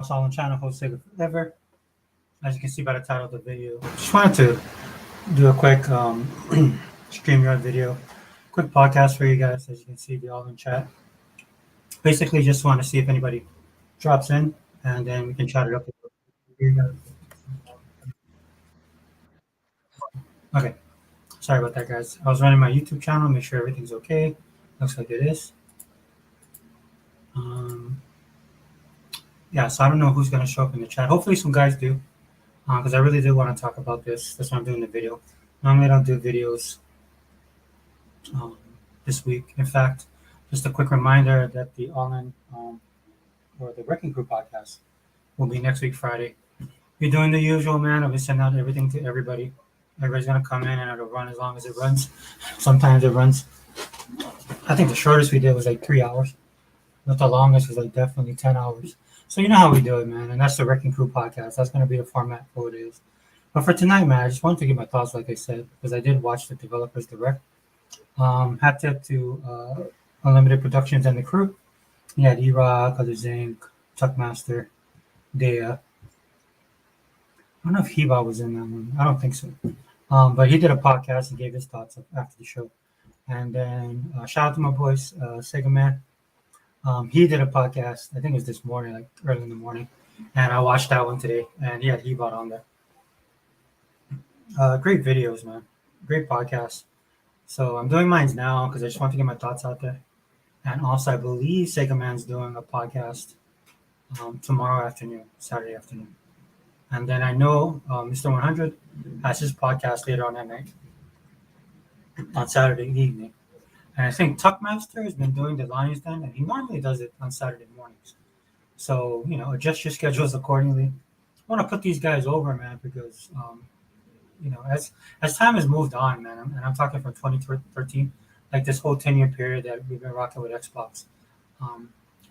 Solid channel host Sega Forever. As you can see by the title of the video, just wanted to do a quick StreamYard video, quick podcast for you guys. As you can see, they're all in chat. Basically, just want to see if anybody drops in, and then we can chat it up. Okay, sorry about that, guys. I was running my YouTube channel, make sure everything's okay. Looks like it is. Yeah, so I don't know who's going to show up in the chat. Hopefully, some guys do, because I really do want to talk about this. That's why I'm doing the video. Normally, I don't do videos this week. In fact, just a quick reminder that the All In or the Wrecking Crew podcast will be next week, Friday. We're doing the usual, man. I'll be sending out everything to everybody. Everybody's going to come in and it'll run as long as it runs. Sometimes it runs. I think the shortest we did was like 3 hours, but the longest was like definitely 10 hours. So you know how we do it, man. And that's the Wrecking Crew podcast. That's going to be the format for what it is. But for tonight, man, I just wanted to give my thoughts, like I said, because I did watch the developers direct. Hat tip to Unlimited Productions and the crew. You had E-Rock, Other Zinc, Chuckmaster, Dea. I don't know if Heba was in that one. I don't think so. But he did a podcast and gave his thoughts after the show. And then shout out to my boys, Sega Man. He did a podcast, I think it was this morning, like early in the morning. And I watched that one today, and he had Heba on there. Great videos, man. Great podcast. So I'm doing mine now because I just want to get my thoughts out there. And also, I believe Sega Man's doing a podcast tomorrow afternoon, Saturday afternoon. And then I know Mr. 100 has his podcast later on that night, on Saturday evening. And I think Tuckmaster has been doing the Lions Den, and he normally does it on Saturday mornings. So, adjust your schedules accordingly. I want to put these guys over, man, because, as time has moved on, man, and I'm talking from 2013, like this whole 10-year period that we've been rocking with Xbox,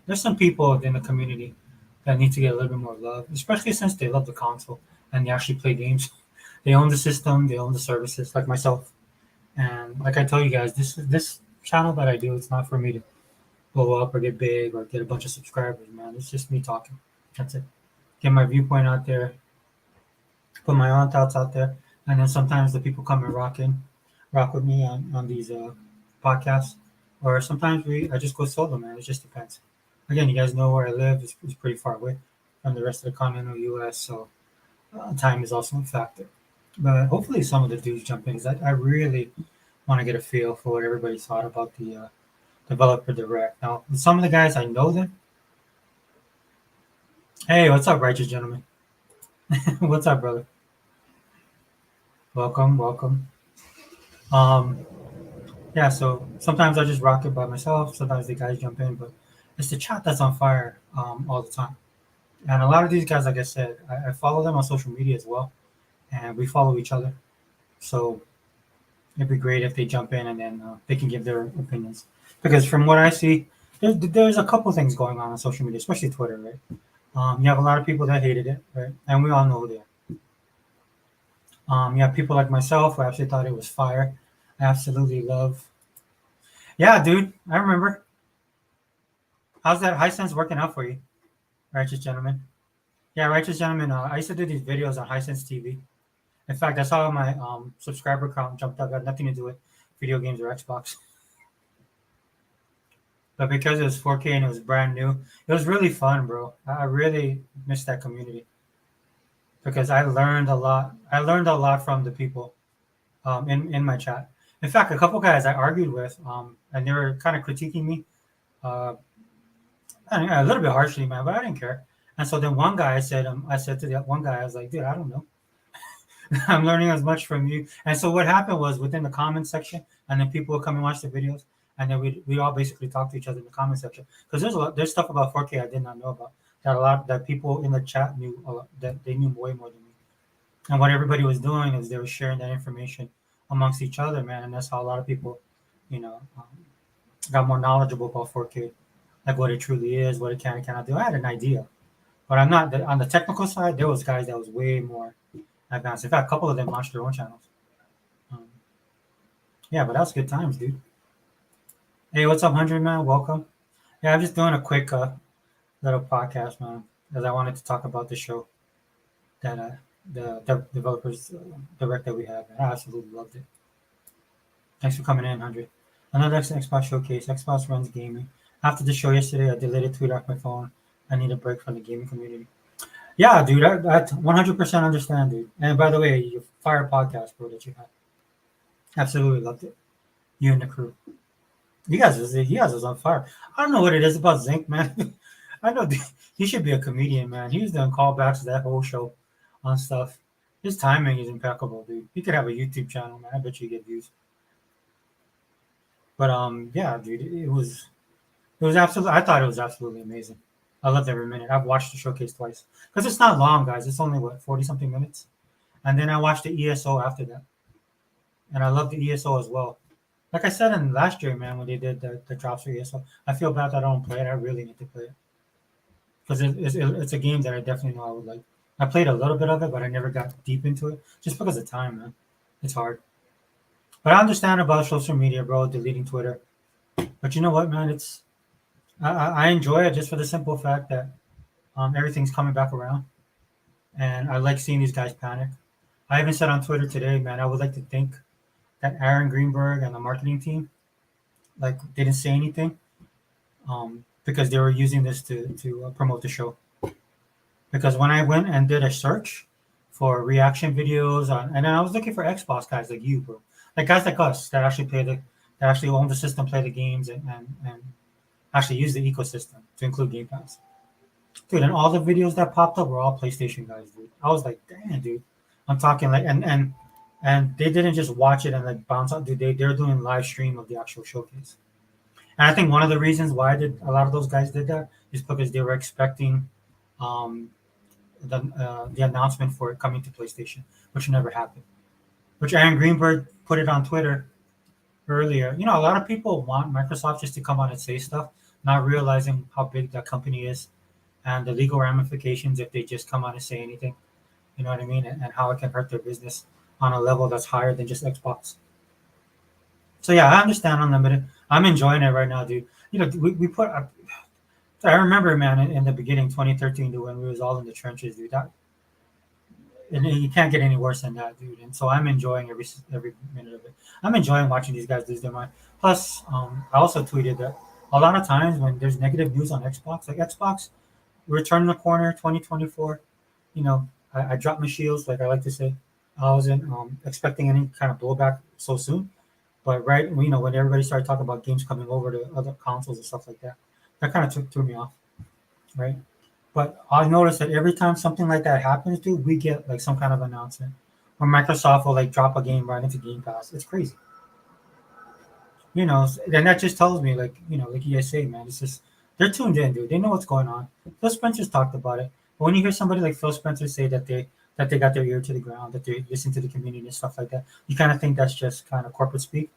there's some people in the community that need to get a little bit more love, especially since they love the console and they actually play games. They own the system, they own the services, like myself. And like I tell you guys, this channel that I do, it's not for me to blow up or get big or get a bunch of subscribers, man. It's just me talking. That's it. Get my viewpoint out there, put my own thoughts out there, and then sometimes the people come and rock with me on these podcasts, or sometimes I just go solo, man. It just depends. Again, you guys know where I live. It's pretty far away from the rest of the continental U.S., so time is also a factor. But hopefully some of the dudes jump in, because I really want to get a feel for what everybody thought about the developer direct. Now, some of the guys, I know them. Hey, what's up, righteous gentlemen? What's up, brother? Welcome. Yeah, so sometimes I just rock it by myself. Sometimes the guys jump in, but it's the chat that's on fire all the time. And a lot of these guys, like I said, I follow them on social media as well, and we follow each other. So it'd be great if they jump in and then they can give their opinions. Because from what I see, there's a couple things going on social media, especially Twitter, right? You have a lot of people that hated it, right? And we all know who they are. You have people like myself who actually thought it was fire. I absolutely love. Yeah, dude, I remember. How's that Hisense working out for you, righteous gentleman? Yeah, righteous gentleman. I used to do these videos on Hisense TV. In fact, that's how my subscriber count jumped up. It had nothing to do with video games or Xbox. But because it was 4K and it was brand new, it was really fun, bro. I really missed that community because I learned a lot. I learned a lot from the people in my chat. In fact, a couple guys I argued with, and they were kind of critiquing me, a little bit harshly, man, but I didn't care. And so then one guy I said to that one guy, I was like, dude, I don't know. I'm learning as much from you. And so what happened was within the comment section, and then people would come and watch the videos, and then we all basically talk to each other in the comment section because there's stuff about 4K I did not know about that people in the chat knew that they knew way more than me. And what everybody was doing is they were sharing that information amongst each other, man, and that's how a lot of people, got more knowledgeable about 4K, like what it truly is, what it can and cannot do. I had an idea, but I'm not on the technical side. There was guys that was way more advanced. In fact, a couple of them launched their own channels. Yeah, but that was good times, dude. Hey, what's up, 100 man? Welcome. Yeah, I'm just doing a quick little podcast, man. as I wanted to talk about the show that the developers direct that we had. I absolutely loved it. Thanks for coming in, 100. Another Xbox showcase. Xbox runs gaming. After the show yesterday, I deleted Twitter off my phone. I need a break from the gaming community. Yeah, dude, I 100% understand, dude. And by the way, your fire podcast, bro, that you had. Absolutely loved it. You and the crew. You guys was on fire. I don't know what it is about Zinc, man. I know he should be a comedian, man. He was doing callbacks to that whole show on stuff. His timing is impeccable, dude. He could have a YouTube channel, man. I bet you get views. But yeah, dude, it was absolutely. I thought it was absolutely amazing. I loved every minute. I've watched the showcase twice because it's not long, guys. It's only what 40 something minutes, and then I watched the ESO after that, and I love the ESO as well. Like I said in last year, man, when they did the drops for ESO, I feel bad that I don't play it. I really need to play it because it's a game that I definitely know I would like. I played a little bit of it, but I never got deep into it just because of time, man. It's hard. But I understand about social media, bro, deleting Twitter. But you know what, man? I enjoy it just for the simple fact that everything's coming back around, and I like seeing these guys panic. I even said on Twitter today, man, I would like to think that Aaron Greenberg and the marketing team like didn't say anything because they were using this to promote the show. Because when I went and did a search for reaction videos and then I was looking for Xbox guys like you, bro, like guys like us that actually that actually own the system, play the games, and actually use the ecosystem to include Game Pass. Dude, and all the videos that popped up were all PlayStation guys, dude. I was like, damn, dude. I'm talking like, and they didn't just watch it and like bounce out, dude. They're doing live stream of the actual showcase. And I think one of the reasons why did a lot of those guys did that is because they were expecting um, the announcement for it coming to PlayStation, which never happened. Which Aaron Greenberg put it on Twitter earlier. You know, a lot of people want Microsoft just to come out and say stuff, not realizing how big that company is and the legal ramifications if they just come out and say anything. You know what I mean? And how it can hurt their business on a level that's higher than just Xbox. So yeah, I understand Unlimited. I'm enjoying it right now, dude. You know, we put. I remember, man, in the beginning, 2013, dude, when we was all in the trenches, dude. And you can't get any worse than that, dude. And so I'm enjoying every minute of it. I'm enjoying watching these guys lose their mind. Plus, I also tweeted that a lot of times when there's negative news on Xbox, like Xbox, we're turning the corner, 2024. You know, I dropped my shields, like I like to say. I wasn't expecting any kind of blowback so soon. But right, you know, when everybody started talking about games coming over to other consoles and stuff like that, that kind of threw me off, right? But I noticed that every time something like that happens, dude, we get like some kind of announcement, or Microsoft will like drop a game right into Game Pass. It's crazy, you know. And that just tells me, like, you know, like ESA, man, it's just they're tuned in, dude. They know what's going on. Phil Spencer's talked about it, but when you hear somebody like Phil Spencer say that they got their ear to the ground, that they listen to the community and stuff like that, you kind of think that's just kind of corporate speak.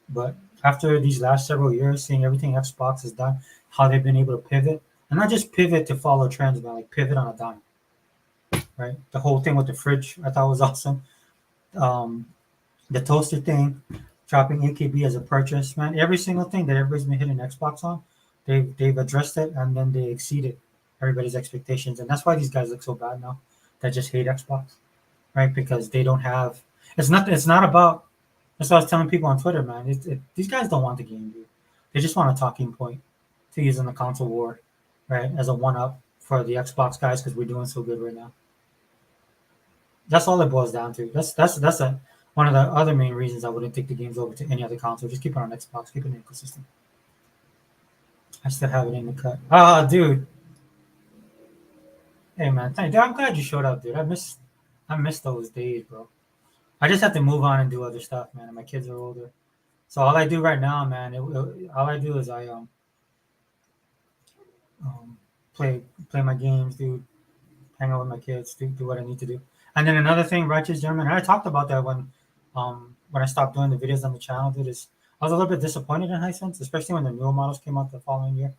But after these last several years, seeing everything Xbox has done, how they've been able to pivot, and not just pivot to follow trends, but like pivot on a dime, right? The whole thing with the fridge, I thought was awesome. Um, the toaster thing, dropping AKB as a purchase, man. Every single thing that everybody's been hitting Xbox on, they've addressed it and then they exceeded everybody's expectations, and that's why these guys look so bad now. That just hate Xbox, right? Because they don't have. It's not about. That's what I was telling people on Twitter, man. These guys don't want the game, dude. They just want a talking point to use in the console war, right? As a one up for the Xbox guys because we're doing so good right now. That's all it boils down to. That's one of the other main reasons I wouldn't take the games over to any other console. Just keep it on Xbox, keep it in the ecosystem. I still have it in the cut. Ah, dude. Hey, man. Dude, I'm glad you showed up, dude. I miss those days, bro. I just have to move on and do other stuff, man. And my kids are older. So all I do right now, man, all I do is I um, play my games, hang out with my kids, do what I need to do. And then another thing, Righteous German, and I talked about that when I stopped doing the videos on the channel, dude, is I was a little bit disappointed in Hisense, especially when the newer models came out the following year,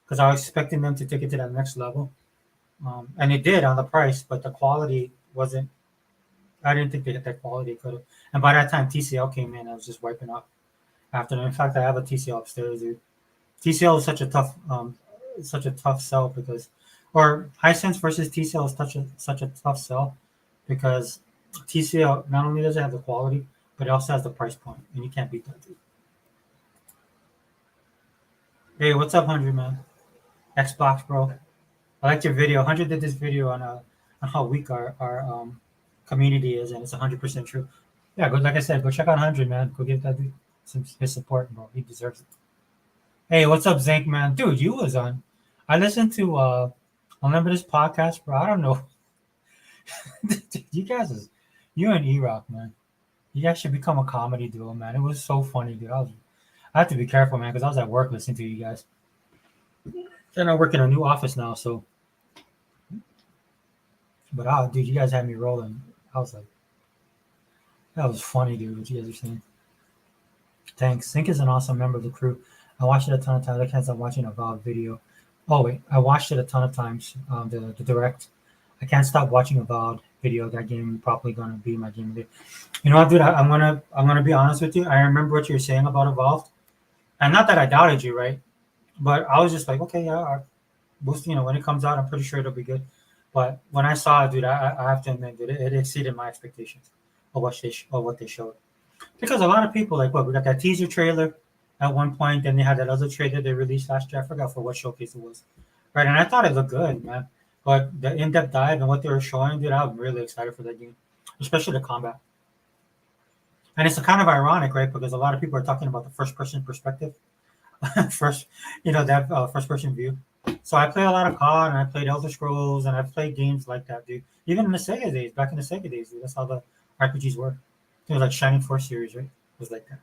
because I was expecting them to take it to that next level. And it did on the price, but the quality wasn't. I didn't think they hit that quality could have. And by that time, TCL came in. I was just wiping up after them. In fact, I have a TCL upstairs, dude. TCL is such a tough sell because Or Hisense versus TCL is such a tough sell because TCL not only does it have the quality, but it also has the price point, and you can't beat that, dude. Hey, what's up, 100 man? Xbox, bro. I liked your video. 100 did this video on how weak our community is, and it's 100% true. Yeah, go like I said, go check out 100, man. Go give that dude some his support, bro. He deserves it. Hey, what's up, Zank, man? Dude, you was on. I listened to Unlimited's podcast, bro. I don't know. You guys is you and E-Rock, man. You guys should become a comedy duo, man. It was so funny, dude. I have to be careful, man, because I was at work listening to you guys. And I work in a new office now, so but dude, you guys had me rolling. I was like, that was funny, dude. What you guys are saying. Thanks. Sync is an awesome member of the crew. I watched it a ton of times. I can't stop watching a Valve video. Oh wait, I watched it a ton of times. The direct. I can't stop watching a Valve video. That game probably gonna be my game of the day. You know what, dude? I'm gonna be honest with you. I remember what you were saying about Evolved, and not that I doubted you, right? But I was just like, okay, yeah, when it comes out, I'm pretty sure it'll be good. But when I saw it, dude, I have to admit, dude, it exceeded my expectations of what they showed. Because a lot of people like what we got that teaser trailer at one point, then they had that other trailer they released last year. I forgot for what showcase it was, right? And I thought it looked good, man. But the in-depth dive and what they were showing, dude, I'm really excited for that game, especially the combat. And it's kind of ironic, right? Because a lot of people are talking about the first-person perspective, first, that first-person view. So I play a lot of COD and I played Elder Scrolls and I've played games like that, dude. Even in the Sega days, back in the Sega days, dude, that's how the RPGs were. It was like Shining Force series, right? It was like that.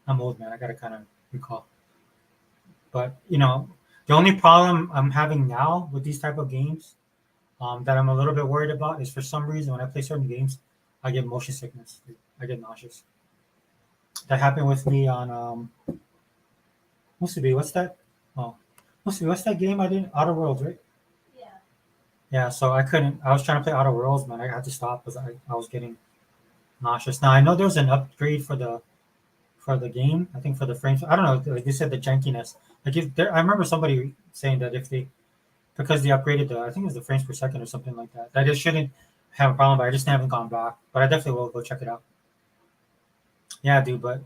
I'm old, man. I gotta kind of recall. But the only problem I'm having now with these type of games, that I'm a little bit worried about is for some reason when I play certain games, I get motion sickness. Dude. I get nauseous. That happened with me on Musubi. What's that? Oh, Musubi. What's that game I did? Outer Worlds, right? Yeah. So I couldn't. I was trying to play Outer Worlds, man. I had to stop because I was getting nauseous. Now I know there's an upgrade for the game. I think for the frames. I don't know. Like you said, the jankiness. Like I remember somebody saying that if they because they upgraded I think it was the frames per second or something like that. That it shouldn't have a problem. But I just haven't gone back. But I definitely will go check it out. Yeah, dude. But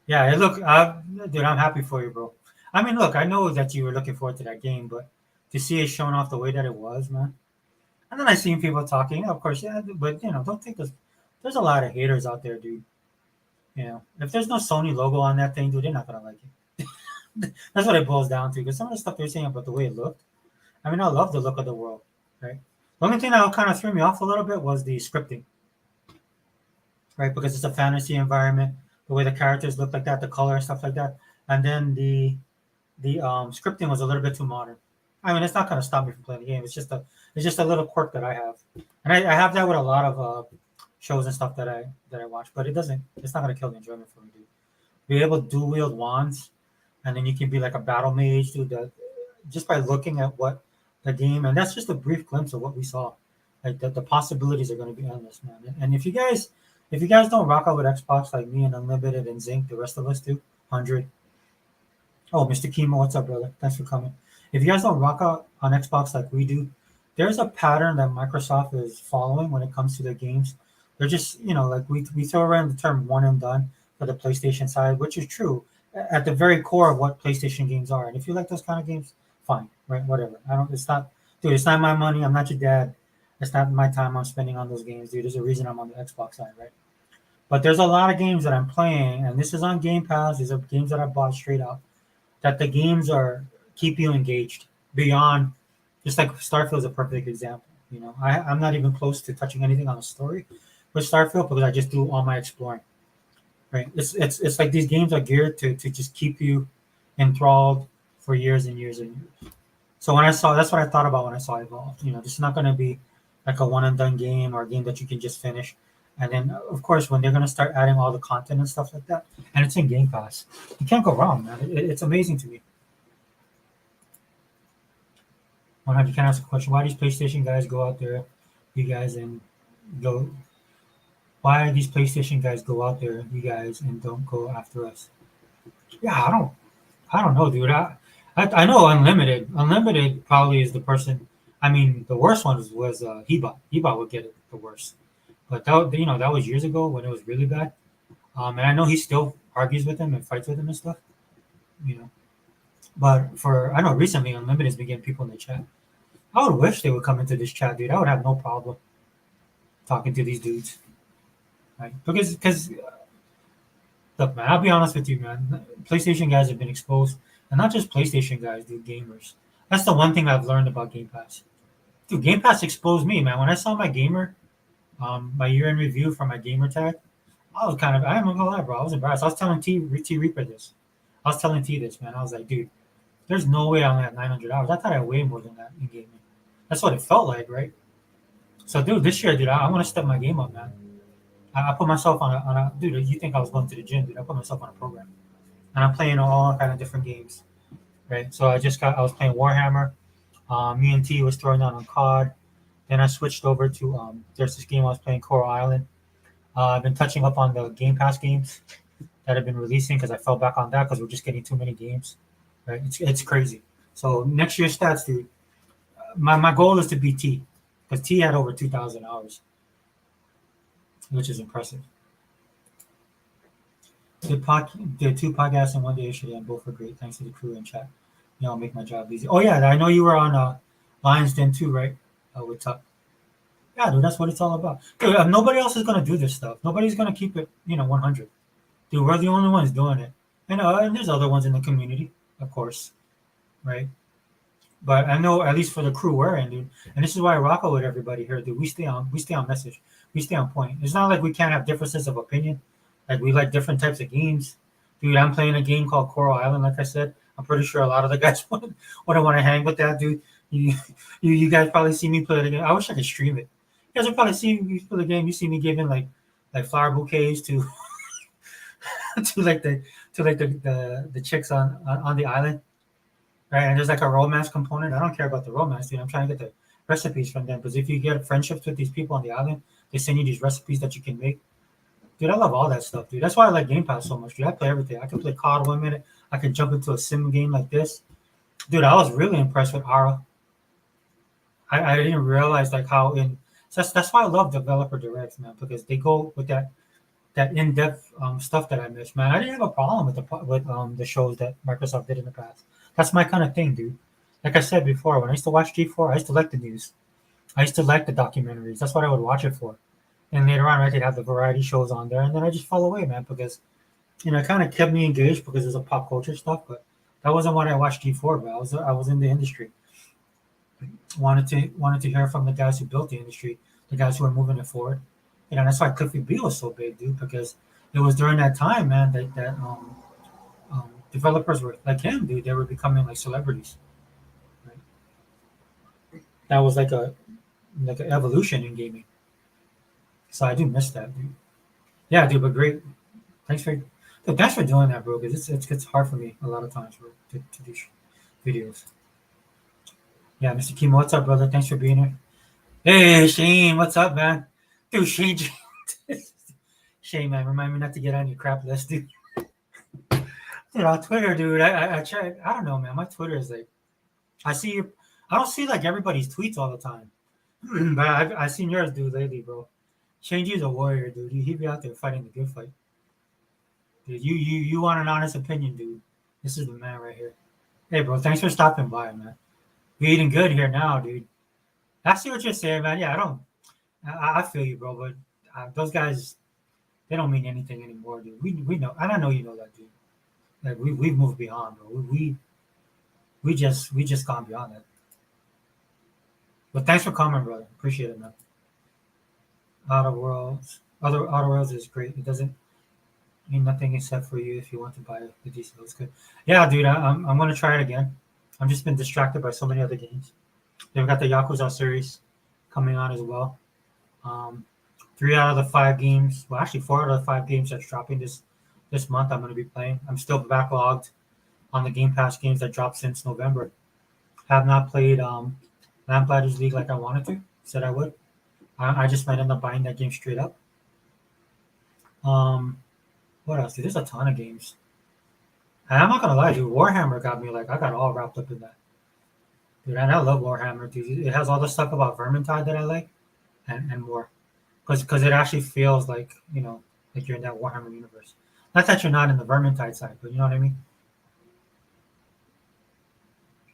yeah, dude, I'm happy for you, bro. I mean, look, I know that you were looking forward to that game, but to see it shown off the way that it was, man. And then I seen people talking, of course, yeah, but don't think there's a lot of haters out there, dude. If there's no Sony logo on that thing, dude, they're not gonna like it. That's what it boils down to. Because some of the stuff they're saying about the way it looked, I mean, I love the look of the world, right? The only thing that kind of threw me off a little bit was the scripting, right? Because it's a fantasy environment, the way the characters look like that, the color and stuff like that, and then the scripting was a little bit too modern. I mean, it's not gonna stop me from playing the game. It's just a little quirk that I have, and I have that with a lot of shows and stuff that I watch. But it's not gonna kill the enjoyment for me, dude. Be able to dual wield wands, and then you can be like a battle mage, dude. Just by looking at what the game, and that's just a brief glimpse of what we saw. Like the possibilities are going to be endless, man. And if you guys don't rock out with Xbox like me and Unlimited and Zinc, the rest of us do, 100. Oh, Mr. Kimo, what's up, brother? Thanks for coming. If you guys don't rock out on Xbox like we do, there's a pattern that Microsoft is following when it comes to their games. They're just, like we throw around the term one and done for the PlayStation side, which is true at the very core of what PlayStation games are. And if you like those kind of games, fine, right? Whatever. It's not, dude, it's not my money. I'm not your dad. It's not my time I'm spending on those games, dude. There's a reason I'm on the Xbox side, right? But there's a lot of games that I'm playing, and this is on Game Pass. These are games that I bought straight up that the games are keep you engaged beyond just like Starfield is a perfect example. I'm not even close to touching anything on the story with Starfield because I just do all my exploring. Right? It's like these games are geared to just keep you enthralled for years and years and years. So that's what I thought about when I saw Evolve. This is not going to be like a one and done game or a game that you can just finish. And then, of course, when they're going to start adding all the content and stuff like that, and it's in Game Pass, you can't go wrong, man. It's amazing to me. 100, can I ask a question? Why these PlayStation guys go out there, you guys, and go? Why these PlayStation guys go out there, you guys, and don't go after us? Yeah, I don't know, dude. I know Unlimited. Unlimited probably is the person. I mean, the worst one was Hebot. Hebot would get it the worst. But that was years ago when it was really bad. And I know he still argues with him and fights with him and stuff. You know, but for I know recently Unlimited has been getting people in the chat. I would wish they would come into this chat, dude. I would have no problem talking to these dudes, right? Because look, man, I'll be honest with you, man. PlayStation guys have been exposed, and not just PlayStation guys, dude. Gamers. That's the one thing I've learned about Game Pass. Dude, Game Pass exposed me, man. When I saw my year in review for my gamer tag, I'm not gonna lie, bro. I was embarrassed. I was telling T Reaper this. I was telling T this, man. I was like, dude, there's no way I only have 900 hours. I thought I had way more than that in gaming. That's what it felt like, right? So, dude, this year, dude, I want to step my game up, man. I put myself on a dude. You think I was going to the gym, dude? I put myself on a program, and I'm playing all kind of different games, right? So I was playing Warhammer. Me and T was throwing down on COD. Then I switched over to there's this game I was playing, Coral Island. I've been touching up on the Game Pass games that have been releasing because I fell back on that because we're just getting too many games, right? It's crazy. So next year's stats, dude. My goal is to beat T because T had over 2,000 hours, which is impressive. Did two podcasts in one day yesterday, and both were great. Thanks to the crew and chat. Make my job easy. Oh yeah, I know you were on Lions Den too, right? With Tuck. Yeah, dude, that's what it's all about. Dude, nobody else is gonna do this stuff. Nobody's gonna keep it, 100. Dude, we're the only ones doing it. And there's other ones in the community, of course, right? But I know at least for the crew we're in, dude. And this is why I rock out with everybody here, dude. We stay on message. We stay on point. It's not like we can't have differences of opinion. Like we like different types of games. Dude, I'm playing a game called Coral Island, like I said. I'm pretty sure a lot of the guys wouldn't want to hang with that, dude. You, you guys probably see me play the game. I wish I could stream it. You guys would probably see me play the game. You see me giving like flower bouquets to to like the chicks on the island, right? And there's like a romance component. I don't care about the romance, dude. I'm trying to get the recipes from them because if you get friendships with these people on the island, they send you these recipes that you can make. Dude, I love all that stuff, dude. That's why I like Game Pass so much, dude. I play everything. I can play COD 1 minute. I can jump into a sim game like this. Dude, I was really impressed with Ara. I didn't realize like how in so that's why I love developer directs, man, because they go with that in-depth stuff that I miss, man. I didn't have a problem with the shows that Microsoft did in the past. That's my kind of thing, dude. Like I said before, when I used to watch G4, I used to like the news. I used to like the documentaries. That's what I would watch it for. And later on, right, they'd have the variety shows on there, and then I just fell away, man, because it kind of kept me engaged because it's a pop culture stuff. But that wasn't what I watched G4. But I was in the industry. Wanted to hear from the guys who built the industry, the guys who are moving it forward. That's why Cliffy B was so big, dude, because it was during that time, man, that developers were like him, dude. They were becoming like celebrities. Right? That was like an evolution in gaming. So I do miss that, dude. Yeah, dude, but great. Thanks for doing that, bro. Because it's hard for me a lot of times, bro, to do videos. Yeah, Mr. Kimo, what's up, brother? Thanks for being here. Hey, Shane, what's up, man? Dude, Shane, Shane, man, remind me not to get on your crap list, dude. Dude, on Twitter, dude, I check. I don't know, man. My Twitter is like, I see you. I don't see like everybody's tweets all the time, but I've seen yours, dude, lately, bro. Shane G's a warrior, dude. He be out there fighting the good fight, dude. You want an honest opinion, dude? This is the man right here. Hey, bro, thanks for stopping by, man. You're eating good here now, dude. I see what you're saying, man. Yeah, I don't. I feel you, bro. But those guys, they don't mean anything anymore, dude. We know, and I know you know that, dude. Like we've moved beyond, bro. We just gone beyond that. But thanks for coming, brother. Appreciate it, man. Outer Worlds is great. It doesn't mean nothing except for you if you want to buy the DC. It's good. Yeah, dude. I'm gonna try it again. I've just been distracted by so many other games. They've got the Yakuza series coming on as well. Um, 3 out of the 5 games. Well, actually, 4 out of the 5 games that's dropping this month. I'm going to be playing. I'm still backlogged on the Game Pass games that dropped since November. Have not played Lamplighters League like I wanted to. Said I would. I just might end up buying that game straight up. Um, what else? Dude, there's a ton of games. And I'm not gonna lie, dude. Warhammer got me like I got all wrapped up in that, dude. And I love Warhammer, dude. It has all the stuff about Vermintide that I like, and more, because it actually feels like like you're in that Warhammer universe. Not that you're not in the Vermintide side, but you know what I mean.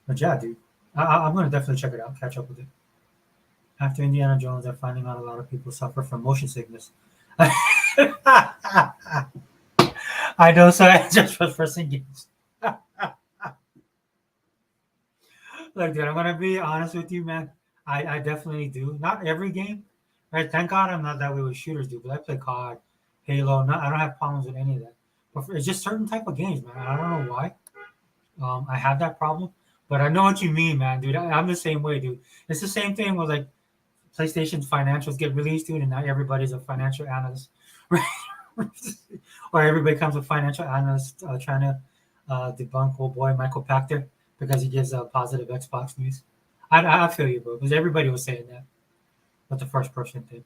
But yeah, dude, I'm gonna definitely check it out, catch up with it. After Indiana Jones, I'm finding out a lot of people suffer from motion sickness. I know, so I just was first games. Look, dude, I'm gonna be honest with you, man. I definitely do. Not every game, right? Thank God I'm not that way with shooters, dude. But I play COD, Halo. Not, I don't have problems with any of that. But it's just certain type of games, man. I don't know why. I have that problem, but I know what you mean, man, dude. I'm the same way, dude. It's the same thing with like PlayStation's financials get released, dude, and now everybody's a financial analyst, right? Or everybody becomes a financial analyst trying to debunk old boy Michael Pachter because he gives positive Xbox news. I feel you, bro, because everybody was saying that, but the first person did.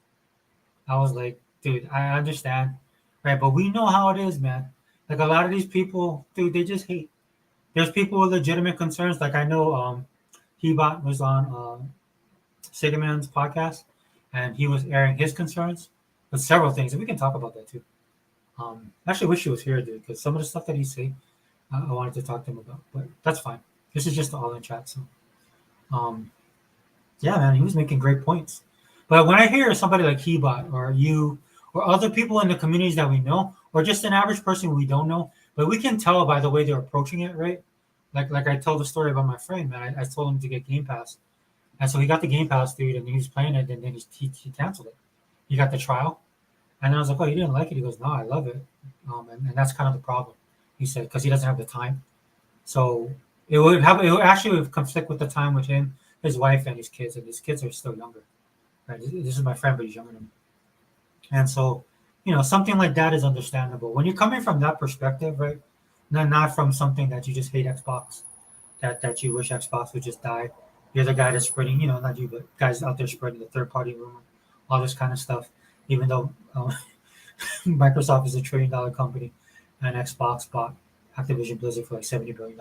I was like, dude, I understand, right? But we know how it is, man. Like a lot of these people, dude, they just hate. There's people with legitimate concerns. Like I know Hebot was on Sigaman's podcast, and he was airing his concerns with several things, and we can talk about that too. I actually wish he was here, dude, because some of the stuff that he say, I wanted to talk to him about, but that's fine. This is just the all in chat, so um, yeah, man, he was making great points. But when I hear somebody like Hebot or you or other people in the communities that we know, or just an average person we don't know, but we can tell by the way they're approaching it, right? Like I told the story about my friend, man. I told him to get Game Pass, and so he got the Game Pass, dude, and he was playing it, and then he canceled it. He got the trial, and then I was like, "Oh, you didn't like it?" He goes, "No, I love it," and that's kind of the problem. He said because he doesn't have the time, so it would actually conflict with the time with him, his wife, and his kids are still younger. Right, this is my friend, but he's younger than me, and so something like that is understandable when you're coming from that perspective, right? Not from something that you just hate Xbox, that you wish Xbox would just die. You're the guy that's spreading, not you, but guys out there spreading the third party rumor, all this kind of stuff. Even though Microsoft is $1 trillion company, and Xbox bought Activision Blizzard for like $70 billion,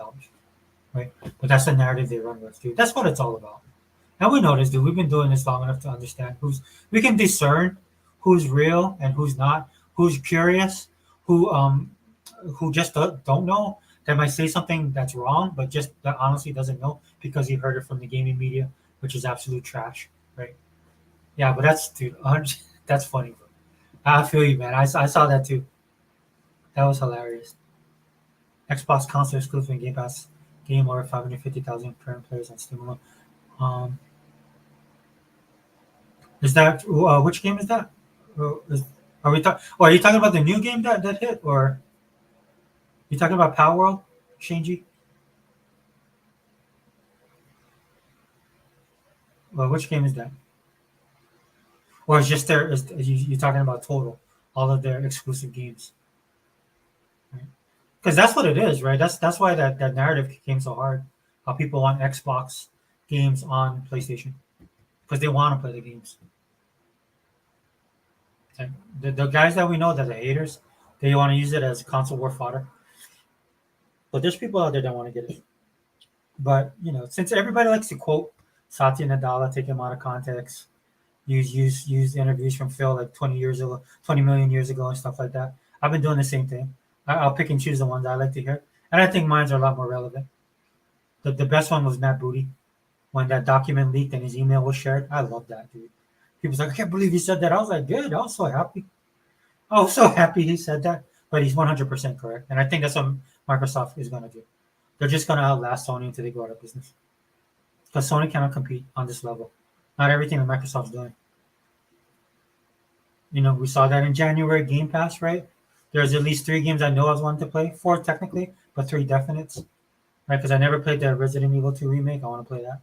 right? But that's the narrative they run with, dude. That's what it's all about. And we know this, dude. We've been doing this long enough to understand we can discern who's real and who's not, who's curious, who just don't know, that might say something that's wrong, but just that honestly doesn't know because he heard it from the gaming media, which is absolute trash, right? Yeah, but that's dude, that's funny, bro. I feel you, man. I saw that too. That was hilarious. Xbox console exclusive and Game Pass game over 550,000 current players on Steam alone. Um, is that which game is that? Are we talking? Or are you talking about the new game that hit, or you talking about Power World, Shinji? Well, which game is that? Or is just their? You talking about total, all of their exclusive games? Because that's what it is, right? That's why that narrative came so hard. How people want Xbox games on PlayStation because they want to play the games. And the guys that we know that are haters, they want to use it as console war fodder. But there's people out there that want to get it. But since everybody likes to quote Satya Nadella, take him out of context, use interviews from Phil like 20 years ago, 20 million years ago, and stuff like that. I've been doing the same thing. I'll pick and choose the ones I like to hear, and I think mine's are a lot more relevant. The best one was Matt Booty when that document leaked and his email was shared. I love that, dude. People's like, I can't believe he said that. I was like, good. I was so happy. I was so happy he said that. But he's 100% correct, and I think that's what Microsoft is going to do. They're just going to outlast Sony until they go out of business because Sony cannot compete on this level. Not everything that Microsoft's doing. We saw that in January Game Pass, right? There's at least 3 games I know I was wanting to play. 4 technically, but 3 definites, right? Because I never played the Resident Evil 2 remake. I want to play that,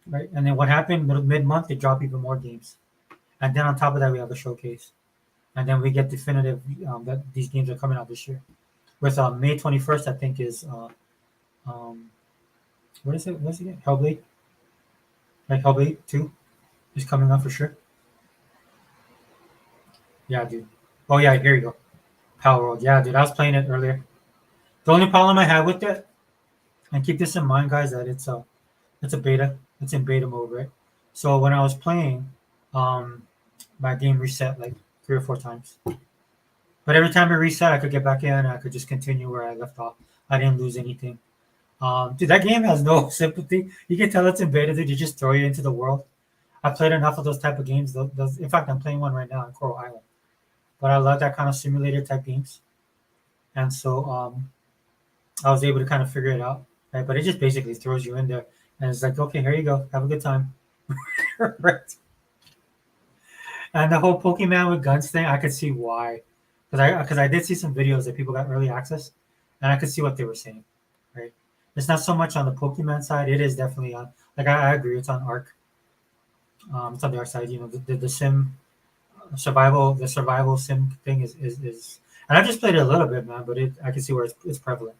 right? And then what happened mid-month? They drop even more games, and then on top of that, we have a showcase, and then we get definitive that these games are coming out this year. With May 21st, I think is um, what is it? What's it? Hellblade, like Hellblade 2 is coming out for sure. Yeah, dude. Oh yeah, here you go. Power World. Yeah, dude. I was playing it earlier. The only problem I have with it, and keep this in mind, guys, that it's a beta. It's in beta mode, right? So when I was playing, um, my game reset like 3 or 4 times. But every time it reset, I could get back in. And I could just continue where I left off. I didn't lose anything. Dude, that game has no sympathy. You can tell it's in beta. Dude, you just throw you into the world. I played enough of those type of games. In fact, I'm playing one right now in Coral Island. But I love that kind of simulator type games, and so I was able to kind of figure it out. Right, but it just basically throws you in there, and it's like, okay, here you go, have a good time. Right. And the whole Pokemon with guns thing, I could see why, because I did see some videos that people got early access, and I could see what they were saying. Right, it's not so much on the Pokemon side. It is definitely on. Like I agree, it's on Arc. It's on the Arc side. You know, the sim survival, the survival sim thing is. And I just played it a little bit, man, but I can see where it's prevalent.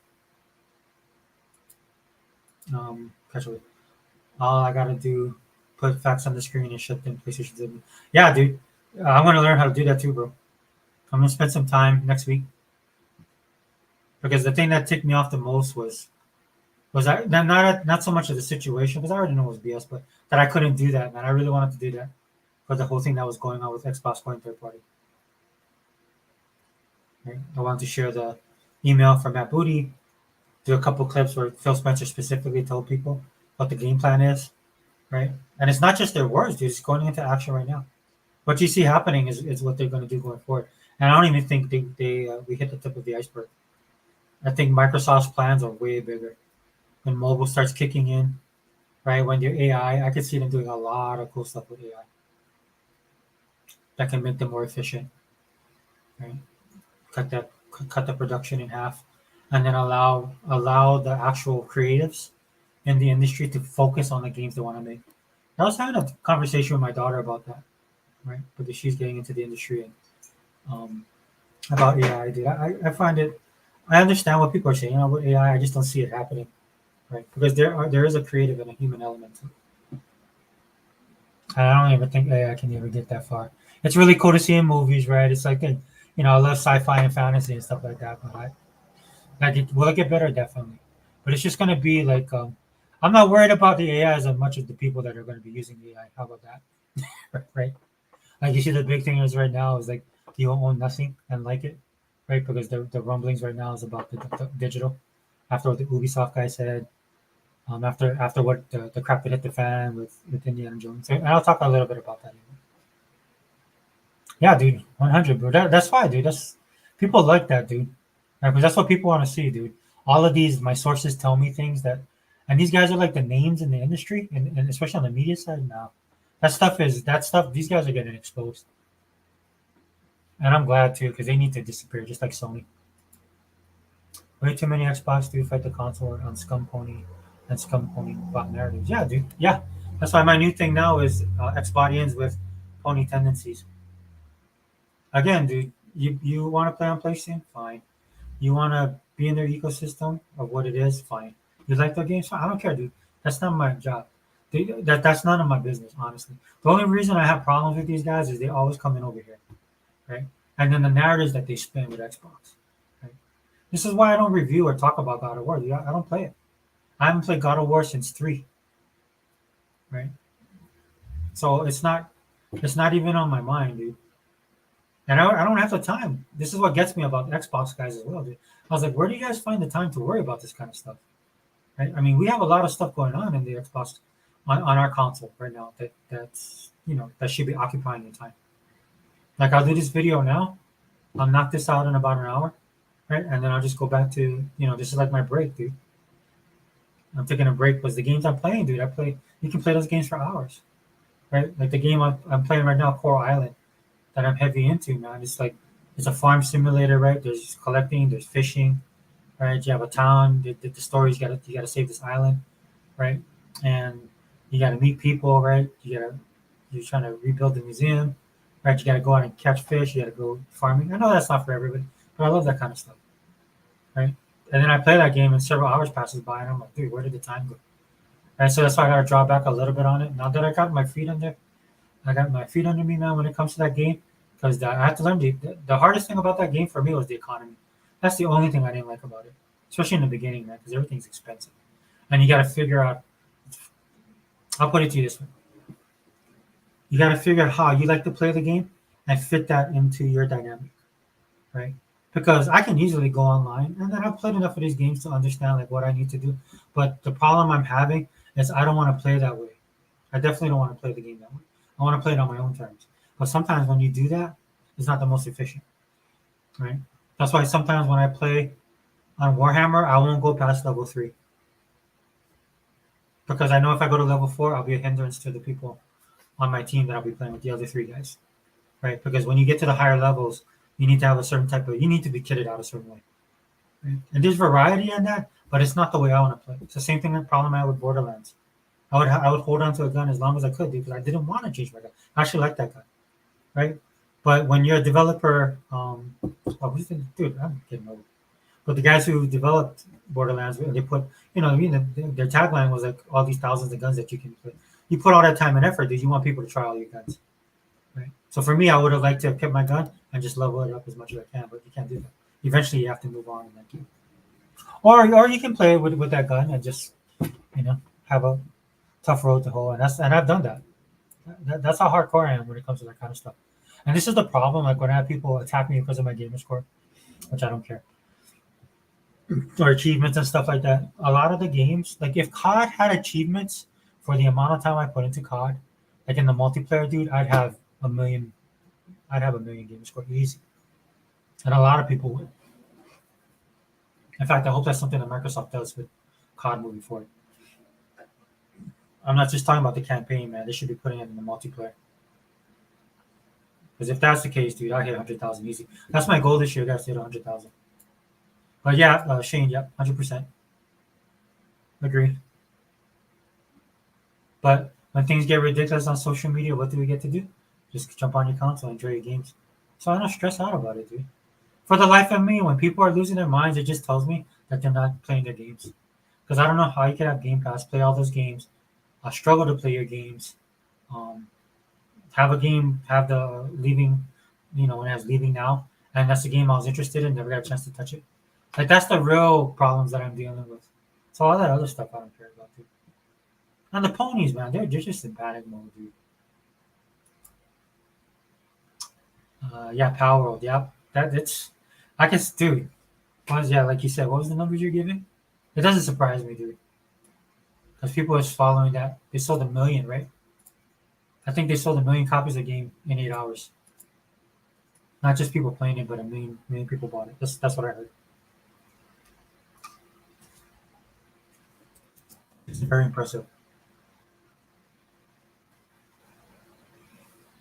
Actually, all I gotta do, put facts on the screen and shut them PlayStation 7. Yeah, dude, I'm gonna learn how to do that too, bro. I'm gonna spend some time next week because the thing that ticked me off the most was I not so much of the situation because I already know it was BS, but that I couldn't do that, man. I really wanted to do that for the whole thing that was going on with Xbox going third party. Right? I wanted to share the email from Matt Booty, do a couple clips where Phil Spencer specifically told people what the game plan is, right? And it's not just their words, dude. It's going into action right now. What you see happening is what they're going to do going forward. And I don't even think we hit the tip of the iceberg. I think Microsoft's plans are way bigger. When mobile starts kicking in, right? When their AI, I could see them doing a lot of cool stuff with AI that can make them more efficient, right? Cut the production in half, and then allow the actual creatives in the industry to focus on the games they want to make. I was having a conversation with my daughter about that, right? Because she's getting into the industry and um, about AI, dude. I find it. I understand what people are saying about AI. I just don't see it happening, right? Because there is a creative and a human element to it. And I don't even think AI can ever get that far. It's really cool to see in movies, right? It's like, I love sci-fi and fantasy and stuff like that. But will it get better? Definitely. But it's just gonna be like, I'm not worried about the AI as much as the people that are going to be using AI. How about that? Right? Like you see, the big thing is right now is like you own nothing and like it, right? Because the rumblings right now is about the digital. After what the Ubisoft guy said, after what the crap that hit the fan with Indiana Jones, and I'll talk a little bit about that. Yeah, dude, 100, bro. That's fine, dude. That's people like that, dude. Right? Because that's what people want to see, dude. All of these, my sources tell me things that, and these guys are like the names in the industry, and especially on the media side. Now, that stuff. These guys are getting exposed, and I'm glad too because they need to disappear, just like Sony. Way too many Xbox to fight the console on Scum Pony and Scum Pony bot narratives. Yeah, dude. Yeah, that's why my new thing now is Xbotians with pony tendencies. Again, dude, you want to play on PlayStation? Fine. You want to be in their ecosystem of what it is? Fine. You like their games? Fine. I don't care, dude. That's not my job. That's none of my business, honestly. The only reason I have problems with these guys is they always come in over here, right? And then the narratives that they spin with Xbox, right? This is why I don't review or talk about God of War. Dude. I don't play it. I haven't played God of War since 3, right? So it's not even on my mind, dude. And I don't have the time. This is what gets me about Xbox guys as well, dude. I was like, where do you guys find the time to worry about this kind of stuff? Right? I mean, we have a lot of stuff going on in the Xbox on our console right now that should be occupying your time. Like I'll do this video now. I'll knock this out in about an hour, right? And then I'll just go back to this is like my break, dude. I'm taking a break because the games I'm playing, dude. You can play those games for hours, right? Like the game I'm playing right now, Coral Island, that I'm heavy into, man. It's a farm simulator, right? There's collecting, there's fishing, right? You have a town. The stories you gotta save this island, right? And you gotta meet people, right? You're trying to rebuild the museum, right? You gotta go out and catch fish. You gotta go farming. I know that's not for everybody, but I love that kind of stuff, right? And then I play that game, and several hours passes by, and I'm like, dude, where did the time go? And so that's why I gotta draw back a little bit on it. Now that I got my feet under me now when it comes to that game because I have to learn the hardest thing about that game for me was the economy. That's the only thing I didn't like about it. especially in the beginning, man, because everything's expensive, and you got to figure out. I'll put it to you this way: you got to figure out how you like to play the game and fit that into your dynamic, right? Because I can easily go online and then I've played enough of these games to understand like what I need to do. But the problem I'm having is I don't want to play that way. I definitely don't want to play the game that way. I want to play it on my own terms. But sometimes when you do that, it's not the most efficient, right? That's why sometimes when I play on Warhammer, I won't go past level 3 because I know if I go to level 4, I'll be a hindrance to the people on my team that I'll be playing with the other 3 guys, right? Because when you get to the higher levels, you need to have a certain type of, you need to be kitted out a certain way. Right? And there's variety in that, but it's not the way I want to play. It's the same thing, the problem I had with Borderlands. I would hold on to a gun as long as I could because I didn't want to change my gun. I actually like that gun, right? But when you're a developer, dude, I'm getting old. But the guys who developed Borderlands, they put, their tagline was like all these thousands of guns that you can play. You put all that time and effort, dude. You want people to try all your guns, right? So for me, I would have liked to have kept my gun and just level it up as much as I can, but you can't do that. Eventually, you have to move on and then keep. Or you can play with that gun and just, have a tough road to hoe, and I've done that. That's how hardcore I am when it comes to that kind of stuff. And this is the problem. Like when I have people attack me because of my gamer score, which I don't care, or achievements and stuff like that. A lot of the games, like if COD had achievements for the amount of time I put into COD, like in the multiplayer, dude, I'd have a million. I'd have a million gamer score easy, and a lot of people would. In fact, I hope that's something that Microsoft does with COD moving forward. I'm not just talking about the campaign, man. They should be putting it in the multiplayer. Because if that's the case, dude, I hit 100,000 easy. That's my goal this year, guys, to hit 100,000. But yeah, Shane, yep, 100%. Agree. But when things get ridiculous on social media, what do we get to do? Just jump on your console, enjoy your games. So I don't stress out about it, dude. For the life of me, when people are losing their minds, it just tells me that they're not playing their games. Because I don't know how you can have Game Pass, play all those games, struggle to play your games, um, have a game, have the leaving, when it has leaving now, and that's the game I was interested in, never got a chance to touch it. Like that's the real problems that I'm dealing with. So all that other stuff I don't care about, dude. And the ponies, man, they're just in panic mode, dude. Yeah, Power World, yeah, that's, I guess, dude. Like you said, what was the numbers you're giving? It doesn't surprise me, dude, because people are just following that. They sold 1 million, right? I think they sold 1 million copies of the game in 8 hours. Not just people playing it, but a million people bought it. That's what I heard. It's very impressive.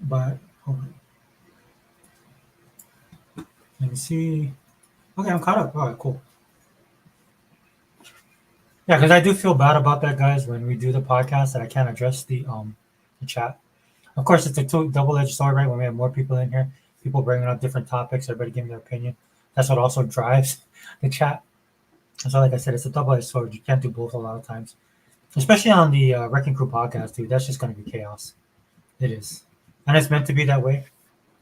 But hold on. Let me see. Okay, I'm caught up. All right, cool. Yeah, because I do feel bad about that, guys. When we do the podcast, that I can't address the chat. Of course, it's a double-edged sword, right? When we have more people in here, people bringing up different topics, everybody giving their opinion. That's what also drives the chat. So, like I said, it's a double-edged sword. You can't do both a lot of times, especially on the Wrecking Crew podcast, dude. That's just going to be chaos. It is, and it's meant to be that way.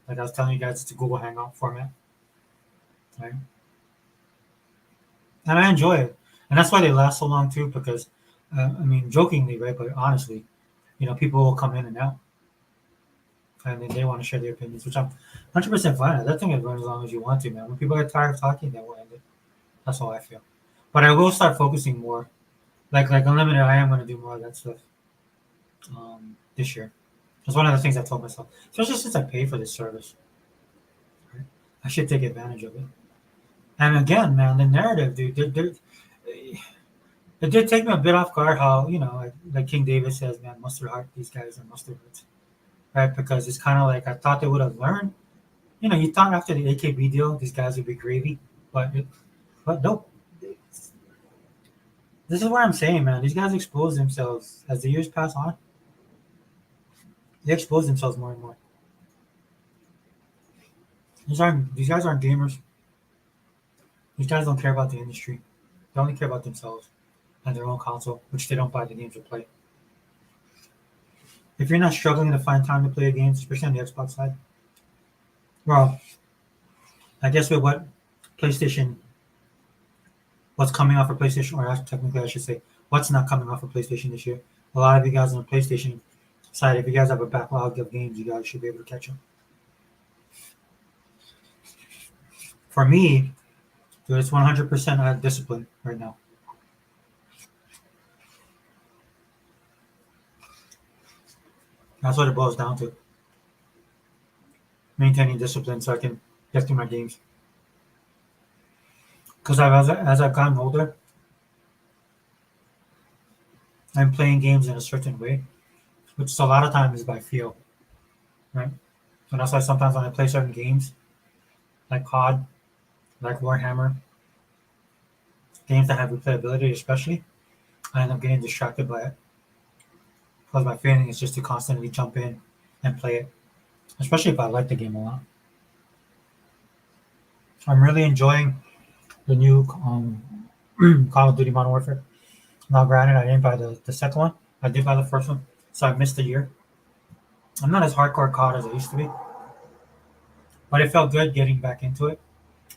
Like I was telling you guys, it's a Google Hangout format, right? And I enjoy it, and that's why they last so long too. Because, I mean, jokingly, right? But honestly, people will come in and out, and then they want to share their opinions, which I'm 100% fine. That thing can run as long as you want to, man. When people get tired of talking, they will end it. That's how I feel. But I will start focusing more, like Unlimited. I am going to do more of that stuff this year. That's one of the things I told myself, especially since I pay for this service. Right? I should take advantage of it. And again, man, the narrative, dude, it did take me a bit off guard how, like King David says, man, mustard heart, these guys are mustard hearts, right? Because it's kind of like I thought they would have learned. You thought after the AKB deal, these guys would be gravy, but nope. This is what I'm saying, man. These guys expose themselves as the years pass on. They expose themselves more and more. These guys aren't gamers. These guys don't care about the industry. They only care about themselves and their own console, which they don't buy the games or play. If you're not struggling to find time to play games, especially on the Xbox side, well, I guess with what what's coming off of PlayStation, or technically I should say, what's not coming off of PlayStation this year. A lot of you guys on the PlayStation side, if you guys have a backlog of games, you guys should be able to catch up. For me, dude, it's 100% discipline right now. That's what it boils down to. Maintaining discipline so I can get through my games. Because as I've gotten older, I'm playing games in a certain way, which a lot of times is by feel, right? And that's why sometimes when I play certain games, like COD, like Warhammer, games that have replayability especially, I end up getting distracted by it. Because my feeling is just to constantly jump in and play it, especially if I like the game a lot. I'm really enjoying the new Call of Duty Modern Warfare. Now, granted, I didn't buy the second one. I did buy the first one, so I missed a year. I'm not as hardcore COD as I used to be, but it felt good getting back into it.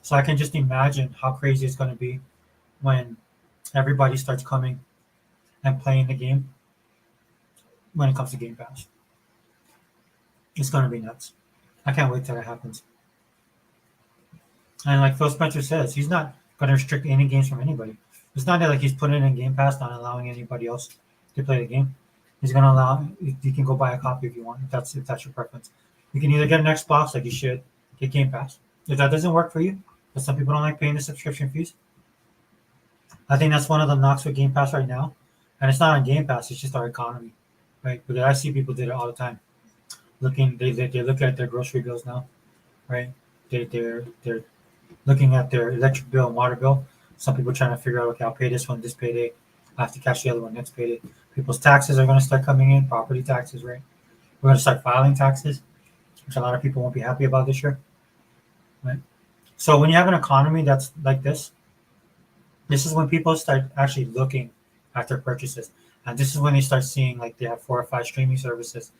So I can just imagine how crazy it's going to be when everybody starts coming and playing the game when it comes to Game Pass. It's going to be nuts. I can't wait till that happens. And like Phil Spencer says, he's not going to restrict any games from anybody. It's not that like he's putting it in Game Pass, not allowing anybody else to play the game. He's going to allow you can go buy a copy if you want, if that's your preference. You can either get an Xbox, like you should, get Game Pass. If that doesn't work for you, because some people don't like paying the subscription fees, I think that's one of the knocks with Game Pass right now. And it's not on Game Pass; it's just our economy, right? Because I see people did it all the time. They look at their grocery bills now, right? They're looking at their electric bill and water bill. Some people trying to figure out, okay, I'll pay this one this payday. I have to catch the other one next payday. People's taxes are going to start coming in, property taxes, right? We're going to start filing taxes, which a lot of people won't be happy about this year, right? So when you have an economy that's like this is when people start actually looking at their purchases. And this is when they start seeing like they have 4 or 5 streaming services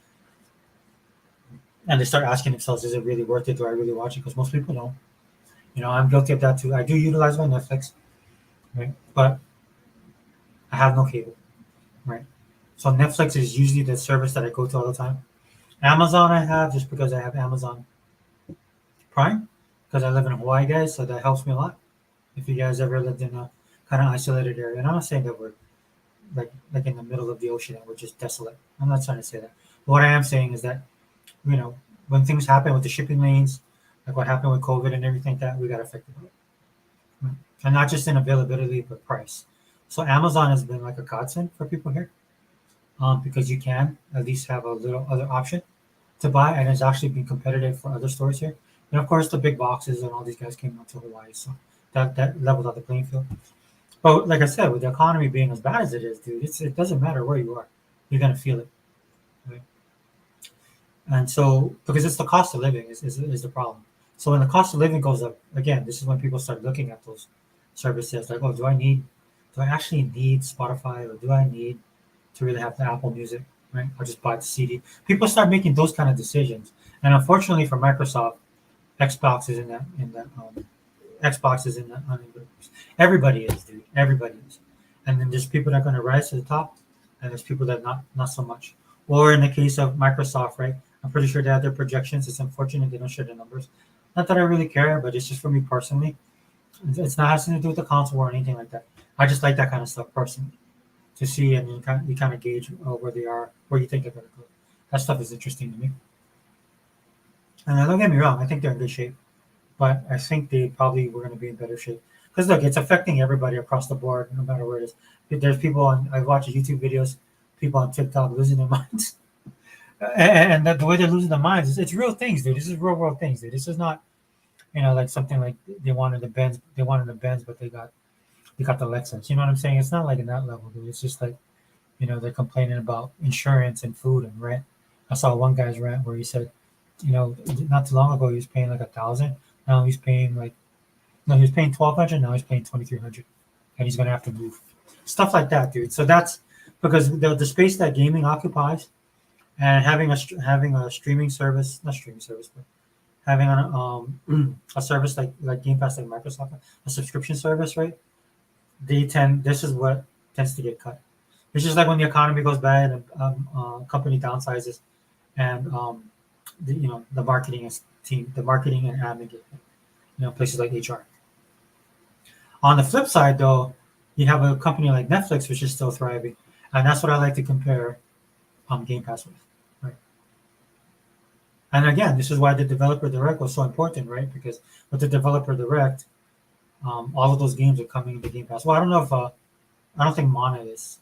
and they start asking themselves, is it really worth it? Do I really watch it? Because most people don't. I'm guilty of that too. I do utilize my Netflix, right? But I have no cable, right? So Netflix is usually the service that I go to all the time. Amazon I have just because I have Amazon Prime because I live in Hawaii, guys, so that helps me a lot. If you guys ever lived in a kind of isolated area, and I'm not saying that we're like in the middle of the ocean and we're just desolate. I'm not trying to say that. But what I am saying is that when things happen with the shipping lanes, like what happened with COVID and everything like that, we got affected by it. Right? And not just in availability, but price. So Amazon has been like a godsend for people here because you can at least have a little other option to buy, and it's actually been competitive for other stores here. And of course, the big boxes and all these guys came out to Hawaii, so that leveled out the playing field. But like I said, with the economy being as bad as it is, dude, it doesn't matter where you are, you're gonna feel it, right? And so because it's the cost of living is the problem. So when the cost of living goes up, again, this is when people start looking at those services like, oh, do I actually need Spotify, or do I need to really have the Apple Music, right? I'll just buy the CD. People start making those kind of decisions, and unfortunately for Microsoft, Xbox is Xbox is in that. Everybody is, dude. Everybody is, and then there's people that are going to rise to the top, and there's people that not so much. Or in the case of Microsoft, right? I'm pretty sure they have their projections. It's unfortunate they don't share the numbers. Not that I really care, but it's just for me personally. It's not has to do with the console or anything like that. I just like that kind of stuff personally to see, and you kind of gauge where they are, where you think they're going to go. That stuff is interesting to me. And don't get me wrong, I think they're in good shape, but I think they probably were going to be in better shape. Because look, it's affecting everybody across the board, no matter where it is. There's people I watch YouTube videos, people on TikTok losing their minds, and the way they're losing their minds it's real things, dude. This is real world things, dude. This is not, like something like they wanted the Benz, but they got the Lexus. You know what I'm saying? It's not like in that level, dude. It's just like, they're complaining about insurance and food and rent. I saw one guy's rent where he said, not too long ago he was paying like 1,000. Now he's paying like, no, he was paying 1,200. Now he's paying 2,300, and he's gonna have to move. Stuff like that, dude. So that's because the space that gaming occupies, and having a streaming service, not streaming service, but having a service like Game Pass, like Microsoft, a subscription service, right? this is what tends to get cut. It's just like when the economy goes bad and company downsizes, and the marketing team, the marketing and admin get hit. Places like HR. On the flip side, though, you have a company like Netflix, which is still thriving, and that's what I like to compare Game Pass with, right? And again, this is why the developer direct was so important, right? Because with the developer direct, all of those games are coming into Game Pass. Well, I don't know if I don't think Mana is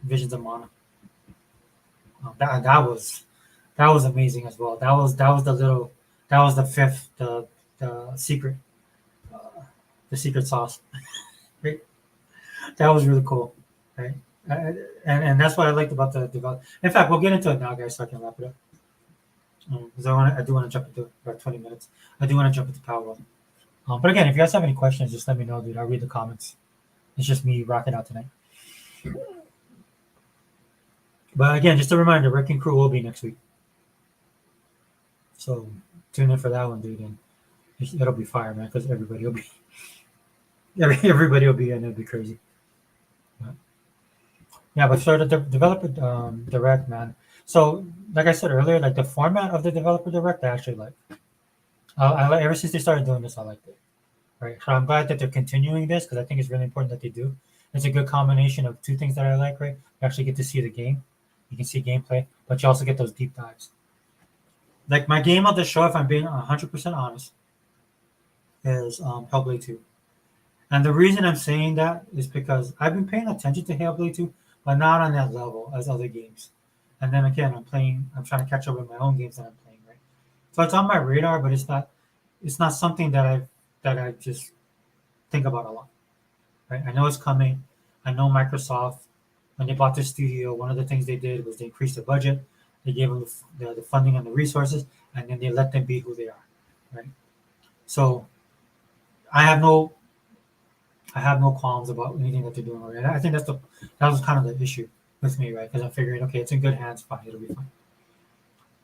Visions of Mana. That was amazing as well. That was the fifth the secret uh, the secret sauce. Right? That was really cool, right? And that's what I liked about the develop. In fact, we'll get into it now, guys, so I can wrap it up. Because I do want to jump into about 20 minutes. I do want to jump into Powerwall. But again, if you guys have any questions, just let me know, dude. I'll read the comments. It's just me rocking out tonight. But again, just a reminder, Wrecking Crew will be next week. So tune in for that one, dude. And it'll be fire, man, because everybody will be everybody will be in. It'll be crazy. But, yeah, but for the developer direct, man. So like I said earlier, like the format of the developer direct, I actually like. I like ever since they started doing this, I liked it. Right. So I'm glad that they're continuing this because I think it's really important that they do. It's a good combination of two things that I like. Right. You actually get to see the game. You can see gameplay, but you also get those deep dives. Like my game of the show, if I'm being 100% honest, is Hellblade 2. And the reason I'm saying that is because I've been paying attention to Hellblade 2, but not on that level as other games. And then again, I'm trying to catch up with my own games that I'm playing, right? So it's on my radar, but it's not something that I just think about a lot, right? I know it's coming. I know Microsoft, when they bought the studio, one of the things they did was they increased the budget. They gave them the funding and the resources, and then they let them be who they are, right? So I have no I have no qualms about anything that they're doing already. I think that was kind of the issue with me, right? Because I'm figuring, okay, it's in good hands, fine, it'll be fine.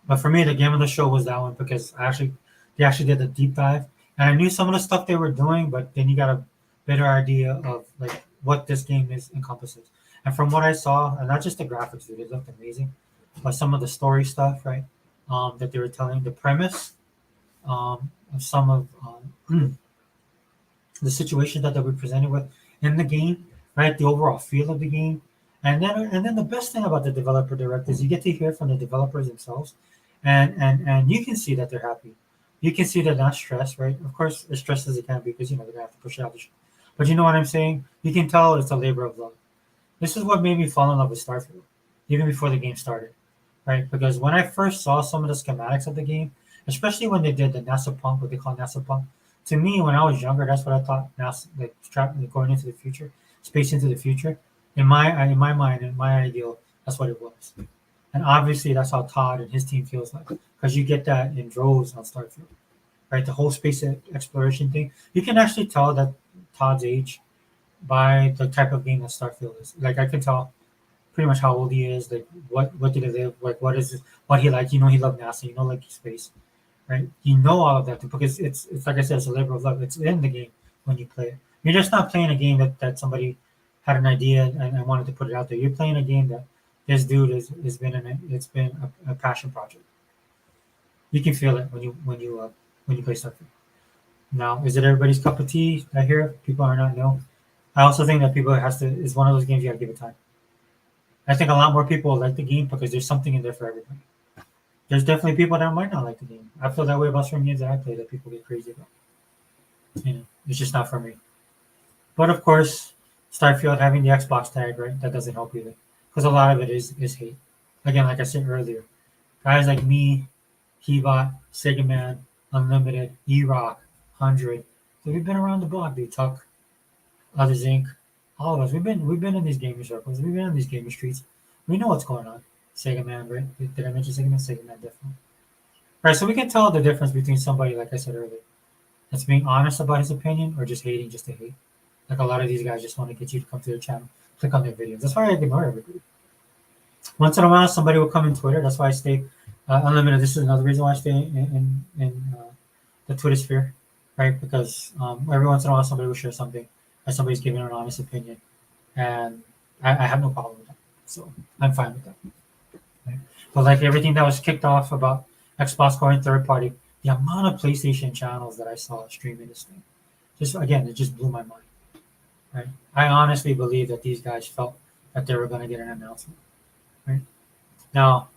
But for me, the game of the show was that one because they actually did a deep dive, and I knew some of the stuff they were doing, but then you got a better idea of like what this game is encompasses. And from what I saw, and not just the graphics, dude, it looked amazing, but some of the story stuff, right? That they were telling, the premise, of some of the situations that they were presented with in the game, right? The overall feel of the game, and then the best thing about the developer direct is you get to hear from the developers themselves, and you can see that they're happy. You can see they're not stressed, right? Of course, as stressed as they can be because they're gonna have to push it out. But you know what I'm saying? You can tell it's a labor of love. This is what made me fall in love with Starfield, even before the game started, right? Because when I first saw some of the schematics of the game, especially when they did the NASA punk, what they call NASA punk, to me, when I was younger, that's what I thought NASA, like going into the future, space into the future. In my mind, in my ideal, that's what it was. And obviously, that's how Todd and his team feels like, because you get that in droves on Starfield, right? The whole space exploration thing. You can actually tell that Todd's age by the type of game that Starfield is. Like I can tell pretty much how old he is, like what did he live, like what he liked. He loved NASA, like space, right? You know all of that because it's like I said, it's a labor of love. It's in the game when you play it. You're just not playing a game that somebody had an idea and wanted to put it out there. You're playing a game that this dude has been in it. It's been a passion project. You can feel it when you play Starfield. Now, is it everybody's cup of tea? I hear people are not. No, I also think that people has to is one of those games you gotta give it time. I think a lot more people like the game because there's something in there for everybody. There's definitely people that might not like the game. I feel that way about certain games that I play that people get crazy about. It's just not for me. But of course, Starfield having the Xbox tag, right? That doesn't help either, because a lot of it is hate. Again, like I said earlier, guys like me, Hebot, Sega Man, Unlimited, E-Rock, 100. So we've been around the block, dude. Tuck, Others Inc. All of us. We've been in these gaming circles. We've been in these gaming streets. We know what's going on. Sega Man, right? Did I mention Sega Man? Sega Man, definitely. Right, so we can tell the difference between somebody, like I said earlier, that's being honest about his opinion or just hating just to hate. Like a lot of these guys just want to get you to come to their channel, click on their videos. That's why I ignore everybody. Once in a while, somebody will come in Twitter. That's why I stay unlimited. This is another reason why I stay in the Twitter sphere, right? Because every once in a while, somebody will share something and somebody's giving an honest opinion, and I have no problem with that. So I'm fine with that. Right? But like everything that was kicked off about Xbox going third party, the amount of PlayStation channels that I saw streaming this thing, just again, it just blew my mind. Right? I honestly believe that these guys felt that they were going to get an announcement. Right? Now,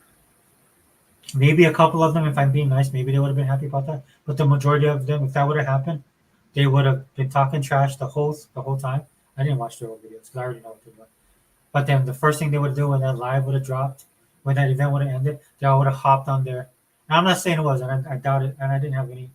maybe a couple of them, if I'm being nice, maybe they would have been happy about that. But the majority of them, if that would have happened, they would have been talking trash the whole time. I didn't watch their old videos because I already know what they're doing. But then the first thing they would do when that live would have dropped, when that event would have ended, they all would have hopped on there. And I'm not saying it was, and I doubt it, and I didn't have any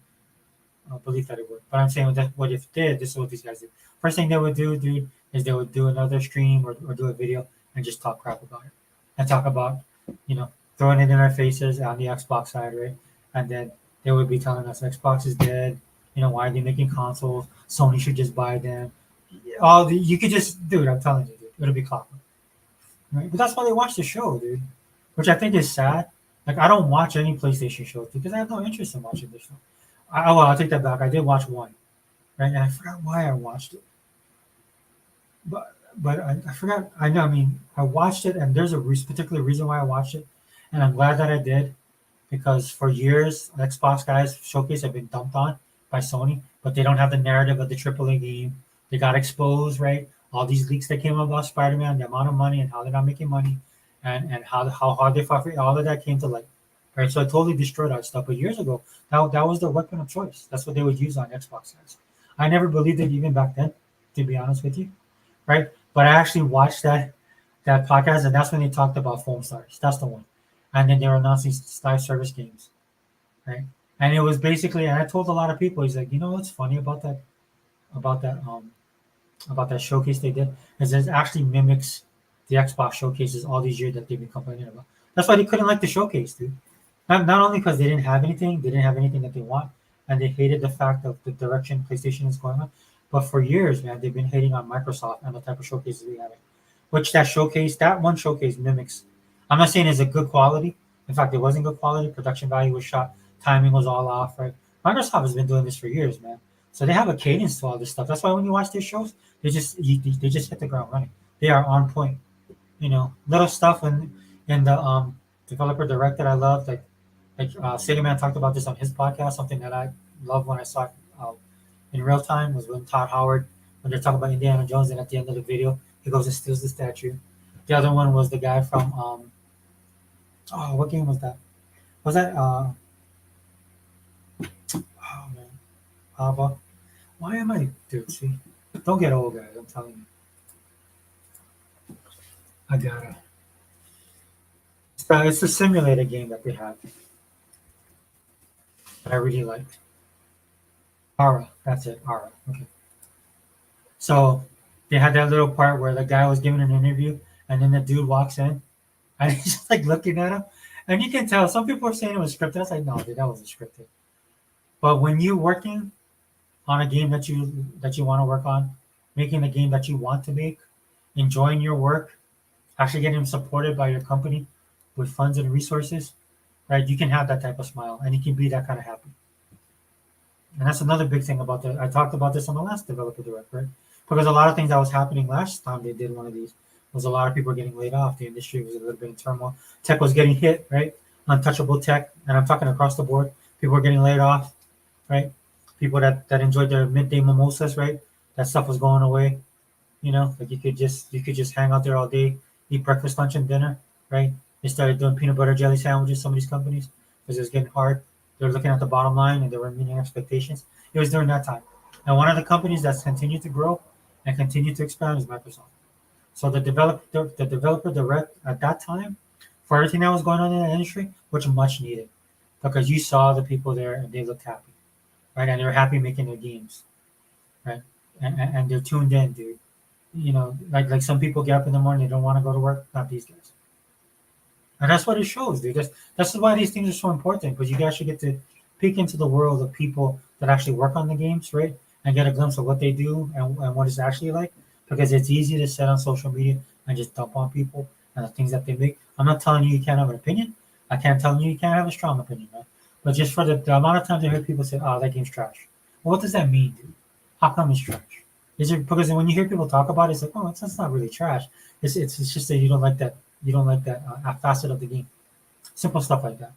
belief that it would. But I'm saying that what if it did, this is what these guys did. First thing they would do, dude, is they would do another stream or do a video and just talk crap about it. And talk about, you know, throwing it in our faces on the Xbox side, right? And then they would be telling us Xbox is dead. You know, why are they making consoles? Sony should just buy them. You could just, dude, I'm telling you, dude, it'll be clockwork. Right? But that's why they watch the show, dude. Which I think is sad. Like I don't watch any PlayStation shows because I have no interest in watching this show. Well, I'll take that back. I did watch one, right? And I forgot why I watched it. But I forgot. I know. I mean, I watched it, and there's a particular reason why I watched it, and I'm glad that I did because for years, Xbox guys showcase have been dumped on by Sony, but they don't have the narrative of the AAA game. They got exposed, right? All these leaks that came about Spider-Man, the amount of money and how they're not making money, and how hard they fought for it, all of that came to light, right? So it totally destroyed that stuff. But years ago, that was their weapon of choice. That's what they would use on Xbox guys. I never believed it even back then, to be honest with you, right? But I actually watched that podcast, and that's when they talked about Foam Stars. That's the one, and then they were announcing live service games, right? And it was basically, and I told a lot of people, he's like, you know what's funny about that about that showcase they did is it actually mimics the Xbox showcases all these years that they've been complaining about. That's why they couldn't like the showcase, dude. Not only because they didn't have anything that they want, and they hated the fact of the direction PlayStation is going on. But for years, man, they've been hating on Microsoft and the type of showcases we have. Which that one showcase mimics. I'm not saying it's a good quality. In fact, it wasn't good quality. Production value was shot. Timing was all off, right? Microsoft has been doing this for years, man. So they have a cadence to all this stuff. That's why when you watch their shows, they just hit the ground running. They are on point. You know, little stuff in the developer direct that I love, like Sega Man talked about this on his podcast. Something that I love when I saw it in real time was when Todd Howard, when they're talking about Indiana Jones, and at the end of the video, he goes and steals the statue. The other one was the guy from what game was that? Was that oh man, Ava? Why am I, dude? See, don't get old, guys. I'm telling you, I gotta. It's a simulator game that they have that I really liked. Ara, that's it, Ara. Okay. So they had that little part where the guy was giving an interview, and then the dude walks in, and he's just like looking at him, and you can tell. Some people are saying it was scripted. I was like, no, dude, that wasn't scripted. But when you're working on a game that you want to work on, making a game that you want to make, enjoying your work, actually getting supported by your company with funds and resources, right? You can have that type of smile, and you can be that kind of happy. And that's another big thing about I talked about this on the last developer direct, right? Because a lot of things that was happening last time they did one of these was a lot of people were getting laid off. The industry was a little bit in turmoil. Tech was getting hit, right? Untouchable tech, and I'm talking across the board. People were getting laid off, right? People that enjoyed their midday mimosas, right? That stuff was going away. You know, like you could just hang out there all day, eat breakfast, lunch, and dinner, right? They started doing peanut butter jelly sandwiches. Some of these companies, because it was getting hard. They were looking at the bottom line and they were meeting expectations. It was during that time. And one of the companies that's continued to grow and continue to expand is Microsoft. So the developer direct at that time for everything that was going on in the industry, which much needed, because you saw the people there and they looked happy, right? And they were happy making their games, right? And they're tuned in, dude. You know, like some people get up in the morning, they don't want to go to work. Not these guys. And that's what it shows, dude. That's why these things are so important, because you actually get to peek into the world of people that actually work on the games, right? And get a glimpse of what they do and what it's actually like. Because it's easy to sit on social media and just dump on people and the things that they make. I'm not telling you can't have an opinion. I can't tell you can't have a strong opinion, man. But just for the amount of times I hear people say, oh, that game's trash. Well, what does that mean, dude? How come it's trash? Is it because when you hear people talk about it, it's like, oh, it's not really trash. It's just that you don't like that facet of the game. Simple stuff like that.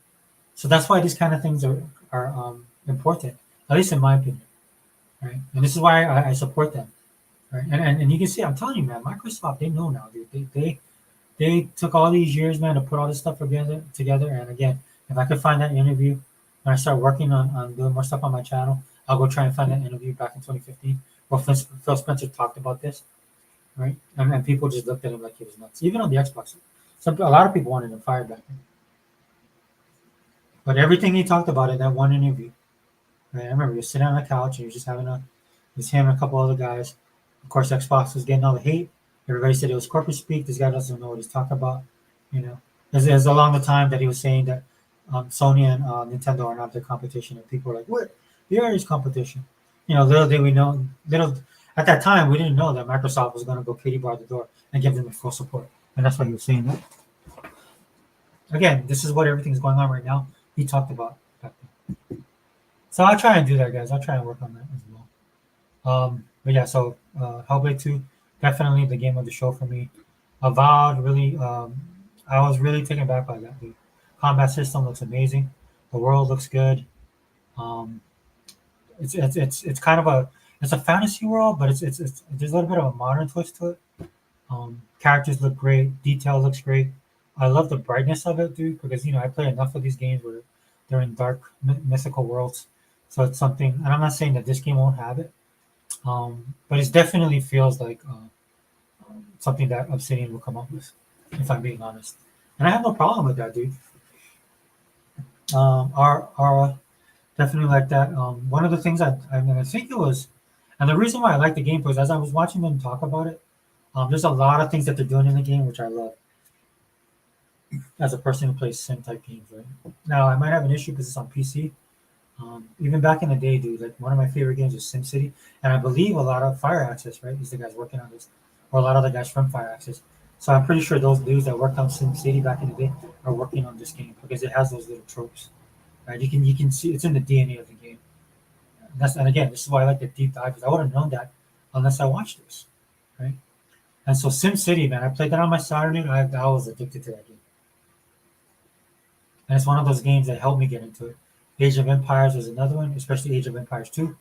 So that's why these kind of things are important, at least in my opinion, right? And this is why I support them, right? And you can see, I'm telling you, man, Microsoft, they know now, dude. They took all these years, man, to put all this stuff together. And again, if I could find that interview when I start working on doing more stuff on my channel, I'll go try and find that interview back in 2015 where Phil Spencer talked about this, right? And people just looked at him like he was nuts. Even on the Xbox, a lot of people wanted him fired back then. But everything he talked about in that one interview, right? I remember he was sitting on the couch and he was just he was him and a couple other guys. Of course, Xbox was getting all the hate. Everybody said it was corporate speak. This guy doesn't know what he's talking about. You know, as along the time that he was saying that Sony and Nintendo are not their competition, and people were like, "What? They are his competition." You know, little did we know, little at that time we didn't know that Microsoft was going to go kitty bar the door and give them the full support, and that's why he was saying that. Again, this is what everything's going on right now. He talked about back then. So I'll try and do that, guys. I'll try and work on that as well. But yeah, so Hellblade 2, definitely the game of the show for me. Avowed, really, I was really taken back by that. The combat system looks amazing. The world looks good. Um, it's kind of it's a fantasy world, but it's there's a little bit of a modern twist to it. Characters look great. Detail looks great. I love the brightness of it, dude, because I play enough of these games where they're in dark, mythical worlds. So it's something, and I'm not saying that this game won't have it, but it definitely feels like something that Obsidian will come up with, if I'm being honest. And I have no problem with that, dude. Aura, definitely like that. One of the things I think it was, and the reason why I like the game was as I was watching them talk about it, there's a lot of things that they're doing in the game which I love as a person who plays sim type games, right? Now, I might have an issue because it's on PC. Even back in the day, dude, like one of my favorite games was SimCity, and I believe a lot of Fire Access, right, is the guys working on this, or a lot of the guys from Fire Access. So I'm pretty sure those dudes that worked on SimCity back in the day are working on this game because it has those little tropes, right? You can see it's in the DNA of the game. And again, this is why I like the deep dive because I wouldn't have known that unless I watched this, right? And so SimCity, man, I played that on my Saturday. I was addicted to that game, and it's one of those games that helped me get into it. Age of Empires was another one, especially Age of Empires 2,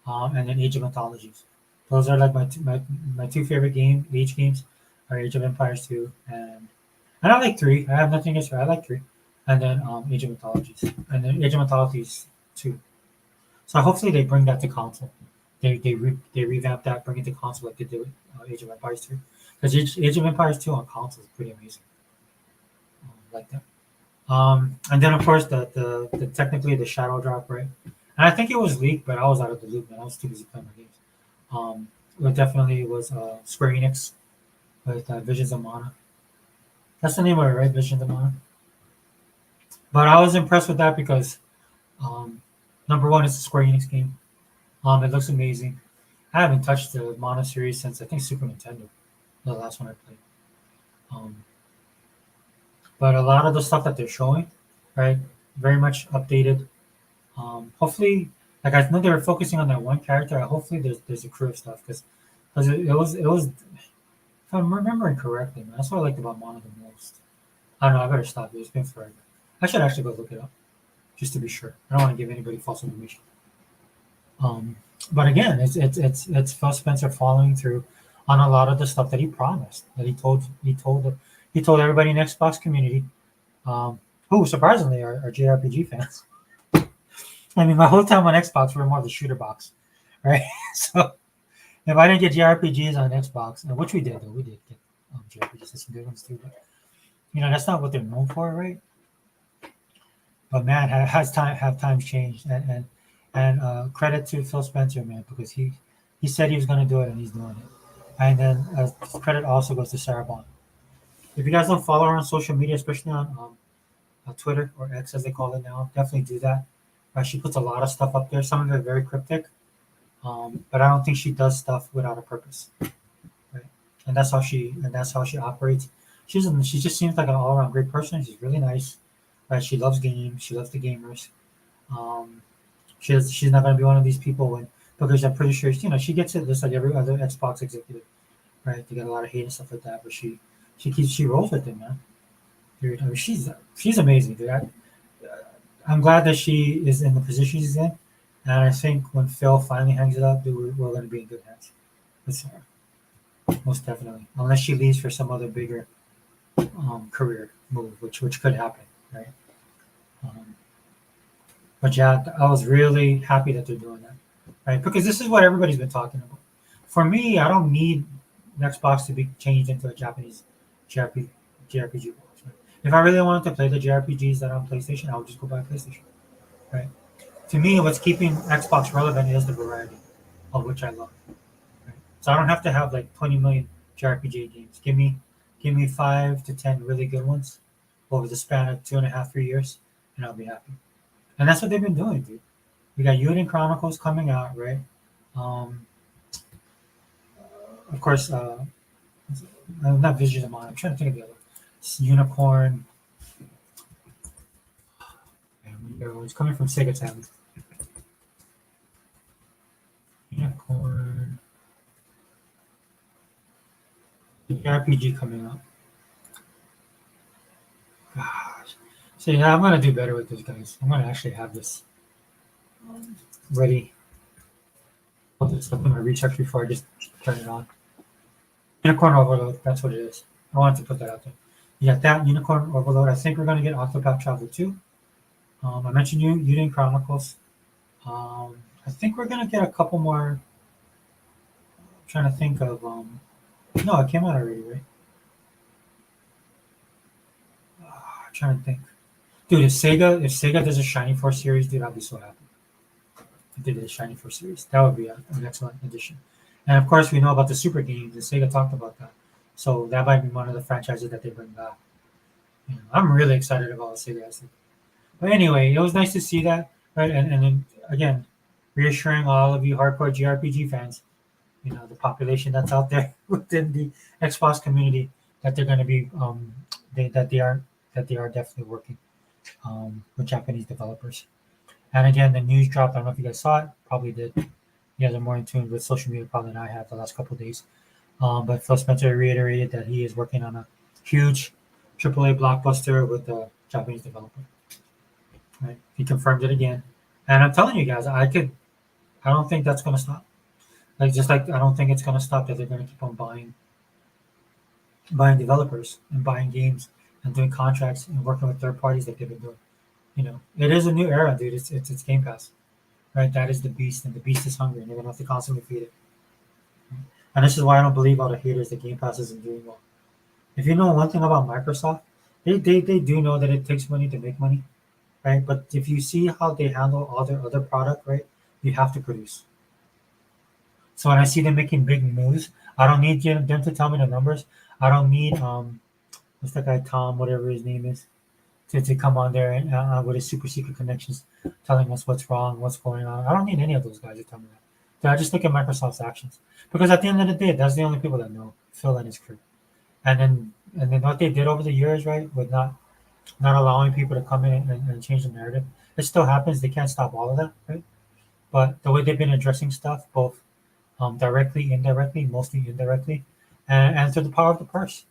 and then Age of Mythologies. Those are like my two favorite age games are Age of Empires 2 and I like 3. I have nothing against 3. I like 3. And then Age of Mythologies. And then Age of Mythologies 2. So hopefully they bring that to console. They revamp that, bring it to console like they did with Age of Empires 2. Because Age of Empires 2 on console is pretty amazing. Like that. And then of course the technically the shadow drop, right? And I think it was leaked, but I was out of the loop, man. I was too busy playing my games. It definitely was Square Enix with Visions of Mana. That's the name of it, right? Visions of Mana. But I was impressed with that because number one, it's a Square Enix game. It looks amazing. I haven't touched the Mana series since I think Super Nintendo, the last one I played. Um, but a lot of the stuff that they're showing, right, very much updated. Hopefully, like I know they were focusing on that one character. Hopefully, there's a crew of stuff because it was if I'm remembering correctly, man, that's what I liked about Mana the most. I don't know. I better stop. It's been forever. I should actually go look it up just to be sure. I don't want to give anybody false information. Um, but again, it's Phil Spencer following through on a lot of the stuff that he promised, that he told everybody in the Xbox community, who surprisingly are JRPG fans. I mean, my whole time on Xbox, we were more of the shooter box, right? So if I didn't get JRPGs on Xbox, which we did though, we did get JRPGs and some good ones too, but that's not what they're known for, right? But man, have times changed, and credit to Phil Spencer, man, because he said he was going to do it and he's doing it. And then credit also goes to Sarah Bond. If you guys don't follow her on social media, especially on Twitter or X as they call it now, definitely do that. She puts a lot of stuff up there. Some of it very cryptic, but I don't think she does stuff without a purpose, right? And that's how she operates. She just seems like an all around great person. She's really nice, right? She loves games. She loves the gamers. Um, she's not gonna be one of these people when because I'm pretty sure she gets it just like every other Xbox executive, right? They get a lot of hate and stuff like that, but she rolls with it, man. Dude, I mean, she's amazing, dude. I'm glad that she is in the position she's in, and I think when Phil finally hangs it up, dude, we're going to be in good hands. That's most definitely, unless she leaves for some other bigger career move, which could happen, right? Um, but yeah, I was really happy that they're doing that, right? Because this is what everybody's been talking about. For me, I don't need Xbox to be changed into a Japanese JRPG, JRPG box. Right? If I really wanted to play the JRPGs that are on PlayStation, I would just go buy a PlayStation, right? To me, what's keeping Xbox relevant is the variety, of which I love. Right? So I don't have to have like 20 million JRPG games. Give me 5 to 10 really good ones over the span of 2.5, 3 years, and I'll be happy. And that's what they've been doing, dude. We got Yuden Chronicles coming out, right? Um, of course, not Visions of Mine. I'm trying to think of the other. It's Unicorn. It's coming from Sega Town. Unicorn. The RPG coming out. Gosh. So yeah, I'm gonna do better with this, guys. I'm gonna actually have this ready. Put this up in my research before I just turn it on. Unicorn Overload. That's what it is. I wanted to put that out there. You got that Unicorn Overload. I think we're gonna get Octopath Traveler 2. I mentioned Uden Chronicles. I think we're gonna get a couple more. I'm trying to think of. No, it came out already, right? I'm trying to think. Dude, if Sega does a Shining Force series, dude, I'll be so happy. If they did a Shining Force series, that would be an excellent addition. And of course, we know about the Super games, and Sega talked about that. So that might be one of the franchises that they bring back. I'm really excited about Sega asset. But anyway, it was nice to see that, right? And then again, reassuring all of you hardcore JRPG fans, the population that's out there within the Xbox community, that they're going to be, that they are definitely working with Japanese developers. And again, the news dropped. I don't know if you guys saw it. Probably did. You guys are more in tune with social media probably than I have the last couple of days. But Phil Spencer reiterated that he is working on a huge AAA blockbuster with a Japanese developer. Right? He confirmed it again, and I'm telling you guys, I don't think that's going to stop. Like just like I don't think it's going to stop that they're going to keep on buying developers and buying games and doing contracts and working with third parties like they've been doing. It is a new era, dude. It's Game Pass, right? That is the beast, and the beast is hungry, and they're gonna have to constantly feed it. And this is why I don't believe all the haters that Game Pass isn't doing well. If you know one thing about Microsoft, they do know that it takes money to make money, right? But if you see how they handle all their other product, right, you have to produce. So when I see them making big moves, I don't need them to tell me the numbers. I don't need what's that guy Tom, whatever his name is, to come on there and with his super secret connections, telling us what's wrong, what's going on. I don't need any of those guys to tell me that. So I just look at Microsoft's actions because at the end of the day, that's the only people that know Phil and his crew. And then what they did over the years, right, with not allowing people to come in and change the narrative, it still happens. They can't stop all of that, right? But the way they've been addressing stuff, both directly, indirectly, mostly indirectly, and through the power of the purse.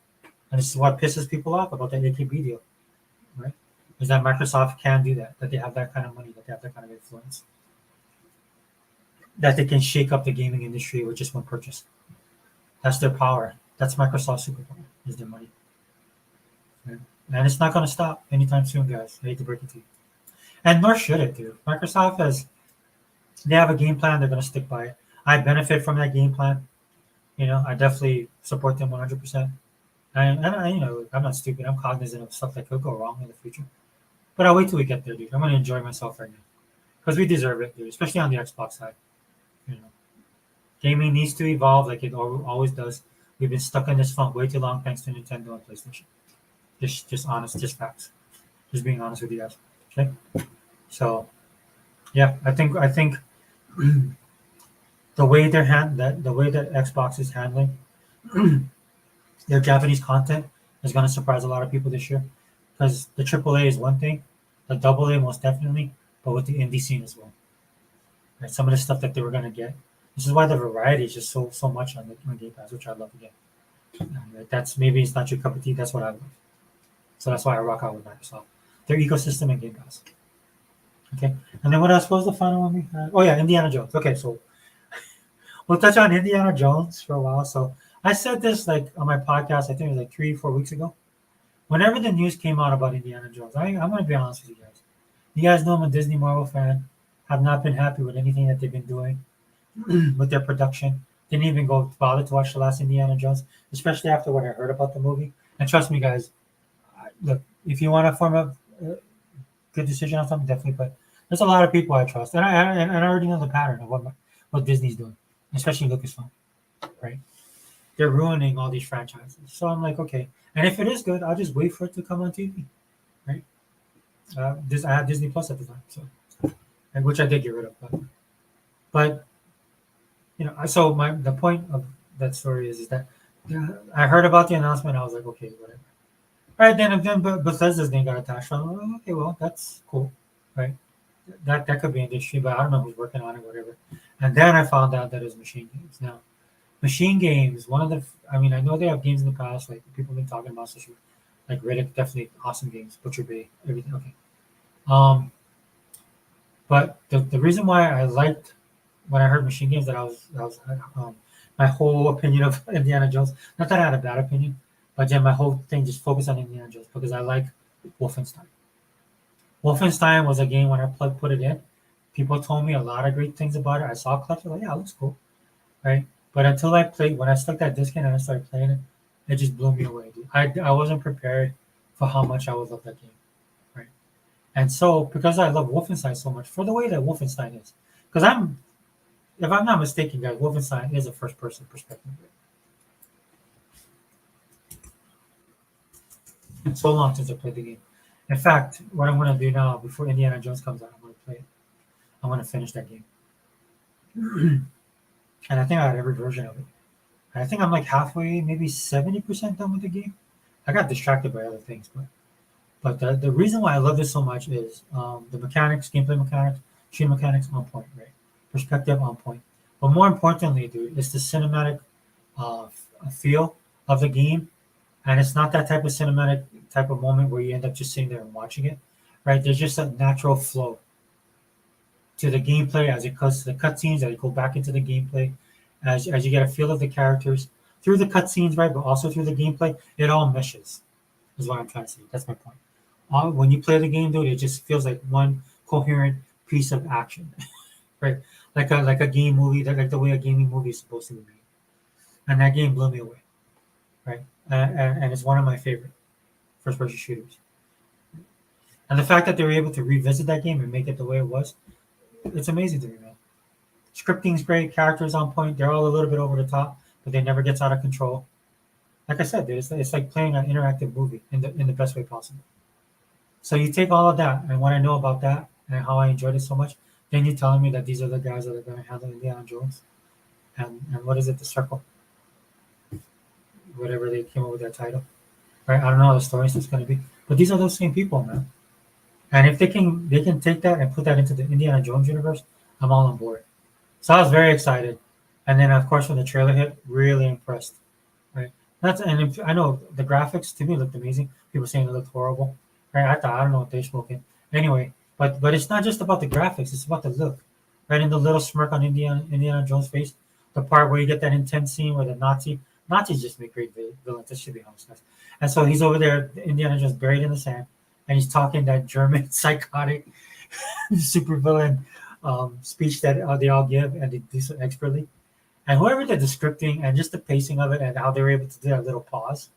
And this is what pisses people off about the AKB deal, right? Is that Microsoft can do that, that they have that kind of money, that they have that kind of influence, that they can shake up the gaming industry with just one purchase. That's their power. That's Microsoft's superpower, is their money. Right? And it's not going to stop anytime soon, guys. I hate to break it to you. And nor should it, dude. They have a game plan. They're going to stick by it. I benefit from that game plan. I definitely support them 100%. I'm not stupid. I'm cognizant of stuff that could go wrong in the future. But I'll wait till we get there, dude. I'm going to enjoy myself right now. Because we deserve it, dude. Especially on the Xbox side. You know, Gaming needs to evolve like it always does. We've been stuck in this funk way too long thanks to Nintendo and PlayStation. Just honest, just facts. Just being honest with you guys. Okay? So, yeah, I think the way that Xbox is handling their Japanese content is going to surprise a lot of people this year. Because the AAA is one thing, the AA most definitely, but with the indie scene as well. Right? Some of the stuff that they were gonna get. This is why the variety is just so much on the on Game Pass, which I love again. Right? That's maybe it's not your cup of tea. That's what I love. So that's why I rock out with Microsoft. Their ecosystem and Game Pass. Okay. And then what else was the final one we had? Oh yeah, Indiana Jones. Okay, so we'll touch on Indiana Jones for a while. So I said this like on my podcast, I think it was like 3, 4 weeks ago. Whenever the news came out about Indiana Jones, I'm gonna be honest with you guys. You guys know I'm a Disney Marvel fan. Have not been happy with anything that they've been doing with their production. Didn't even go bother to watch the last Indiana Jones, especially after what I heard about the movie. And trust me, guys, look, if you want to form a good decision on something, definitely. But there's a lot of people I trust, and I already know the pattern of what Disney's doing, especially Lucasfilm, right? They're ruining all these franchises. So I'm like, okay, and if it is good, I'll just wait for it to come on TV, right? I had Disney Plus at the time, so and which I did get rid of, but so the point of that story is that I heard about the announcement. I was like, okay, whatever. All right, then Bethesda's name got attached. I'm like, okay, well, that's cool, right? That could be industry, but I don't know who's working on it, whatever. And then I found out that it was Machine Games. Now, Machine Games, one of the, I mean, I know they have games in the past, like people have been talking about, social, like Riddick, definitely awesome games, Butcher Bay, everything. Okay. Um, but the reason why I liked when I heard Machine Games that I was my whole opinion of Indiana Jones. Not that I had a bad opinion, but then my whole thing just focused on Indiana Jones because I like Wolfenstein. Wolfenstein was a game when I put it in. People told me a lot of great things about it. I saw clips, like, yeah, it looks cool, right? But until I played, when I stuck that disc in and I started playing it, it just blew me away, dude. I wasn't prepared for how much I would love that game, right? And so because I love Wolfenstein so much, for the way that Wolfenstein is, because if I'm not mistaken, guys, Wolfenstein is a first-person perspective. It's so long since I played the game. In fact, what I'm going to do now, before Indiana Jones comes out, I'm going to play it. I'm going to finish that game. And I think I had every version of it. And I think I'm like halfway, maybe 70% done with the game. I got distracted by other things, but the reason why I love this so much is the mechanics, gameplay mechanics, shooting mechanics on point, right? Perspective on point. But more importantly, dude, it's the cinematic feel of the game, and it's not that type of cinematic type of moment where you end up just sitting there and watching it, right? There's just a natural flow to the gameplay as it cuts to the cutscenes, as you go back into the gameplay, as you get a feel of the characters through the cutscenes, right? But also through the gameplay, it all meshes. Is what I'm trying to say. That's my point. When you play the game, dude, it just feels like one coherent piece of action, right? Like a game movie, like the way a gaming movie is supposed to be made. And that game blew me away, right? And it's one of my favorite first-person shooters. And the fact that they were able to revisit that game and make it the way it was, it's amazing to me, man. Scripting's great, characters on point. They're all a little bit over the top, but they never gets out of control. Like I said, dude, it's like playing an interactive movie in the best way possible. So you take all of that, and what I know about that and how I enjoyed it so much, then you're telling me that these are the guys that are going to handle Indiana Jones, and what is it, the Circle, whatever they came up with that title, right? I don't know how the story is going to be, but these are those same people, man. And if they can take that and put that into the Indiana Jones universe, I'm all on board. So I was very excited, and then of course when the trailer hit, really impressed. Right? I know the graphics to me looked amazing. People saying it looked horrible. Right? I don't know what they're smoking. Anyway, but it's not just about the graphics, it's about the look. Right? In the little smirk on Indiana Jones' face, the part where you get that intense scene where the Nazis just make great villains. This should be honest, guys. And so he's over there, Indiana Jones buried in the sand, and he's talking that German psychotic super villain speech that they all give and they do so expertly. And whoever did the scripting and just the pacing of it and how they were able to do that little pause,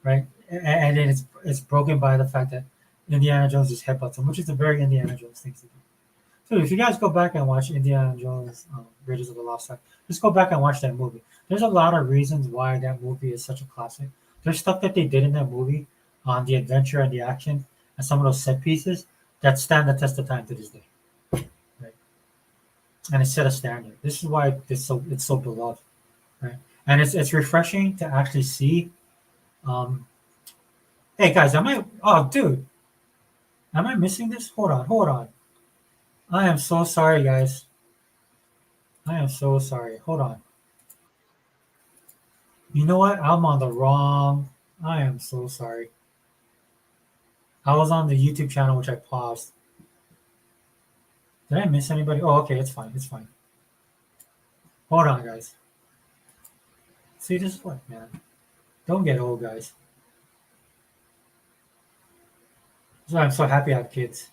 right? And then it's broken by the fact that Indiana Jones just headbutts him, which is a very Indiana Jones thing to do. So if you guys go back and watch Indiana Jones Raiders of the Lost Ark, just go back and watch that movie. There's a lot of reasons why that movie is such a classic. There's stuff that they did in that movie on the adventure and the action and some of those set pieces that stand the test of time to this day. Right? And it set a standard. This is why it's so beloved, right? And it's refreshing to actually see. Um, hey guys, am I? Oh, dude, am I missing this? Hold on. I am so sorry, guys. I am so sorry. Hold on. You know what? I'm on the wrong. I am so sorry. I was on the YouTube channel, which I paused. Did I miss anybody? Oh, okay. It's fine. It's fine. Hold on, guys. See, this is what, man. Don't get old, guys. That's why I'm so happy I have kids.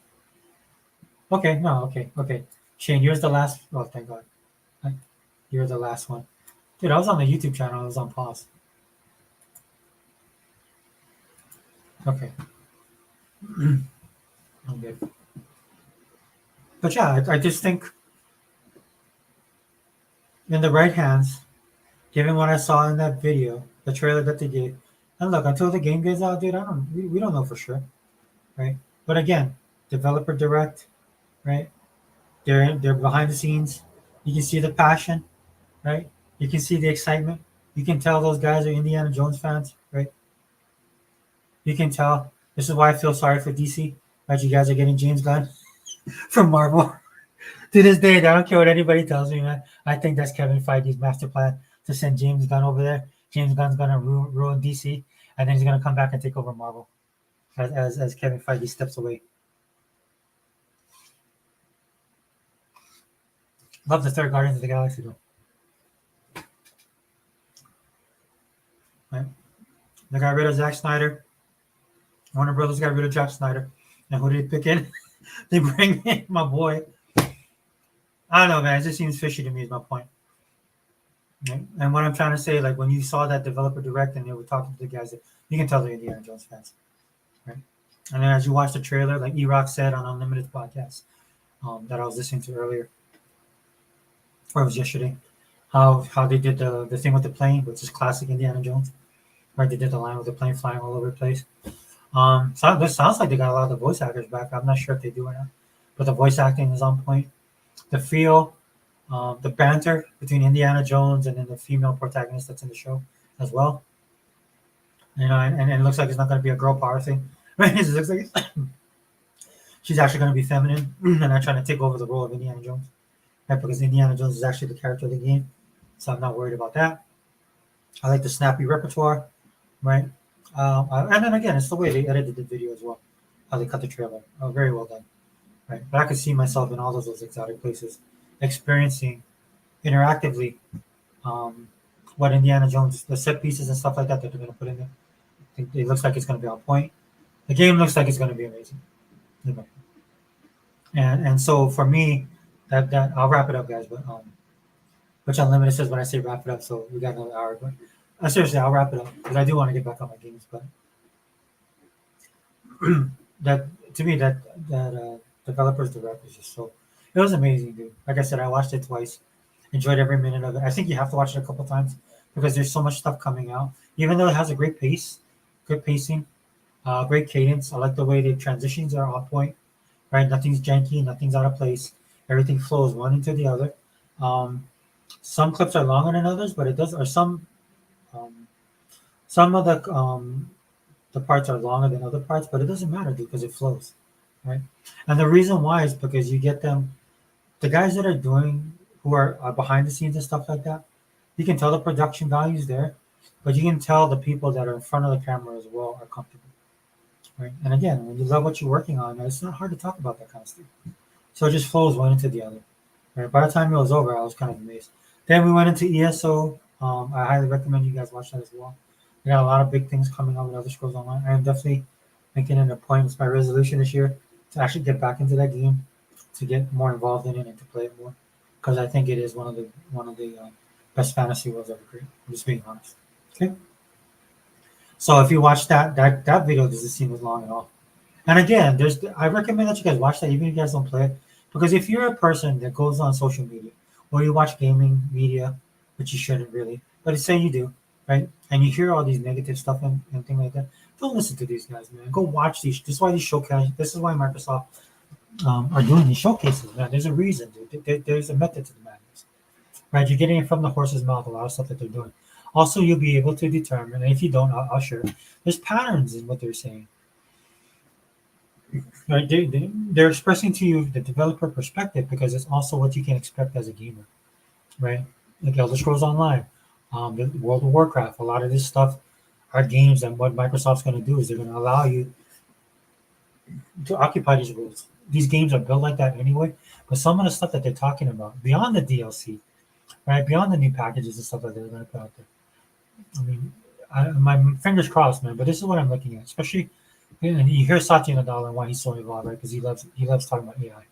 Okay, no, okay, okay. Shane, you're the last. Oh, thank God. Hi. You're the last one. Dude, I was on the YouTube channel. I was on pause. Okay, I'm good. But yeah, I just think in the right hands, given what I saw in that video, the trailer that they did, and look, until the game gets out, dude, we don't know for sure, right? But again, developer direct, right? They're behind the scenes. You can see the passion, right? You can see the excitement. You can tell those guys are Indiana Jones fans, right? You can tell. This is why I feel sorry for DC, right? You guys are getting James Gunn from Marvel. To this day, I don't care what anybody tells me, man. I think that's Kevin Feige's master plan to send James Gunn over there. James Gunn's gonna ruin DC, and then he's gonna come back and take over Marvel as Kevin Feige steps away. Love the third Guardians of the Galaxy though. Right? They got rid of Zack Snyder. Warner Brothers got rid of Jack Snyder. And who did they pick in? They bring in my boy. I don't know, man. It just seems fishy to me. Is my point. Right? And what I'm trying to say, like when you saw that developer direct and they were talking to the guys, you can tell they're Indiana Jones fans, right? And then as you watch the trailer, like E-Rock said on Unlimited podcast that I was listening to earlier, or it was yesterday, how they did the thing with the plane, which is classic Indiana Jones, right? They did the line with the plane flying all over the place. So this sounds like they got a lot of the voice actors back. I'm not sure if they do or not, but the voice acting is on point. The feel, the banter between Indiana Jones and then the female protagonist that's in the show as well. You know, and it looks like it's not going to be a girl power thing. Right? It looks like she's actually going to be feminine and not trying to take over the role of Indiana Jones. Right? Because Indiana Jones is actually the character of the game, so I'm not worried about that. I like the snappy repertoire, right? And then again, it's the way they edited the video as well, how they cut the trailer. Very well done, right? But I could see myself in all of those exotic places, experiencing interactively um, what Indiana Jones, the set pieces and stuff like that they're going to put in there. I think it looks like it's going to be on point. The game looks like it's going to be amazing. And so for me, that I'll wrap it up, guys. But which Unlimited says when I say wrap it up, so we got another hour. But seriously, I'll wrap it up because I do want to get back on my games. But that to me, that developers direct was just so it was amazing, dude. Like I said, I watched it twice, enjoyed every minute of it. I think you have to watch it a couple times because there's so much stuff coming out. Even though it has a great pace, good pacing, great cadence. I like the way the transitions are on point. Right, nothing's janky, nothing's out of place. Everything flows one into the other. Um, some clips are longer than others, but it does. Or um, some of the parts are longer than other parts, but it doesn't matter because it flows, right? And the reason why is because you get them, the guys that are doing who are behind the scenes and stuff like that. You can tell the production values there, but you can tell the people that are in front of the camera as well are comfortable, right? And again, when you love what you're working on, it's not hard to talk about that kind of stuff. So it just flows one into the other. Right? By the time it was over, I was kind of amazed. Then we went into ESO. I highly recommend you guys watch that as well. We got a lot of big things coming up with Elder Scrolls Online. I am definitely making it a point. It's my resolution this year to actually get back into that game, to get more involved in it and to play it more, because I think it is one of the best fantasy worlds ever created. I'm just being honest. Okay. So if you watch that video doesn't seem as long at all. And again, I recommend that you guys watch that even if you guys don't play it. Because if you're a person that goes on social media or you watch gaming media, which you shouldn't really, but say you do, right? And you hear all these negative stuff and things like that, don't listen to these guys, man. Go watch these. This is why these showcases, this is why Microsoft are doing these showcases, man. There's a reason, dude. There's a method to the madness, right? You're getting it from the horse's mouth, a lot of stuff that they're doing. Also, you'll be able to determine, and if you don't, I'll share. There's patterns in what they're saying. Right, they're expressing to you the developer perspective because it's also what you can expect as a gamer. right? Like Elder Scrolls Online, the World of Warcraft. A lot of this stuff are games, and what Microsoft's going to do is they're going to allow you to occupy these worlds. These games are built like that anyway. But some of the stuff that they're talking about beyond the DLC, right, beyond the new packages and stuff that they're going to put out there. I mean, my fingers crossed, man. But this is what I'm looking at, especially. And you hear Satya Nadella and why he's so involved, right? Because he loves talking about AI.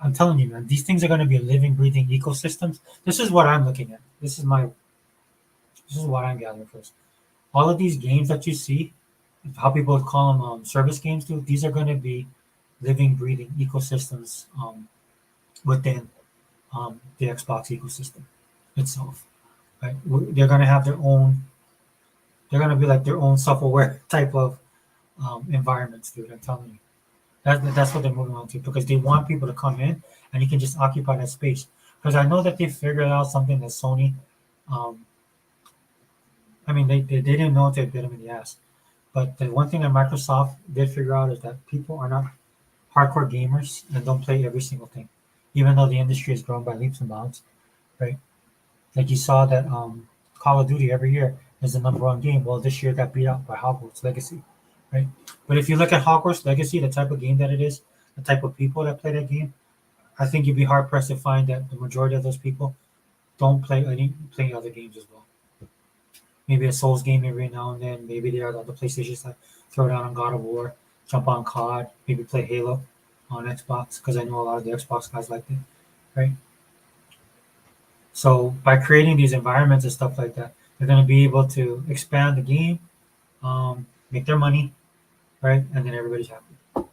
I'm telling you, man, these things are going to be living, breathing ecosystems. This is what I'm looking at. This is what I'm gathering first. All of these games that you see, how people call them service games, too. These are going to be living, breathing ecosystems within the Xbox ecosystem itself. Right? They're going to have their own. They're going to be like their own self-aware type of environments, dude. I'm telling you. That's what they're moving on to because they want people to come in and you can just occupy that space. Because I know that they figured out something that Sony, um, I mean, they didn't know until it bit them in the ass. But the one thing that Microsoft did figure out is that people are not hardcore gamers and don't play every single thing, even though the industry has grown by leaps and bounds, right? Like you saw that Call of Duty every year is the number one game. Well, this year it got beat out by Hogwarts Legacy, right? But if you look at Hogwarts Legacy, the type of game that it is, the type of people that play that game, I think you'd be hard pressed to find that the majority of those people don't play other games as well. Maybe a Souls game every now and then. Maybe they are the PlayStation side. Throw down on God of War, jump on COD, maybe play Halo on Xbox because I know a lot of the Xbox guys like it, right? So by creating these environments and stuff like that, they're going to be able to expand the game, make their money, right? And then everybody's happy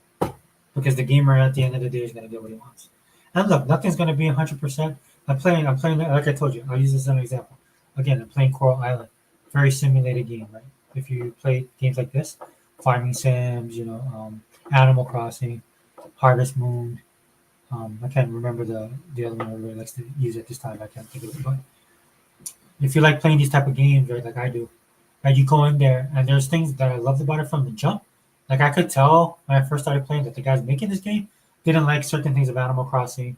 because the gamer at the end of the day is going to get what he wants. And look, nothing's going to be 100%. I'm playing like I told you. I'll use this as an example. Again, I'm playing Coral Island, very simulated game, right? If you play games like this, farming sims, Animal Crossing, Harvest Moon. I can't remember the other one I really likes to use at this time. I can't think of it, but if you like playing these type of games, right, like I do, right, you go in there and there's things that I loved about it from the jump. Like I could tell when I first started playing that the guys making this game didn't like certain things of Animal Crossing,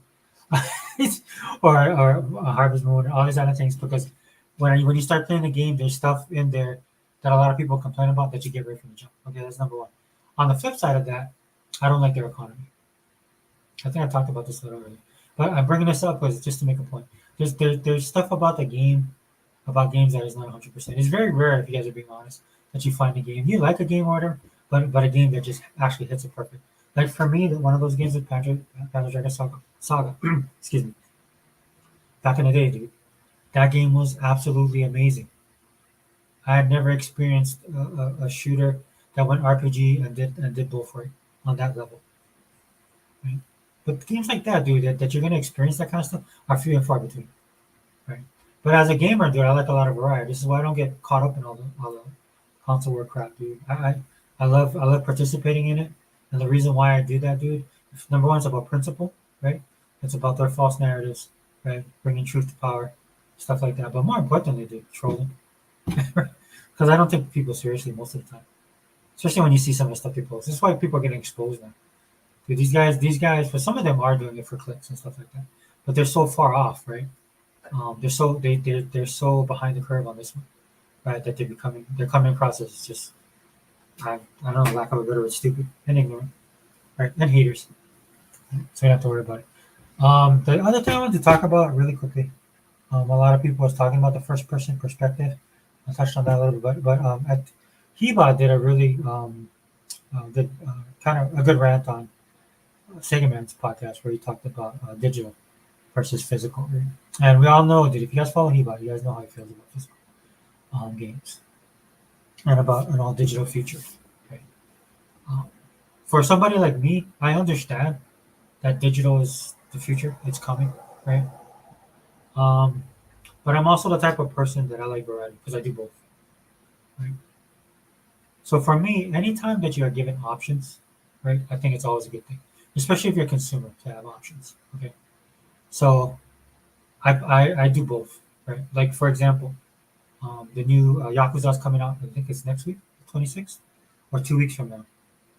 or Harvest Moon, and all these other things because when you start playing the game, there's stuff in there that a lot of people complain about that you get right from the jump. Okay, that's number one. On the flip side of that, I don't like their economy. I think I talked about this a little earlier, but I'm bringing this up was just to make a point. There's stuff about the game about games that is not 100%. It's very rare, if you guys are being honest, that you find a game you like a game order, but a game that just actually hits it perfect. Like for me, one of those games is Panzer Dragoon Saga. Excuse me. Back in the day, dude, that game was absolutely amazing. I had never experienced a shooter that went RPG and did both right on that level. Right? But games like that, dude, that you're gonna experience that kind of stuff are few and far between. Right? But as a gamer, dude, I like a lot of variety. This is why I don't get caught up in all the console war crap, dude. I love participating in it, and the reason why I do that, dude, number one, it's about principle, right? It's about their false narratives, right? Bringing truth to power, stuff like that. But more importantly, dude, trolling, because I don't take people seriously most of the time, especially when you see some of the stuff they post. This is why people are getting exposed now. Dude, these guys, for some of them are doing it for clicks and stuff like that, but they're so far off, right? They're so behind the curve on this one, right? That they're coming across as just I don't know, lack of a better word, stupid and ignorant, right? And haters. So you don't have to worry about it. The other thing I wanted to talk about really quickly, a lot of people was talking about the first person perspective. I touched on that a little bit, but at Heba did a really kind of a good rant on Sega Man's podcast where he talked about digital versus physical. Right? And we all know that if you guys follow Heba, you guys know how he feels about physical games and about an all digital future. Right? Um, for somebody like me, I understand that digital is the future; it's coming, right? Um, but I'm also the type of person that I like variety because I do both. Right? So for me, anytime that you are given options, right, I think it's always a good thing, especially if you're a consumer to have options. Okay, so I do both, right? Like for example, the new Yakuza is coming out. I think it's next week, 26th, or 2 weeks from now.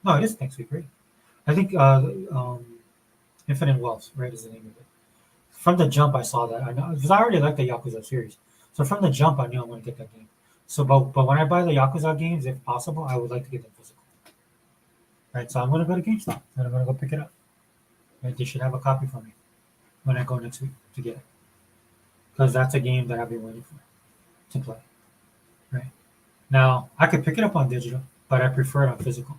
No, it is next week, right? I think Infinite Wealth, right, is the name of it. from the jump, I saw that. I know because I already like the Yakuza series. So from the jump, I knew I'm going to get that game. So, but when I buy the Yakuza games, if possible, I would like to get them physical. Right. So I'm going to go to GameStop and I'm going to go pick it up. Right. They should have a copy for me when I go next week to get it because that's a game that I've been waiting for to play. Right. Now I could pick it up on digital, but I prefer it on physical.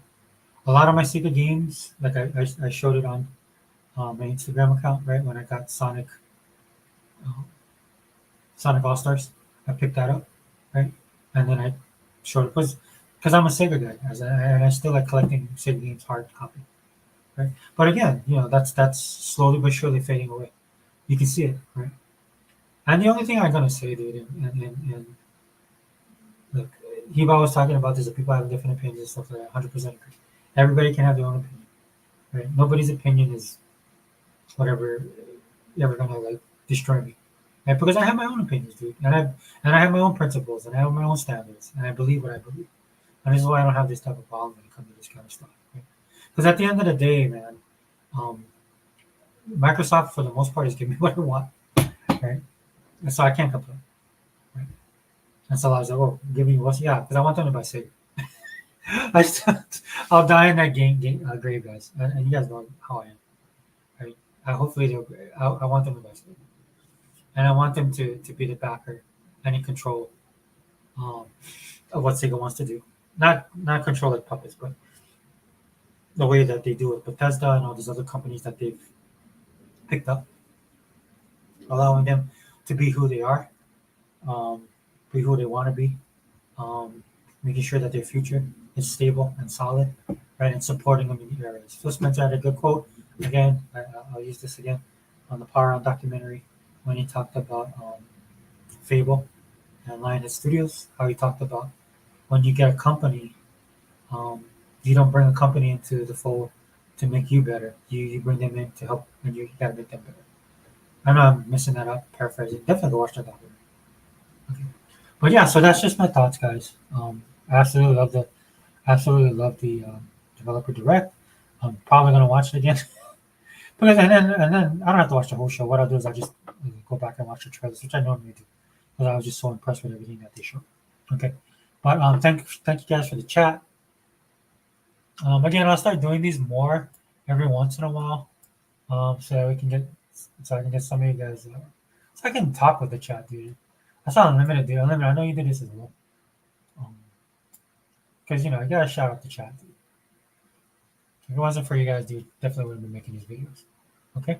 A lot of my Sega games, like I showed it on my Instagram account, right? When I got uh, Sonic All Stars, I picked that up, right? And then I showed it because I'm a Sega guy, and I still like collecting Sega games hard copy, right? But again, that's slowly but surely fading away. You can see it, right? And the only thing I'm gonna say, dude, and look, Hiba was talking about this, that people have different opinions and stuff like that. 100% agree. Everybody can have their own opinion, right? Nobody's opinion is whatever ever gonna like destroy me. Right? Because I have my own opinions, dude, and I have my own principles, and I have my own standards, and I believe what I believe, and this is why I don't have this type of problem when it comes to this kind of stuff. Right? Because at the end of the day, man, um, Microsoft for the most part is giving me what I want, right? And so I can't complain. Right? And so I was like, oh, give me what's yeah, because I want them to buy Sega. I still, I'll die in that grave, guys, and you guys know how I am. Right? Hopefully they'll. I want them to buy Sega. And I want them to be the backer and in control um, of what Sega wants to do. Not control like puppets, but the way that they do it. Bethesda and all these other companies that they've picked up, allowing them to be who they are, um, be who they want to be, um, making sure that their future is stable and solid, right, and supporting them in the areas. Phil Spencer had a good quote. Again, I'll use this again on the Power On documentary when he talked about Fable and Lionhead Studios, how he talked about when you get a company, um, you don't bring a company into the fold to make you better. You bring them in to help, and you gotta make them better. I know I'm messing that up, paraphrasing. Definitely go watch that documentary. Okay. But yeah, so that's just my thoughts, guys. I absolutely love the developer direct. I'm probably gonna watch it again because and then I don't have to watch the whole show. What I'll do is I'll just go back and watch the trailers, which I normally do because I was just so impressed with everything that they showed. Okay, but thank you guys for the chat. Again, I'll start doing these more every once in a while, so that we can get so I can get some of you guys, so I can talk with the chat, dude. That's not unlimited, dude. Unlimited. I know you did this as well, because I gotta shout out the chat, dude. If it wasn't for you guys, dude, definitely wouldn't be making these videos. Okay,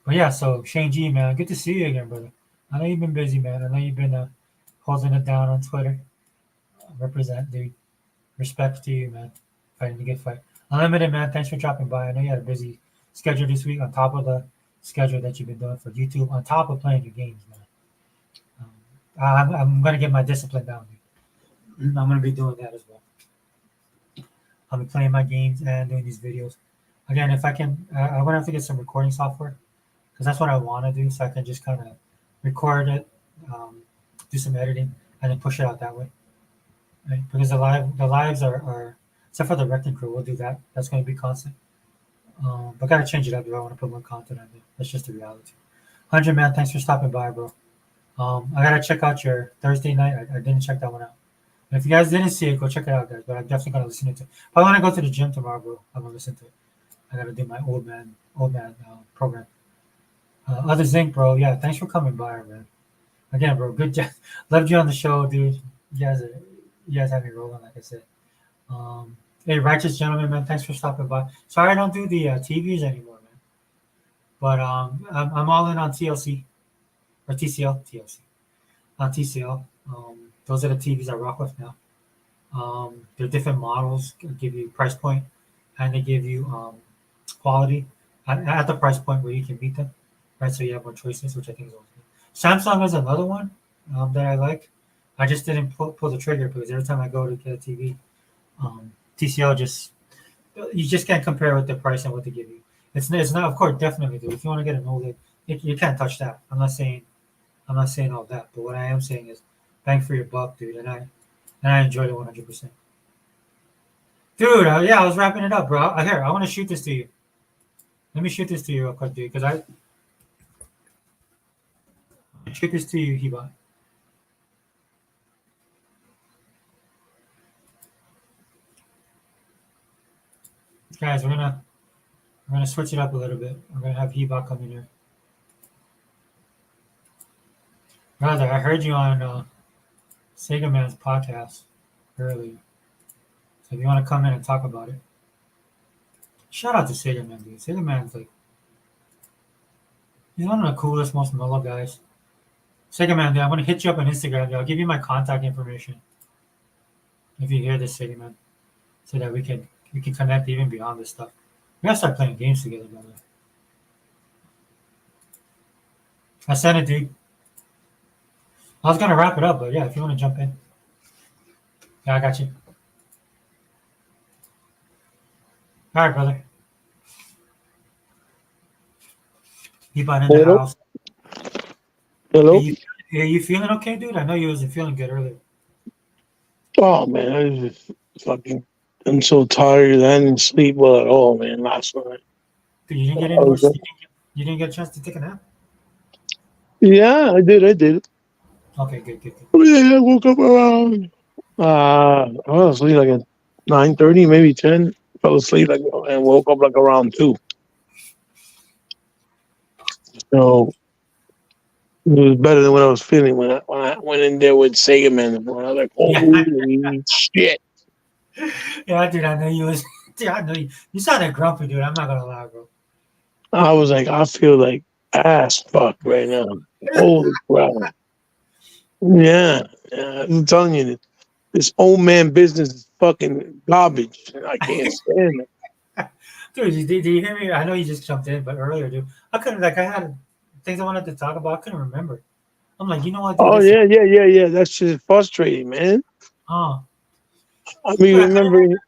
but yeah, so Shane G, man, good to see you again, brother. I know you've been busy, man. I know you've been holding it down on Twitter. Represent, dude. Respect to you, man. Fighting the good fight. Unlimited, man. Thanks for dropping by. I know you had a busy schedule this week on top of the schedule that you've been doing for YouTube, on top of playing your games, man. I'm going to get my discipline down, dude. I'm going to be doing that as well. I'll be playing my games and doing these videos. Again, if I can, I'm going to have to get some recording software because that's what I want to do so I can just kind of record it, do some editing, and then push it out that way. Right? Because the lives are except for the Wrecking Crew, we'll do that. That's going to be constant. But gotta change it up if I want to put more content on there. That's just the reality. 100 man, thanks for stopping by, bro. I gotta check out your Thursday night. I didn't check that one out. And if you guys didn't see it, go check it out, guys. But I'm definitely gonna listen to it. If I want to go to the gym tomorrow, bro, I'm gonna listen to it. I gotta do my old man program. Other Zinc, bro. Yeah, thanks for coming by, man. Again, bro, good job. Loved you on the show, dude. You guys have me rolling, like I said. Hey, Righteous Gentleman, man, thanks for stopping by. Sorry I don't do the TVs anymore, man. But I'm all in on TLC or TCL. On TCL. Those are the TVs I rock with now. They're different models, give you price point, and they give you quality at the price point where you can beat them, right? So you have more choices, which I think is always good. Samsung is another one that I like. I just didn't pull the trigger because every time I go to get a TV, TCL you just can't compare with the price and what they give you. It's not, of course, definitely, dude. If you want to get an OLED, you can't touch that. I'm not saying all that, but what I am saying is bang for your buck, dude, and I enjoyed it 100%. Dude, yeah, I was wrapping it up, bro. Here, I want to shoot this to you. Let me shoot this to you real quick, dude, because Shoot this to you, Heba. Guys, we're gonna switch it up a little bit. We're gonna have Heba come in here. Brother, I heard you on Sega Man's podcast earlier. So if you want to come in and talk about it, shout out to Sega Man, dude. Sega Man's like he's one of the coolest, most mellow guys. Sega Man, dude, I'm gonna hit you up on Instagram. Dude. I'll give you my contact information if you hear this, Sega Man, so that we can connect even beyond this stuff. We gotta start playing games together, brother. I sent it, dude. I was gonna wrap it up, but yeah, if you want to jump in, yeah, I got you. All right, brother. You bought in the Hello? house. Are Hello? you, are you feeling okay, dude? I know you wasn't feeling good earlier. Oh man, I was just fucking. I'm so tired. I didn't sleep well at all, man. Last night. Dude, you didn't get I any more. was, You didn't get a chance to take a nap. yeah, I did. I did. Okay, good, good, good. Yeah, I woke up around. I was asleep like at 9:30, maybe 10. Fell asleep like and woke up like around 2. So it was better than what I was feeling when I went in there with Sega Man. I was like, Yeah, holy shit! yeah, dude. I know you was. Dude, I know you. You sounded grumpy, dude. I'm not gonna lie, bro. I was like, I feel like ass fuck right now. Holy crap! Yeah, yeah, I'm telling you, this old man business is fucking garbage. I can't stand it. Dude, did you hear me? I know you just jumped in, but earlier, dude, I couldn't. Like, I had things I wanted to talk about. I couldn't remember. I'm like, you know what, dude? Oh This. yeah, yeah, yeah, yeah. That's just frustrating, man. Oh, I mean, dude, I couldn't remember remember.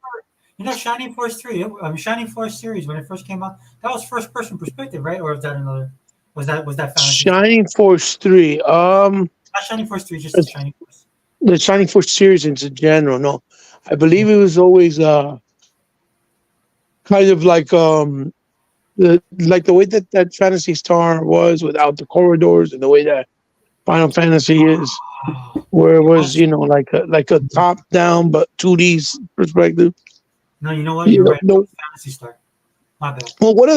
You know, Shining Force 3. Shining Force series when it first came out. That was first person perspective, right? Or was that another? Was that Fantasy Star? Shining Force 3? Not Shining Force 3, just Shining Force. The Shining Force series in general. No, I believe it was always kind of like the way that Fantasy Star was without the corridors, and the way that Final Fantasy is, Oh, where it oh, was like a top down but 2D perspective. no, you know what? You You're know, right. no, Fantasy Star. My bad. well, one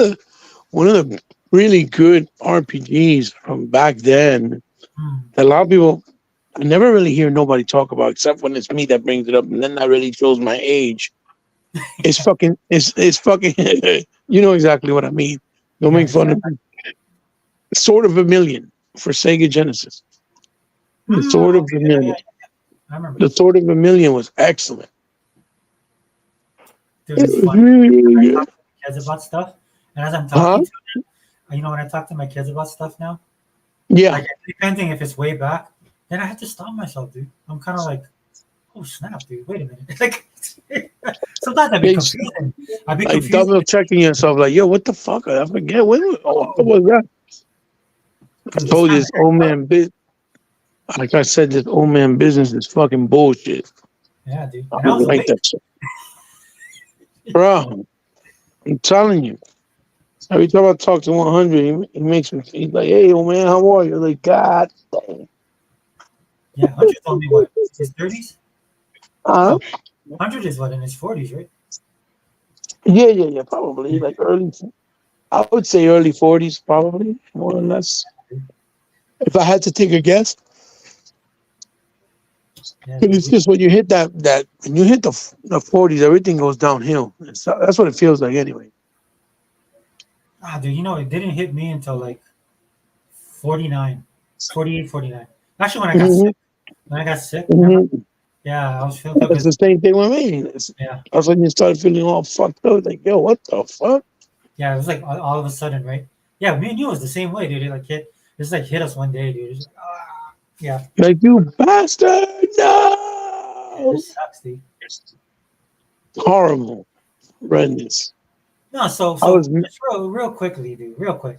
of the really good RPGs from back then Hmm. that a lot of people I never really hear nobody talk about, except when it's me that brings it up, and then that really shows my age. It's fucking you know exactly what I mean. Don't Yeah, make fun of exactly. me. Sword of Vermilion for Sega Genesis. The Sword of Okay, yeah, yeah, Vermilion. yeah. I remember The this. Sword of Vermilion was excellent. Dude, It it's was funny. really, When really I good. talk to my kids about stuff, and as I'm Huh? talking to them, when I talk to my kids about stuff now, Yeah. like depending if it's way back, then I have to stop myself, dude. I'm kind of like, oh snap, dude. Wait a minute. Like sometimes I'd be It's confused. I'd be like confused. double checking yourself, like, yo, what the fuck? I forget. What was that? I Dude, it's told you time. this old man like I said, this old man business is fucking bullshit. Yeah, dude. I And I don't was like awake. that shit. Bro, I'm telling you. Every time I talk to 100, he makes me feel like, hey, old man, how are you? Like, God damn. Yeah, 100 told me what? His 30s? Uh, No, 100 is what, in his 40s, right? yeah, yeah, yeah, probably. Yeah, Like I would say early 40s, probably, more or less. dude. If I had to take a guess. Yeah, But dude. it's just when you hit that when you hit the 40s, everything goes downhill. That's what it feels like anyway. Dude, it didn't hit me until like 49, 48, 49. Actually, when I got Hmm. sick. When I got sick, remember? Hmm. Yeah, I was feeling It's because, the same thing with me. yeah, That's when you start feeling all fucked up. Like, yo, what the fuck? yeah, it was like all of a sudden, right? Yeah, me and you was the same way, dude. It's like hit us one day, dude. It's like, yeah, Like, you bastard! yeah, No! this sucks, dude. Horrible. Horrendous. No, so I was, so just real quickly, dude, real quick.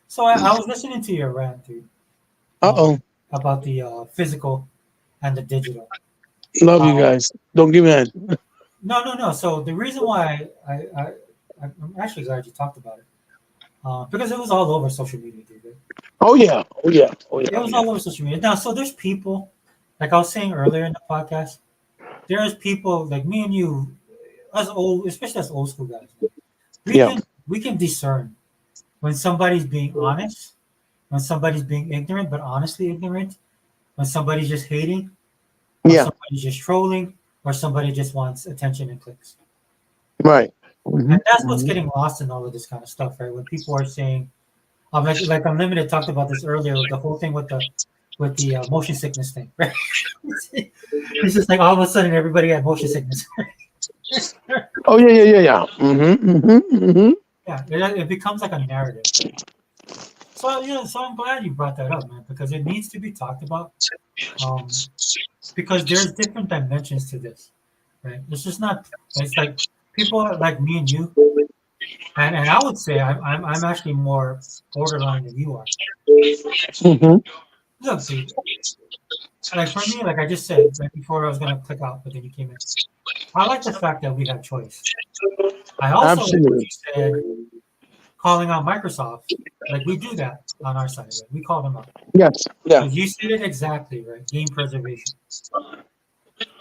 So I was listening to your rant, dude, uh, uh-oh. about the physical and the digital. Love you Um, guys. Don't get mad. no, no, no. So the reason why I'm actually glad you talked about it because it was all over social media, dude. Right? Oh yeah. Oh yeah. Oh yeah. It Oh was yeah. all over social media. Now, so there's people, like I was saying earlier in the podcast, there's people like me and you, us old, especially us old school guys. We Yeah. can we can discern when somebody's being honest, when somebody's being ignorant, but honestly ignorant, when somebody's just hating, or Yeah. somebody's just trolling, or somebody just wants attention and clicks. Right. Hmm. And that's what's Hmm. getting lost in all of this kind of stuff, right? When people are saying, like Unlimited talked about this earlier, the whole thing with the motion sickness thing, right? It's just like all of a sudden everybody had motion sickness. Oh yeah. Yeah. Yeah. Yeah. Hmm. Hmm. Hmm. Yeah, it becomes like a narrative. So yeah, so I'm glad you brought that up, man, because it needs to be talked about. Um, because there's different dimensions to this, right? It's just not. It's like people like me and you, and I would say I'm actually more borderline than you are. Hmm. Look, dude, like for me, like I just said right before I was gonna click out, but then you came in. I like the fact that we have choice. I also like what Absolutely. you said, calling out Microsoft. Like we do that on our side, right? We call them out. Yes. Yeah. Because you said it exactly, right? Game preservation.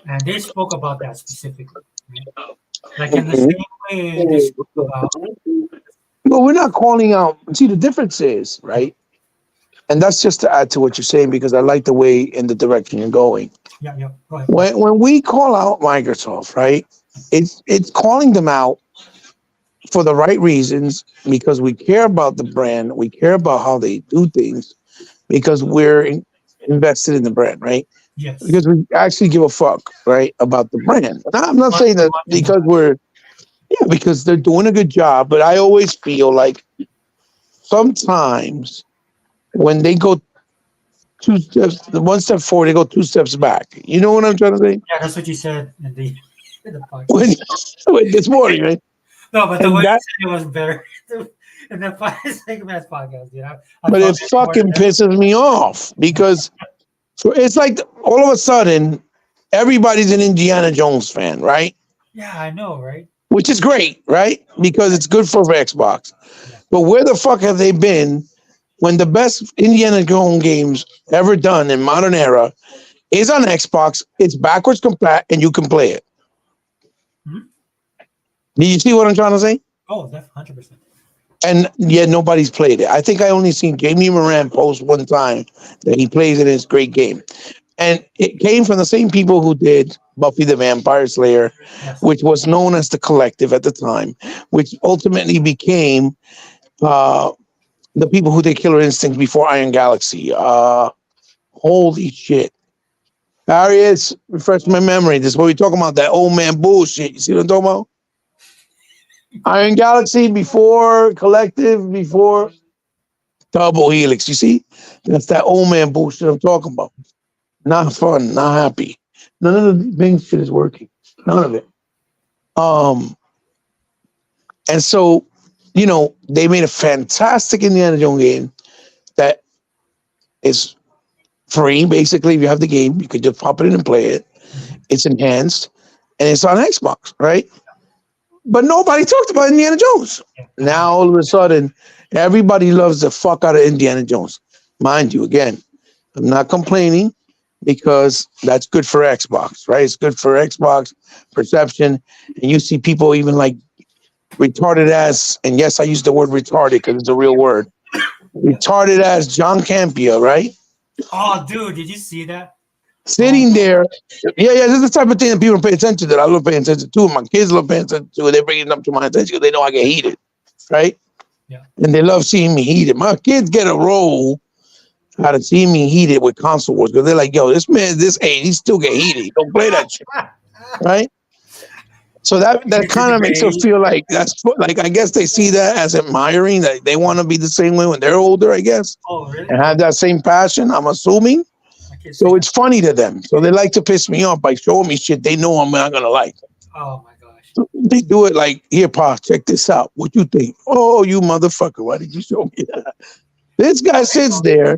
And they spoke about that specifically, right? Like in the Mhm. same way they spoke about, But we're not calling out. See, the difference is right, and that's just to add to what you're saying because I like the way in the direction you're going. yeah, yeah, go ahead. When we call out Microsoft, right, it's calling them out for the right reasons because we care about the brand, we care about how they do things because invested in the brand, right? Yes. Because we actually give a fuck, right, about the brand. Now, I'm not But saying we that want them to because we're yeah, because they're doing a good job, but I always feel like sometimes when they go two steps, the one step forward, they go two steps back. You know what I'm trying to say? yeah, that's what you said in the in the podcast. When, when this morning, right? No, but the way And you that, said it was better in the segment podcast, dude. I but felt it it more fucking than pisses me off because it's like all of a sudden everybody's an Indiana Jones fan, right? yeah, I know, right? Which is great, right? Because it's good for Xbox. Yeah. But where the fuck have they been when the best Indiana Jones games ever done in modern era is on Xbox? It's backwards compat and you can play it. Hmm? Do you see what I'm trying to say? Oh, that's 100%. And yet nobody's played it. I think I only seen Jamie Moran post one time that he plays it in his great game. And it came from the same people who did Buffy the Vampire Slayer, Yes. which was known as the Collective at the time, which ultimately became uh, the people who did Killer Instinct before Iron Galaxy. Holy shit. Harriet, refresh my memory. This is what we're talking about, that old man bullshit. You see what I'm talking about? Iron Galaxy before Collective, before Double Helix. You see? That's that old man bullshit I'm talking about. Not fun, not happy. None of the Bing shit is working. None of it. Um, and so, they made a fantastic Indiana Jones game that is free. Basically, if you have the game, you could just pop it in and play it. It's enhanced, and it's on Xbox, right? But nobody talked about Indiana Jones. Now all of a sudden, everybody loves the fuck out of Indiana Jones. Mind you, again, I'm not complaining because that's good for Xbox, right? It's good for Xbox perception. And you see people even like retarded ass, and yes, I use the word retarded because it's a real word. Retarded ass John Campia, right? Oh, dude, did you see that? Sitting there. Yeah, this is the type of thing that people pay attention to. I love paying attention to. My kids love paying attention to. They bring it up to my attention because they know I get heated, right? Yeah. And they love seeing me heated. My kids get a roll out of seeing me heated with console wars because they're like, yo, this man, this age, he still get heated. Don't play that shit, right? So that kind of makes us feel like like I guess they see that as admiring. That they want to be the same way when they're older, I guess, Oh, really? and have that same passion. I'm assuming. So it's funny to them. So they like to piss me off by showing me shit they know I'm not gonna like. Oh my gosh. So they do it like, here, Pa, check this out. What you think? Oh, you motherfucker! Why did you show me that? This guy sits there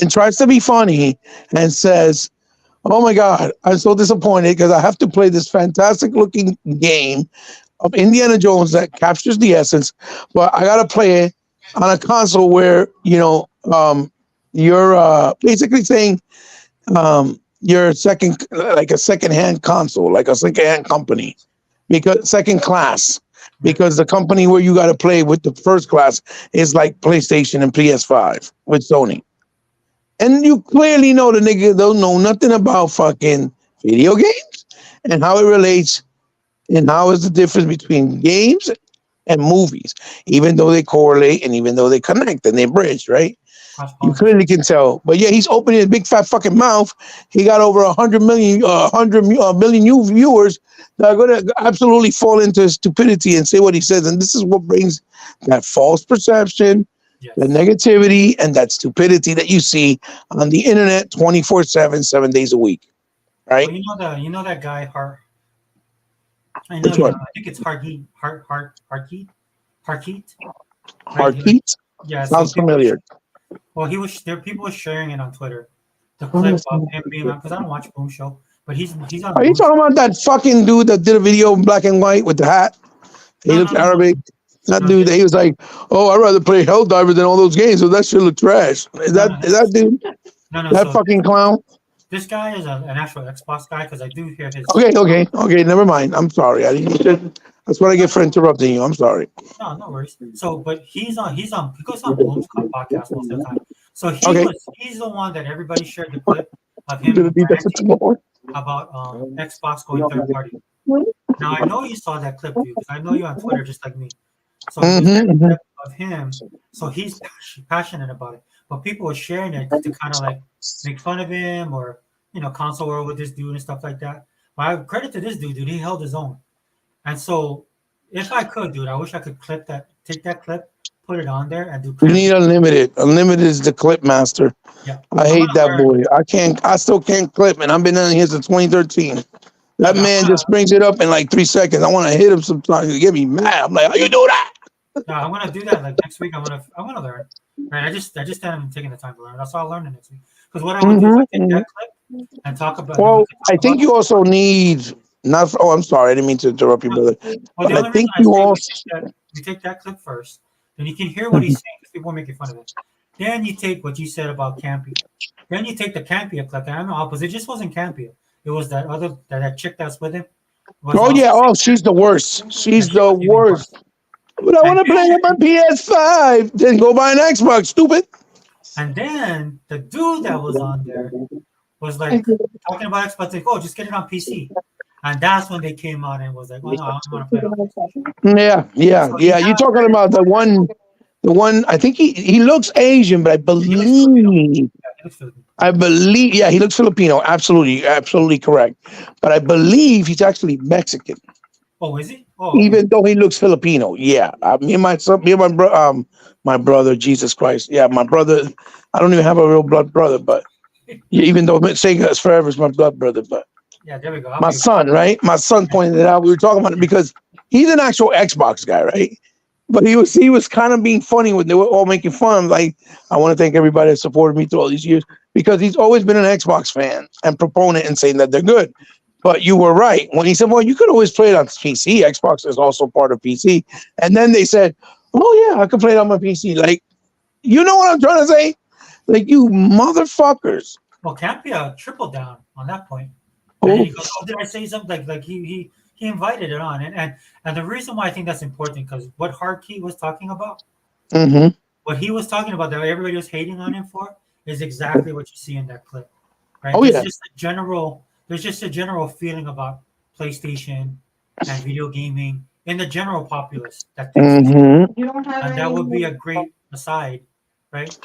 and tries to be funny and says, "Oh my God, I'm so disappointed because I have to play this fantastic looking game of Indiana Jones that captures the essence, but I gotta play it on a console where you're basically saying you're second, like a second-hand console, like a second-hand company, because second class, because the company where you got to play with the first class is like PlayStation and PS5 with Sony. And you clearly know the nigga don't know nothing about fucking video games and how it relates and how is the difference between games and movies, even though they correlate and even though they connect and they bridge, right? You clearly can tell. But yeah, he's opening his big fat fucking mouth. He got over 100 million, 100 million new viewers that are going to absolutely fall into stupidity and say what he says. And this is what brings that false perception, the negativity, and that stupidity that you see on the internet 24/7, 7 days a week. Right? Well, you know that guy, I Which know. one? I think it's Harkeet. Harkeet. Harkeet? Yeah. Sounds familiar. Well, people were sharing it on Twitter. The clip of him being on, because I don't watch Boom Show, but he's on. Are you Boom Show. talking about that fucking dude that did a video in black and white with the hat? He No, looked no, no, Arabic. That No, dude, he was like, "Oh, I'd rather play Helldiver than all those games, so that shit look trash." Is that dude? No. That So fucking clown? this guy is an actual Xbox guy because I do hear his. Okay. Never mind. I'm sorry. I didn't. That's what I get for interrupting you. I'm sorry. No worries. So, but he goes on Boom's podcast most of the time. So he's the one that everybody shared the clip of him ranting about Xbox going third party. Now I know you saw that clip, dude, because I know you're on Twitter just like me. So there's clip of him. So he's passionate about it, but people were sharing it to kind of like make fun of him or console war with this dude and stuff like that. But I credit to this dude. He held his own. And so, if I could, dude, I wish I could take that clip, put it on there, and do. We need unlimited. Unlimited is the clip master. Yeah, I hate that boy. I still can't clip, and I've been on here since 2013. That man just brings it up in like 3 seconds. I want to hit him sometimes. He get me mad. I'm like, how you do that? No, I'm gonna do that like next week. I'm gonna learn. Right? I just haven't taken the time to learn. That's all I'll learn next week. Because what I would do is I take that clip and talk about. Well, I think you also need. I'm sorry. I didn't mean to interrupt you, brother. Well, but I think you also. You take that clip first, then you can hear what he's saying because people are making fun of it. Then you take what you said about Campia. Then you take the Campia clip, and I'm the opposite. It just wasn't Campia. It was that chick that's with him. She's the worst. She's the worst. But I want to play on my PS5. Then go buy an Xbox, stupid. And then the dude that was on there was like talking about Xbox, like, oh, just get it on PC. And that's when they came out and was like, oh no, I don't want to play it. Yeah. You're talking about the one. I think he looks Asian, but I believe. Yeah, he looks Filipino. Absolutely correct. But I believe he's actually Mexican. Oh, is he? Oh, even though he looks Filipino. Yeah, me and my brother, Jesus Christ. Yeah, my brother. I don't even have a real blood brother, but even though Sega is forever is my blood brother, but. Yeah, there we go. My son, right? My son pointed it out. We were talking about it because he's an actual Xbox guy, right? But he was kind of being funny when they were all making fun. Like, I want to thank everybody that supported me through all these years because he's always been an Xbox fan and proponent and saying that they're good. But you were right when he said, "Well, you could always play it on PC. Xbox is also part of PC." And then they said, "Oh yeah, I can play it on my PC." Like, you know what I'm trying to say? Like, you motherfuckers. Well, Campia tripled down on that point. And he goes, oh, did I say something? Like he invited it on. And the reason why I think that's important, because what Harkey was talking about, what he was talking about that everybody was hating on him for, is exactly what you see in that clip. Right? There's just a general feeling about PlayStation and video gaming in the general populace. That and that would be a great aside, right?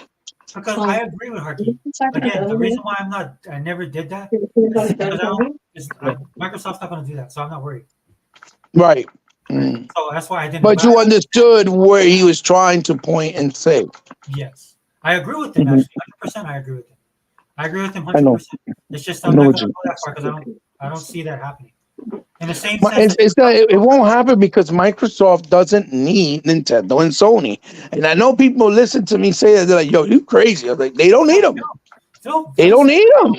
Because I agree with Harkey. Again, the reason why I never did that is because Microsoft's not going to do that, so I'm not worried. Right. So that's why I didn't. But you understood where he was trying to point and say. Yes, I agree with him. Actually, 100%. I agree with him. I agree with him 100%. It's just I'm not going to go that far because I don't see that happening. In the same sense, it won't happen because Microsoft doesn't need Nintendo and Sony. And I know people listen to me say that they're like, "Yo, you crazy?" I'm like, they don't need them. They don't need them.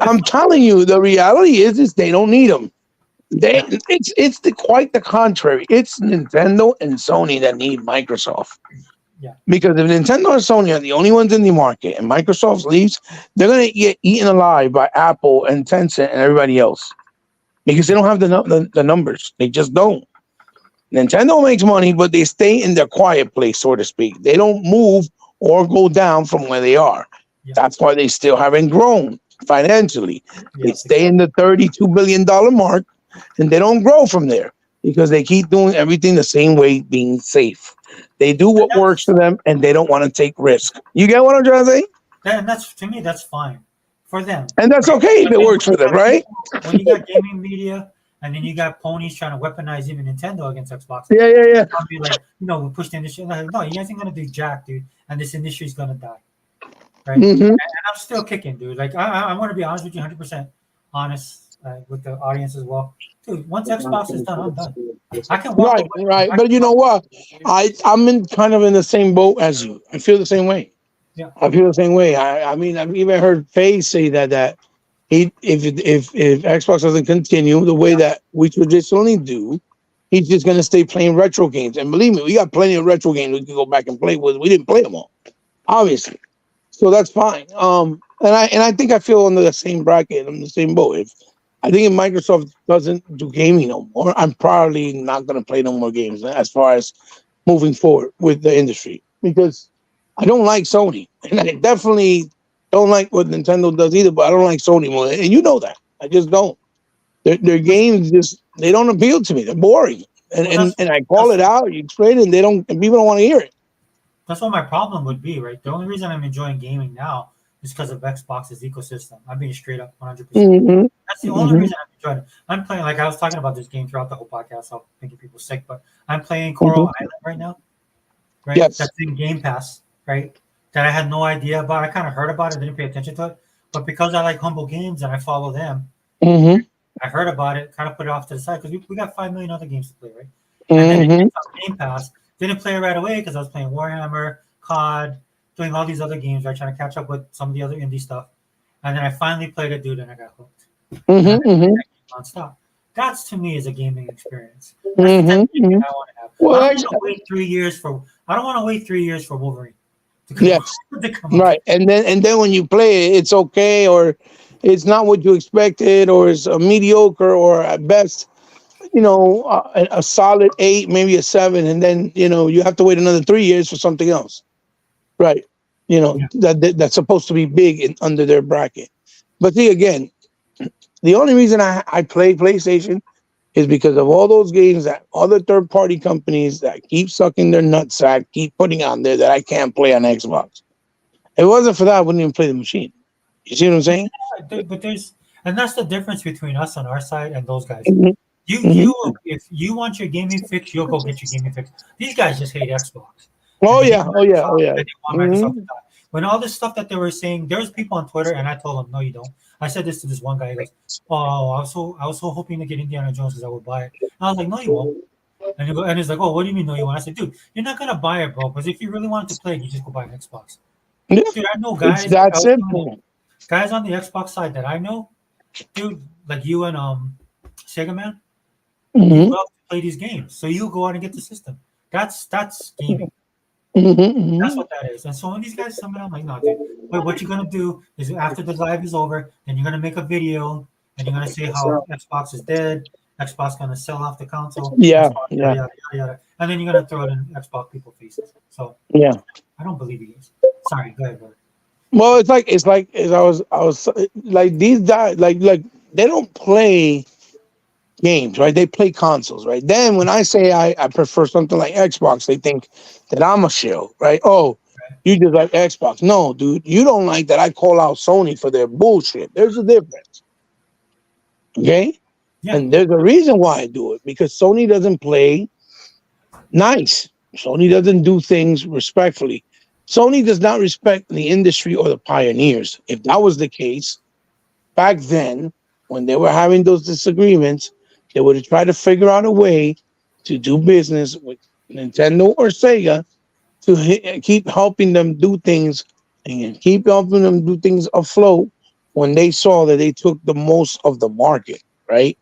I'm telling you, the reality is they don't need them. It's quite the contrary. It's Nintendo and Sony that need Microsoft. Yeah. Because if Nintendo and Sony are the only ones in the market and Microsoft leaves, they're gonna get eaten alive by Apple and Tencent and everybody else because they don't have the numbers. They just don't. Nintendo makes money, but they stay in their quiet place, so to speak. They don't move or go down from where they are. Yeah. That's why they still haven't grown financially. They Yes, stay in the $32 billion mark and they don't grow from there because they keep doing everything the same way, being safe. They do what works for them and they don't want to take risk. You get what I'm trying to say? and that's to me that's fine for them. And that's right? okay if But it then works for them, right? when you got gaming media, and then you got ponies trying to weaponize even Nintendo against Xbox, Yeah. I'll be like, we push the industry. Like, no, you guys ain't gonna do jack, dude, and this industry's gonna die, right? Mm-hmm. And I'm still kicking, dude. Like, I want to be honest with you, 100% honest with the audience as well, dude. Once Xbox is done, I'm done. I can walk away. Right. But you know what? I'm in kind of in the same boat as you. I feel the same way. Yeah. I feel the same way. I mean, I've even heard Faye say that he if Xbox doesn't continue the way that we traditionally do, he's just gonna stay playing retro games. And believe me, we got plenty of retro games we can go back and play with. We didn't play them all, obviously. So that's fine. And I think I feel under the same bracket. I'm in the same boat. I think if Microsoft doesn't do gaming no more, I'm probably not gonna play no more games as far as moving forward with the industry because I don't like Sony, and I definitely don't like what Nintendo does either. But I don't like Sony more, and you know that. I just don't. Their games just they don't appeal to me. They're boring, and I call it out. You explain it, and and people don't want to hear it. That's what my problem would be, right? The only reason I'm enjoying gaming now is because of Xbox's ecosystem. I'm being straight up 100%. Mm-hmm. That's the only reason I'm enjoying it. I'm playing, like I was talking about this game throughout the whole podcast, so making people sick, but I'm playing Coral Island right now, right? Yes. That's in Game Pass, right? That I had no idea about. I kind of heard about it, didn't pay attention to it, but because I like Humble Games and I follow them, I heard about it, kind of put it off to the side because we got 5 million other games to play, right? And then it's on Game Pass. Didn't play it right away because I was playing Warhammer, COD, doing all these other games, right? Trying to catch up with some of the other indie stuff. And then I finally played it, dude, and I got hooked. Nonstop. That's to me is a gaming experience. That's the type of gaming I want to have. Well, I don't want to wait 3 years for. I don't want to wait 3 years for Wolverine. Yes. Right. And then when you play it, it's okay, or it's not what you expected, or it's a mediocre, or at best, a solid 8, maybe a 7, and then you have to wait another 3 years for something else. Right. That's supposed to be big under their bracket. But see, again, the only reason I play PlayStation is because of all those games that other third-party companies that keep sucking their nutsack keep putting on there that I can't play on Xbox. If it wasn't for that, I wouldn't even play the machine. You see what I'm saying? But and that's the difference between us on our side and those guys. Mm-hmm. If you want your gaming fix, you'll go get your gaming fix. These guys just hate Xbox. Oh yeah. They want Microsoft to die. When all this stuff that they were saying, there was people on Twitter, and I told them, no, you don't. I said this to this one guy. He goes, "Oh, I was so hoping to get Indiana Jones because I would buy it." And I was like, "No, you won't." And he's like, "Oh, what do you mean, no, you won't?" I said, "Dude, you're not gonna buy it, bro. Because if you really wanted to play it, you just go buy an Xbox." Yeah. Dude, I know guys. It's that simple. Guys on the Xbox side that I know, dude, like you and Sega Man, you love to play these games, so you go out and get the system. That's gaming. That's what that is. And so when these guys come in, I'm like, no, dude. But what you're gonna do is after the live is over, then you're gonna make a video and you're gonna say how Xbox is dead. Xbox gonna sell off the console. Yeah, yada, yada, and then you're gonna throw it in Xbox people faces. So yeah, I don't believe you guys. Sorry, go ahead, bro. Well, it's like I was like these guys like they don't play games, right? They play consoles, right? Then when I say I prefer something like Xbox, they think that I'm a shill, right? Oh, you just like Xbox. No, dude, you don't like that I call out Sony for their bullshit. There's a difference. Okay? Yeah. And there's a reason why I do it, because Sony doesn't play nice. Sony doesn't do things respectfully. Sony does not respect the industry or the pioneers. If that was the case, back then, when they were having those disagreements, they would have tried to figure out a way to do business with Nintendo or Sega to keep helping them do things and keep helping them do things afloat when they saw that they took the most of the market, right?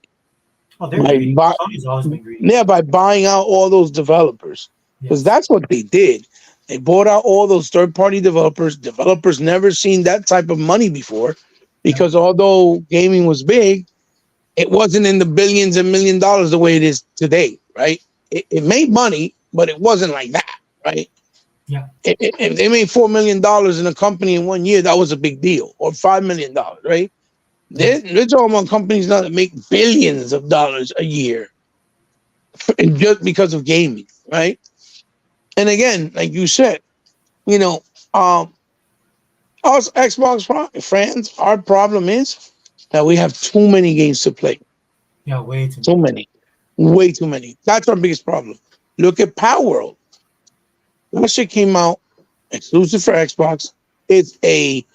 Oh, they're greedy. Sony's always been greedy. Yeah, by buying out all those developers. Because that's what they did. They bought out all those third-party developers. Developers never seen that type of money before, because although gaming was big, it wasn't in the billions and million dollars the way it is today, right? It made money, but it wasn't like that, right? Yeah. If they made $4 million in a company in 1 year, that was a big deal, or $5 million, right? They're talking about companies now that make billions of dollars a year just because of gaming, right? And again, like you said, you know, us Xbox fans, our problem is that we have too many games to play. Yeah, way too Too many. Way too many. That's our biggest problem. Look at Power World. That shit came out exclusive for Xbox. It's a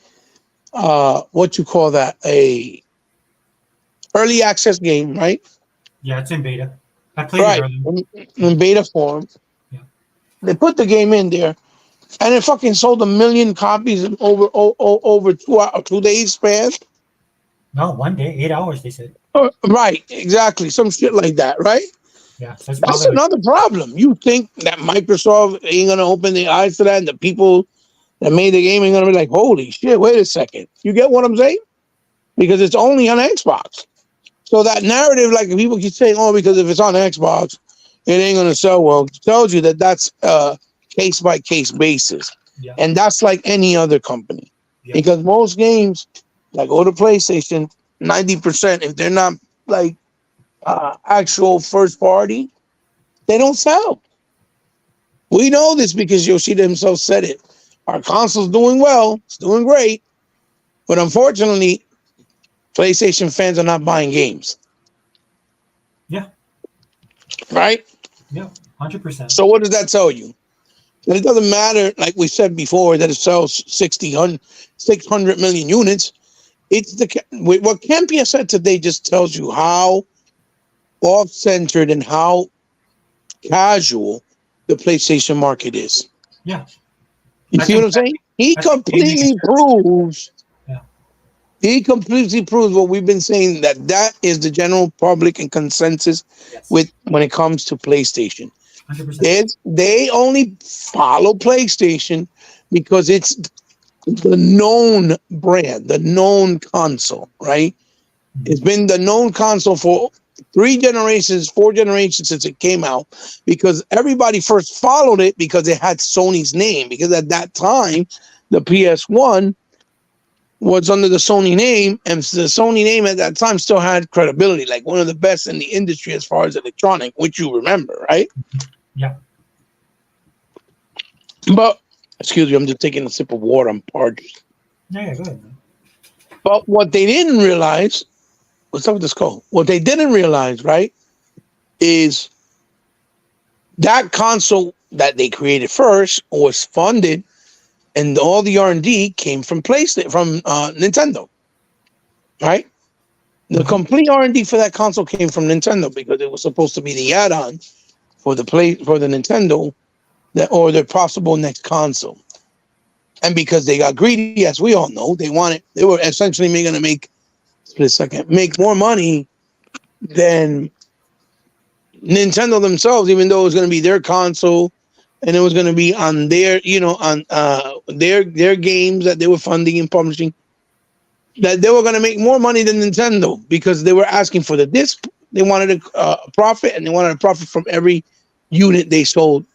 what you call that? A early access game, right? Yeah, it's in beta. I played it earlier. In beta form. Yeah. They put the game in there, and it fucking sold 1 million copies in over 2 days span. No, 1 day, 8 hours, they said. Right, exactly. Some shit like that, right? Yeah, so it's That's another problem. You think that Microsoft ain't gonna open their eyes to that, and the people that made the game ain't gonna be like, holy shit, wait a second. You get what I'm saying? Because it's only on Xbox. So that narrative, like people keep saying, oh, because if it's on Xbox, it ain't gonna sell well. It tells you that that's case by case basis. Yeah. And that's like any other company. Yeah. Because most games, like go to PlayStation, 90%, if they're not like actual first party, they don't sell. We know this because Yoshida himself said it. Our console's doing well, it's doing great, but unfortunately, PlayStation fans are not buying games. Yeah. Right? Yeah, 100%. So what does that tell you? That it doesn't matter, like we said before, that it sells 600 million units. It's what Campia said today just tells you how off-centered and how casual the PlayStation market is. Yeah. You see what I'm saying? He completely proves. Yeah. He completely proves what we've been saying, that is the general public and consensus with when it comes to PlayStation. 100%. They only follow PlayStation because it's the known brand, the known console, right? It's been the known console for 4 generations since it came out, because everybody first followed it because it had Sony's name, because at that time, the PS1 was under the Sony name, and the Sony name at that time still had credibility, like one of the best in the industry as far as electronic, which you remember, right? Yeah. But, excuse me, I'm just taking a sip of water. I'm parched. Yeah, go ahead, man. But what they didn't realize, what's up with this call? What they didn't realize, right, is that console that they created first was funded, and all the R&D came from PlayStation, from Nintendo, right? The complete R&D for that console came from Nintendo because it was supposed to be the add-on for the Nintendo, or their possible next console. And because they got greedy, as we all know, they were essentially going to make more money than Nintendo themselves, even though it was going to be their console and it was going to be on their, on their games that they were funding and publishing, that they were going to make more money than Nintendo because they were asking for the disc. They wanted a profit, and they wanted a profit from every unit they sold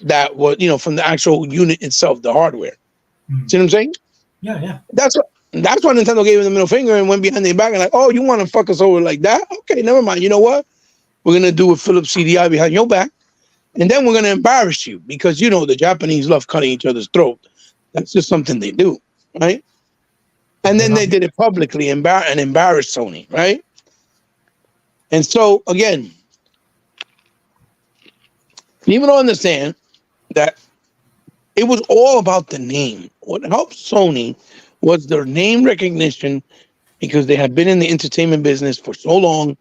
that was, from the actual unit itself, the hardware. See what I'm saying? Yeah, yeah. That's why Nintendo gave him the middle finger and went behind their back and like, oh, you want to fuck us over like that? Okay, never mind. You know what? We're going to do a Philips CDI behind your back, and then we're going to embarrass you because, the Japanese love cutting each other's throat. That's just something they do, right? And then they did it publicly and embarrassed Sony, right? And so, again, people don't understand that it was all about the name. What helped Sony was their name recognition, because they had been in the entertainment business for so long,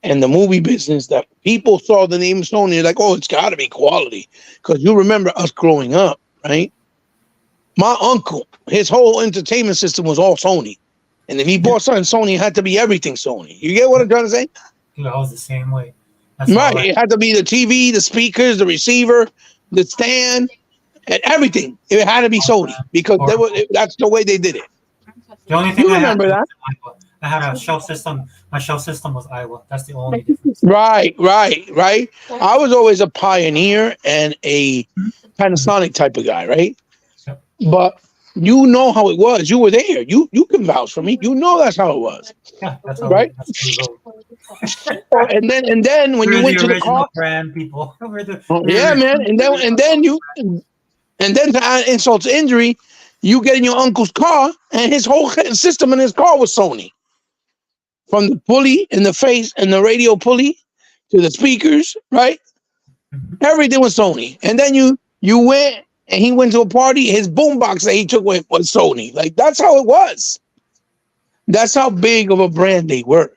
and the movie business, that people saw the name Sony, like, oh, it's got to be quality. Because you remember us growing up, right? My uncle, his whole entertainment system was all Sony. And if he bought something Sony, it had to be everything Sony. You get what I'm trying to say? Dude, I was the same way. That's right. It had to be the TV, the speakers, the receiver, the stand. and everything. It had to be Sony because they were. That's the way they did it. The only thing You I had remember was that? Iowa. I had a shelf system. My shelf system was Iowa. That's the only difference. Right. I was always a Pioneer and a Panasonic type of guy, right? Yep. But you know how it was. You were there. You can vouch for me. You know that's how it was, Yeah, that's how right? that's how we roll. And then when We're you the went to the original car, brand people. We're the yeah, man. And then to add insult to injury, you get in your uncle's car, and his whole system in his car was Sony. From the pulley in the face and the radio pulley to the speakers, right? Mhm. Everything was Sony. And then you went and he went to a party. His boombox that he took with was Sony. Like that's how it was. That's how big of a brand they were.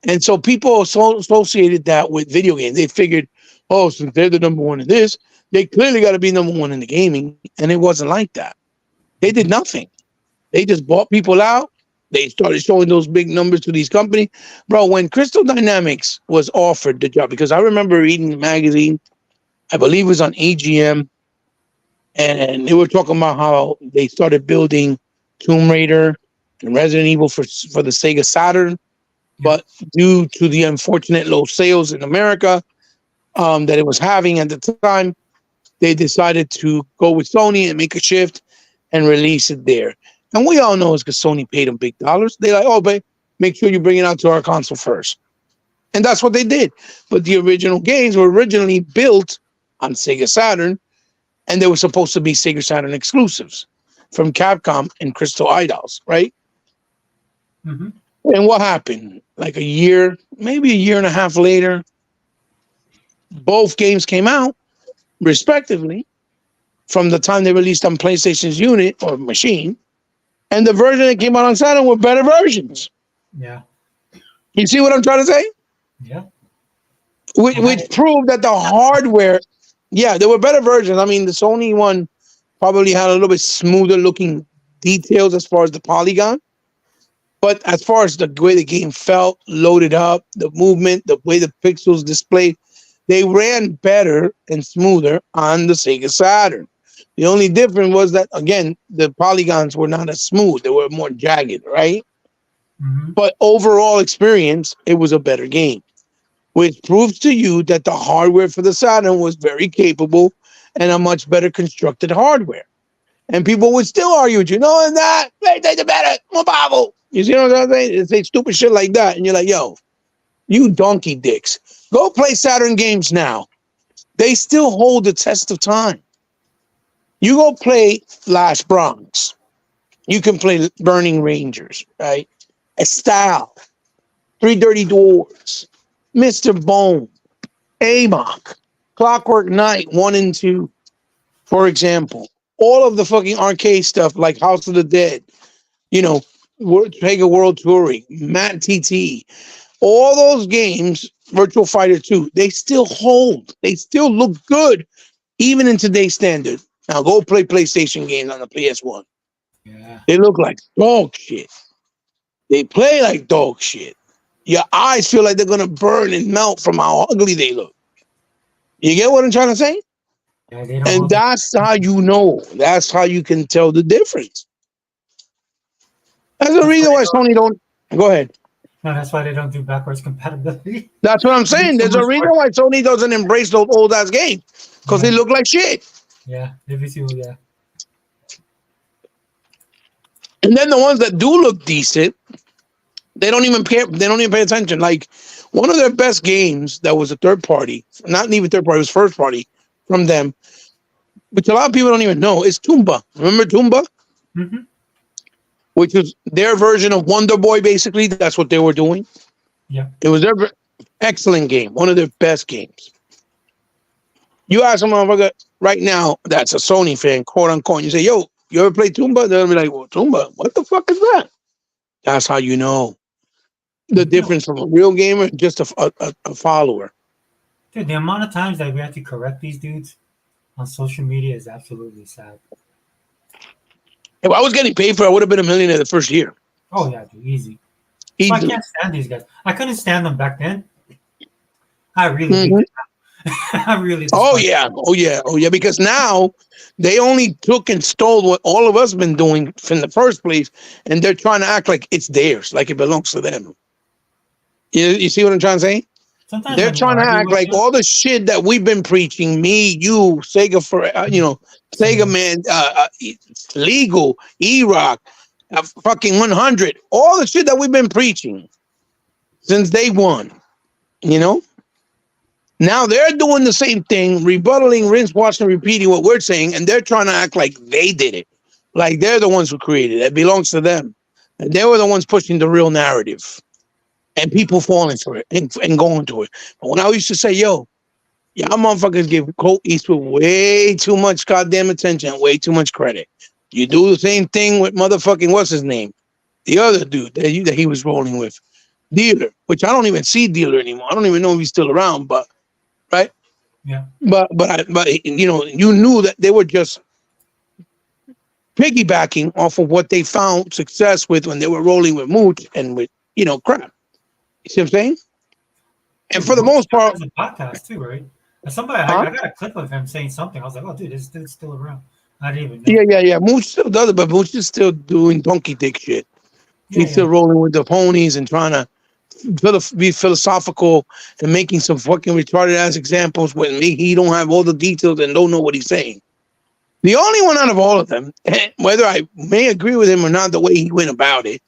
And so people associated that with video games. They figured, oh, since they're the number one in this, they clearly got to be number one in the gaming. And it wasn't like that. They did nothing. They just bought people out. They started showing those big numbers to these companies. Bro, when Crystal Dynamics was offered the job, because I remember reading the magazine, I believe it was on AGM, and they were talking about how they started building Tomb Raider and Resident Evil for the Sega Saturn. But due to the unfortunate low sales in America that it was having at the time, they decided to go with Sony and make a shift and release it there. And we all know it's because Sony paid them big dollars. They're like, oh, babe, make sure you bring it out to our console first. And that's what they did. But the original games were originally built on Sega Saturn, and they were supposed to be Sega Saturn exclusives from Capcom and Crystal Idols, right? Mhm. And what happened? Like a year, maybe a year and a half later, both games came out, respectively, from the time they released on PlayStation's unit or machine, and the version that came out on Saturn were better versions. Yeah. You see what I'm trying to say? Yeah. Which proved that the hardware, yeah, there were better versions. I mean, the Sony one probably had a little bit smoother looking details as far as the polygon. But as far as the way the game felt, loaded up, the movement, the way the pixels displayed, they ran better and smoother on the Sega Saturn. The only difference was that, again, the polygons were not as smooth. They were more jagged, right? Mhm. But overall experience, it was a better game, which proves to you that the hardware for the Saturn was very capable and a much better constructed hardware. And people would still argue with you, no, it's not. PlayStation better, more powerful. You see what I'm saying? They say stupid shit like that. And you're like, yo, you donkey dicks. Go play Saturn games now. They still hold the test of time. You go play Last Bronx. You can play Burning Rangers, right? Estelle, Three Dirty Dwarfs, Mr. Bone, Amok, Clockwork Knight 1 and 2, for example. All of the fucking arcade stuff like House of the Dead, you know, Sega World Touring, Matt TT, all those games, Virtual Fighter 2, they still hold. They still look good, even in today's standard. Now go play PlayStation games on the PS1. Yeah. They look like dog shit. They play like dog shit. Your eyes feel like they're gonna burn and melt from how ugly they look. You get what I'm trying to say? Yeah, they don't And hold that's how you know. That's how you can tell the difference. That's the reason why Sony don't. Go ahead. No, that's why they don't do backwards compatibility. That's what I'm saying. It's so There's a much reason work. why Sony doesn't embrace those old ass games because they Yeah. look like shit. Yeah, maybe too. Yeah. And then the ones that do look decent, they don't even care. They don't even pay attention. Like one of their best games that was a third party, not even third party, it was first party from them, which a lot of people don't even know, is Toomba. Remember Toomba? Mm-hmm. Which was their version of Wonder Boy, basically. That's what they were doing. Yeah. It was their excellent game, one of their best games. You ask a motherfucker right now that's a Sony fan, quote unquote, you say, yo, you ever play Toomba? They'll be like, well, Toomba, what the fuck is that? That's how you know the difference from a real gamer and just a follower. Dude, the amount of times that we have to correct these dudes on social media is absolutely sad. If I was getting paid for it, I would have been a millionaire the first year. Oh yeah, dude, easy. So I Easily. can't stand these guys. I couldn't stand them back then. I really Mhm. hate them now. I'm really Oh despise. yeah, oh yeah, oh yeah. Because now they only took and stole what all of us been doing from the first place, and they're trying to act like it's theirs, like it belongs to them. You see what I'm trying to say? Sometimes They're when you trying to argue act with like them, all the shit that we've been preaching, me, you, Sega for, Sega saying, man, legal, E-Rock, fucking 100, all the shit that we've been preaching since day one, you know? Now they're doing the same thing, rebuttaling, rinse, wash, and repeating what we're saying, and they're trying to act like they did it, like they're the ones who created it. It belongs to them. And they were the ones pushing the real narrative, and people falling for it and going to it. But when I used to say, yo, y'all motherfuckers give Colt Eastwood way too much goddamn attention, way too much credit. You do the same thing with motherfucking what's his name, the other dude that he was rolling with, Dealer, which I don't even see Dealer anymore. I don't even know if he's still around, but right. yeah, But you knew that they were just piggybacking off of what they found success with when they were rolling with Mooch and with crap. You see what I'm saying? And dude, for the Mooch most still part, has a podcast too, right? And somebody, huh? I got a clip of him saying something. I was like, oh, dude, this dude's still around. I didn't even know. Yeah. Mooch still does it, but Mooch is still doing donkey dick shit. Yeah, He's yeah. still rolling with the ponies and trying to be philosophical and making some fucking retarded ass examples when he don't have all the details and don't know what he's saying. The only one out of all of them, whether I may agree with him or not, the way he went about it,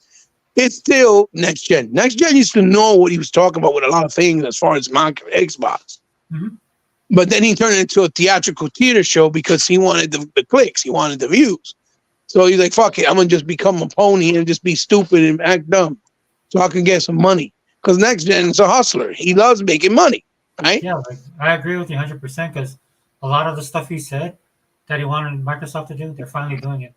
it's still Next Gen. Next Gen used to know what he was talking about with a lot of things as far as Xbox. Mm-hmm. But then he turned it into a theatrical theater show because he wanted the clicks, he wanted the views. So he's like, fuck it, I'm going to just become a pony and just be stupid and act dumb so I can get some money. Because Next Gen is a hustler. He loves making money, right? Yeah, like I agree with you 100% because a lot of the stuff he said that he wanted Microsoft to do, they're finally doing it.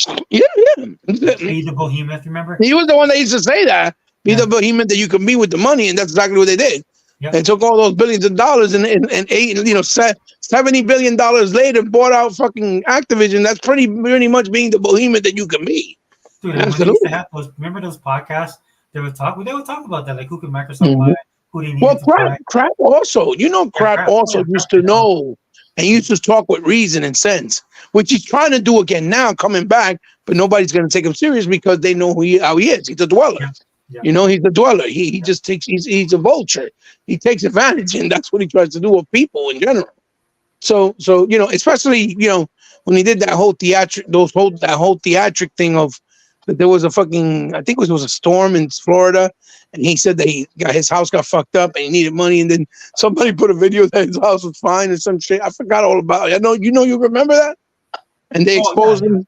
Like Yeah. Be the Behemoth, remember? He was the one that used to say that. Be Yeah, the behemoth that you can be with the money, and that's exactly what they did. yep. They took all those billions of dollars and $70 billion later bought out fucking Activision. That's pretty much being the behemoth that you can be. Dude, and when they used to Absolutely. have those, remember those podcasts? They would talk about that, like who could Microsoft Mhm. buy, who they Well, needed to buy. crap also, Yeah, crap crap. Oh also yeah, used crap. to know and used to talk with reason and sense, which he's trying to do again now, coming back, but nobody's going to take him serious because they know how he is. He's a dweller. Yeah, yeah, He's a dweller. He yeah. just takes, he's a vulture. He takes advantage, and that's what he tries to do with people in general. So, especially, when he did that whole theatric thing of that there was a fucking, I think it was a storm in Florida, and he said that his house got fucked up and he needed money, and then somebody put a video that his house was fine and some shit. I forgot all about it. I know you remember that, and they Oh yeah, exposed yeah. him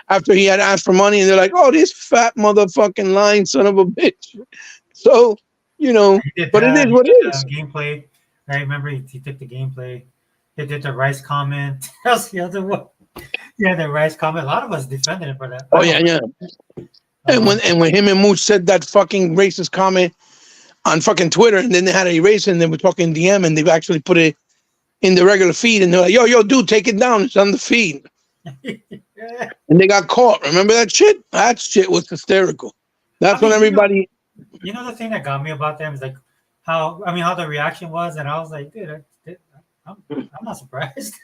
after he had asked for money, and they're like, "Oh, this fat motherfucking lying son of a bitch." So, He did but it is that. He what it did is. the gameplay. I remember he took the gameplay. He did the rice comment. That's the other one. Yeah, the rice comment. A lot of us defended him for that. Oh I yeah, don't. yeah. And Um, when him and Mooch said that fucking racist comment on fucking Twitter, and then they had to erase it, and they were talking DM, and they've actually put it in the regular feed, and they're like, yo, dude, take it down. It's on the feed. yeah. And they got caught. Remember that shit? That shit was hysterical. I That's when mean, everybody. the thing that got me about them is like how the reaction was, and I was like, dude, I'm not surprised.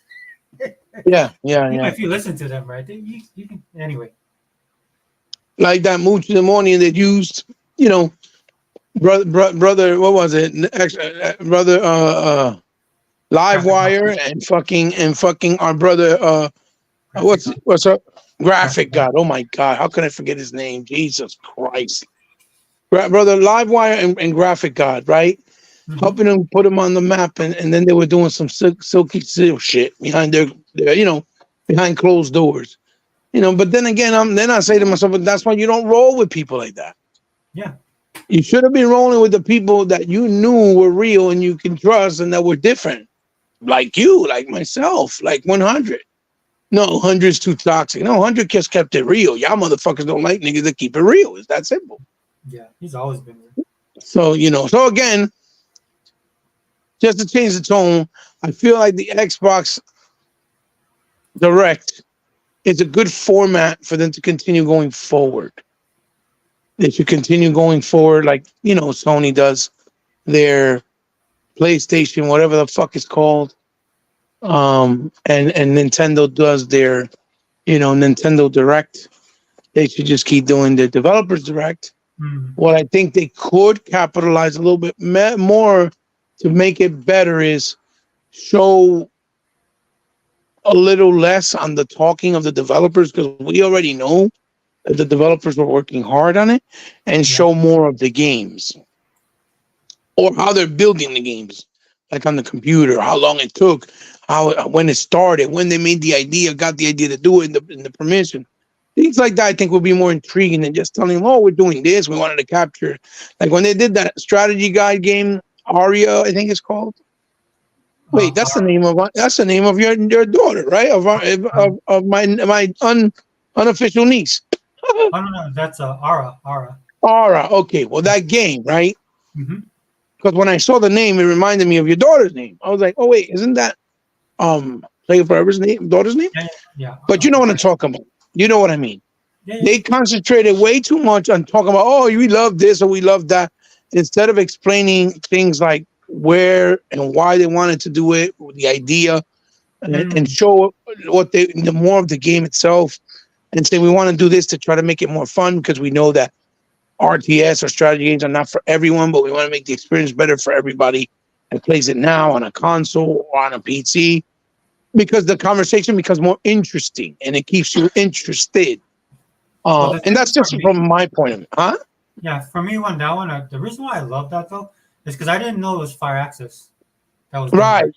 Yeah. If you listen to them, right? You can anyway. Like that Mooch in the morning that used, brother, what was it? Brother, Live Graphic Wire novels. and fucking our brother, Graphic novels. what's up? Graphic Graphic novels. God. Oh my God. How can I forget his name? Jesus Christ. Brother Livewire and Graphic God, right? Mhm. Helping them put them on the map, and then they were doing some silky silk shit behind their behind closed doors. But then again, then I say to myself, but that's why you don't roll with people like that. Yeah. You should have been rolling with the people that you knew were real and you can trust and that were different, like you, like myself, like 100. No, 100's too toxic. No, 100 just kept it real. Y'all motherfuckers don't like niggas that keep it real. It's that simple. Yeah. He's always been there. So, so again, just to change the tone, I feel like the Xbox Direct is a good format for them to continue going forward. They should continue going forward like, Sony does their PlayStation, whatever the fuck it's called. And Nintendo does their, Nintendo Direct. They should just keep doing their developers direct. Mm. What I think they could capitalize a little bit more to make it better is show a little less on the talking of the developers, because we already know that the developers were working hard on it, and Yeah. show more of the games or how they're building the games, like on the computer, how long it took, how when it started, when they made the idea, got the idea to do it, in the permission. Things like that, I think, would be more intriguing than just telling them, "Oh, we're doing this. We wanted to capture." Like when they did that strategy guide game, Aria, I think it's called. Wait, that's the Ara. name of your daughter, right? Of my unofficial niece, Oh no, no, that's Ara. Ara. Aura. Okay, well that game, right? Mm-hmm. Because when I saw the name, it reminded me of your daughter's name. I was like, oh wait, isn't that Play Forever's daughter's name? Yeah, yeah. But you know what I'm talking about. You know what I mean. Yeah, yeah. They concentrated way too much on talking about, oh, we love this or we love that, instead of explaining things like where and why they wanted to do it, the idea, and show the more of the game itself, and say we want to do this to try to make it more fun, because we know that RTS or strategy games are not for everyone, but we want to make the experience better for everybody that plays it now on a console or on a PC, because the conversation becomes more interesting and it keeps you interested. Well, the And that's thing just for me, from my point of view, huh? yeah, for me, when that one, the reason why I love that though is because I didn't know it was Fire Access that was doing Right,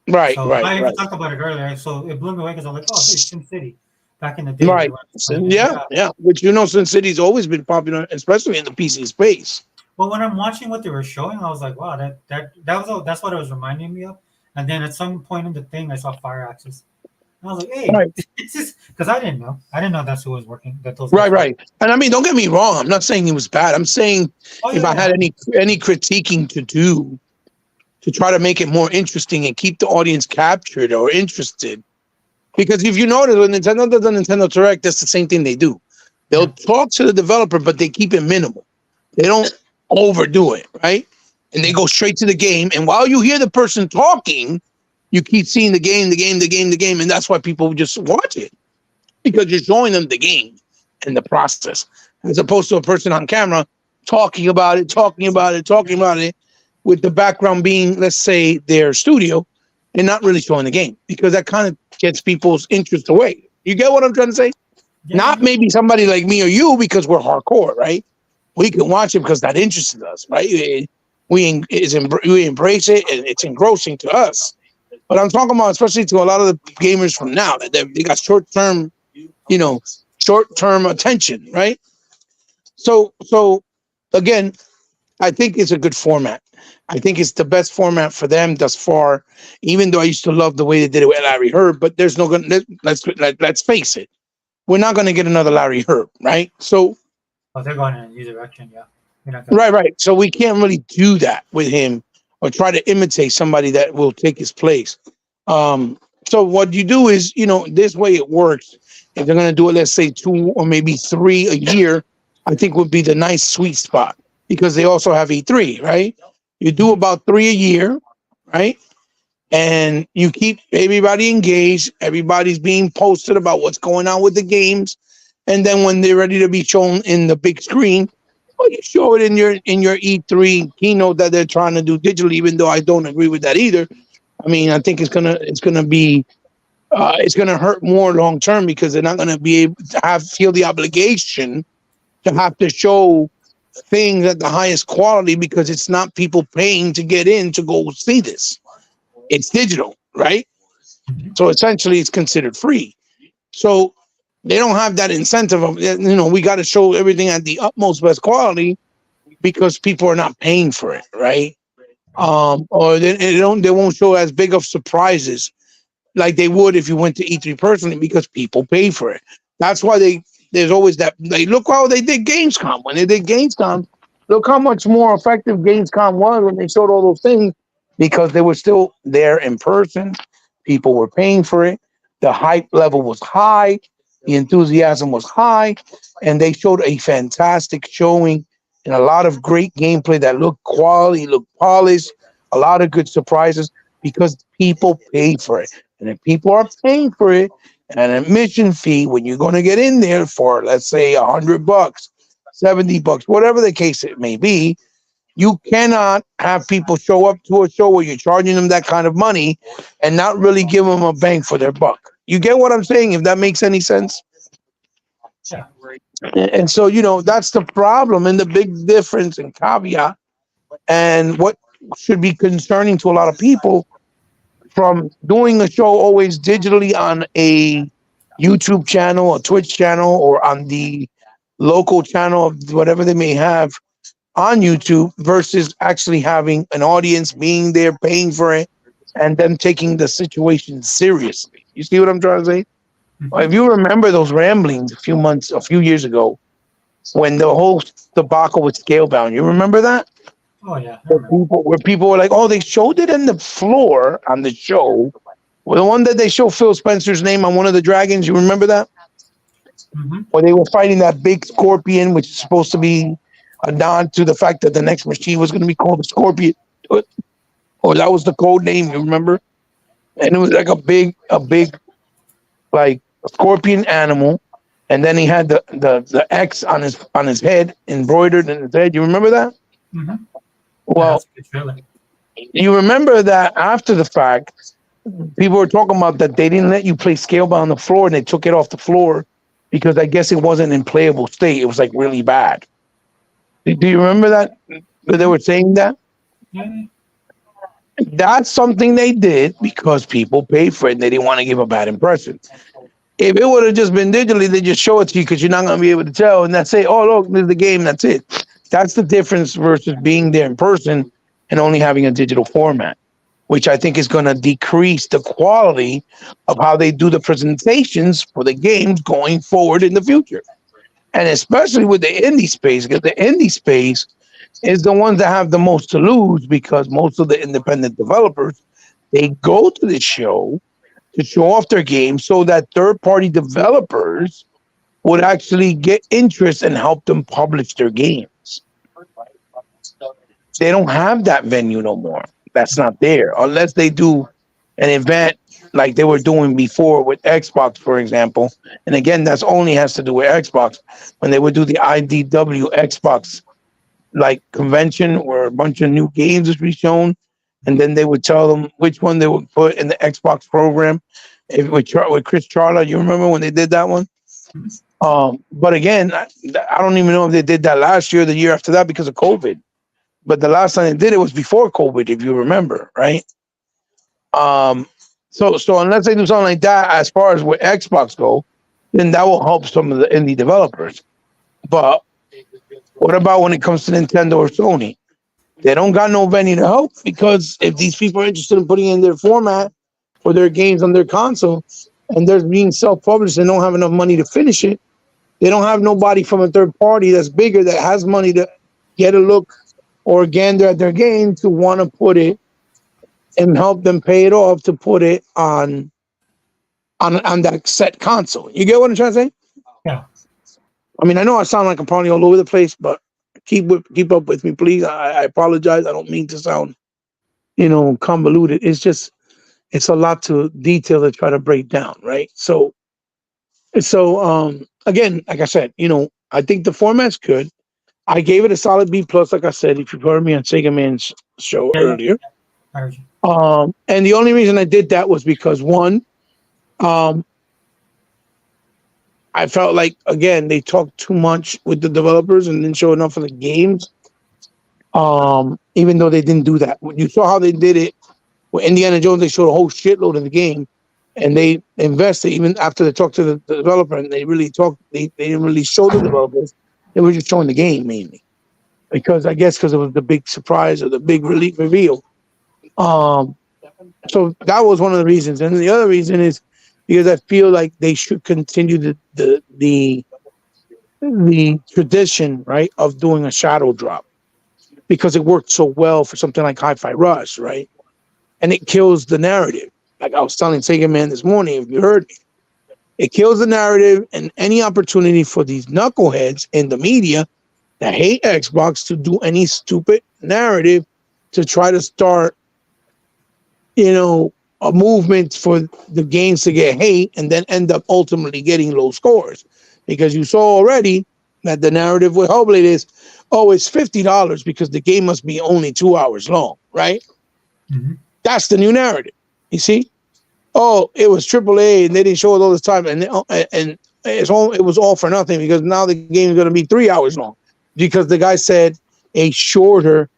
that. right, So right, I even right, talked about it earlier. So it blew me away because I'm like, oh, it's Sim City back in the day. right. So, yeah, Yeah. yeah. Which Sin City's always been popular, especially in the PC space. But when I'm watching what they were showing, I was like, wow, that's what it was reminding me of. And then at some point in the thing, I saw Fire Access. And I was like, hey, Right, it's just because I didn't know. I didn't know that's who was working. That those right, guys. right. And I mean, don't get me wrong. I'm not saying it was bad. I'm saying Oh if yeah, I had yeah. any critiquing to do to try to make it more interesting and keep the audience captured or interested. Because if you notice, when Nintendo does a Nintendo Direct, that's the same thing they do. They'll talk to the developer, but they keep it minimal. They don't overdo it, right? And they go straight to the game. And while you hear the person talking, you keep seeing the game, and that's why people just watch it, because you're showing them the game and the process, as opposed to a person on camera talking about it, with the background being, let's say, their studio, and not really showing the game, because that kind of gets people's interest away. You get what I'm trying to say? Yeah, Not yeah. maybe somebody like me or you, because we're hardcore, right? We can watch it because that interests us, right? We embrace it, and it's engrossing to us. But I'm talking about, especially to a lot of the gamers from now, that they got short-term attention, right? So again, I think it's a good format. I think it's the best format for them thus far. Even though I used to love the way they did it with Larry Herb, but there's no going. Let's face it, we're not going to get another Larry Herb, right? So Oh, they're going in a new direction. Yeah. You're not gonna. right. So we can't really do that with him, or try to imitate somebody that will take his place. So what you do is, this way it works. If they're going to do it, let's say 2 or maybe 3 a year, I think would be the nice sweet spot, because they also have E3, right? You do about 3 a year, right? And you keep everybody engaged. Everybody's being posted about what's going on with the games. And then when they're ready to be shown in the big screen, well, you show it in your E3 keynote that they're trying to do digitally, even though I don't agree with that either. I mean, I think it's gonna hurt more long term, because they're not gonna be able to feel the obligation to have to show things at the highest quality, because it's not people paying to get in to go see this. It's digital, right? Mhm. So essentially it's considered free. So they don't have that incentive of, we got to show everything at the utmost best quality, because people are not paying for it, right? Or they won't show as big of surprises like they would if you went to E3 personally, because people pay for it. That's why there's always that. Look how they did Gamescom. When they did Gamescom, look how much more effective Gamescom was when they showed all those things, because they were still there in person. People were paying for it. The hype level was high. The enthusiasm was high, and they showed a fantastic showing and a lot of great gameplay that looked quality, looked polished. a lot of good surprises because people pay for it. And if people are paying for it, an admission fee, when you're going to get in there for, let's say, $100, $70, whatever the case it may be, you cannot have people show up to a show where you're charging them that kind of money and not really give them a bang for their buck. You get what I'm saying? If that makes any sense. Yeah. And so, that's the problem and the big difference and caveat and what should be concerning to a lot of people from doing a show always digitally on a YouTube channel, a Twitch channel, or on the local channel of whatever they may have on YouTube versus actually having an audience being there, paying for it, and them taking the situation seriously. You see what I'm trying to say? If you remember those ramblings a few years ago, when the whole debacle with Scalebound, you remember that? Oh yeah. Where people were like, "Oh, they showed it in the floor on the show." Well, the one that they show Phil Spencer's name on one of the dragons, you remember that? Where they were fighting that big scorpion, which is supposed to be a nod to the fact that the next machine was going to be called the Scorpion. Or that was the code name, you remember? And it was like a big, like scorpion animal. And then he had the X on his head, embroidered in his head. You remember that? Well, you remember that after the fact, people were talking about that they didn't let you play Scalebound on the floor and they took it off the floor because I guess it wasn't in playable state. It was like really bad. Do you remember that? They were saying that? Yeah. That's something they did because people paid for it and they didn't want to give a bad impression. If it would have just been digitally, they just show it to you because you're not going to be able to tell. And that's it. Oh, look, there's the game. That's it. That's the difference versus being there in person and only having a digital format, which I think is going to decrease the quality of how they do the presentations for the games going forward in the future. And especially with the indie space, because the indie space is the ones that have the most to lose because most of the independent developers, they go to the show to show off their games so that third-party developers would actually get interest and help them publish their games. They don't have that venue no more. That's not there unless they do an event like they were doing before with Xbox, for example. And again, that's only has to do with Xbox. When they would do the IDW Xbox like convention where a bunch of new games would be shown, and then they would tell them which one they would put in the Xbox program. With Chris Charla, you remember when they did that one? But again, I don't even know if they did that last year or the year after that because of COVID. But the last time they did it was before COVID, if you remember, right? So unless they do something like that, as far as where Xbox go, then that will help some of the indie developers. But what about when it comes to Nintendo or Sony? They don't got no venue to help because if these people are interested in putting in their format for their games on their console and they're being self-published and don't have enough money to finish it, they don't have nobody from a third party that's bigger that has money to get a look or gander at their game to want to put it and help them pay it off to put it on that set console. You get what I'm trying to say? Yeah. I mean, I know I sound like I'm probably all over the place, but keep up with me, please. I apologize. I don't mean to sound, convoluted. It's a lot to detail to try to break down, right? So again, like I said, I think the format's good. I gave it a solid B plus, like I said, if you've heard me on Sega Man's show earlier. I heard you. And the only reason I did that was because one, I felt like again they talked too much with the developers and didn't show enough of the games. Even though they didn't do that, you saw how they did it with Indiana Jones. They showed a whole shitload of the game, and they invested even after they talked to the developer. And they really talked. They didn't really show the developers. They were just showing the game mainly, because it was the big surprise or the big reveal. So that was one of the reasons, and the other reason is because I feel like they should continue the tradition, right, of doing a shadow drop, because it worked so well for something like Hi-Fi Rush, right, and it kills the narrative. Like I was telling Sega Man this morning, if you heard me, it kills the narrative and any opportunity for these knuckleheads in the media that hate Xbox to do any stupid narrative to try to start a movement for the games to get hate and then end up ultimately getting low scores. Because you saw already that the narrative with Hellblade is, oh, it's $50 because the game must be only 2 hours long, right? Mhm. That's the new narrative. You see? Oh, it was AAA and they didn't show it all this time, and it was all for nothing because now the game is going to be 3 hours long because the guy said a shorter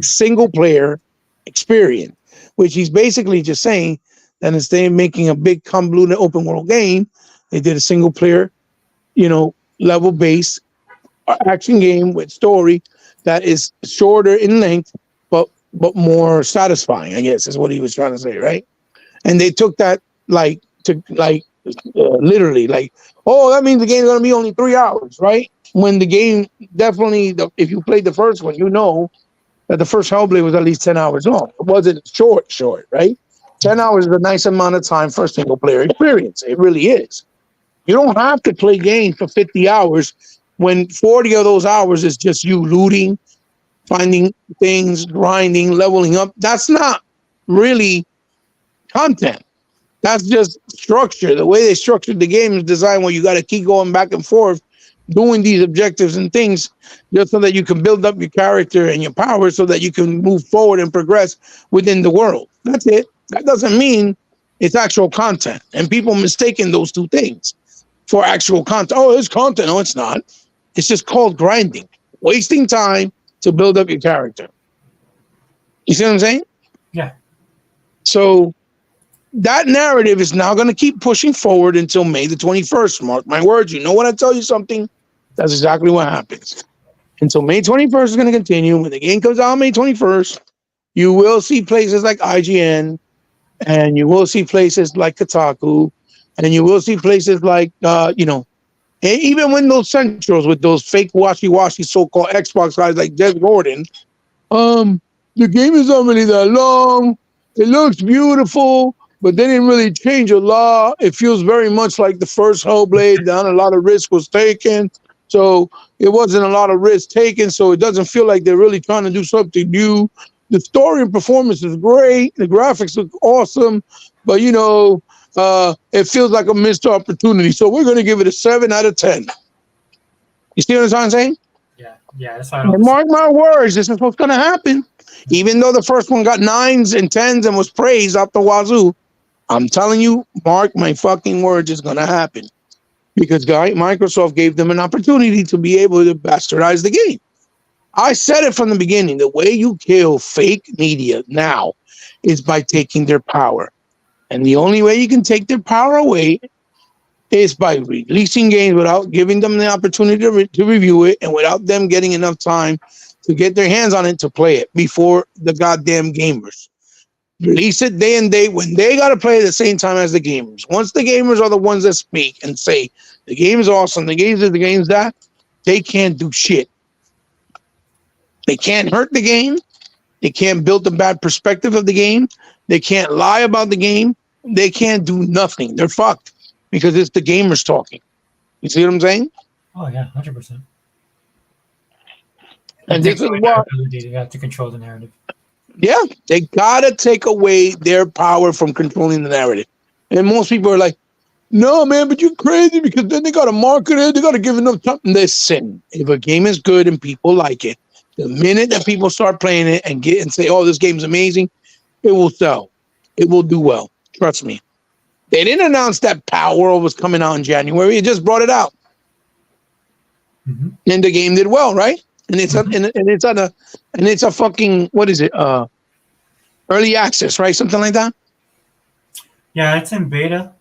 single player experience, which he's basically just saying that instead of making a big convoluted open world game, they did a single player, level based action game with story that is shorter in length, but more satisfying, I guess is what he was trying to say, right? And they took that literally, like, oh, that means the game's gonna be only 3 hours, right? When the game definitely, if you played the first one, you know that the first Hellblade was at least 10 hours long. It wasn't short, right? 10 hours is a nice amount of time for a single player experience. It really is. You don't have to play games for 50 hours when 40 of those hours is just you looting, finding things, grinding, leveling up. That's not really content. That's just structure. The way they structured the game is designed where you got to keep going back and forth, doing these objectives and things, just so that you can build up your character and your power, so that you can move forward and progress within the world. That's it. That doesn't mean it's actual content. And people mistaking those two things for actual content. Oh, it's content. No, it's not. It's just called grinding, wasting time to build up your character. You see what I'm saying? Yeah. So that narrative is now going to keep pushing forward until May the 21st. Mark my words. You know when I tell you something, that's exactly what happens. Until May 21st is going to continue. When the game comes out on May 21st, you will see places like IGN, and you will see places like Kotaku, and you will see places like, even Windows Centrals with those fake washy-washy so-called Xbox guys like Jez Gordon. The game is not really that long. It looks beautiful, but they didn't really change a lot. It feels very much like the first Hellblade. Not a lot of risk was taken. So it wasn't a lot of risk taken. So it doesn't feel like they're really trying to do something new. The story and performance is great. The graphics look awesome. But, it feels like a missed opportunity. So we're going to give it a 7 out of 10. You see what I'm saying? Yeah, that's why I don't. Mark my words, this is what's going to happen. Even though the first one got 9s and 10s and was praised up the wazoo, I'm telling you, mark my fucking words, it's going to happen. Because Microsoft gave them an opportunity to be able to bastardize the game. I said it from the beginning. The way you kill fake media now is by taking their power. And the only way you can take their power away is by releasing games without giving them the opportunity to review it, and without them getting enough time to get their hands on it to play it before the goddamn gamers. Release it day and date when they got to play at the same time as the gamers. Once the gamers are the ones that speak and say, the game is awesome, the game's this, the game's that, they can't do shit. They can't hurt the game. They can't build a bad perspective of the game. They can't lie about the game. They can't do nothing. They're fucked because it's the gamers talking. You see what I'm saying? Oh yeah, 100%. And this is why they have to control the narrative. Yeah, they gotta take away their power from controlling the narrative. And most people are like, no, man, but you're crazy because then they gotta market it, they gotta give enough time. Listen, if a game is good and people like it, the minute that people start playing it and say, oh, this game's amazing, it will sell. It will do well. Trust me. They didn't announce that Power World was coming out in January. It just brought it out. Mm-hmm. And the game did well, right? And it's it's a fucking, what is it? Early access, right? Something like that. Yeah, it's in beta.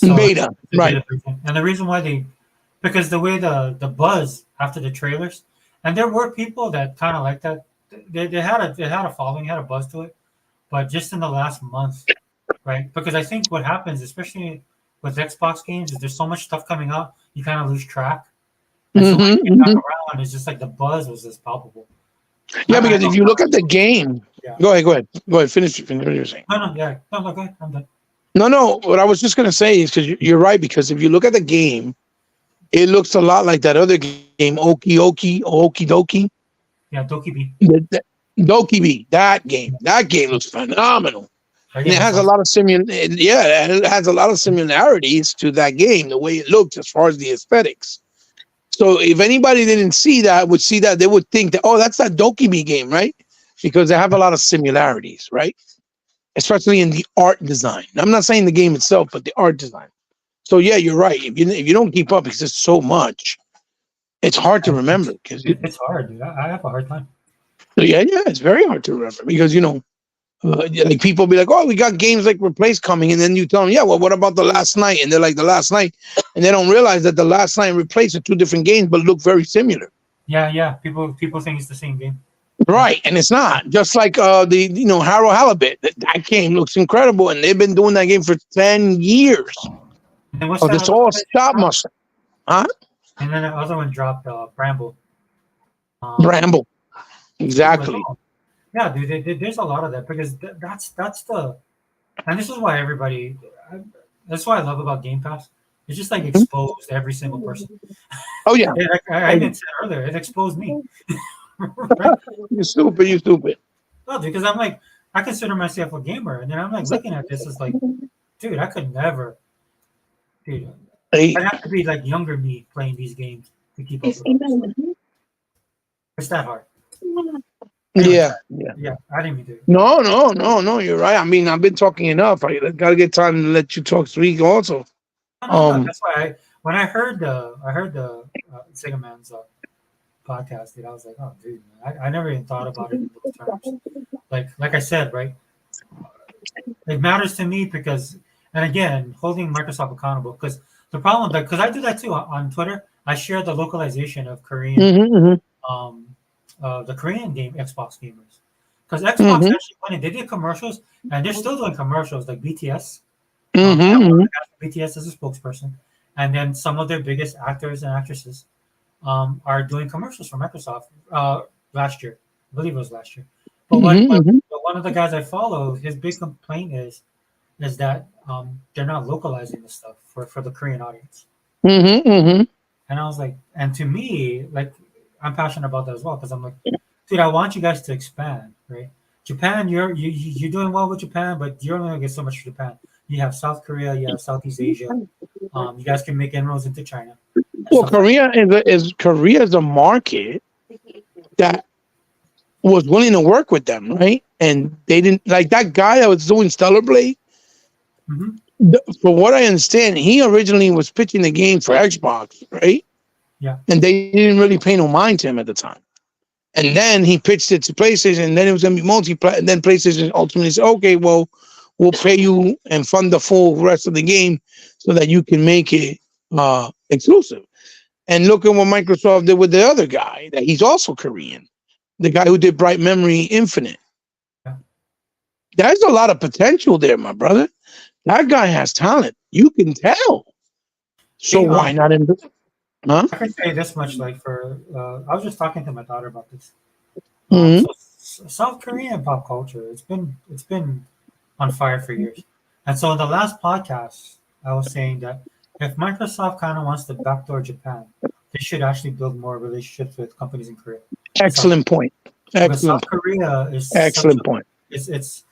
Beta, right? And the reason why because the way the buzz after the trailers, and there were people that kind of like that. They had a following, had a buzz to it, but just in the last month, right? Because I think what happens, especially with Xbox games, is there's so much stuff coming out, you kind of lose track. And so when you get back around, it's just like the buzz was just palpable. Yeah, because if you look at the game, go ahead. Finish what you're saying. No, go ahead. I'm done. No. What I was just gonna say is because you're right. Because if you look at the game, it looks a lot like that other game, Okie Dokie. Yeah, Dokkaebi. Dokkaebi. That game looks phenomenal. And it has a lot of it has a lot of similarities to that game, the way it looks as far as the aesthetics. So if anybody didn't see that, would see that, they would think that, oh, that's that Dokimi game, right? Because they have a lot of similarities, right? Especially in the art design. I'm not saying the game itself, but the art design. So yeah, you're right. If you don't keep up, because there's so much, it's hard to remember. Because It's hard, dude. I have a hard time. yeah, it's very hard to remember because like people be like, oh, we got games like Replace coming, and then you tell them, yeah, well, what about the Last Night? And they're like, the Last Night, and they don't realize that the Last Night and Replace are two different games, but look very similar. Yeah. People think it's the same game. Right, and it's not. Just like Harold Halibut, that game looks incredible, and they've been doing that game for 10 years. And what's Oh, that it's other all one that stop dropped? motion, huh? And then the other one dropped, Bramble. Bramble, exactly. Like, oh, yeah, dude. There's a lot of that because that's the, and this is why everybody. That's what I love about Game Pass. It's just like exposed every single person. Oh yeah, I even said earlier, it exposed me. Right? you're stupid. You stupid. No, because I'm like, I consider myself a gamer, and then I'm like looking at this, it's like, dude, I could never, dude. Hey, I'd have to be like younger me playing these games to keep up with it. It's that hard. yeah. Yeah, I didn't mean to. No. You're right. I mean, I've been talking enough. I gotta get time to let you talk speak also. No, that's why when I heard the Sega Man's podcast, dude, I was like, oh, dude, man, I never even thought about it in those terms. Like I said, right? It matters to me because, and again, holding Microsoft accountable because the problem that because I do that too on Twitter. I share the localization of Korean, the Korean game Xbox gamers because Xbox actually went in. They did commercials and they're still doing commercials like BTS. BTS as a spokesperson, and then some of their biggest actors and actresses are doing commercials for Microsoft last year. I believe it was last year. But one of the guys I follow, his big complaint is that they're not localizing the stuff for the Korean audience. And I was like, and to me, like, I'm passionate about that as well because I'm like, dude, I want you guys to expand, right? Japan, you're doing well with Japan, but you're only gonna get so much for Japan. You have South Korea, you have Southeast Asia. You guys can make inroads into China. Well, Korea is a market that was willing to work with them, right? And they didn't like that guy that was doing Stellar Blade. For what I understand, he originally was pitching the game for Xbox, right? Yeah. And they didn't really pay no mind to him at the time. And then he pitched it to PlayStation, and then it was going to be multiplayer. And then PlayStation ultimately said, okay, well, we'll pay you and fund the full rest of the game so that you can make it exclusive. And look at what Microsoft did with the other guy, that he's also Korean, the guy who did Bright Memory Infinite. Yeah. There's a lot of potential there, my brother. That guy has talent. You can tell. So why not in the... Huh? I can say this much, like for I was just talking to my daughter about this. So South Korean pop culture, it's been on fire for years. And so in the last podcast, I was saying that if Microsoft kind of wants to backdoor Japan, they should actually build more relationships with companies in Korea. Excellent point. Excellent. South Korea is point. It's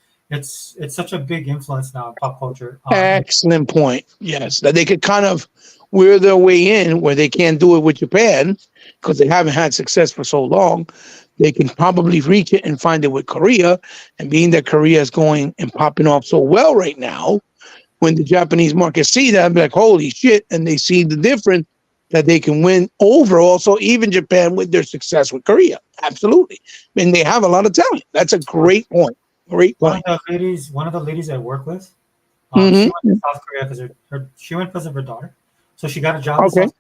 such a big influence now in pop culture. Excellent point. Yes, that they could kind of wear their way in where they can't do it with Japan because they haven't had success for so long. They can probably reach it and find it with Korea. And being that Korea is going and popping off so well right now, when the Japanese market see that, be like, holy shit, and they see the difference that they can win over also even Japan with their success with Korea. Absolutely. And they have a lot of talent. That's a great point. Great point. One of the ladies I work with, she went to South Korea because she went because of her daughter. So she got a job in South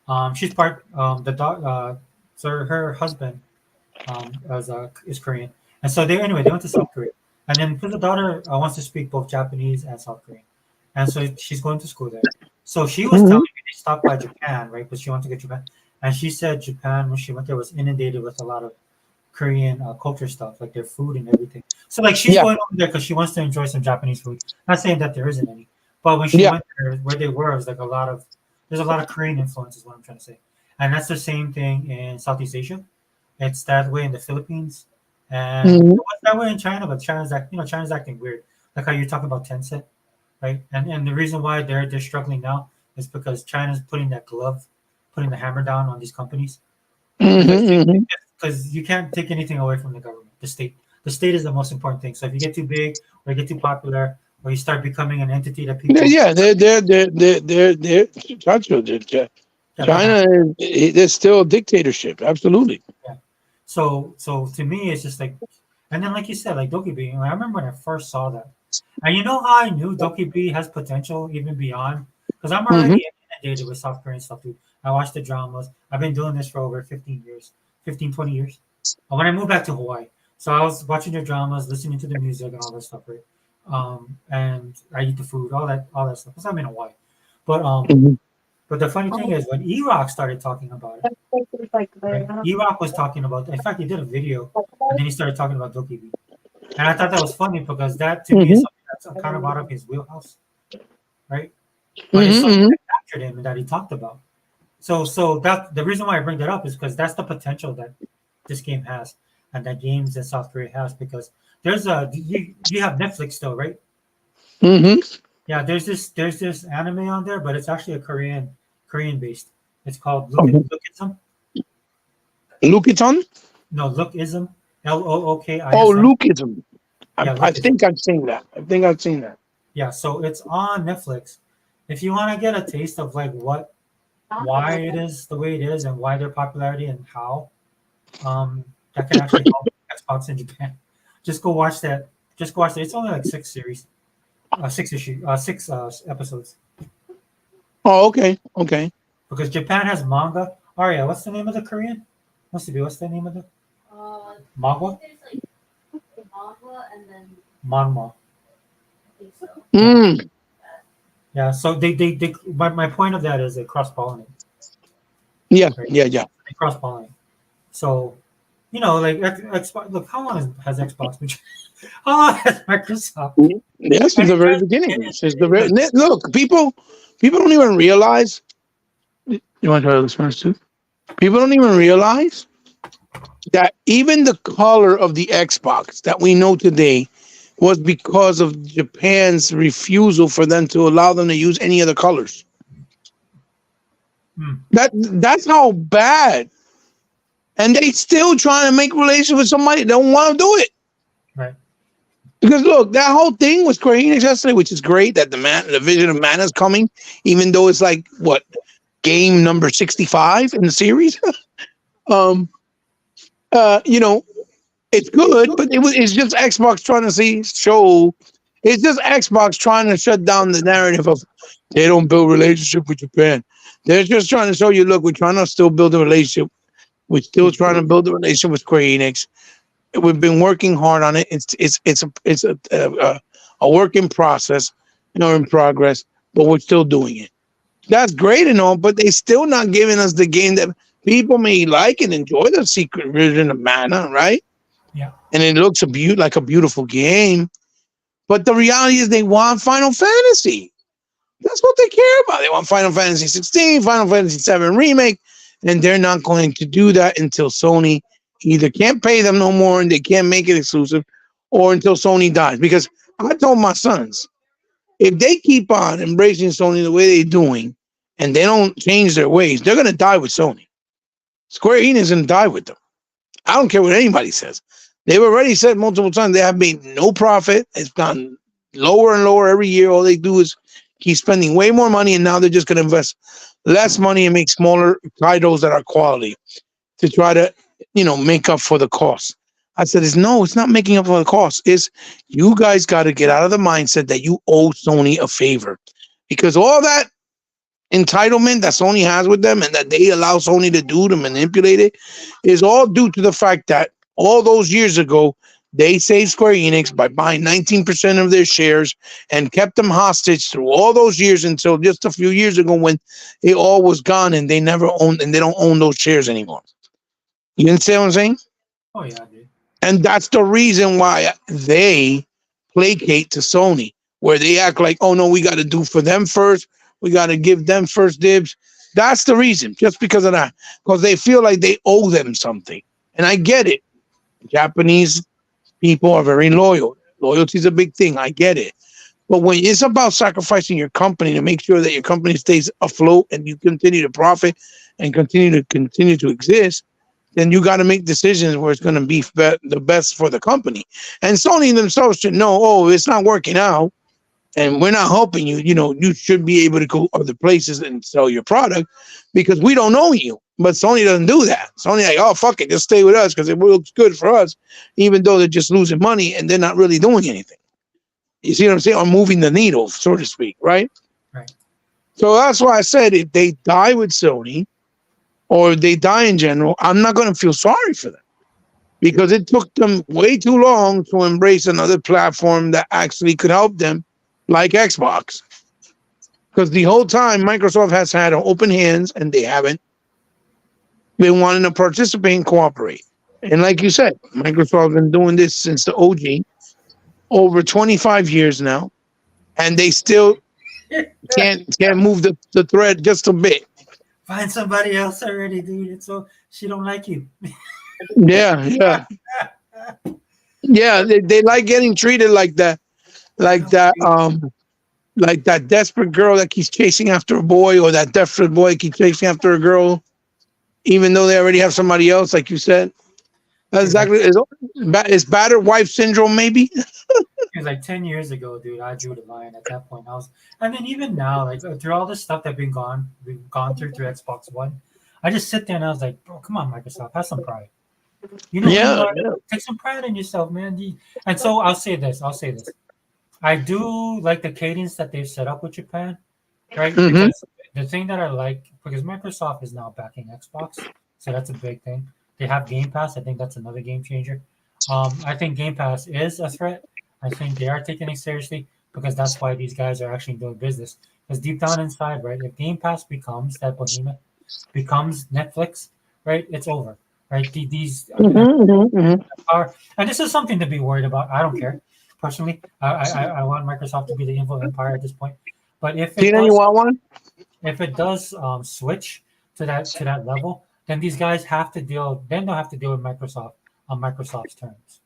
Korea. She's part so her husband is Korean, and so they went to South Korea, and then because the daughter wants to speak both Japanese and South Korean, and so she's going to school there. So she was telling me they stopped by Japan, right? Because she wanted to get Japan, and she said Japan when she went there was inundated with a lot of Korean culture stuff, like their food and everything. So like she's going over there because she wants to enjoy some Japanese food. Not saying that there isn't any, but when she went there, where they were, it was like there's a lot of Korean influence, is what I'm trying to say. And that's the same thing in Southeast Asia. It's that way in the Philippines, and it was that way in China. But China's acting weird. like how you talk about Tencent, right? And the reason why they're struggling now is because China's putting that glove, putting the hammer down on these companies because Mm-hmm, because you can't take anything away from the government, the state. The state is the most important thing. So if you get too big or you get too popular or you start becoming an entity that people, yeah, they're yeah, they'll China have. is still a dictatorship. Absolutely. Yeah. So to me, it's just like, and then like you said, like Doki I remember when I first saw that, and you know how I knew Doki has potential even beyond, because I'm Mm-hmm. already inundated with South Korean stuff too. I watch the dramas. I've been doing this for over 15 years, 15, 20 years. When I moved back to Hawaii, so I was watching the dramas, listening to the music and all that stuff, right? And I eat the food, all that stuff, because I'm in Hawaii. But um, Mm-hmm. but the funny thing is, when E-Rock started talking about it, right? E-Rock was talking about. In fact, he did a video, and then he started talking about Doki B. And I thought that was funny because that to me is Mm-hmm. something that's kind of out of his wheelhouse, right? But it's something Mm-hmm. that captured him and that he talked about. So that the reason why I bring that up is because that's the potential that this game has, and that games in South Korea has. Because there's a you have Netflix still, right? Mm-hmm. Yeah, there's this anime on there, but it's actually a Korean based. It's called Okay. Lookism. Lukiton? No, Lookism. Oh, Lookism. Lukism. Yeah, I Lookism. think I've seen that. I think I've seen that. Yeah, so it's on Netflix. If you want to get a taste of like why it is the way it is, and why their popularity and how, that can actually help Xbox in Japan. Just go watch that. Just go watch it. It's only like six episodes. Oh, okay. Okay. Because Japan has manga. Aria, what's the name of the Korean? What's the name of the manga? Manhwa. Mm. Yeah. So they my point of that is they cross pollinate, Yeah, right? yeah, yeah. They cross pollinate. So like Xbox. Look, how long has Xbox been? How long has Microsoft? Yes, since And the it very just beginning. Since the very look, look, people don't even realize. You want to try this first too? People don't even realize that even the color of the Xbox that we know today was because of Japan's refusal for them to allow them to use any other colors. hmm, That's how bad. And they still trying to make relations with somebody that don't want to do it. right. Because look, that whole thing was Square Enix yesterday, which is great that the Vision of Mana is coming, even though it's like what game number 65 in the series. um, you know, it's good, but it's just Xbox trying to show. It's just Xbox trying to shut down the narrative of they don't build relationship with Japan. They're just trying to show you, look, we're trying to still build a relationship. We're still trying to build a relationship with Square Enix. We've been working hard on it. It's a work in process, in progress, but we're still doing it. That's great and all, but they still not giving us the game that people may like and enjoy the secret version of Mana, right? Yeah. And it looks like a beautiful game. But the reality is they want Final Fantasy. That's what they care about. They want Final Fantasy 16, Final Fantasy 7 remake, and they're not going to do that until Sony either can't pay them no more and they can't make it exclusive, or until Sony dies. Because I told my sons, if they keep on embracing Sony the way they're doing, and they don't change their ways, they're gonna die with Sony. Square Enix is gonna die with them. I don't care what anybody says. They've already said multiple times they have made no profit. It's gone lower and lower every year. All they do is keep spending way more money, and now they're just going to invest less money and make smaller titles that are quality to try to, make up for the cost. I said, it's not making up for the cost. It's you guys got to get out of the mindset that you owe Sony a favor, because all that entitlement that Sony has with them and that they allow Sony to do to manipulate it is all due to the fact that all those years ago they saved Square Enix by buying 19% of their shares and kept them hostage through all those years until just a few years ago when it all was gone and they never owned and they don't own those shares anymore. You understand what I'm saying? Oh yeah, dude. And that's the reason why they placate to Sony, where they act like, oh no, we got to do for them first. We got to give them first dibs. That's the reason, just because of that, because they feel like they owe them something. And I get it. Japanese people are very loyal. Loyalty is a big thing. I get it. But when it's about sacrificing your company to make sure that your company stays afloat and you continue to profit and continue to exist, then you got to make decisions where it's going to be the best for the company. And Sony themselves should know, oh, it's not working out and we're not helping you. You know, you should be able to go other places and sell your product because we don't know you. But Sony doesn't do that. Sony like, oh, fuck it, just stay with us because it looks good for us, even though they're just losing money and they're not really doing anything. You see what I'm saying? Or moving the needle, so to speak, right? Right. So that's why I said if they die with Sony or they die in general, I'm not going to feel sorry for them because it took them way too long to embrace another platform that actually could help them, like Xbox. Because the whole time Microsoft has had open hands and they haven't been wanting to participate and cooperate. And like you said, Microsoft has been doing this since the OG, over 25 years now, and they still can't move the thread just a bit. Find somebody else already, dude. It's so she don't like you. Yeah. They like getting treated like that, like that desperate girl that keeps chasing after a boy, or that desperate boy keeps chasing after a girl, even though they already have somebody else, like you said. That's exactly it's battered wife syndrome, maybe. It was like 10 years ago, dude. I drew the line at that point. And then even now, like through all this stuff that we've gone through Xbox One, I just sit there and I was like, bro, come on, Microsoft, have some pride. You know, take some pride in yourself, man. And so I'll say this. I do like the cadence that they've set up with Japan, right? Mm-hmm. Because the thing that I like, because Microsoft is now backing Xbox, so that's a big thing. They have Game Pass. I think that's another game changer. I think Game Pass is a threat. I think they are taking it seriously because that's why these guys are actually doing business. Because deep down inside, right, if Game Pass becomes that behemoth, becomes Netflix, right, it's over, right? These are, and this is something to be worried about. I don't care personally. I want Microsoft to be the evil empire at this point. But if it you want one? If it does switch to that level, then these guys have to deal. Then they'll have to deal with Microsoft on Microsoft's terms.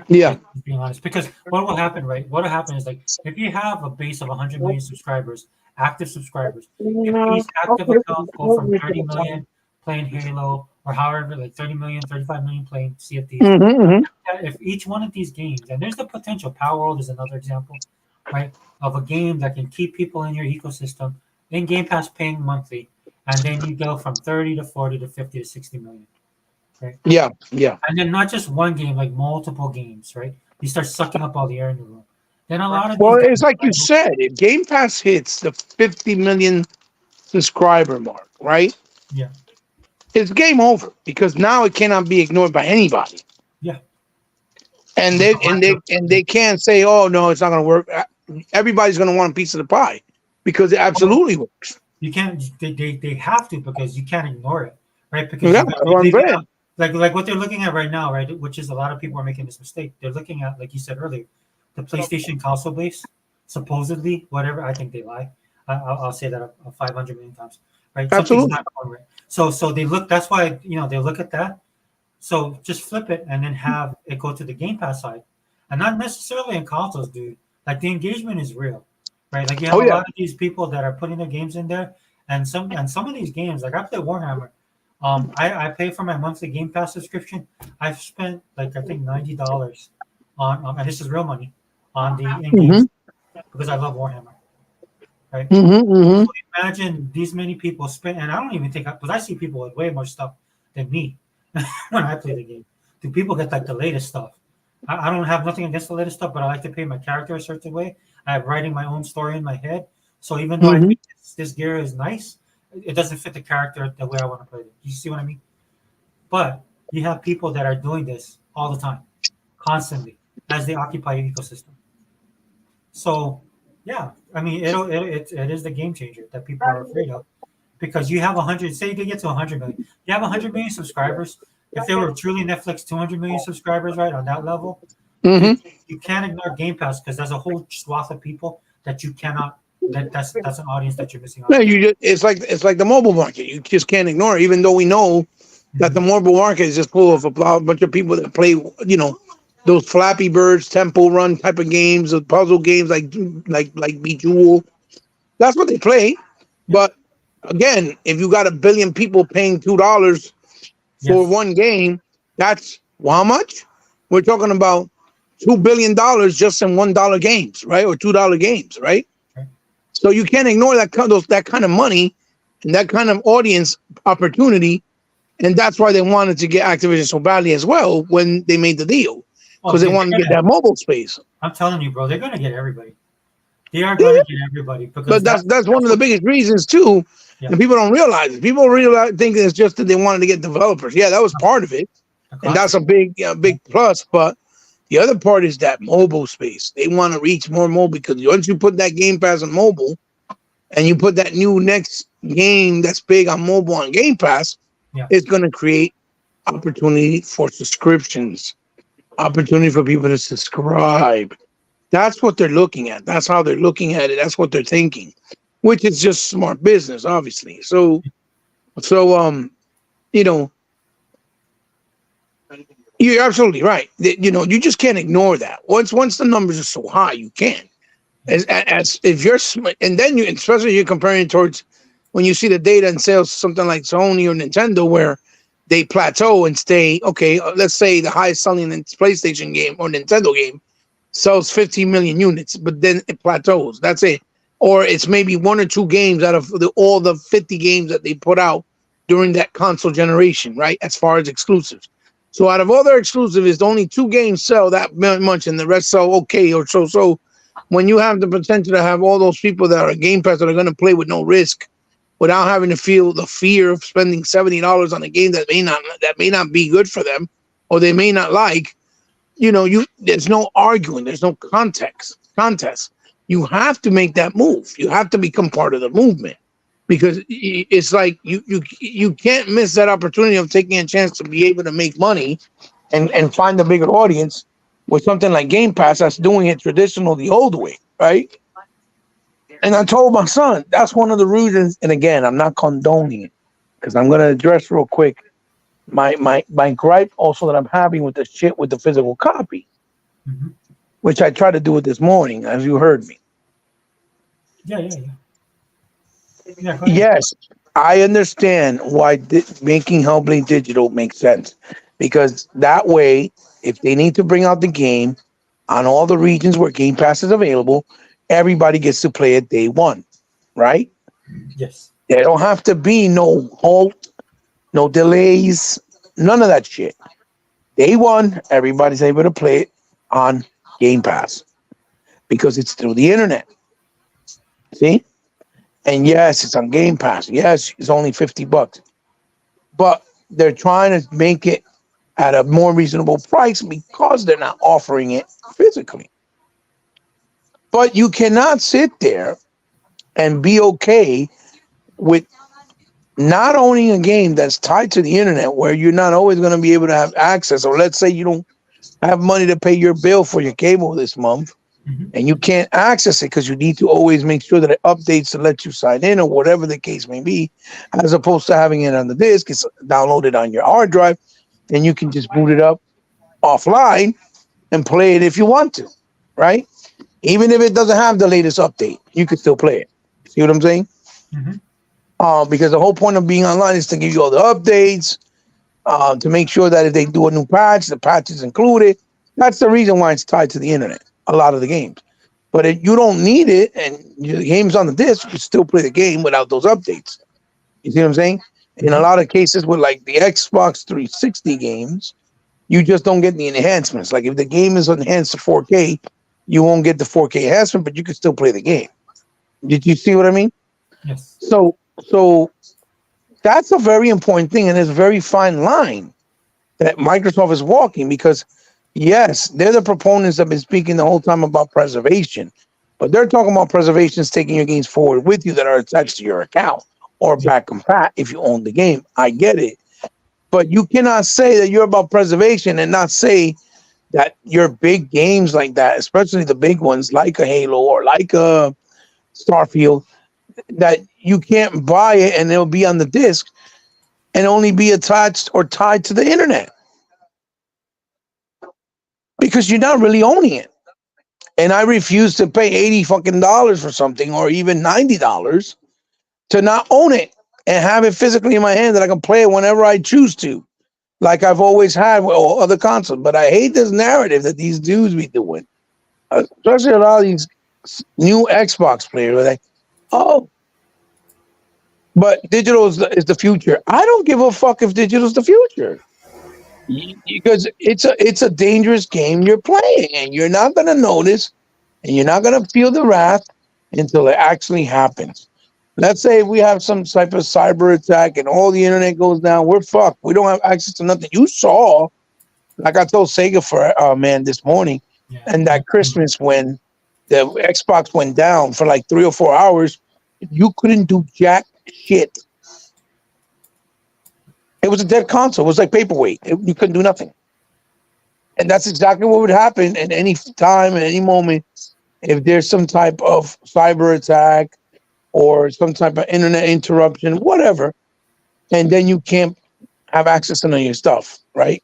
Yeah. Like, being honest, because what will happen, right? What will happen is like if you have a base of 100 million subscribers, active subscribers, if these active accounts go from 30 million playing Halo or however, like 30 million, 35 million playing CFDs, if each one of these games, and there's the potential, Power World is another example, right, of a game that can keep people in your ecosystem, in Game Pass paying monthly, and then you go from 30 to 40 to 50 to 60 million. Right? Yeah. And then not just one game, like multiple games, right? You start sucking up all the air in the room. Then a lot of it's like you said, if Game Pass hits the 50 million subscriber mark, right? Yeah. It's game over because now it cannot be ignored by anybody. Yeah. And they can't say, oh no, it's not gonna work. Everybody's gonna want a piece of the pie because it absolutely works. You can't they have to because you can't ignore it, right? Because like what they're looking at right now, right, which is a lot of people are making this mistake. They're looking at, like you said earlier, the PlayStation console base, supposedly, whatever. I think they lie. I'll say that 500 million times, right? Absolutely. Not going right. So they look. That's why they look at that. So just flip it and then have it go to the Game Pass side, and not necessarily in consoles, dude. Like the engagement is real, right? Like you have a lot of these people that are putting their games in there, and some of these games, like I play Warhammer. I pay for my monthly Game Pass subscription. I've spent like I think $90 on, and this is real money, on the in-game because I love Warhammer. Right? So imagine these many people spend, and I don't even think because I see people with way more stuff than me when I play the game. Do people get like the latest stuff? I don't have nothing against the latest stuff, but I like to paint my character a certain way. I have writing my own story in my head. So even though I think this gear is nice, it doesn't fit the character the way I want to play it. You see what I mean? But you have people that are doing this all the time, constantly, as they occupy your ecosystem. So, yeah, I mean, it is the game changer that people are afraid of, because you have 100. Say you get to 100 million, you have 100 million subscribers. If they were truly Netflix, 200 million subscribers, right, on that level, you can't ignore Game Pass because there's a whole swath of people that you cannot. That's an audience that you're missing out. No, it's like the mobile market. You just can't ignore it, even though we know that the mobile market is just full of a bunch of people that play, those Flappy Birds, Temple Run type of games, the puzzle games like Bejeweled. That's what they play. But again, if you got a billion people paying $2 for Yes. one game, that's how much? We're talking about $2 billion just in $1 games, right? Or $2 games, right? Right. So you can't ignore that kind of money and that kind of audience opportunity, and that's why they wanted to get Activision so badly as well when they made the deal, Oh, because they dude, wanted to get that mobile space. I'm telling you, bro, they're gonna get everybody. They are Yeah, gonna get everybody because but that's one that's of the what. biggest reasons too, Yeah. and people don't realize it. People realize think it's just that they wanted to get developers. Yeah, that was part of it, The and that's content. a big plus. But the other part is that mobile space. They want to reach more mobile because once you put that Game Pass on mobile, and you put that new next game that's big on mobile on Game Pass, Yeah. it's going to create opportunity for subscriptions, opportunity for people to subscribe. That's what they're looking at. That's how they're looking at it. That's what they're thinking, which is just smart business, obviously. So, you know, you're absolutely right. You know, you just can't ignore that. Once the numbers are so high, you can't. As if you're and then you, especially you're comparing it towards when you see the data and sales, something like Sony or Nintendo, where they plateau and stay. Okay, let's say the highest selling PlayStation game or Nintendo game sells 15 million units, but then it plateaus. That's it. Or it's maybe one or two games out of all the 50 games that they put out during that console generation, right? As far as exclusives. So out of all their exclusives, only two games sell that much, and the rest sell okay or so. So when you have the potential to have all those people that are Game Pass that are going to play with no risk, without having to feel the fear of spending $70 on a game that may not be good for them, or they may not like, there's no arguing, there's no contest. You have to make that move. You have to become part of the movement, because it's like you can't miss that opportunity of taking a chance to be able to make money and find a bigger audience with something like Game Pass that's doing it traditional the old way, right? And I told my son that's one of the reasons. And again, I'm not condoning it, because I'm going to address real quick my gripe also that I'm having with the shit with the physical copy, Mm-hmm. which I tried to do it this morning, as you heard me. Yeah. Yeah. Go ahead. Yes, I understand why making Hellblade digital makes sense, because that way, if they need to bring out the game on all the regions where Game Pass is available, everybody gets to play it day one, right? Yes. There don't have to be no halt, no delays, none of that shit. Day one, everybody's able to play it on Game Pass because it's through the internet. See? And yes, it's on Game Pass. Yes, it's only $50. But they're trying to make it at a more reasonable price because they're not offering it physically. But you cannot sit there and be okay with not owning a game that's tied to the internet, where you're not always going to be able to have access. Or let's say you don't have money to pay your bill for your cable this month, Mm-hmm. and you can't access it because you need to always make sure that it updates to let you sign in, or whatever the case may be, as opposed to having it on the disk. It's downloaded on your hard drive, and you can just boot it up offline and play it if you want to, right? Even if it doesn't have the latest update, you can still play it. See what I'm saying? Mm-hmm. Because the whole point of being online is to give you all the updates, to make sure that if they do a new patch, the patch is included. That's the reason why it's tied to the internet, a lot of the games. But if you don't need it and the game's on the disc, you can still play the game without those updates. You see what I'm saying? In a lot of cases with like the Xbox 360 games, you just don't get the enhancements. Like if the game is enhanced to 4K, you won't get the 4K enhancement, but you can still play the game. Did you see what I mean? Yes. So that's a very important thing, and it's a very fine line that Microsoft is walking, because yes, they're the proponents that have been speaking the whole time about preservation, but they're talking about preservations taking your games forward with you that are attached to your account or back compat if you own the game. I get it. But you cannot say that you're about preservation and not say that your big games like that, especially the big ones like a Halo or like a Starfield, that you can't buy it and it'll be on the disc and only be attached or tied to the internet. because you're not really owning it. And I refuse to pay $80 for something or even $90 to not own it and have it physically in my hand that I can play it whenever I choose to, like I've always had with all other consoles. But I hate this narrative that these dudes be doing, especially a lot of these new Xbox players. Like, oh, but digital is the future. I don't give a fuck if digital is the future. Because it's a dangerous game you're playing, and you're not gonna notice, and you're not gonna feel the wrath until it actually happens. Let's say we have some type of cyber attack and all the internet goes down. We're fucked. We don't have access to nothing. You saw, like I told Sega for man this morning, and that Christmas when the Xbox went down for like 3 or 4 hours, you couldn't do jack shit. It was a dead console. It was like paperweight. You couldn't do nothing. And that's exactly what would happen at any time, at any moment, if there's some type of cyber attack or some type of internet interruption, whatever. And then you can't have access to none of your stuff, right?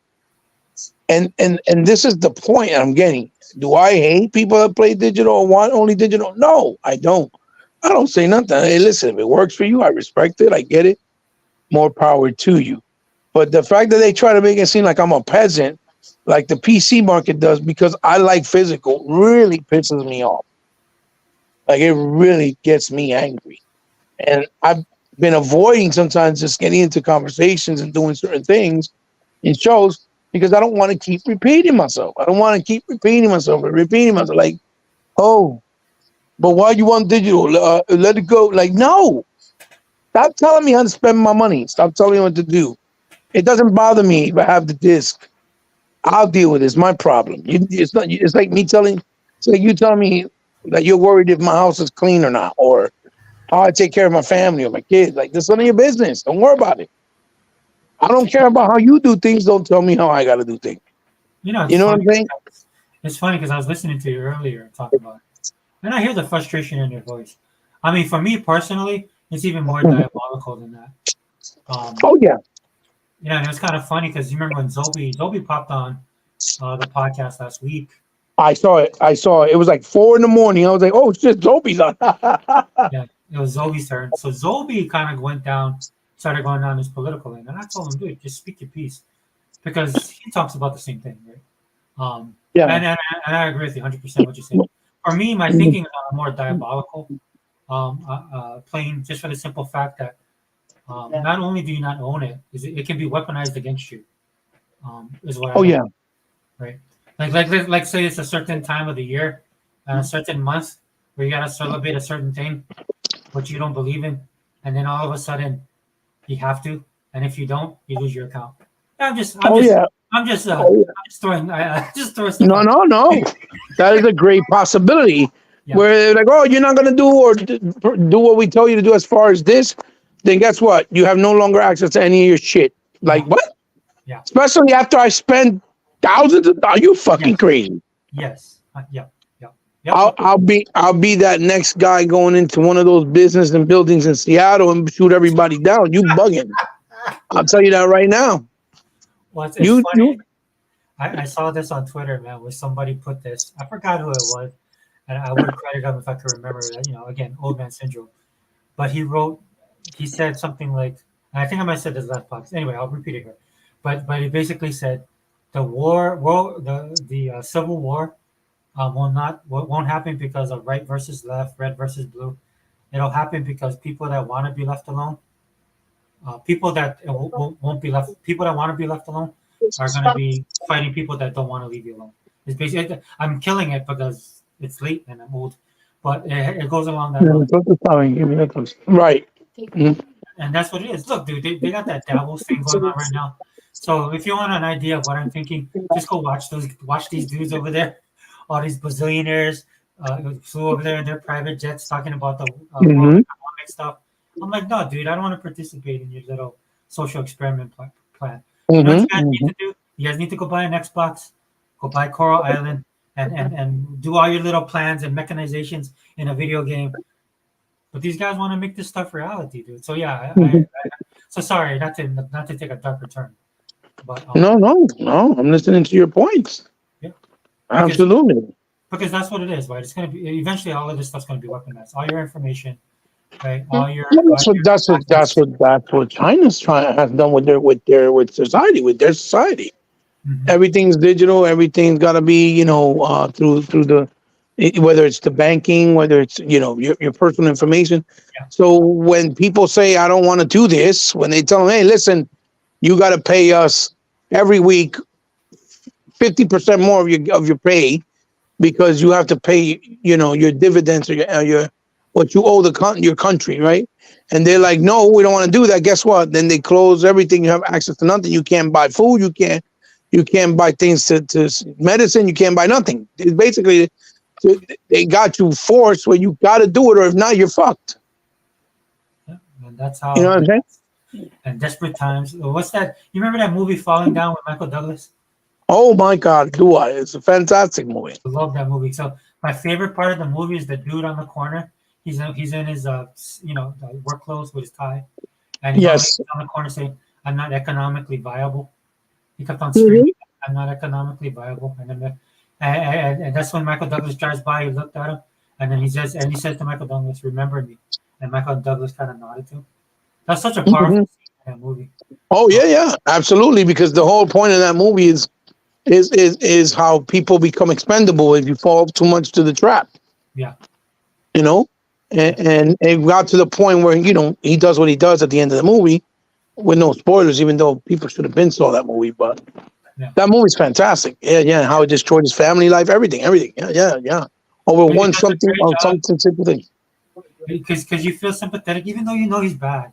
And this is the point I'm getting. Do I hate people that play digital or want only digital? No, I don't. I don't say nothing. Hey, listen, if it works for you, I respect it. I get it. More power to you. But the fact that they try to make it seem like I'm a peasant, like the PC market does, because I like physical, really pisses me off. Like, it really gets me angry. And I've been avoiding sometimes just getting into conversations and doing certain things in shows because I don't want to keep repeating myself. I don't want to keep repeating myself and repeating myself. Like, oh, but why you want digital? Let it go. Like, no. Stop telling me how to spend my money. Stop telling me what to do. It doesn't bother me if I have the disc. I'll deal with it. It's my problem. It's not. It's like me telling. It's like you telling me that you're worried if my house is clean or not, or how I take care of my family or my kids. Like, that's none of your business. Don't worry about it. I don't care about how you do things. Don't tell me how I got to do things. You know what I'm saying? It's funny because I was listening to you earlier talking about it, and I hear the frustration in your voice. I mean, for me personally, it's even more diabolical than that. Oh yeah. Yeah, and it was kind of funny because you remember when Zobi popped on the podcast last week. I saw it. It was like 4 a.m. I was like, oh shit, Zobi's on. Yeah, it was Zobi's turn. So Zobi kind of started going down this political lane, and I told him, dude, just speak your piece, because he talks about the same thing, right? Yeah. And I agree with you 100% what you said. For me, my thinking is more diabolical, plain just for the simple fact that not only do you not own it, it can be weaponized against you. Is what. Oh yeah. Right. Like say it's a certain time of the year, and a certain month where you gotta celebrate a certain thing, which you don't believe in, and then all of a sudden you have to, and if you don't, you lose your account. I'm just throwing. I just throw stuff out. No. That is a great possibility. Yeah. Where they're like, oh, you're not gonna do or do what we tell you to do as far as this. Then guess what? You have no longer access to any of your shit. Like, what? Yeah. Especially after I spend thousands of dollars. You fucking crazy. Yes. Yeah. I'll be that next guy going into one of those business and buildings in Seattle and shoot everybody down. You bugging. I'll tell you that right now. Well, it's funny. I saw this on Twitter, man, where somebody put this. I forgot who it was, and I would credit him if I could remember that. You know, again, old man syndrome. But he said something like, and I think I might have said this last box. Anyway, I'll repeat it here. But he basically said the Civil War won't happen because of right versus left, red versus blue. It'll happen because people that want to be left alone, people that won't be left, people that want to be left alone are going to be fighting people that don't want to leave you alone. It's basically, I'm killing it because it's late and I'm old, but it goes along that line. Right. Mm-hmm. And that's what it is. Look, dude, they got that Davos thing going on right now. So if you want an idea of what I'm thinking, just go watch these dudes over there, all these bazillionaires flew over there in their private jets talking about the economic stuff. I'm like, no, dude, I don't want to participate in your little social experiment plan. You know what you guys need to do? You guys need to go buy an Xbox, go buy Coral Island, and do all your little plans and mechanizations in a video game. But these guys want to make this stuff reality, dude. So yeah, so sorry, not to take a darker turn. But no, I'm listening to your points. Yeah. because Absolutely. because that's what it is, right? It's going to be eventually all of this stuff's going to be weaponized. All your information, right? All your That's assets. what China's trying has done with their society. Mhm. Everything's digital. Everything's got to be, through whether it's the banking, whether it's, your personal information. Yeah, So when people say, I don't want to do this, when they tell them, hey, listen, you got to pay us every week 50% more of your pay because you have to pay, your dividends or your what you owe your country, right? And they're like, no, we don't want to do that. Guess what? Then they close everything. You have access to nothing. You can't buy food. You can't buy things to medicine. You can't buy nothing. It's basically they got you forced where you got to do it, or if not, you're fucked. yeah. And that's You know how. what I'm saying? And Desperate Times. What's that? You remember that movie Falling Down with Michael Douglas? Oh my God, do I? It's a fantastic movie. I love that movie. So my favorite part of the movie is the dude on the corner. He's in his work clothes with his tie, and Yes. he's on the corner saying, "I'm not economically viable." He kept on screaming, Mhm. "I'm not economically viable," and that's when Michael Douglas drives by. He looked at him, and then he says to Michael Douglas, "Remember me," and Michael Douglas kind of nodded to him. That's such a powerful Mhm. scene in that movie. Oh yeah, absolutely. Because the whole point of that movie is how people become expendable if you fall too much to the trap. Yeah, You know, and it got to the point where he does what he does at the end of the movie with no spoilers, even though people should have been saw that movie. But yeah. that movie's fantastic. Yeah, yeah. How it destroyed his family life, everything. Yeah, yeah, yeah. Over But he one does a something great on job something simple thing. because you feel sympathetic, even though you know he's bad.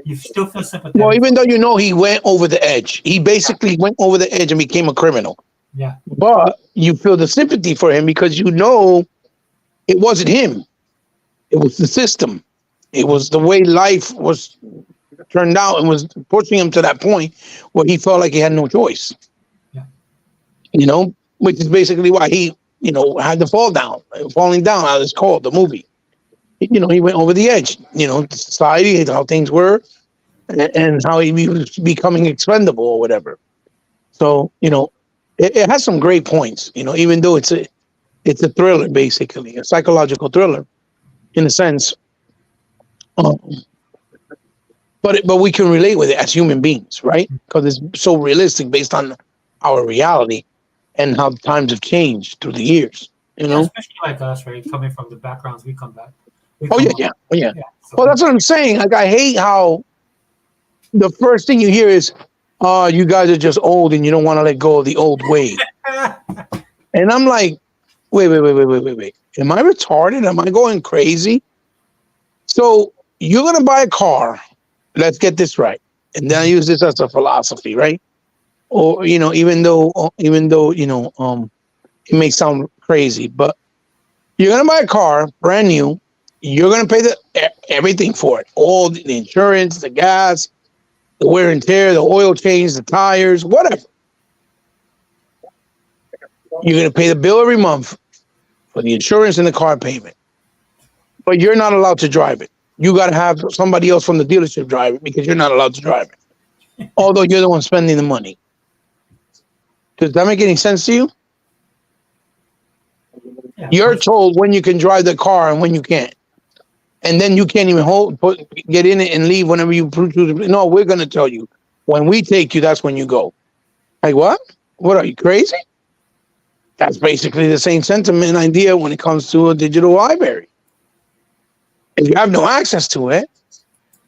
You still feel Well, sympathetic. even though he went over the edge, he basically went over the edge and became a criminal. Yeah, But you feel the sympathy for him because it wasn't him. It was the system. It was the way life was turned out and was pushing him to that point where he felt like he had no choice. yeah. Which is basically why he, had to fall down. Falling down, as it's called, the movie. He went over the edge, society, how things were, and how he was becoming expendable or whatever. So, it has some great points, even though it's a thriller, basically, a psychological thriller in a sense. Um, but we can relate with it as human beings, right? Because it's so realistic based on our reality and how times have changed through the years. Yeah, especially like us, right? Coming from the backgrounds we come back. We Oh come yeah, up. yeah, oh yeah. Yeah. So Well, that's what I'm saying. Like I hate how the first thing you hear is, "Oh, you guys are just old and you don't want to let go of the old way." And I'm like, wait. Am I retarded? Am I going crazy? So you're gonna buy a car. Let's get this right. And then I use this as a philosophy, right? Or even though it may sound crazy, but you're gonna buy a car brand new. You're gonna pay everything for it, all the insurance, the gas, the wear and tear, the oil change, the tires, whatever. You're gonna pay the bill every month for the insurance and the car payment, but you're not allowed to drive it. You got to have somebody else from the dealership drive it because you're not allowed to drive it. Although you're the one spending the money. Does that make any sense to you? yeah, You're told when you can drive the car and when you can't. And then you can't even get in it and leave whenever you choose. No, we're going to tell you. When we take you, that's when you go. Like, what? What are you, crazy? That's basically the same sentiment idea when it comes to a digital library. If you have no access to it,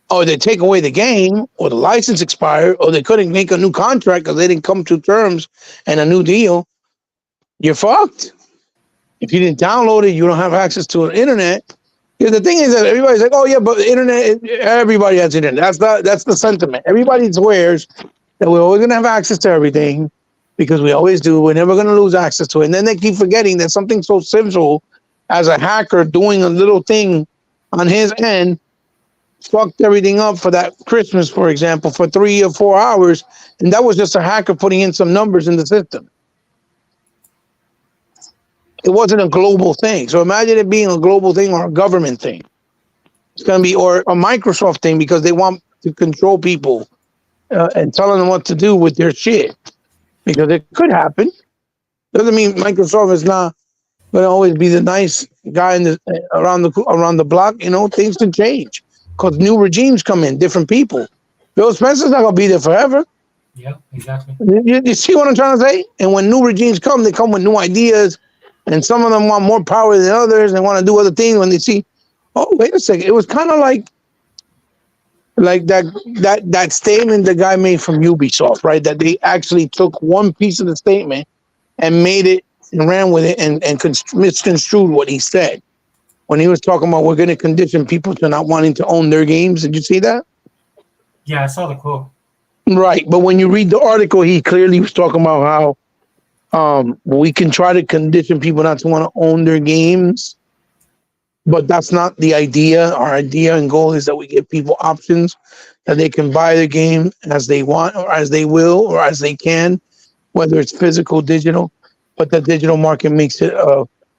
or they take away the game, or the license expired, or they couldn't make a new contract because they didn't come to terms and a new deal, you're fucked. If you didn't download it, you don't have access to an internet. Because the thing is that everybody's like, "Oh yeah, but the internet, everybody has internet." That's the sentiment. Everybody swears that we're always gonna have access to everything because we always do. We're never gonna lose access to it. And then they keep forgetting that something so simple as a hacker doing a little thing on his end fucked everything up for that Christmas, for example, for 3 or 4 hours, and that was just a hacker putting in some numbers in the system. It wasn't a global thing. So imagine it being a global thing or a government thing. It's going to be or a Microsoft thing because they want to control people and telling them what to do with their shit. Because it could happen. Doesn't mean Microsoft is not gonna always be the nice guy in the around the block. You know, things can change because new regimes come in, different people. Bill Spencer's not gonna be there forever. Yeah, exactly. You see what I'm trying to say? And when new regimes come, they come with new ideas, and some of them want more power than others. They want to do other things when they see, oh, wait a second, it was kind of like that statement the guy made from Ubisoft, right? That they actually took one piece of the statement and made it and ran with it and misconstrued what he said when he was talking about we're going to condition people to not wanting to own their games. Did you see that? Yeah, I saw the quote. Right, but when you read the article, he clearly was talking about how we can try to condition people not to want to own their games, but that's not the idea. Our idea and goal is that we give people options that they can buy the game as they want or as they will or as they can, whether it's physical, digital, but the digital market makes it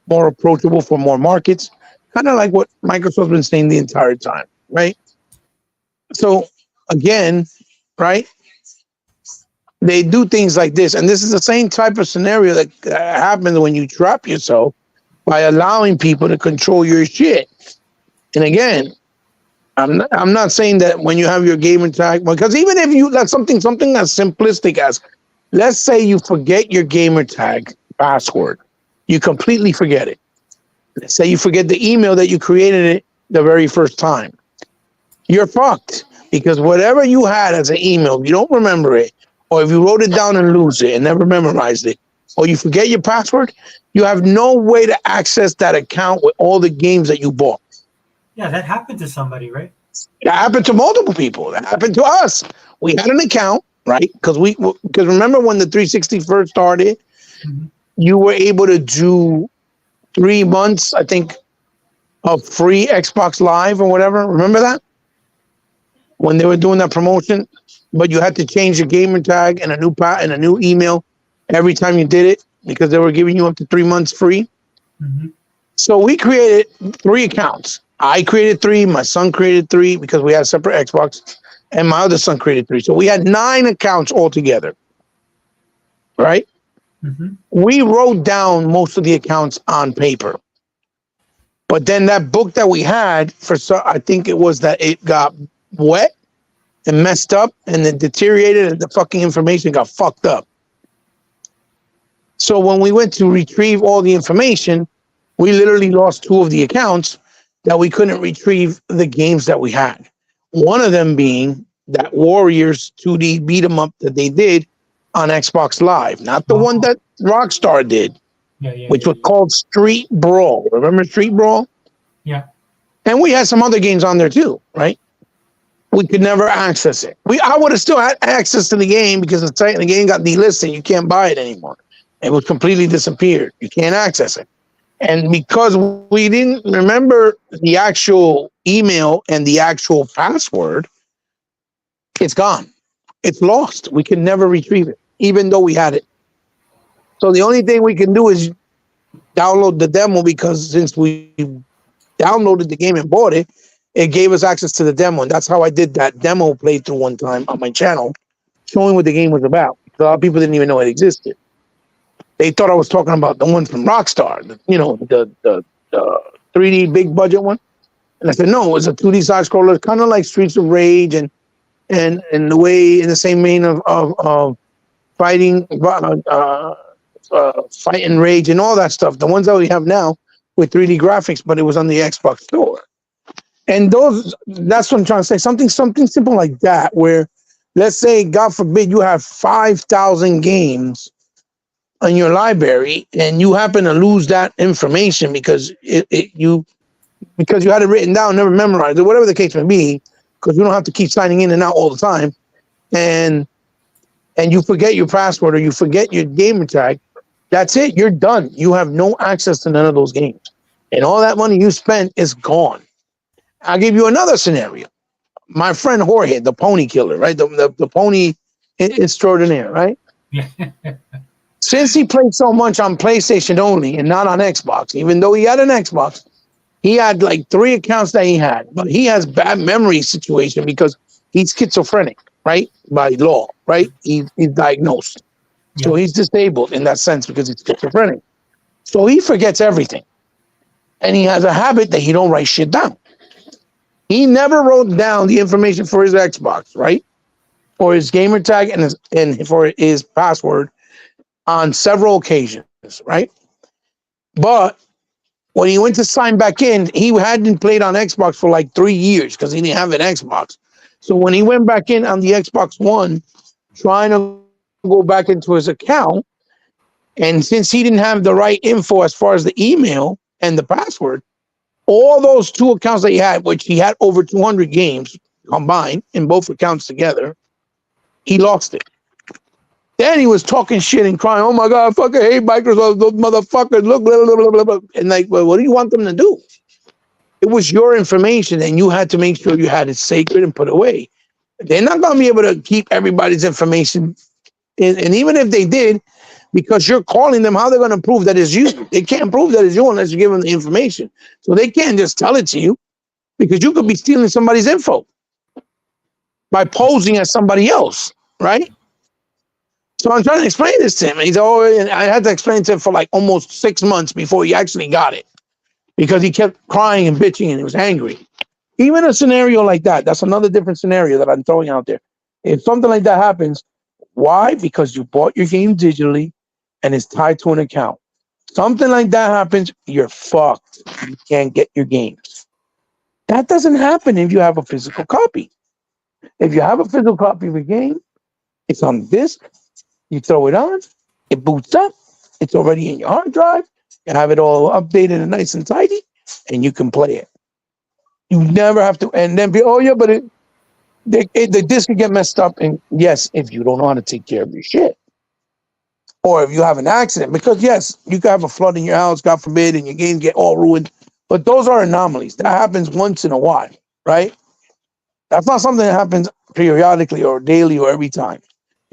more approachable for more markets, kind of like what Microsoft's been saying the entire time, right? So again, right, they do things like this, and this is the same type of scenario that happens when you trap yourself by allowing people to control your shit. And again, I'm not saying that when you have your gamer tag, because even if you that's something as simplistic as, let's say you forget your gamer tag password, you completely forget it. Let's say you forget the email that you created it the very first time. You're fucked, because whatever you had as an email, if you don't remember it, or if you wrote it down and lose it and never memorized it, or you forget your password, you have no way to access that account with all the games that you bought. Yeah, that happened to somebody, right? That happened to multiple people. That happened to us. We had an account, right? Because remember when the 360 first started, you were able to do 3 months, I think, of free Xbox Live or whatever. Remember that? When they were doing that promotion, but you had to change your gamer tag and a new email every time you did it because they were giving you up to 3 months free. So we created 3 accounts. I created 3, my son created 3 because we had separate Xbox, and my other son created 3. So we had 9 accounts altogether, right? We wrote down most of the accounts on paper. But then that book that we had, I think it was that it got wet and messed up and then deteriorated and the fucking information got fucked up. So when we went to retrieve all the information, we literally lost 2 of the accounts that we couldn't retrieve the games that we had. One of them being that Warriors 2D beat 'em up that they did on Xbox Live, not the one that Rockstar did, which was called Street Brawl. Remember Street Brawl? Yeah. And we had some other games on there too, right? We could never access it. I would have still had access to the game because the game got delisted. You can't buy it anymore. It was completely disappeared. You can't access it. And because we didn't remember the actual email and the actual password, it's gone. It's lost. We can never retrieve it, even though we had it. So the only thing we can do is download the demo, because since we downloaded the game and bought it, it gave us access to the demo. And that's how I did that demo playthrough one time on my channel, showing what the game was about. A lot of people didn't even know it existed. They thought I was talking about the one from Rockstar, the 3D big budget one. And I said, no, it was a 2D side scroller, kind of like Streets of Rage and the way in the same vein of fighting, Fight and Rage and all that stuff. The ones that we have now with 3D graphics, but it was on the Xbox store. And that's what I'm trying to say. Something simple like that, where let's say, God forbid, you have 5,000 games in your library and you happen to lose that information because you had it written down, never memorized it, whatever the case may be, because you don't have to keep signing in and out all the time, and you forget your password or you forget your gamer tag, that's it. You're done. You have no access to none of those games. And all that money you spent is gone. I'll give you another scenario. My friend Jorge, the pony killer, right? The pony extraordinaire, right? Yeah. Since he played so much on PlayStation only and not on Xbox, even though he had an Xbox, he had like 3 accounts that he had. But he has bad memory situation because he's schizophrenic, right? By law, right? He's diagnosed. So Yeah. he's disabled in that sense because he's schizophrenic. So he forgets everything. And he has a habit that he don't write shit down. He never wrote down the information for his Xbox, right? For his gamer tag and for his password on several occasions, right? But when he went to sign back in, he hadn't played on Xbox for like 3 years because he didn't have an Xbox. So when he went back in on the Xbox One, trying to go back into his account, and since he didn't have the right info as far as the email and the password, all those two accounts that he had, which he had over 200 games combined in both accounts together, he lost it. Then he was talking shit and crying, "Oh my God, I fucking hate Microsoft, those motherfuckers, look, blah, blah, blah, blah, blah." And like, well, what do you want them to do? It was your information and you had to make sure you had it sacred and put away. They're not going to be able to keep everybody's information. And even if they did, because you're calling them, how they're going to prove that it's you? They can't prove that it's you unless you give them the information. So they can't just tell it to you because you could be stealing somebody's info by posing as somebody else, right? So I'm trying to explain this to him. He's always, and I had to explain to him for like almost 6 months before he actually got it because he kept crying and bitching and he was angry. Even a scenario like that, that's another different scenario that I'm throwing out there. If something like that happens, why? Because you bought your game digitally and it's tied to an account. Something like that happens, you're fucked. You can't get your games. That doesn't happen if you have a physical copy. If you have a physical copy of a game, it's on disk. You throw it on, it boots up, it's already in your hard drive, you have it all updated and nice and tidy, and you can play it. You never have to, and then be, oh yeah, but the disc can get messed up, and yes, if you don't know how to take care of your shit, or if you have an accident, because yes, you could have a flood in your house, God forbid, and your games get all ruined, but those are anomalies. That happens once in a while, right? That's not something that happens periodically or daily or every time.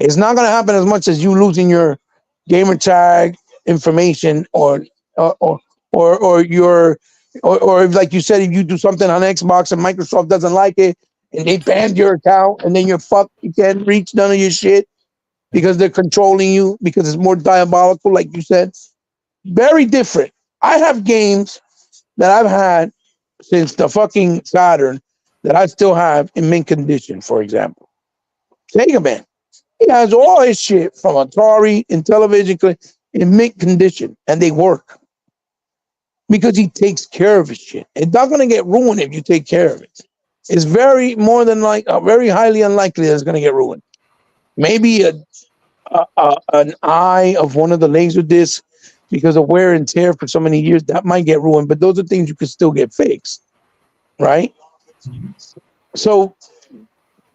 It's not going to happen as much as you losing your gamer tag information or or your or if, like you said, if you do something on Xbox and Microsoft doesn't like it and they banned your account and then you're fucked, you can't reach none of your shit because they're controlling you because it's more diabolical, like you said. Very different. I have games that I've had since the fucking Saturn that I still have in mint condition, for example. Sega Man. He has all his shit from Atari and television in mint condition, and they work because he takes care of his shit. It's not going to get ruined if you take care of it. It's very more than like very highly unlikely that it's going to get ruined. Maybe an eye of one of the laser discs because of wear and tear for so many years that might get ruined, but those are things you can still get fixed, right? So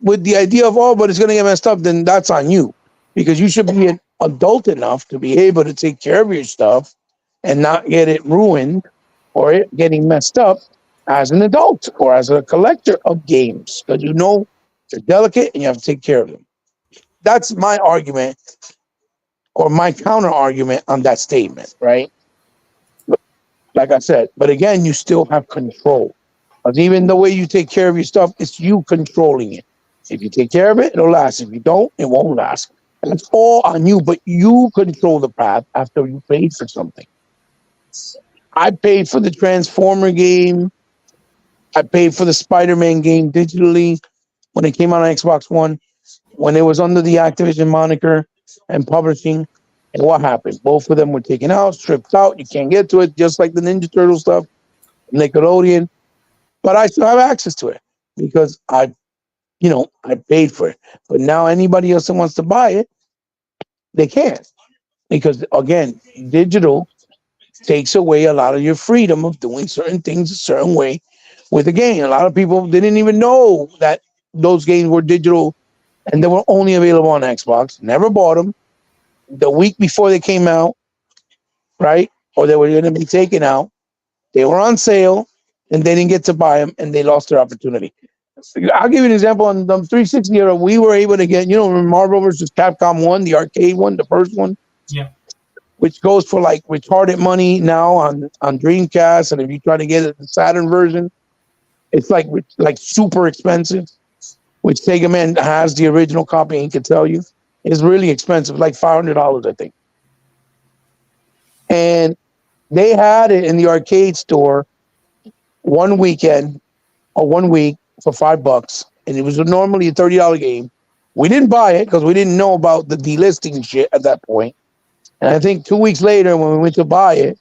with the idea of, oh, but it's going to get messed up, then that's on you because you should be an adult enough to be able to take care of your stuff and not get it ruined or it getting messed up as an adult or as a collector of games because you know they're delicate and you have to take care of them. That's my argument or my counter argument on that statement, right? Like I said, but again, you still have control. Because even the way you take care of your stuff, it's you controlling it. If you take care of it, it'll last. If you don't, it won't last. And it's all on you, but you control the path after you paid for something. I paid for the Transformer game. I paid for the Spider-Man game digitally when it came out on Xbox One, when it was under the Activision moniker and publishing. And what happened? Both of them were taken out, stripped out. You can't get to it, just like the Ninja Turtle stuff, Nickelodeon. But I still have access to it because I paid for it. But now anybody else that wants to buy it, they can't. Because again, digital takes away a lot of your freedom of doing certain things a certain way with the game. A lot of people didn't even know that those games were digital and they were only available on Xbox. Never bought them. The week before they came out, right? Or they were going to be taken out. They were on sale and they didn't get to buy them and they lost their opportunity. I'll give you an example. On the 360 era, we were able to get, Marvel vs. Capcom 1, the arcade one, the first one. Yeah. Which goes for like retarded money now on Dreamcast. And if you try to get the Saturn version, it's like super expensive, which Sega Man has the original copy and he can tell you. It's really expensive, like $500, I think. And they had it in the arcade store one weekend or 1 week for $5, and it was normally a $30 game. We didn't buy it because we didn't know about the delisting shit at that point. And I think 2 weeks later, when we went to buy it,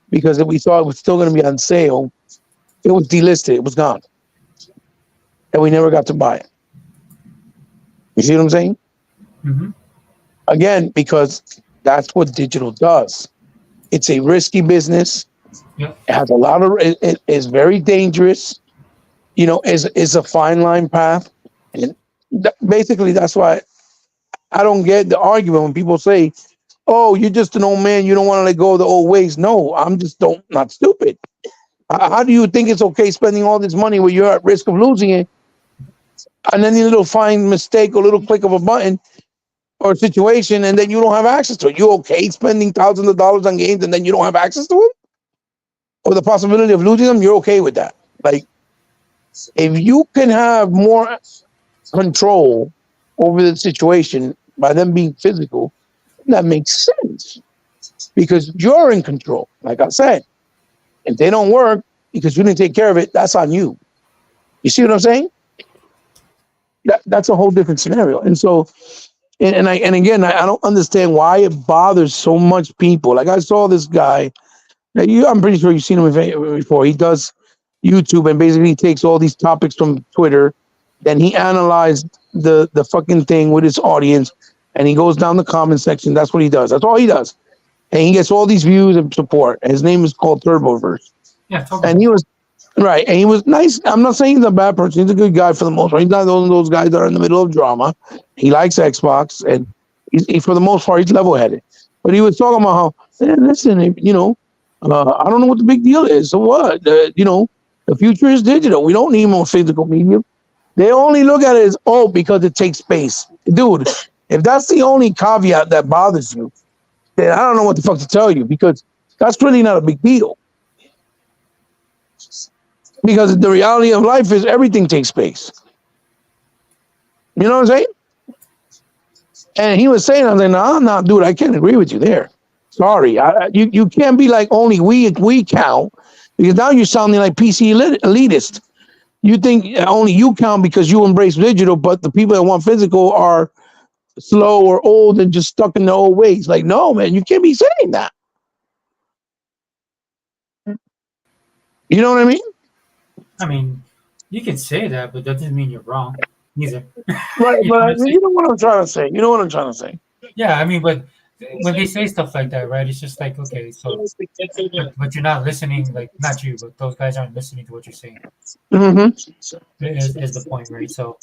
because we thought it was still going to be on sale, it was delisted. It was gone, and we never got to buy it. You see what I'm saying? Mm-hmm. Again, because that's what digital does. It's a risky business. Yep. It has a lot of. It is very dangerous. You know, is a fine line path, and basically that's why I don't get the argument when people say, "Oh, you're just an old man. You don't want to let go of the old ways." No, I'm just not stupid. How do you think it's okay spending all this money where you're at risk of losing it, and any little fine mistake or little click of a button or situation, and then you don't have access to it? You okay spending thousands of dollars on games and then you don't have access to them, or the possibility of losing them? You're okay with that? Like, if you can have more control over the situation by them being physical, that makes sense because you're in control. Like I said, if they don't work because you didn't take care of it, that's on you. You see what I'm saying? That's a whole different scenario. And so, and again, I don't understand why it bothers so much people. Like I saw this guy. I'm pretty sure you've seen him before. He does YouTube and basically takes all these topics from Twitter. Then he analyzed the fucking thing with his audience, and he goes down the comment section. That's what he does. That's all he does, and he gets all these views and support. His name is called Turboverse. Yeah, and he was right, and he was nice. I'm not saying he's a bad person. He's a good guy for the most part. He's not one of those guys that are in the middle of drama. He likes Xbox, and he for the most part, he's level-headed. But he was talking about how, listen, you know, I don't know what the big deal is. So what? You know, the future is digital. We don't need more physical medium. They only look at it as, oh, because it takes space. Dude, if that's the only caveat that bothers you, then I don't know what the fuck to tell you, because that's really not a big deal. Because the reality of life is everything takes space. You know what I'm saying? And he was saying, I was like, no, dude, I can't agree with you there. Sorry. You can't be like only we count, because now you're sounding like PC elitist. You think only you count because you embrace digital, but the people that want physical are slow or old and just stuck in the old ways. Like, no, man, you can't be saying that. You know what I mean? I mean, you can say that, but that doesn't mean you're wrong either. Right, You know what I'm but saying? you know what I'm trying to say. You know what I'm trying to say. Yeah, I mean, but when they say stuff like that, right? It's just like, okay, so, but you're not listening. Like, not you, but those guys aren't listening to what you're saying. Mm-hmm. Is the point, right? So,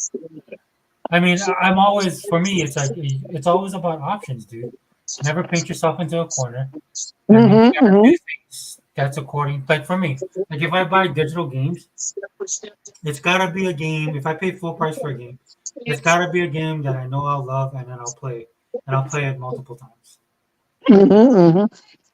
I mean, I'm always, for me, it's like it's always about options, dude. Never paint yourself into a corner. I mean, you Mm-hmm. gotta Mm-hmm. do things that's according. Like for me, like if I buy digital games, it's gotta be a game. If I pay full price for a game, it's gotta be a game that I know I'll love and then I'll play, and I'll play it multiple times. Mm-hmm.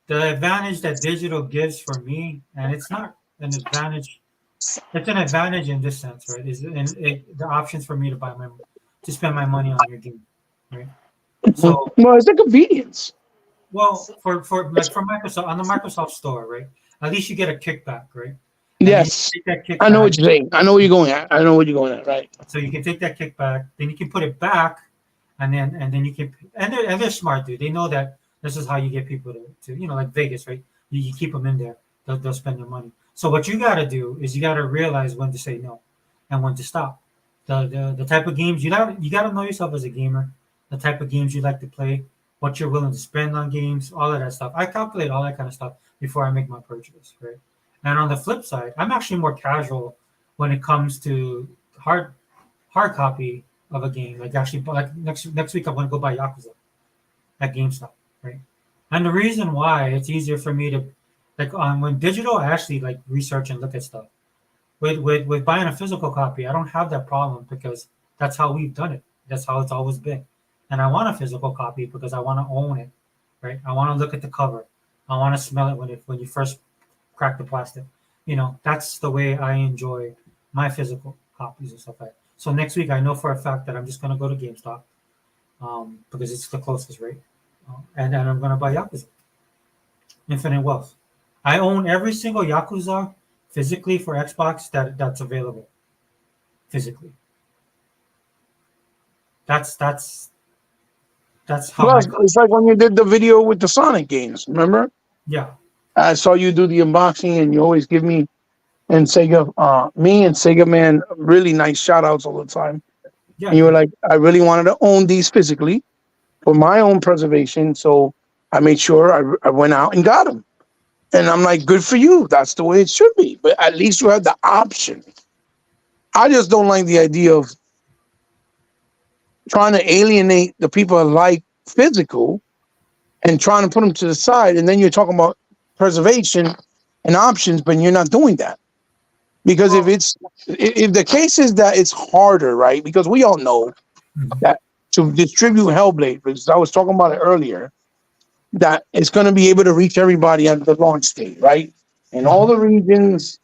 The advantage that digital gives for me, and it's not an advantage. It's an advantage in this sense, right? Is the options for me to spend my money on your game, right? So, Well, it's a convenience. well, for like for Microsoft on the Microsoft Store, right? At least you get a kickback, right? And then you Yes, take that I know kickback, what you're saying. I know where you're going at. I know where you're going at. Right. so you can take that kickback, then you can put it back, and then you can and they're smart, dude. They know that this is how you get people to like Vegas, right? You keep them in there, they'll spend their money. So what you got to do is you got to realize when to say no and when to stop. The type of games you got to know yourself as a gamer, the type of games you like to play, what you're willing to spend on games, all of that stuff. I calculate all that kind of stuff before I make my purchase, right? And on the flip side, I'm actually more casual when it comes to hard copy of a game. Like actually, like next week, I'm gonna go buy Yakuza at GameStop, right? And the reason why it's easier for me to like when digital, I actually like research and look at stuff. With buying a physical copy, I don't have that problem because that's how we've done it. That's how it's always been. And I want a physical copy because I want to own it, right? I want to look at the cover. I want to smell it when you first crack the plastic. That's the way I enjoy my physical copies and stuff like that. So next week, I know for a fact that I'm just gonna go to GameStop. because it's the closest rate. And then I'm gonna buy Yakuza Infinite Wealth. I own every single Yakuza physically for Xbox that's available physically. That's that's how my Plus, it's like when you did the video with the Sonic games. Remember? yeah I saw you do the unboxing, and you always give me and Sega, me and Sega Man, really nice shout outs all the time. yeah And you were like, I really wanted to own these physically for my own preservation. So I made sure I went out and got them. And I'm like, good for you. That's the way it should be. But at least you have the option. I just don't like the idea of trying to alienate the people that like physical and trying to put them to the side. And then you're talking about preservation and options, but you're not doing that. Because if the case is that it's harder, right? Because we all know Mhm. that to distribute Hellblade, because I was talking about it earlier, that it's going to be able to reach everybody at the launch date, right? In all the regions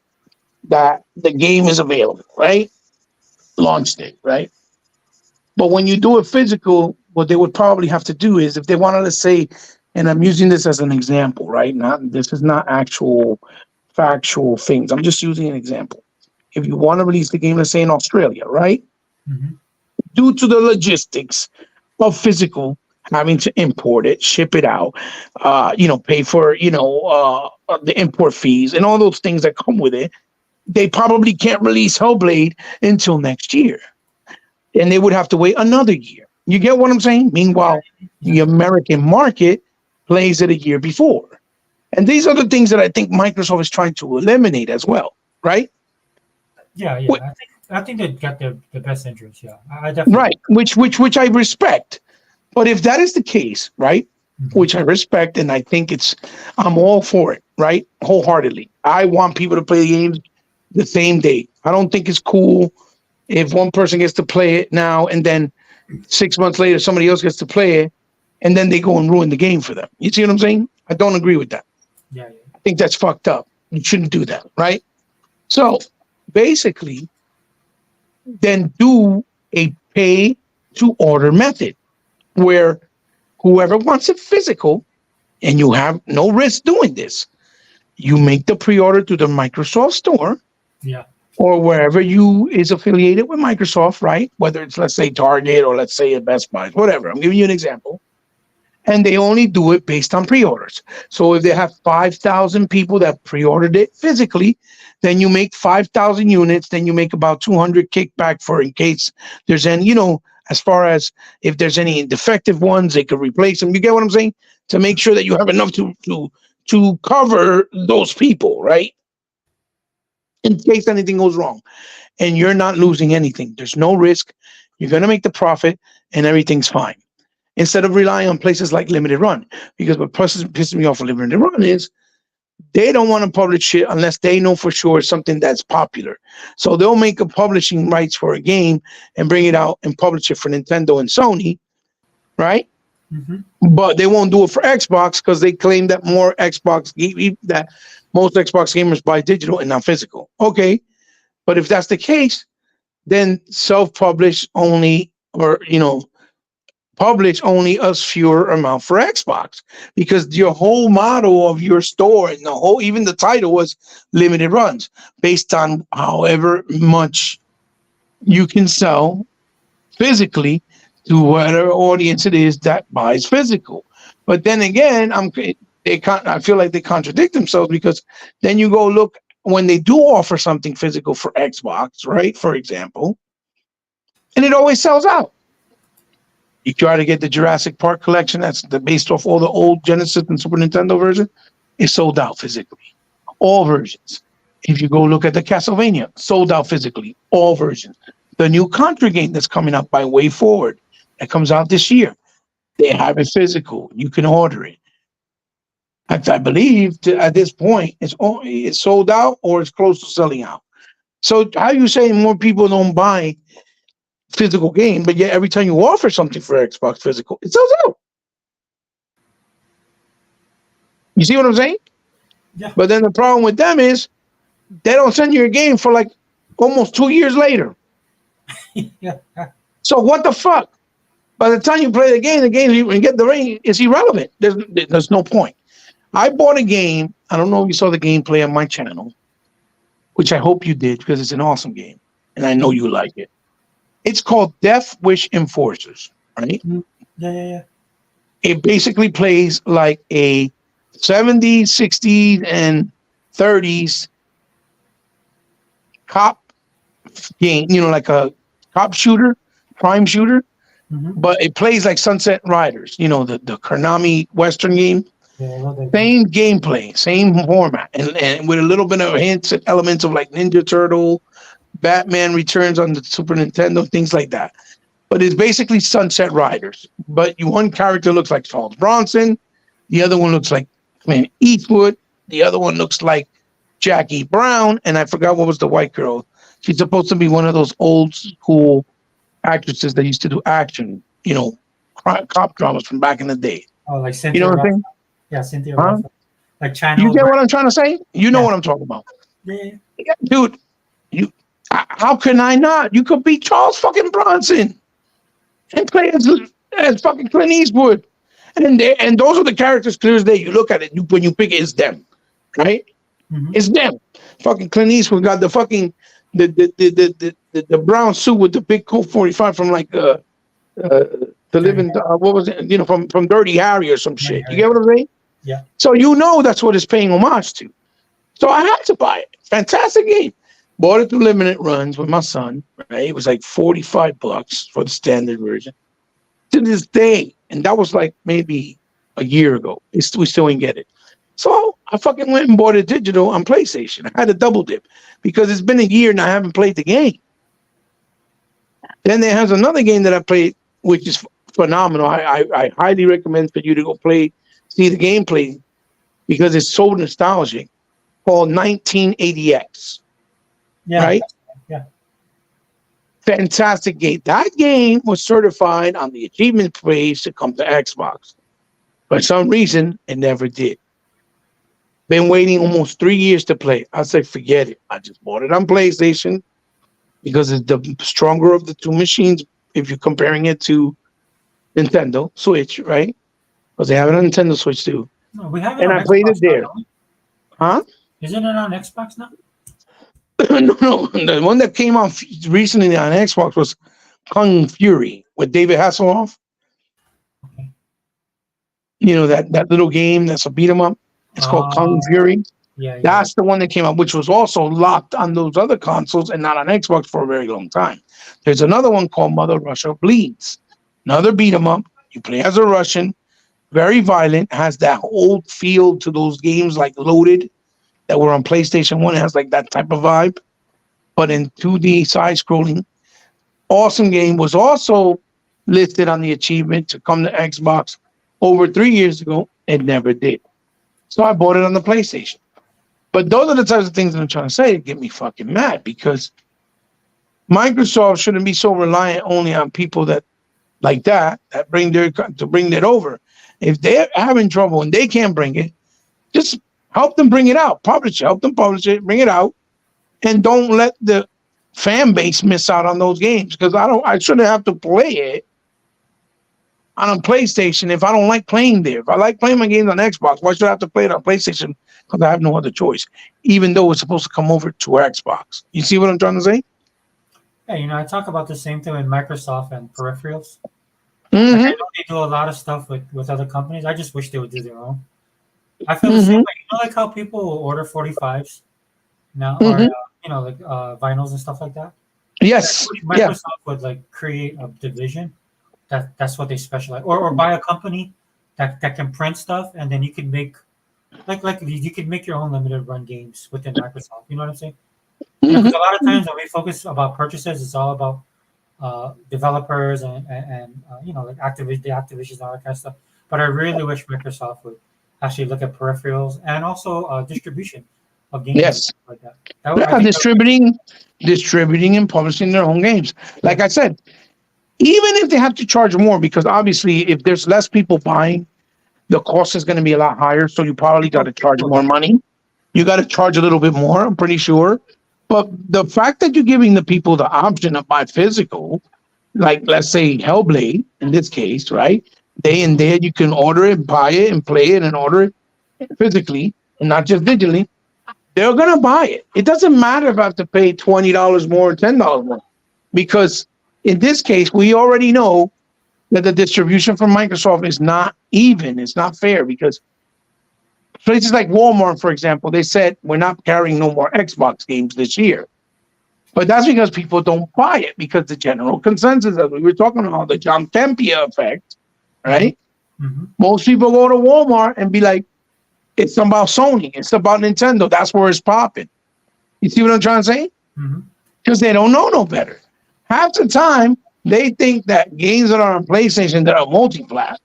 that the game is available, right? Launch date, right? But when you do it physical, what they would probably have to do is if they wanted to say, and I'm using this as an example, right? Not this is not actual factual things. I'm just using an example. If you want to release the game, let's say in Australia, right? Mhm. Due to the logistics of physical having to import it, ship it out, pay for, the import fees and all those things that come with it, they probably can't release Hellblade until next year. And they would have to wait another year. You get what I'm saying? Meanwhile, Yeah. the American market plays it a year before. And these are the things that I think Microsoft is trying to eliminate as well, right? Yeah, Wh- I think they got the best interest. Yeah, I definitely. Right, which I respect. But if that is the case, right, Mhm. which I respect and I think I'm all for it, right, wholeheartedly. I want people to play the games the same day. I don't think it's cool if one person gets to play it now and then 6 months later somebody else gets to play it and then they go and ruin the game for them. You see what I'm saying? I don't agree with that. Yeah, I think that's fucked up. You shouldn't do that, right? So basically, then do a pay to order method where whoever wants it physical and you have no risk doing this, you make the pre-order to the Microsoft store yeah, or wherever you is affiliated with Microsoft, right? Whether it's, let's say, Target or let's say a Best Buy, whatever. I'm giving you an example. And they only do it based on pre-orders. So if they have 5,000 people that pre-ordered it physically, then you make 5,000 units, then you make about 200 kickback for in case there's any, as far as if there's any defective ones, they could replace them. You get what I'm saying? To make sure that you have enough to cover those people, right? In case anything goes wrong. And you're not losing anything. There's no risk. You're gonna make the profit and everything's fine instead of relying on places like Limited Run. Because what pisses me off with Limited Run is they don't want to publish shit unless they know for sure it's something that's popular. So they'll make a publishing rights for a game and bring it out and publish it for Nintendo and Sony, right? hmm But they won't do it for Xbox because they claim that that most Xbox gamers buy digital and not physical. Okay, but if that's the case, then self-publish only, or publish only a fewer amount for Xbox because your whole model of your store and even the title was limited runs based on however much you can sell physically to whatever audience it is that buys physical. But then again, I feel like they contradict themselves because then you go look when they do offer something physical for Xbox, right? For example, and it always sells out. You try to get the Jurassic Park collection that's based off all the old Genesis and Super Nintendo version, it's sold out physically. All versions. If you go look at the Castlevania, sold out physically. All versions. The new Contra game that's coming up by Way Forward, that comes out this year, they have it physical. You can order it. I believe at this point, it's sold out or it's close to selling out. So how you saying more people don't buy physical game, but yet every time you offer something for Xbox physical, it sells out. You see what I'm saying? yeah, But then the problem with them is they don't send you a game for like almost 2 years later. yeah. So what the fuck? by the time you play the game and get the ring is irrelevant. There's no point. I bought a game. I don't know if you saw the gameplay on my channel, which I hope you did because it's an awesome game, and I know you like it. It's called Death Wish Enforcers, right? Yeah. It basically plays like a 70s, 60s, and 30s cop game, like a cop shooter, crime shooter, but it plays like Sunset Riders, the Konami Western game. Yeah, I love that. Same gameplay, same format, and with a little bit of hints and elements of like Ninja Turtle, Batman Returns on the Super Nintendo, things like that. But it's basically Sunset Riders. But one character looks like Charles Bronson, the other one looks like Clint Eastwood, the other one looks like Jackie Brown, and I forgot what was the white girl. She's supposed to be one of those old school actresses that used to do action, cop dramas from back in the day. Oh, like Cynthia. You know what I'm saying? Yeah, Cynthia. Huh? Like China. You get what I'm trying to say? You know Yeah. what I'm talking about. Yeah. Dude, how can I not? You could be Charles fucking Bronson and play as fucking Clint Eastwood. And those are the characters clear as day. You look at it, when you pick it, it's them. Right? Mhm. It's them. Fucking Clint Eastwood got the fucking the brown suit with the big Colt 45 from like the living what was it? From Dirty Harry or some shit. You get what I'm saying? Yeah. So that's what it's paying homage to. So I had to buy it. Fantastic game. Bought it through limited runs with my son. Right? It was like $45 for the standard version. To this day, and that was like maybe a year ago. We still didn't get it. So I fucking went and bought it digital on PlayStation. I had a double dip because it's been a year and I haven't played the game. Then there has another game that I played, which is phenomenal. I highly recommend for you to go see the gameplay because it's so nostalgic. Called 1980X. Yeah. Right? Yeah. Fantastic game. That game was certified on the achievement page to come to Xbox. For some reason, it never did. Been waiting almost 3 years to play. I said, forget it. I just bought it on PlayStation because it's the stronger of the two machines if you're comparing it to Nintendo Switch, right? Because they have it on Nintendo Switch too. No, we have it And on I played Xbox it there. now, don't we? Huh? Isn't it on Xbox now? No. The one that came out recently on Xbox was Kung Fury with David Hasselhoff. Okay. That little game that's a beat 'em up. It's called Kung Fury. Yeah. That's the one that came out, which was also locked on those other consoles and not on Xbox for a very long time. There's another one called Mother Russia Bleeds. Another beat 'em up. You play as a Russian, very violent, has that old feel to those games like Loaded that were on PlayStation 1. It has like that type of vibe, but in 2D side-scrolling. Awesome game. Was also listed on the achievement to come to Xbox over 3 years ago. It never did. So I bought it on the PlayStation. But those are the types of things that I'm trying to say that get me fucking mad because Microsoft shouldn't be so reliant only on people that like that bring that over. If they're having trouble and they can't bring it, just help them bring it out. Help them publish it, bring it out, and don't let the fan base miss out on those games because I shouldn't have to play it on a PlayStation if I don't like playing there. If I like playing my games on Xbox, why should I have to play it on PlayStation? Because I have no other choice, even though it's supposed to come over to Xbox. You see what I'm trying to say? Yeah, I talk about the same thing with Microsoft and peripherals. Mm-hmm. Like, I know they do a lot of stuff with other companies. I just wish they would do their own. I feel the same way. Like how people will order 45s now, or like vinyls and stuff like that. Yes. Microsoft would like create a division that's what they specialize, or buy a company that can print stuff, and then you can make like you can make your own limited run games within Microsoft. You know what I'm saying? Because a lot of times when we focus about purchases, it's all about developers and like the Activisions and all that kind of stuff. But I really wish Microsoft would actually look at peripherals and also distribution of games. Yes. Like that. I think distributing and publishing their own games. Like I said, even if they have to charge more, because obviously if there's less people buying, the cost is going to be a lot higher. So you probably got to charge more money. You got to charge a little bit more, I'm pretty sure. But the fact that you're giving the people the option to buy physical like let's say Hellblade in this case, right? Day and there you can order it, buy it, and play it and order it physically and not just digitally. They're gonna buy it. It doesn't matter if I have to pay $20 more or $10 more, because in this case we already know that the distribution from Microsoft is not even. It's not fair because places like Walmart, for example, they said we're not carrying no more Xbox games this year. But that's because people don't buy it, because the general consensus, as we were talking about, the John Tempia effect, right? Mm-hmm. Most people go to Walmart and be like, it's about Sony, it's about Nintendo. That's where it's popping. You see what I'm trying to say? Mm-hmm. Because they don't know no better. Half the time, they think that games that are on PlayStation that are multi-plat,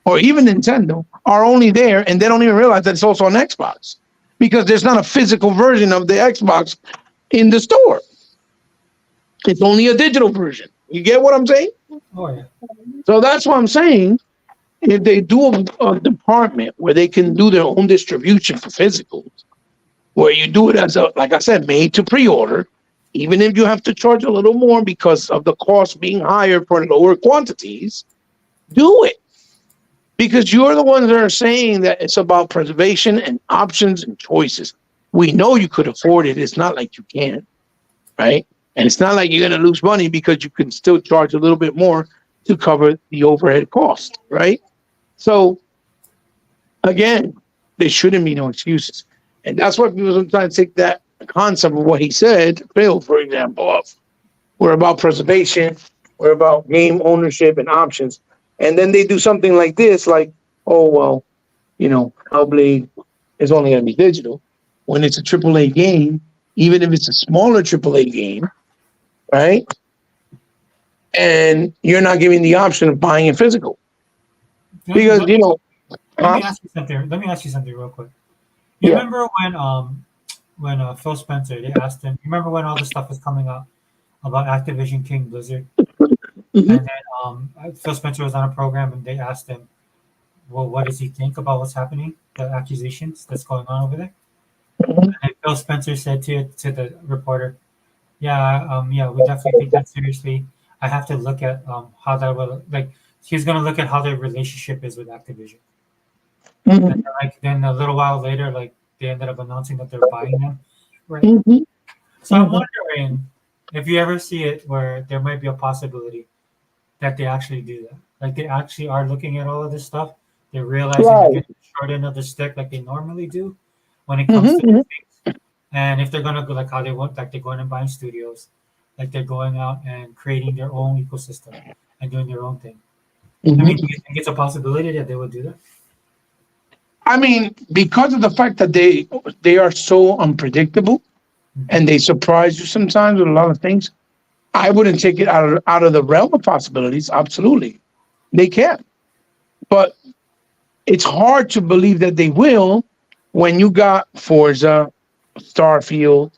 or even Nintendo, are only there, and they don't even realize that it's also on Xbox, because there's not a physical version of the Xbox in the store. It's only a digital version. You get what I'm saying? Oh yeah. So that's what I'm saying. If they do a department where they can do their own distribution for physicals, where you do it as a, like I said, made to pre-order, even if you have to charge a little more because of the cost being higher for lower quantities, do it. Because you're the ones that are saying that it's about preservation and options and choices. We know you could afford it. It's not like you can't, right? And it's not like you're going to lose money because you can still charge a little bit more to cover the overhead cost, right? So, again, there shouldn't be no excuses. And that's why people sometimes take that concept of what he said, Phil, for example, of we're about preservation, we're about game ownership and options. And then they do something like this, like, oh, well, Hellblade is only going to be digital. When it's a AAA game, even if it's a smaller AAA game, right? And you're not giving the option of buying it physical. Because, Let me ask you something. Let me ask you something real quick. You remember when Phil Spencer, they asked him, you remember when all the stuff was coming up about Activision King Blizzard? Mm-hmm. And then Phil Spencer was on a program and they asked him, well, what does he think about what's happening, the accusations that's going on over there? Mm-hmm. And Phil Spencer said to the reporter, yeah, we definitely take that seriously. I have to look at how that will, like, he's going to look at how their relationship is with Activision. Mm-hmm. And then a little while later, like, they ended up announcing that they're buying them. Right. Mm-hmm. So I'm wondering if you ever see it where there might be a possibility that they actually do that. Like, they actually are looking at all of this stuff. They're realizing they're getting the short end of the stick like they normally do when it comes to these things. And if they're going to go like how they want, like they're going and buying studios, like they're going out and creating their own ecosystem and doing their own thing. Mm-hmm. I mean, do you think it's a possibility that they would do that? I mean, because of the fact that they are so unpredictable and they surprise you sometimes with a lot of things, I wouldn't take it out of the realm of possibilities. Absolutely, they can, but it's hard to believe that they will when you got Forza, Starfield,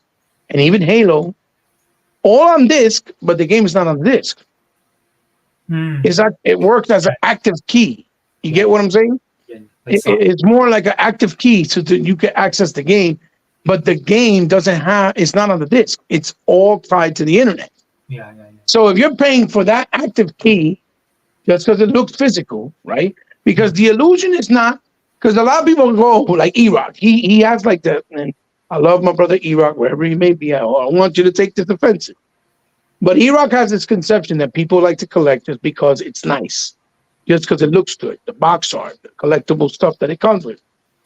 and even Halo all on disc, but the game is not on disc. It's not. It works as an active key. You get what I'm saying? It's more like an active key so that you can access the game, but the game doesn't have. It's not on the disc. It's all tied to the internet. Yeah. So if you're paying for that active key, just because it looks physical, right? Because the illusion is not. Because a lot of people go like E-Rock. He has like the. And I love my brother E-Rock wherever he may be. I want you to take this offensive. But E-Rock has this conception that people like to collect just because it's nice, just because it looks good, the box art, the collectible stuff that it comes with.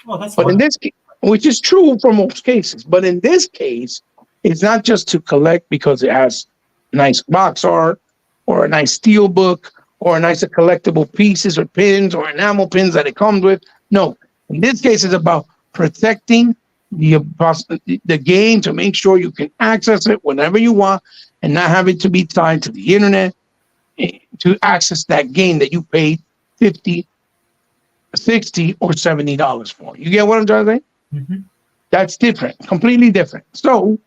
Well, that's but in this case, which is true for most cases, but in this case, it's not just to collect because it has nice box art or a nice steel book or a nice collectible pieces or pins or enamel pins that it comes with. No, in this case, it's about protecting the game to make sure you can access it whenever you want and not having to be tied to the internet to access that game that you paid $50, $60, or $70 for. You get what I'm trying to say? Mm-hmm. That's different, completely different. So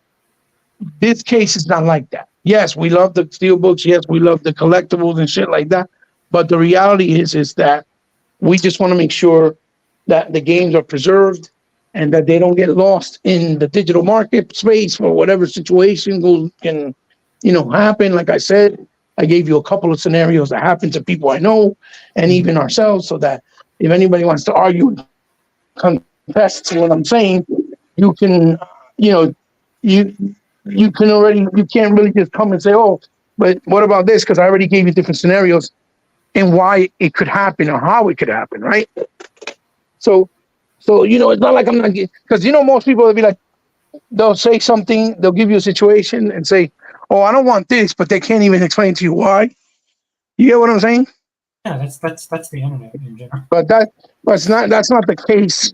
this case is not like that. Yes, we love the steelbooks. Yes, we love the collectibles and shit like that. But the reality is that we just want to make sure that the games are preserved and that they don't get lost in the digital market space for whatever situation can happen. Like I said, I gave you a couple of scenarios that happen to people I know and even ourselves, so that if anybody wants to argue, confess to what I'm saying, you can, you know, you you can already, you can't really just come and say, oh, but what about this? Because I already gave you different scenarios and why it could happen or how it could happen, right? So, it's not like I'm not, because most people will be like, they'll say something, they'll give you a situation and say, oh, I don't want this, but they can't even explain to you why. You get what I'm saying? Yeah, that's the internet in general. But that's not the case.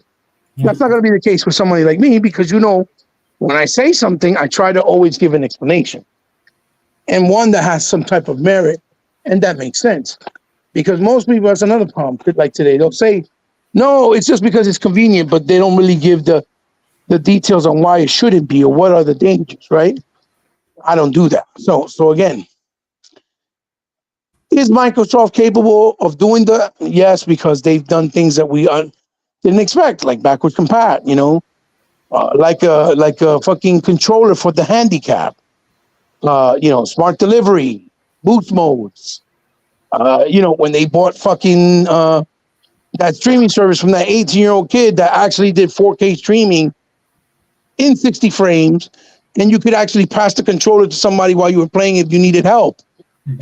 Yeah. That's not going to be the case with somebody like me, because when I say something, I try to always give an explanation, and one that has some type of merit, and that makes sense. Because most people, that's another problem. Like today, they'll say, no, it's just because it's convenient, but they don't really give the details on why it shouldn't be or what are the dangers, right? I don't do that. So again, is Microsoft capable of doing that? Yes, because they've done things that we didn't expect, like backwards compat, like a fucking controller for the handicap, smart delivery, boost modes. When they bought fucking that streaming service from that 18-year-old kid that actually did 4K streaming in 60 frames, and you could actually pass the controller to somebody while you were playing if you needed help.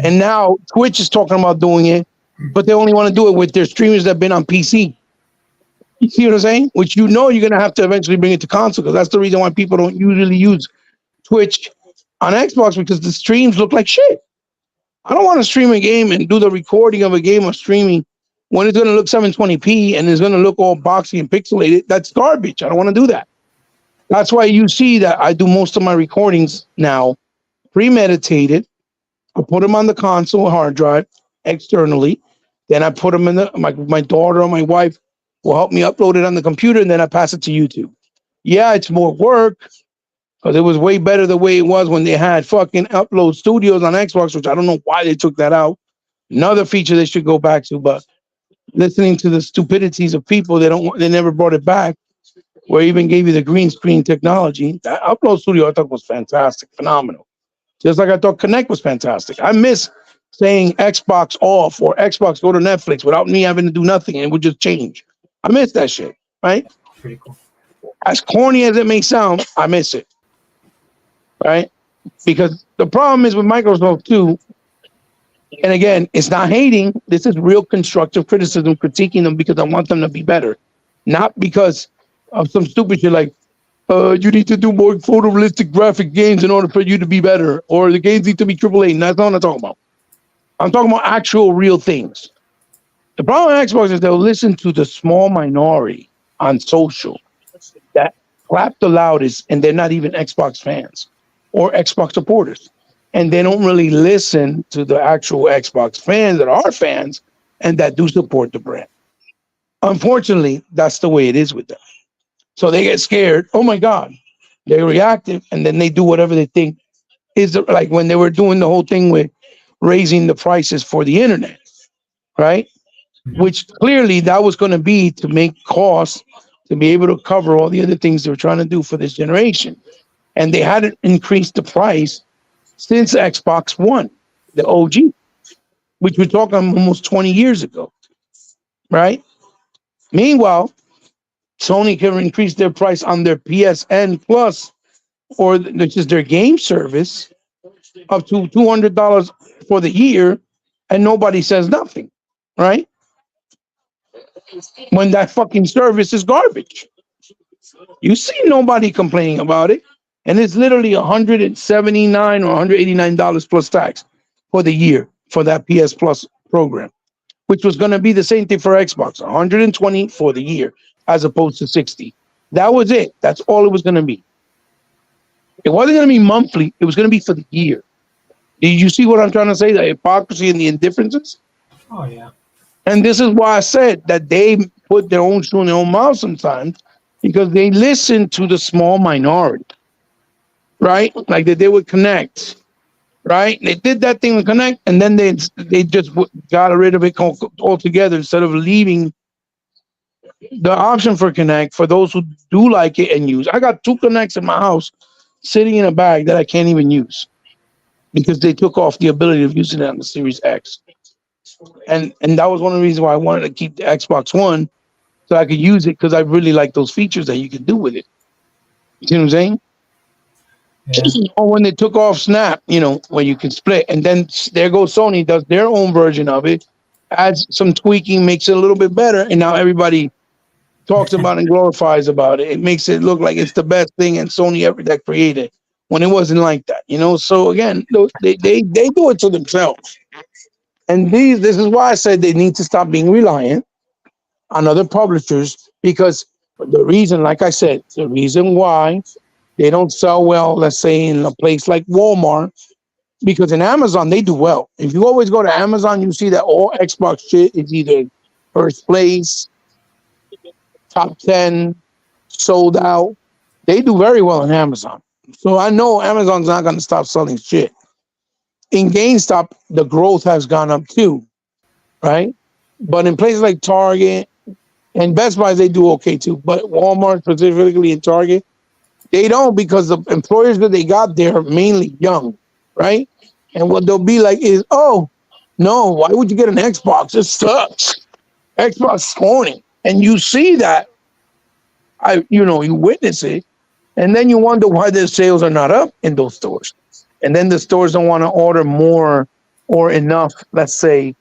And now Twitch is talking about doing it, but they only want to do it with their streamers that have been on PC. You see what I'm saying? Which you're going to have to eventually bring it to console, because that's the reason why people don't usually use Twitch on Xbox, because the streams look like shit. I don't want to stream a game and do the recording of a game or streaming when it's going to look 720p and it's going to look all boxy and pixelated. That's garbage. I don't want to do that. That's why you see that I do most of my recordings now premeditated. I put them on the console hard drive externally. Then I put them in my daughter or my wife will help me upload it on the computer, and then I pass it to YouTube. Yeah, it's more work, because it was way better the way it was when they had fucking upload studios on Xbox, which I don't know why they took that out. Another feature they should go back to, but listening to the stupidities of people, they never brought it back, where it even gave you the green screen technology. That upload studio I thought was fantastic, phenomenal. Just like I thought Connect was fantastic. I miss saying Xbox off or Xbox go to Netflix without me having to do nothing, and it would just change. I miss that shit, right? Pretty cool. As corny as it may sound, I miss it, right? Because the problem is with Microsoft too, and again, it's not hating. This is real constructive criticism, critiquing them because I want them to be better, not because of some stupid shit like, you need to do more photorealistic graphic games in order for you to be better, or the games need to be AAA. That's not what I'm talking about. I'm talking about actual real things. The problem with Xbox is they'll listen to the small minority on social that clap the loudest, and they're not even Xbox fans or Xbox supporters. And they don't really listen to the actual Xbox fans that are fans and that do support the brand. Unfortunately, that's the way it is with them. So they get scared. Oh my God. They're reactive, and then they do whatever they think is like when they were doing the whole thing with raising the prices for the internet, right? Which clearly that was going to be to make costs to be able to cover all the other things they were trying to do for this generation. And they hadn't increased the price since Xbox One, the OG, which we're talking almost 20 years ago, right? Meanwhile, Sony can increase their price on their PSN Plus, or which is their game service, up to $200 for the year, and nobody says nothing, right? When that fucking service is garbage. You see nobody complaining about it, and it's literally $179 or $189 plus tax for the year for that PS Plus program, which was going to be the same thing for Xbox, $120 for the year as opposed to $60. That was it. That's all it was going to be. It wasn't going to be monthly. It was going to be for the year. Did you see what I'm trying to say? The hypocrisy and the indifferences? Oh yeah. And this is why I said that they put their own shoe in their own mouth sometimes, because they listen to the small minority, right? Like they did with Connect, right? They did that thing with Connect, and then they just got rid of it altogether instead of leaving the option for Connect for those who do like it and use. I got 2 Connects in my house sitting in a bag that I can't even use. because they took off the ability of using it on the Series X. And that was one of the reasons why I wanted to keep the Xbox One so I could use it because I really like those features that you can do with it. You see what I'm saying? Yeah. Or when they took off Snap, where you can split, and then there goes Sony does their own version of it, adds some tweaking, makes it a little bit better, and now everybody talks about and glorifies about it. It makes it look like it's the best thing and Sony ever that created when it wasn't like that, So again, they do it to themselves, and this is why I said they need to stop being reliant on other publishers because the reason, like I said, the reason why they don't sell well, let's say in a place like Walmart, because in Amazon they do well. If you always go to Amazon, you see that all Xbox shit is either first place, top 10, sold out. They do very well in Amazon. So I know Amazon's not going to stop selling shit. In GameStop, the growth has gone up too, right? But in places like Target and Best Buy, they do okay too. But Walmart, specifically in Target, they don't because the employers that they got there are mainly young, right? And what they'll be like is, oh, no, why would you get an Xbox? It sucks. Xbox is corny. And you see that, you witness it, and then you wonder why their sales are not up in those stores. And then the stores don't want to order more or enough, let's say,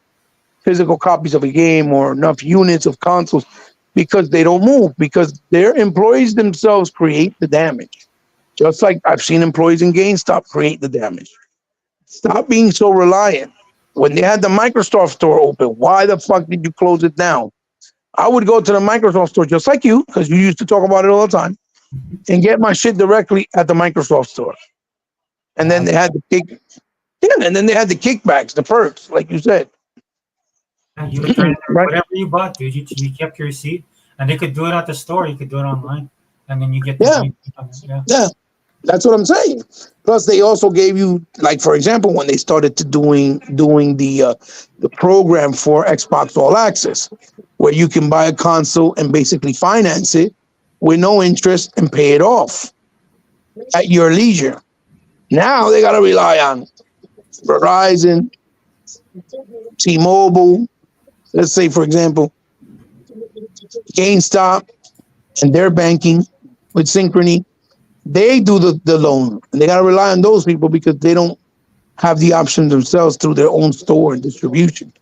physical copies of a game or enough units of consoles because they don't move, because their employees themselves create the damage. Just like I've seen employees in GameStop create the damage. Stop being so reliant. When they had the Microsoft store open, why the fuck did you close it down? I would go to the Microsoft store just like you, because you used to talk about it all the time, and get my shit directly at the Microsoft store. And then they had and then they had the kickbacks, the perks, like you said. You would turn in Right? whatever you bought, dude. You kept your receipt, and they could do it at the store. You could do it online, and then you get the Yeah. money from it. Yeah. Yeah, that's what I'm saying. Plus, they also gave you, like, for example, when they started to doing the program for Xbox All Access, where you can buy a console and basically finance it with no interest and pay it off at your leisure. Now they got to rely on Verizon, T-Mobile. Let's say, for example, GameStop and their banking with Synchrony. They do the loan, and they got to rely on those people because they don't have the option themselves through their own store and distribution.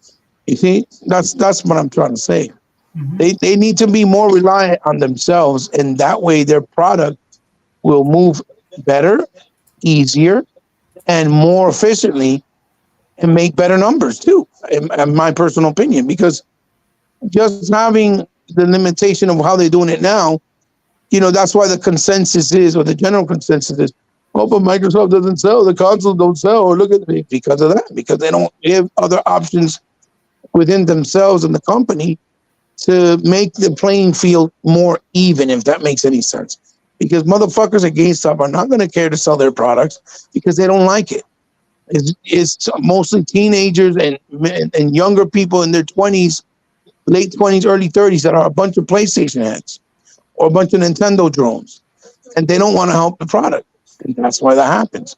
You see, that's what I'm trying to say. Mm-hmm. They need to be more reliant on themselves, and that way their product will move better, easier, and more efficiently, and make better numbers too. In my personal opinion, because just having the limitation of how they're doing it now, that's why the consensus is, or the general consensus is, oh, but Microsoft doesn't sell, the consoles don't sell, or look at me, because of that, because they don't give other options within themselves and the company to make the playing field more even, if that makes any sense. Because motherfuckers at GameStop are not going to care to sell their products because they don't like it. It's mostly teenagers and younger people in their 20s, late 20s, early 30s that are a bunch of PlayStation heads or a bunch of Nintendo drones, and they don't want to help the product, and that's why that happens.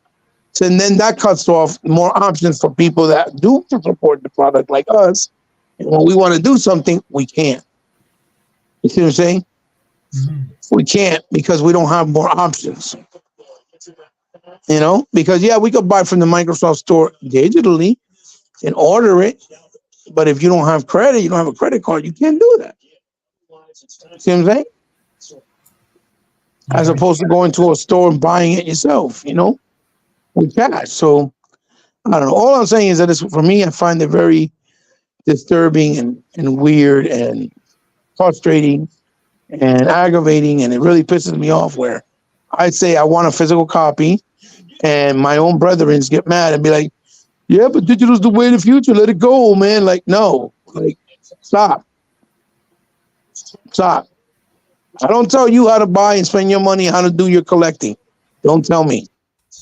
So, and then that cuts off more options for people that do support the product like us, and when we want to do something, we can't. You see what I'm saying? Mm-hmm. We can't because we don't have more options. Because we could buy from the Microsoft store digitally and order it, but if you don't have credit, you don't have a credit card, you can't do that. See what I'm saying? As opposed to going to a store and buying it yourself, with cash. So I don't know. All I'm saying is that for me, I find it very disturbing and weird and frustrating and aggravating, and it really pisses me off where I say I want a physical copy and my own brethrens get mad and be like, yeah, but digital's the way of the future. Let it go, man. Like, no, like, stop. I don't tell you how to buy and spend your money, how to do your collecting. Don't tell me.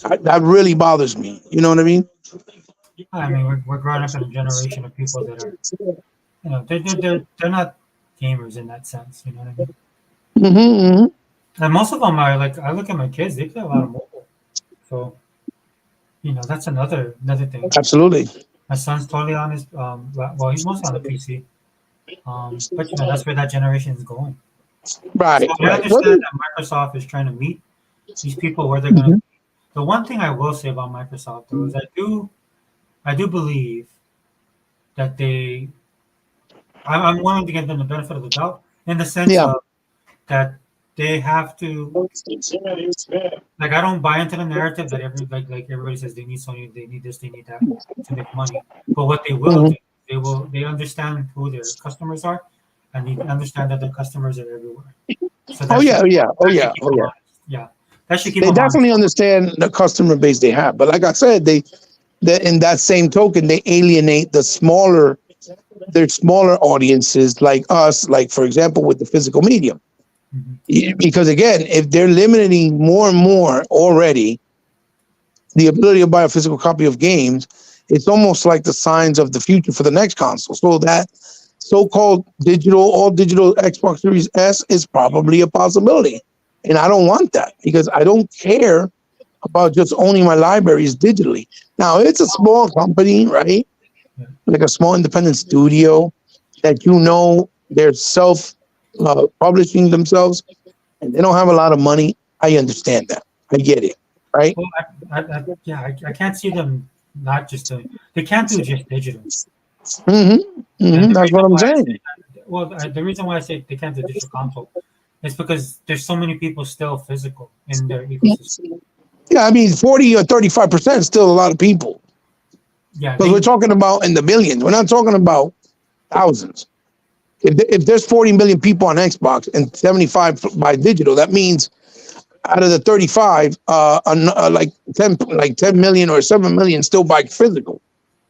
That really bothers me. You know what I mean? I mean, we're growing up in a generation of people that are, they're not gamers in that sense. You know what I mean? Mm-hmm, mm-hmm. And most of them are like, I look at my kids; they play a lot of mobile. So That's another thing. Absolutely. My son's totally on his well, he's mostly on the PC. But that's where that generation is going. So Right, I right. What understand is, that Microsoft is trying to meet these people where they're gonna. Mhm. The one thing I will say about Microsoft though is I do believe that I'm willing to give them the benefit of the doubt in the sense Yeah. of that they have to, like, I don't buy into the narrative that like everybody says they need Sony, they need this, they need that to make money. But what they will Mhm. do, they understand who their customers are, and they understand that their customers are everywhere. So Oh yeah, oh yeah, oh that should yeah, keep oh them yeah. honest. Yeah, that should keep They them honest. definitely understand the customer base they have. But like I said, that in that same token, they alienate their smaller audiences like us, like for example, with the physical medium. Mhm. Because again, if they're limiting more and more already the ability to buy a physical copy of games, it's almost like the signs of the future for the next console. So that so-called all digital Xbox Series S is probably a possibility. And I don't want that because I don't care about just owning my libraries digitally. Now, it's a small company, right? Yeah. Like a small independent studio that they're self publishing themselves and they don't have a lot of money. I understand that. I get it, right? Well, yeah, I can't see them not just doing. They can't do just digital. And the That's reason what I'm why I say saying. that, well, the reason why I say they can't do digital console is because there's so many people still physical in their ecosystem. Yeah, I mean, 40 or 35% is still a lot of people Yeah, because we're talking about in the billions. We're not talking about thousands. If there's 40 million people on Xbox and 75 by digital, that means out of the 35, like 10 million or 7 million still buy physical.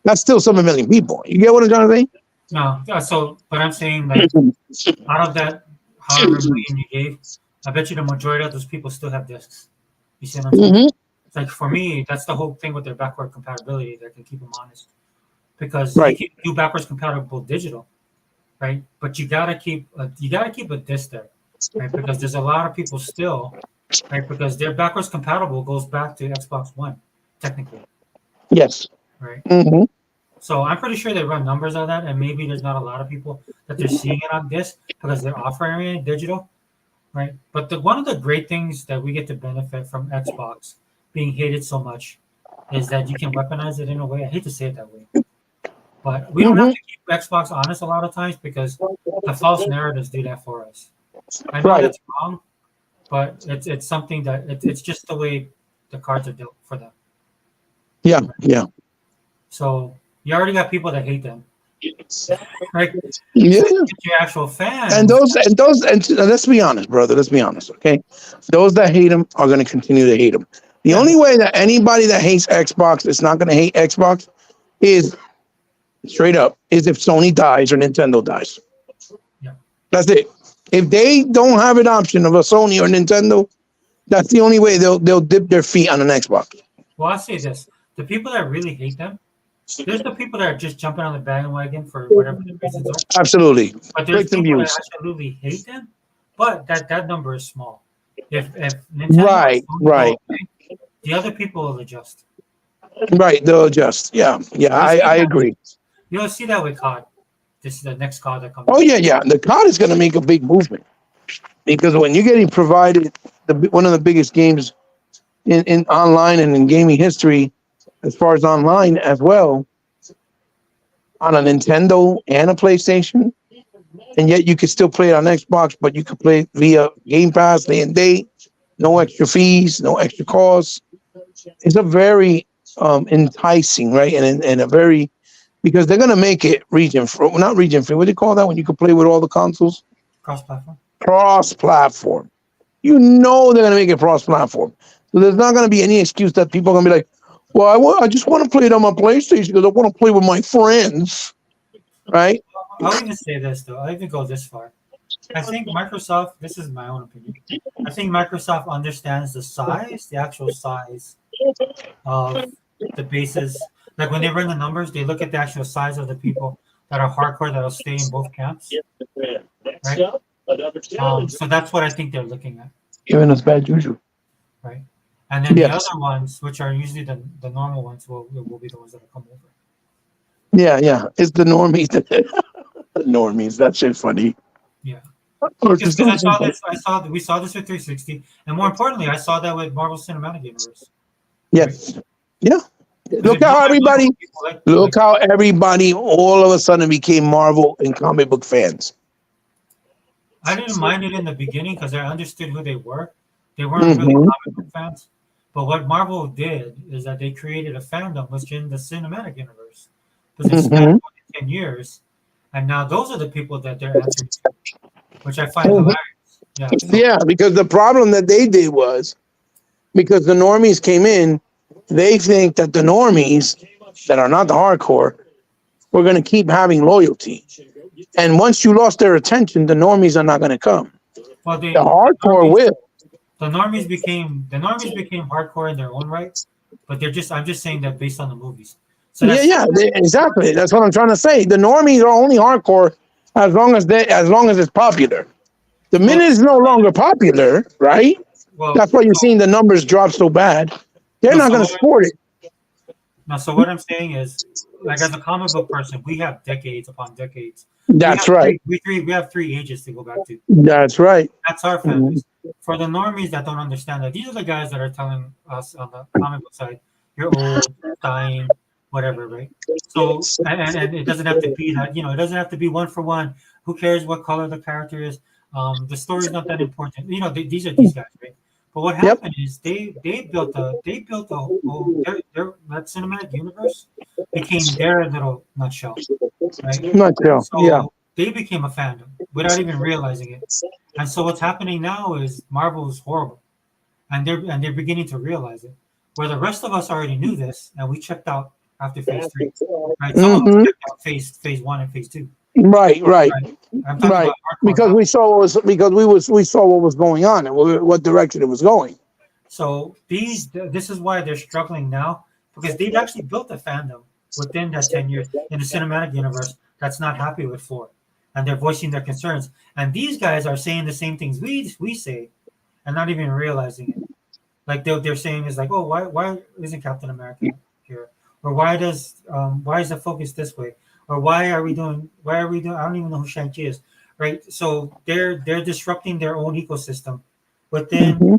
That's still 7 million people. You get what I'm trying to say? no. So, but I'm saying like out of that, however million you gave, I bet you the majority of those people still have discs. You see what I'm saying? Mhm. It's like for me, that's the whole thing with their backward compatibility that can keep them honest. Because you Right. can do backwards compatible digital, right? But you gotta keep a disc there, right? Because there's a lot of people still, right? Because their backwards compatible goes back to Xbox One, technically, Yes. right? Hmm. So I'm pretty sure they run numbers on that, and maybe there's not a lot of people that they're seeing it on disc because they're offering it digital, right? But one of the great things that we get to benefit from Xbox being hated so much is that you can weaponize it in a way. I hate to say it that way, but we don't have Hmm. to keep Xbox honest a lot of times because the false narratives do that for us. I know Right. that's wrong, but it's something that it's just the way the cards are dealt for them. Yeah. Yeah. So you already got people that hate them, right? Yeah. So you get your actual And fans. those, let's be honest, brother. Let's be honest, okay? Those that hate him are going to continue to hate him. The Yeah, only way that anybody that hates Xbox is not going to hate Xbox is straight up is if Sony dies or Nintendo dies. yeah. That's it. If they don't have an option of a Sony or Nintendo, that's the only way they'll dip their feet on an Xbox. Well, I'll say this: the people that really hate them, there's the people that are just jumping on the bandwagon for whatever the reasons are. Absolutely, But there's clicks and people that views. absolutely hate them, but that number is small. If Nintendo or Right, Sony go right, away, the other people will adjust. right. They'll adjust. Yeah, yeah. You'll see I that with agree. COD. This is the next COD that comes Oh out. yeah, yeah. The cloud is going to make a big movement because when you're getting provided one of the biggest games in online and in gaming history, as far as online as well, on a Nintendo and a PlayStation, and yet you can still play it on Xbox, but you can play it via Game Pass day and date, no extra fees, no extra costs. It's a very enticing, right? And a very because they're gonna make it region free, not region free. What do you call that when you can play with all the consoles? Cross-platform. Cross platform. You know they're gonna make it cross platform. So there's not gonna be any excuse that people are gonna be like, well, I just want to play it on my PlayStation because I want to play with my friends, right? I'll even say this though. I'll even go this far. I think Microsoft. This is my own opinion. I think Microsoft understands the actual size of the bases. Like when they run the numbers, they look at the actual size of the people that are hardcore that'll stay in both camps, right? So that's what I think they're looking at, Giving us bad juju. right? and then the Yes. other ones, which are usually the normal ones, will be the ones that come over. Yeah, yeah. It's the normies. The normies. That shit funny. Yeah. Or Because just don't I saw think this, we saw this with 360, and more importantly, I saw that with Marvel Cinematic Universe. yes. Yeah. Because Look it blew how my mind everybody when people look how everybody all of a sudden became Marvel and comic book fans. I didn't mind it in the beginning because I understood who they were. They weren't really Mm-hmm. comic book fans. But what Marvel did is that they created a fandom within the cinematic universe. Because it spanned Mm-hmm. more than 10 years. And now those are the people that they're answering to, which I find Mm-hmm. hilarious. Yeah. So, Yeah, because the problem that they did was because the normies came in, they think that the normies that are not the hardcore were going to keep having loyalty. And once you lost their attention, the normies are not going to come. well, The hardcore will. the normies became hardcore in their own right, but I'm just saying that based on the movies. So Yeah, that's yeah, exactly. That's what I'm trying to say. The normies are only hardcore as long as it's popular. The well, minute it's no longer popular, right? well, That's why you're seeing the numbers drop so bad. They're no, not going to support it. no, so what I'm saying is, like as a comic book person, we have decades upon decades. That's right. We have three ages to go back to. That's right. That's our fan Mhm. base. For the normies that don't understand that, these are the guys that are telling us on the comic book side, you're old, dying, whatever, right? So, and it doesn't have to be that, it doesn't have to be one for one. Who cares what color the character is? The story's not that important. These are these guys, right? But what Yep. happened is they built a whole that cinematic universe became their little nutshell, right? Not sure. Yeah. So they became a fandom without even realizing it. And so what's happening now is Marvel is horrible, and they're beginning to realize it. Where the rest of us already knew this, and we checked out after phase three, right? Some of us Hmm. checked out phase one and phase two, Right. Right. right? I'm talking Right. about hardcore Because now. we saw what was going on and what direction it was going. So this is why they're struggling now because they've actually built a fandom within that 10 years in the cinematic universe that's not happy with Floor, and they're voicing their concerns. And these guys are saying the same things we say, and not even realizing it. Like they're saying is like, oh, why isn't Captain America here, or why is the focus this way, or why are we doing? I don't even know who Shang-Chi is, right? So they're disrupting their own ecosystem within Hmm.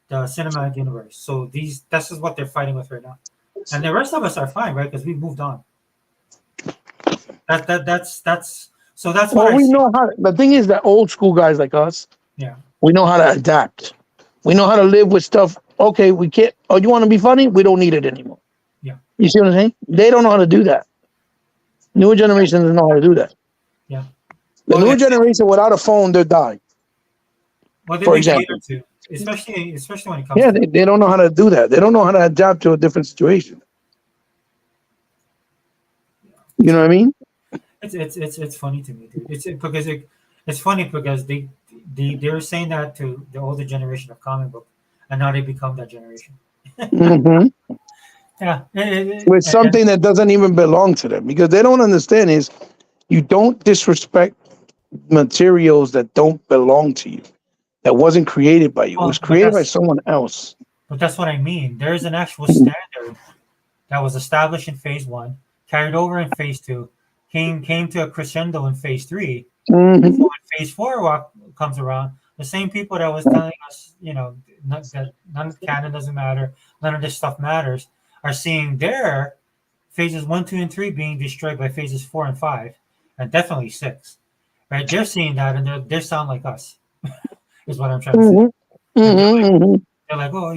the cinematic universe. So this is what they're fighting with right now, and the rest of us are fine, right? Because we've moved on. That's so that's what Well, I we see. know how. The thing is that old school guys like us, Yeah, we know how to adapt. We know how to live with stuff. Okay, we can't. Oh, you want to be funny? We don't need it anymore. yeah, You see what I'm saying? They don't know how to do that. Newer generation doesn't know how to do that. yeah. The Well, newer generation without a phone, they're dying. well, they've For been example. catered to, especially when it comes Yeah, to they don't know how to do that. They don't know how to adapt to a different situation. You know what I mean? it's funny to me, dude. It's funny because they're saying that to the older generation of comic book, and now they become that generation. Hmm. Yeah, With something that doesn't even belong to them because they don't understand is you don't disrespect materials that don't belong to you. That wasn't created by you. It was well, but created by someone else. that's what I mean. There is an actual standard that was established in phase one, carried over in phase two, came to a crescendo in phase three. So Hmm. when phase four comes around, the same people that was telling us, that none of canon doesn't matter, none of this stuff matters, are seeing their phases one, two, and three being destroyed by phases four and five, and definitely six. Right? They're seeing that, and they sound like us. Is what I'm trying to say. Hmm. And Hmm. they're like, oh,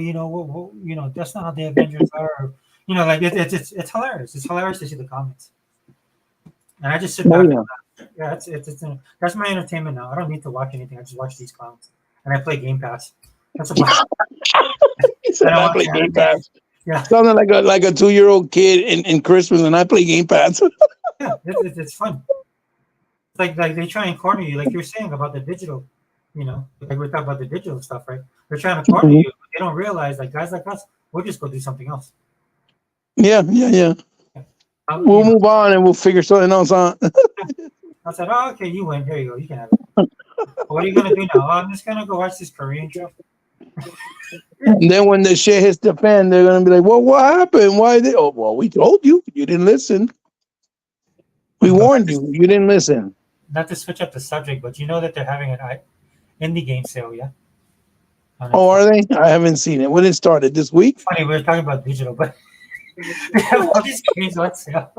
that's not how the Avengers are. Or, like it's hilarious. It's hilarious to see the comments, and I just sit Oh back and yeah. laugh. Yeah, that's my entertainment now. I don't need to watch anything. I just watch these clowns, and I play Game Pass. That's about. He I said don't I watch play Game anime. Pass. Yeah, Sounding like a 2-year-old kid in Christmas, and I play Game Pass. yeah, it's fun. It's like they try and corner you, like you're saying about the digital. Like we're talking about the digital stuff, right? They're trying to corner you, but they don't realize like guys like us, we'll just go do something else. Yeah, yeah, yeah. We'll move on and we'll figure something else out. I said, oh, okay, you win. Here you go. You can have it. What are you gonna do now? Oh, I'm just gonna go watch this Korean show. And then when the shit hits the fan, they're gonna be like, "Well, what happened? Why did?" Oh, well, we told you. You didn't listen. We But warned you. You didn't listen. not to switch up the subject, but you know that they're having an indie game sale, yeah? On Oh, Xbox. are they? I haven't seen it. When it started this week? Funny, we were talking about digital, but they have all these games on sale.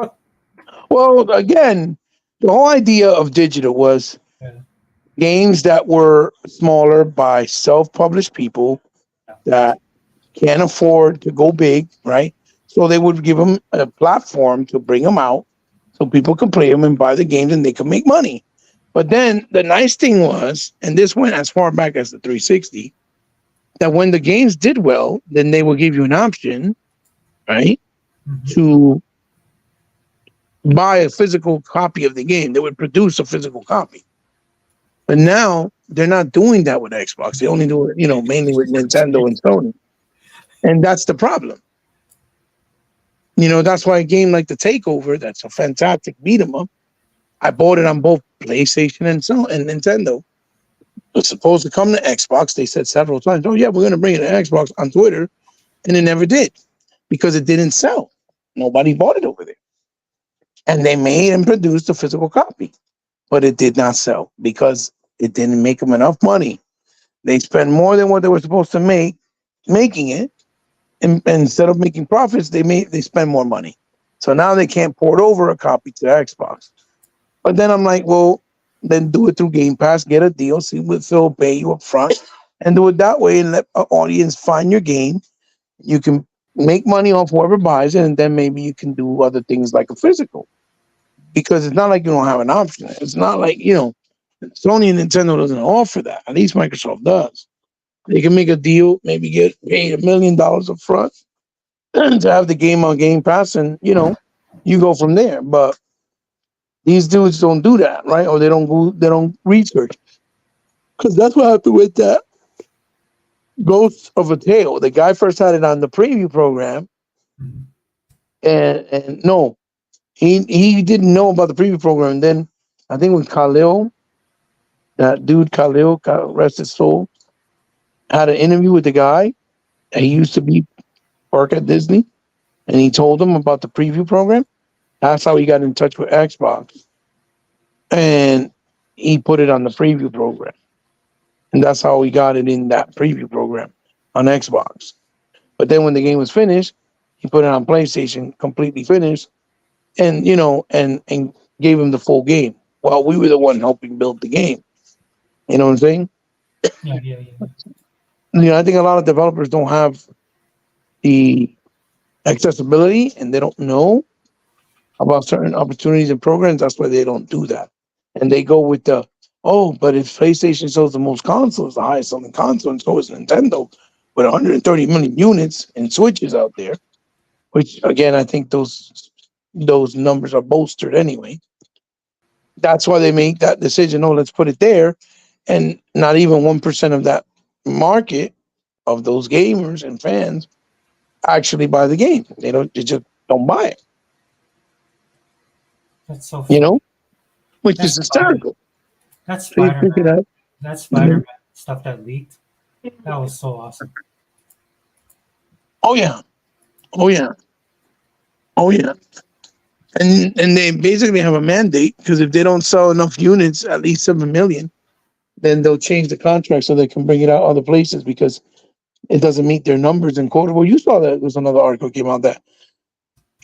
Well, again, the whole idea of digital was Yeah. games that were smaller by self-published people that can't afford to go big, right? So they would give them a platform to bring them out so people could play them and buy the games and they could make money. But then the nice thing was, and this went as far back as the 360, that when the games did well, then they will give you an option, right, Mhm. to buy a physical copy of the game. They would produce a physical copy. But now they're not doing that with Xbox. They only do it, mainly with Nintendo and Sony. And that's the problem. That's why a game like The Takeover, that's a fantastic beat 'em up. I bought it on both PlayStation and Nintendo. It was supposed to come to Xbox. They said several times, "Oh yeah, we're gonna bring it to Xbox" on Twitter, and it never did because it didn't sell. Nobody bought it over there, and they made and produced a physical copy, but it did not sell because it didn't make them enough money. They spent more than what they were supposed to make making it, and instead of making profits, they spend more money. So now they can't port over a copy to Xbox. But then I'm like, well, then do it through Game Pass, get a deal, see what they'll pay you up front, and do it that way and let an audience find your game. You can make money off whoever buys it, and then maybe you can do other things like a physical. Because it's not like you don't have an option. It's not like, Sony and Nintendo doesn't offer that. At least Microsoft does. They can make a deal, maybe get paid $1 million up front to have the game on Game Pass, and you go from there. But these dudes don't do that, right? Or they don't research. Because that's what happened with that Ghost of a Tale. The guy first had it on the preview program, Mhm. and no, he didn't know about the preview program. And then I think with Khalil, that dude Khalil, God rest his soul, had an interview with the guy. He used to be work at Disney, and he told him about the preview program. That's how he got in touch with Xbox, and he put it on the preview program, and that's how he got it in that preview program on Xbox. But then when the game was finished, he put it on PlayStation, completely finished, and and gave him the full game. Well, we were the one helping build the game. You know what I'm saying? Yeah. I think a lot of developers don't have the accessibility and they don't know about certain opportunities and programs. That's why they don't do that. And they go with but if PlayStation sells the most consoles, the highest selling console, and so is Nintendo with 130 million units and Switches out there, which again, I think those numbers are bolstered anyway. That's why they make that decision. Oh, let's put it there. And not even 1% of that market of those gamers and fans actually buy the game. They just don't buy it, That's so funny. which That's is hysterical. That's So you Spider think of Man. that. That Spider Man stuff that leaked. That was so awesome. Oh yeah. Oh yeah. Oh yeah. And they basically have a mandate because if they don't sell enough units, at least 7 million, then they'll change the contract so they can bring it out other places because it doesn't meet their numbers and quota. Well, you saw that there was another article came out that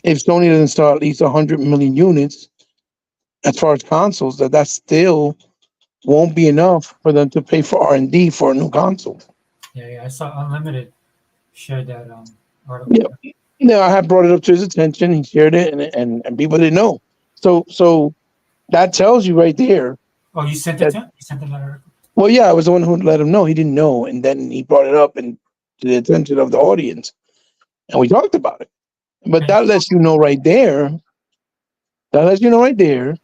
if Sony doesn't sell at least 100 million units as far as consoles, that still won't be enough for them to pay for R&D for a new console. Yeah. I saw Unlimited shared that article. Yeah. I had brought it up to his attention. He shared it, and people didn't know. So that tells you right there. Oh, you sent it to him? You sent him that article? Well, yeah, I was the one who let him know. He didn't know, and then he brought it up and to the attention of the audience, and we talked about it. But that lets you know right there. That lets you know right there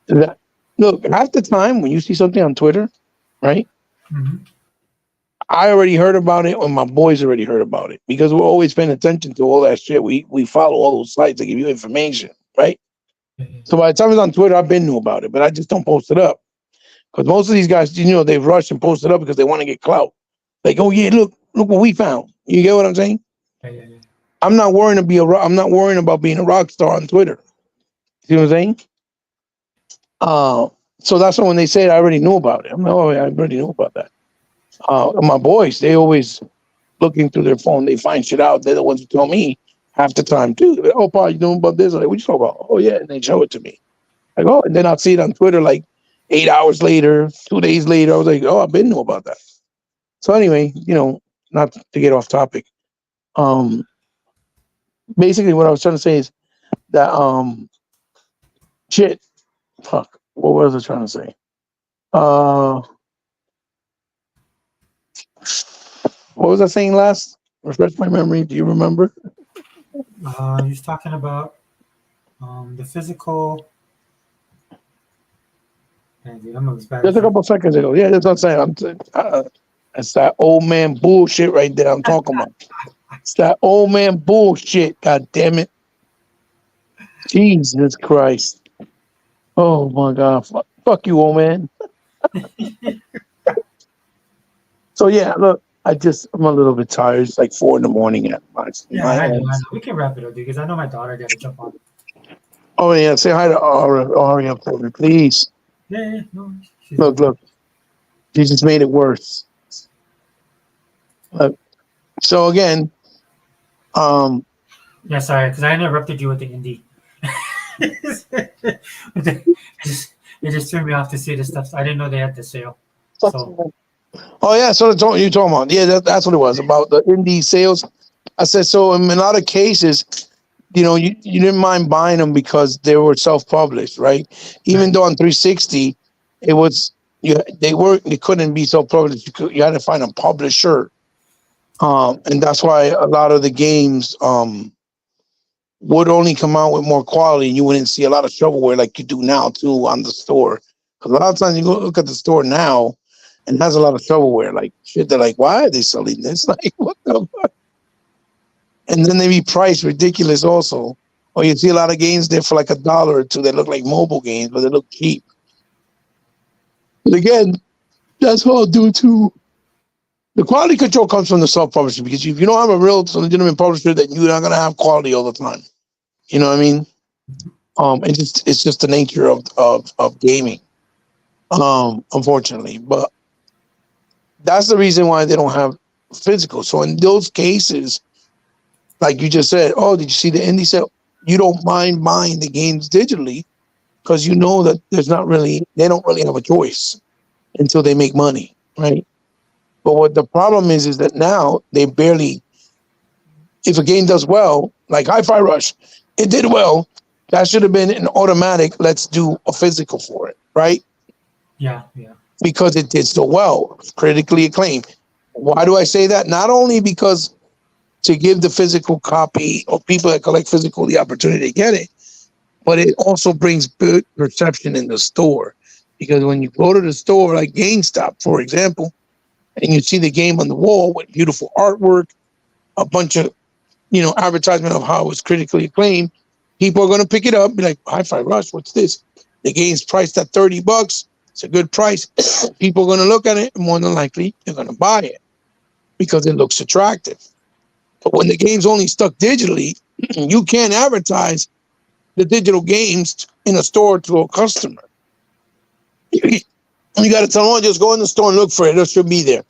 that look, half the time when you see something on Twitter, right? Mm-hmm. I already heard about it, or my boys already heard about it because we're always paying attention to all that shit. We follow all those sites that give you information, right? Yeah. So by the time it's on Twitter, I've been knew about it, but I just don't post it up because most of these guys, they've rushed and posted up because they want to get clout. Like, oh yeah, look, look what we found. You get what I'm saying? Yeah. I'm not worrying to be I'm not worrying about being a rock star on Twitter. See what I'm saying? So that's when they said I already knew about it. I'm like, oh, yeah, I already knew about that. My boys, they always looking through their phone, they find shit out. They're the ones who tell me half the time too. Like, oh, Paul, you know about this? I'm like, what you talking about? Oh yeah, and they show it to me. Like, oh, and then I'll see it on Twitter like 8 hours later, 2 days later. I was like, oh, I've been knew about that. So anyway, not to get off topic. Um, Basically, what I was trying to say is that shit. Fuck. What was I trying to say? Uh, what was I saying last? Refresh my memory. Do you remember? He was talking about the physical. And dude, I'm as bad Just as a you. couple seconds ago. Yeah, that's what I'm saying. That's that old man bullshit right there. I'm talking about. It's that old man bullshit. God damn it. Jesus Christ. Oh my God. Fuck you, old man. So yeah, look, I'm a little bit tired. It's like 4 in the morning at Yeah, my I know. end. We can wrap it up, dude, because I know my daughter got to jump on. Oh yeah, say hi to Aria for me, please. Yeah, no, she's Look, good. look. She just made it worse. So again, um, Yeah, sorry, because I interrupted you with the indie. It just threw me off to see the stuff. I didn't know they had the sale. So oh yeah, so that's what you talking about. Yeah, that's what it was about the indie sales. I said so in a lot of cases, you didn't mind buying them because they were self-published, right? Even though on 360, it was they couldn't be self-published. You had to find a publisher, and that's why a lot of the games would only come out with more quality, and you wouldn't see a lot of shovelware like you do now too on the store. Because a lot of times you go look at the store now, and it has a lot of shovelware, like shit. They're like, why are they selling this? Like, what the fuck? And then they be priced ridiculous also. Or you see a lot of games there for like $1 or $2 that look like mobile games, but they look cheap. But again, that's all due to the quality control comes from the self-publisher, because if you don't have a real legitimate publisher, then you're not gonna have quality all the time. You know what I mean? It's just the nature of gaming. Unfortunately. But that's the reason why they don't have physical. So in those cases, like you just said, oh, did you see the indie sale? You don't mind buying the games digitally because you know that they don't really have a choice until they make money, right? But what the problem is that now they barely, if a game does well, like Hi-Fi Rush, it did well. That should have been an automatic, let's do a physical for it, right? yeah. Because it did so well, critically acclaimed. Why do I say that? Not only because to give the physical copy or people that collect physical the opportunity to get it, but it also brings good perception in the store. Because when you go to the store, like GameStop, for example, and you see the game on the wall with beautiful artwork, a bunch of advertisement of how it was critically acclaimed, people are going to pick it up, be like, Hi-Fi Rush, what's this? The game's priced at $30. It's a good price. People are going to look at it, and more than likely, they're going to buy it because it looks attractive. But when the game's only stuck digitally, you can't advertise the digital games in a store to a customer. You got to tell them, just go in the store and look for it. It should be there.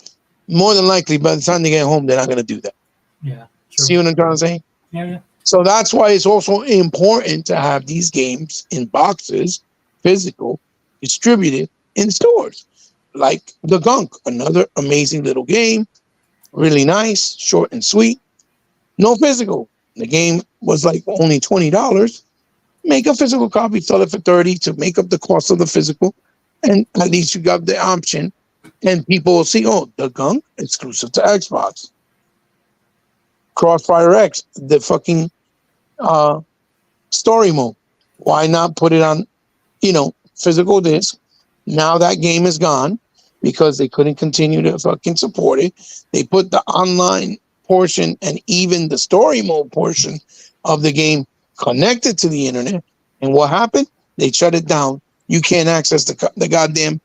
More than likely, by the time they get home, they're not going to do that. Yeah. True. See what I'm trying to say? Yeah. So that's why it's also important to have these games in boxes, physical, distributed in stores. Like The Gunk, another amazing little game, really nice, short and sweet, no physical. The game was like only $20. Make a physical copy, sell it for $30 to make up the cost of the physical, and at least you got the option. And people will see, oh, The Gunk, exclusive to Xbox. Crossfire X, the fucking story mode. Why not put it on, physical disc? Now that game is gone because they couldn't continue to fucking support it. They put the online portion and even the story mode portion of the game connected to the internet. And what happened? They shut it down. You can't access the goddamn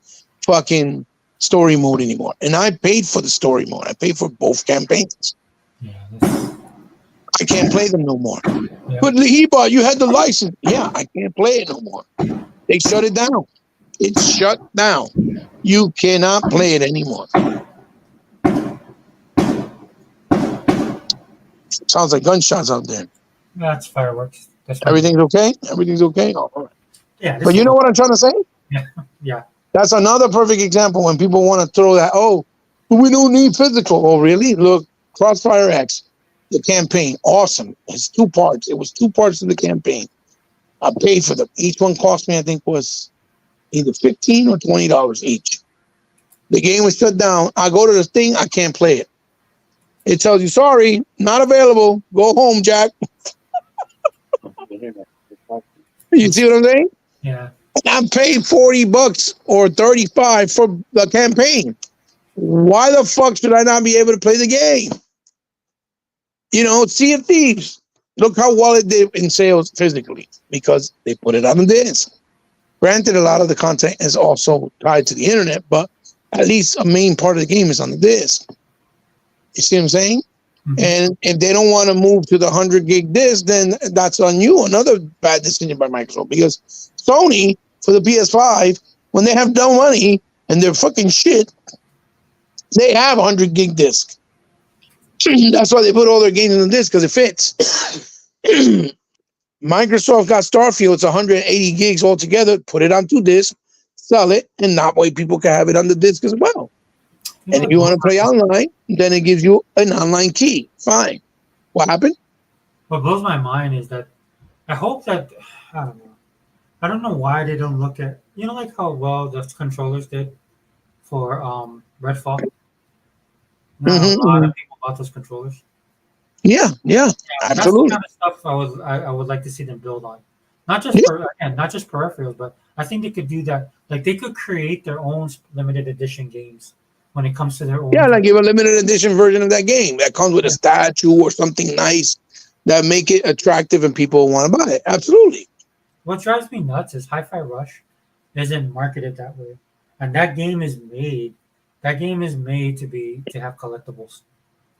fucking story mode anymore. And I paid for the story mode. I paid for both campaigns. Yeah. That's, I can't play them no more. yeah. But Lahiba, you had the license. Yeah, I can't play it no more. They shut it down. It's shut down. You cannot play it anymore. Sounds like gunshots out there. That's fireworks. That's my- Everything's okay? Everything's okay? Oh, all right. Yeah. This But you is- know what I'm trying to say? Yeah. Yeah. That's another perfect example when people want to throw that, oh, we don't need physical. Oh, really? Look, Crossfire X, the campaign, awesome. It's 2 parts. It was 2 parts of the campaign. I paid for them. Each one cost me, I think, was either $15 or $20 each. The game was shut down. I go to the thing, I can't play it. It tells you, sorry, not available. Go home, Jack. You see what I'm saying? Yeah. I paid $40 or $35 for the campaign. Why the fuck should I not be able to play the game? You know, Sea of Thieves. Look how well it did in sales physically because they put it on the disc. Granted, a lot of the content is also tied to the internet, but at least a main part of the game is on the disc. You see what I'm saying? Mhm. And if they don't want to move to the 100 gig disc, then that's on you. Another bad decision by Microsoft because Sony for the PS5, when they have no money and they're fucking shit, they have 100 gig disc. That's why they put all their games on the disc because it fits. Microsoft got Starfield, it's 180 gigs altogether. Put it on 2 discs, sell it, and that way people can have it on the disc as well. And if you want to play online, then it gives you an online key. Fine. What happened? What blows my mind is that I hope that I don't know. I don't know why they don't look at like how well the controllers did for Redfall. Now Mhm, a lot of people bought those controllers. Yeah, That's absolutely. the kind of stuff I would like to see them build on. Not just not just peripherals, but I think they could do that. Like they could create their own limited edition games when it comes to their own. Yeah, like give a limited edition version of that game that comes with a statue or something nice that make it attractive and people want to buy it. Absolutely. What drives me nuts is Hi-Fi Rush isn't marketed that way, and that game is made. That game is made to have collectibles.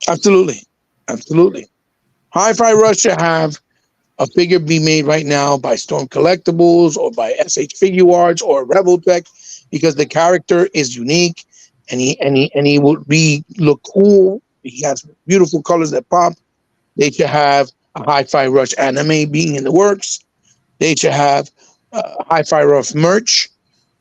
Absolutely. Absolutely. Hi-Fi Rush should have a figure be made right now by Storm Collectibles or by SH Figure Arts or Rebel Tech because the character is unique and he would look cool. He has beautiful colors that pop. They should have a Hi-Fi Rush anime being in the works. They should have Hi-Fi Rush merch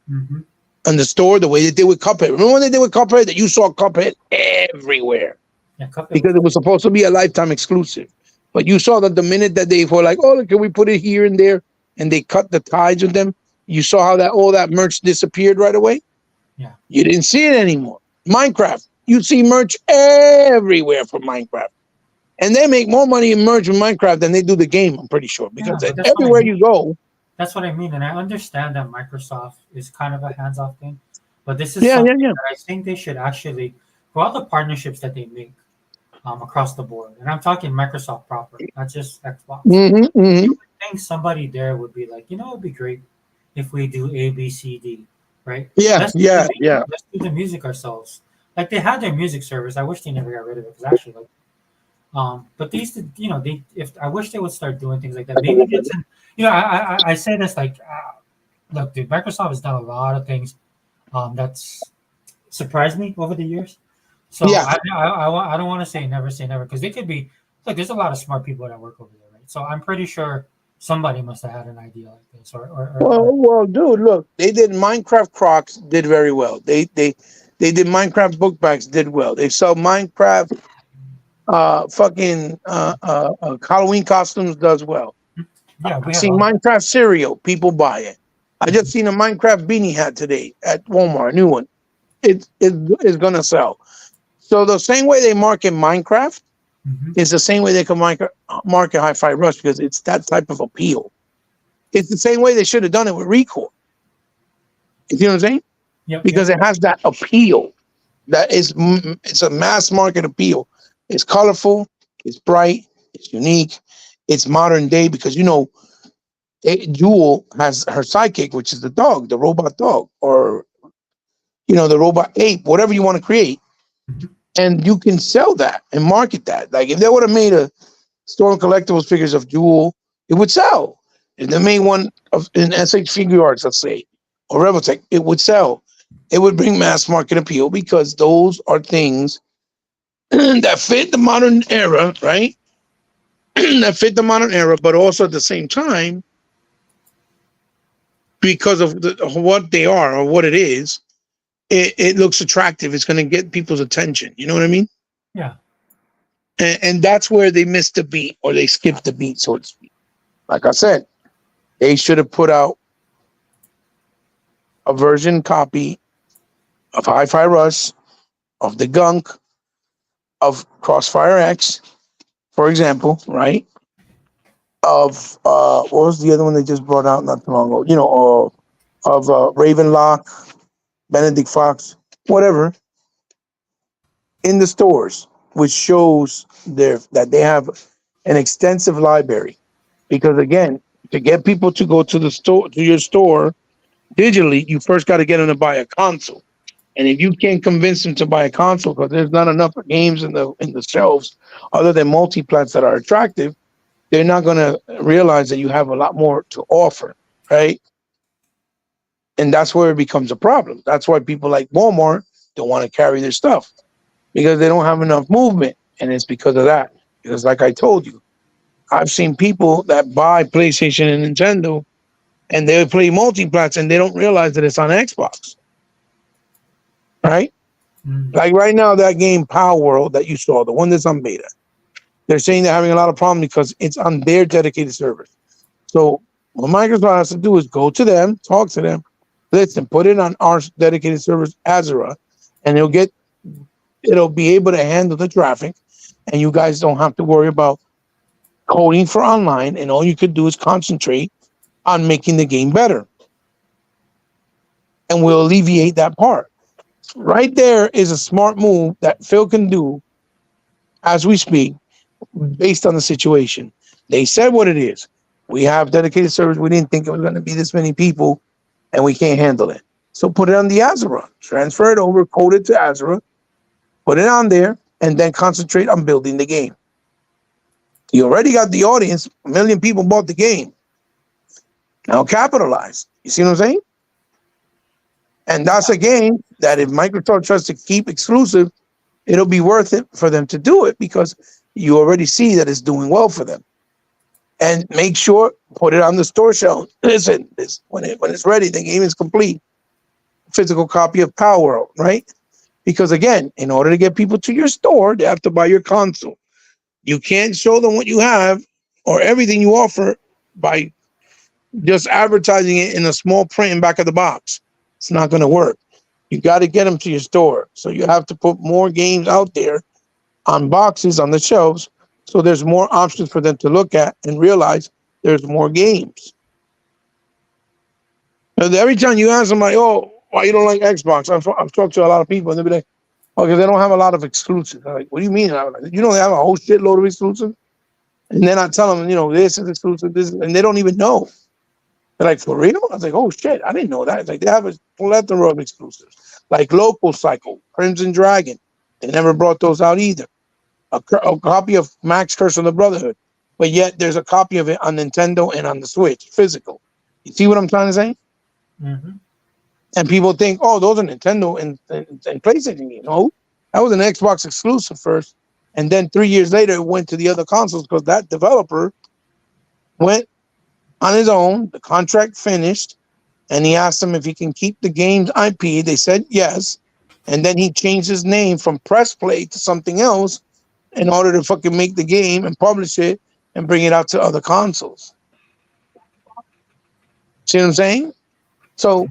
Mm-hmm. on the store the way they did with Cuphead. Remember when they did with Cuphead that you saw Cuphead everywhere? Yeah, Cuphead. Because it was supposed to be a lifetime exclusive. But you saw that the minute that they were like, oh, can we put it here and there? And they cut the ties with them. You saw how that all that merch disappeared right away? Yeah. You didn't see it anymore. Minecraft. You see merch everywhere from Minecraft. And they make more money in merch with Minecraft than they do the game, I'm pretty sure. Because but that's everywhere what I mean. you go. That's what I mean, and I understand that Microsoft is kind of a hands-off thing, but this is Yeah, something yeah. that I think they should actually, for all the partnerships that they make across the board, and I'm talking Microsoft proper, not just Xbox. Mm-hmm, mm-hmm. I think somebody there would be like, it'd be great if we do A, B, C, D, right? Yeah, Let's do yeah, the- yeah. Let's do the music ourselves. Like they had their music service. I wish they never got rid of it because I actually like. But they used to, if I wish they would start doing things like that. Maybe get some, I say this like, look, dude, Microsoft has done a lot of things that's surprised me over the years. So Yeah. I don't want to say never because they could be like there's a lot of smart people that work over there, right? So I'm pretty sure somebody must have had an idea like this, or Well, dude, look, they did Minecraft Crocs, did very well. They did Minecraft book bags, did well. They sell Minecraft Halloween costumes, does well. yeah, we I have seen all- Minecraft cereal, people buy it. I just seen a Minecraft beanie hat today at Walmart, a new one. It's gonna sell. So the same way they market Minecraft Mhm. is the same way they can market Hi-Fi Rush because it's that type of appeal. It's the same way they should have done it with Recore. You know what I'm saying? Yep, Because it has that appeal. It's a mass market appeal. It's colorful, it's bright, it's unique, it's modern day because Jewel has her sidekick, which is the dog, the robot dog, or the robot ape, whatever you want to create, and you can sell that and market that. Like if they would have made a store of collectibles figures of Jewel, it would sell. If they made one of in SH Figure Arts, let's say, or Rebeltech, it would sell. It would bring mass market appeal because those are things that fit the modern era, right? That fit the modern era, but also at the same time, because of what they are or what it is, it looks attractive. It's going to get people's attention. You know what I mean? Yeah. And that's where they missed the beat or they skipped the beat, so to speak. Like I said, they should have put out a version copy of Hi-Fi Rush, of the Gunk, of Crossfire X, for example, right? Of what was the other one they just brought out not too long ago? Of Ravenlock, Benedict Fox, whatever, in the stores, which shows that they have an extensive library. Because again, to get people to go to the store, to your store digitally, you first got to get them to buy a console. And if you can't convince them to buy a console because there's not enough games in the shelves other than multiplats that are attractive, they're not going to realize that you have a lot more to offer, right? And that's where it becomes a problem. That's why people like Walmart don't want to carry their stuff because they don't have enough movement. And it's because of that. Because like I told you, I've seen people that buy PlayStation and Nintendo and they play multiplats and they don't realize that it's on Xbox. Right? Like right now, that game Power World that you saw, the one that's on beta, they're saying they're having a lot of problems because it's on their dedicated servers. So what Microsoft has to do is go to them, talk to them, listen, put it on our dedicated servers, Azura, and it'll be able to handle the traffic, and you guys don't have to worry about coding for online, and all you could do is concentrate on making the game better. And we'll alleviate that part. Right there is a smart move that Phil can do as we speak based on the situation. They said what it is. We have dedicated servers. We didn't think it was going to be this many people and we can't handle it. So put it on the Azura, transfer it over, code it to Azura, put it on there, and then concentrate on building the game. You already got the audience. 1 million people bought the game. Now capitalize. You see what I'm saying? And that's a game that if Microsoft tries to keep exclusive, it'll be worth it for them to do it because you already see that it's doing well for them. And make sure, put it on the store shelf. Listen, when it's ready, the game is complete. Physical copy of Power World, right? Because again, in order to get people to your store, they have to buy your console. You can't show them what you have or everything you offer by just advertising it in a small print in back of the box. It's not going to work. You got to get them to your store. So you have to put more games out there on boxes on the shelves so there's more options for them to look at and realize there's more games. And every time you ask somebody, oh, why you don't like Xbox? I've talked to a lot of people and they'll be like, oh, because they don't have a lot of exclusives. I'm like, what do you mean? I'm like, you know, they have a whole shitload of exclusives. And then I tell them, this is exclusive, and they don't even know. They're like, for real? I was like, oh shit, I didn't know that. It's like they have a plethora of exclusives, like Local Cycle, Crimson Dragon. They never brought those out either. A copy of Max Curse of the Brotherhood, but yet there's a copy of it on Nintendo and on the Switch, physical. You see what I'm trying to say? Mm-hmm. And people think, oh, those are Nintendo and PlayStation games. No, that was an Xbox exclusive first, and then 3 years later it went to the other consoles because that developer went on his own. The contract finished, and he asked them if he can keep the game's IP. They said yes, and then he changed his name from Press Play to something else in order to fucking make the game and publish it and bring it out to other consoles. See what I'm saying? So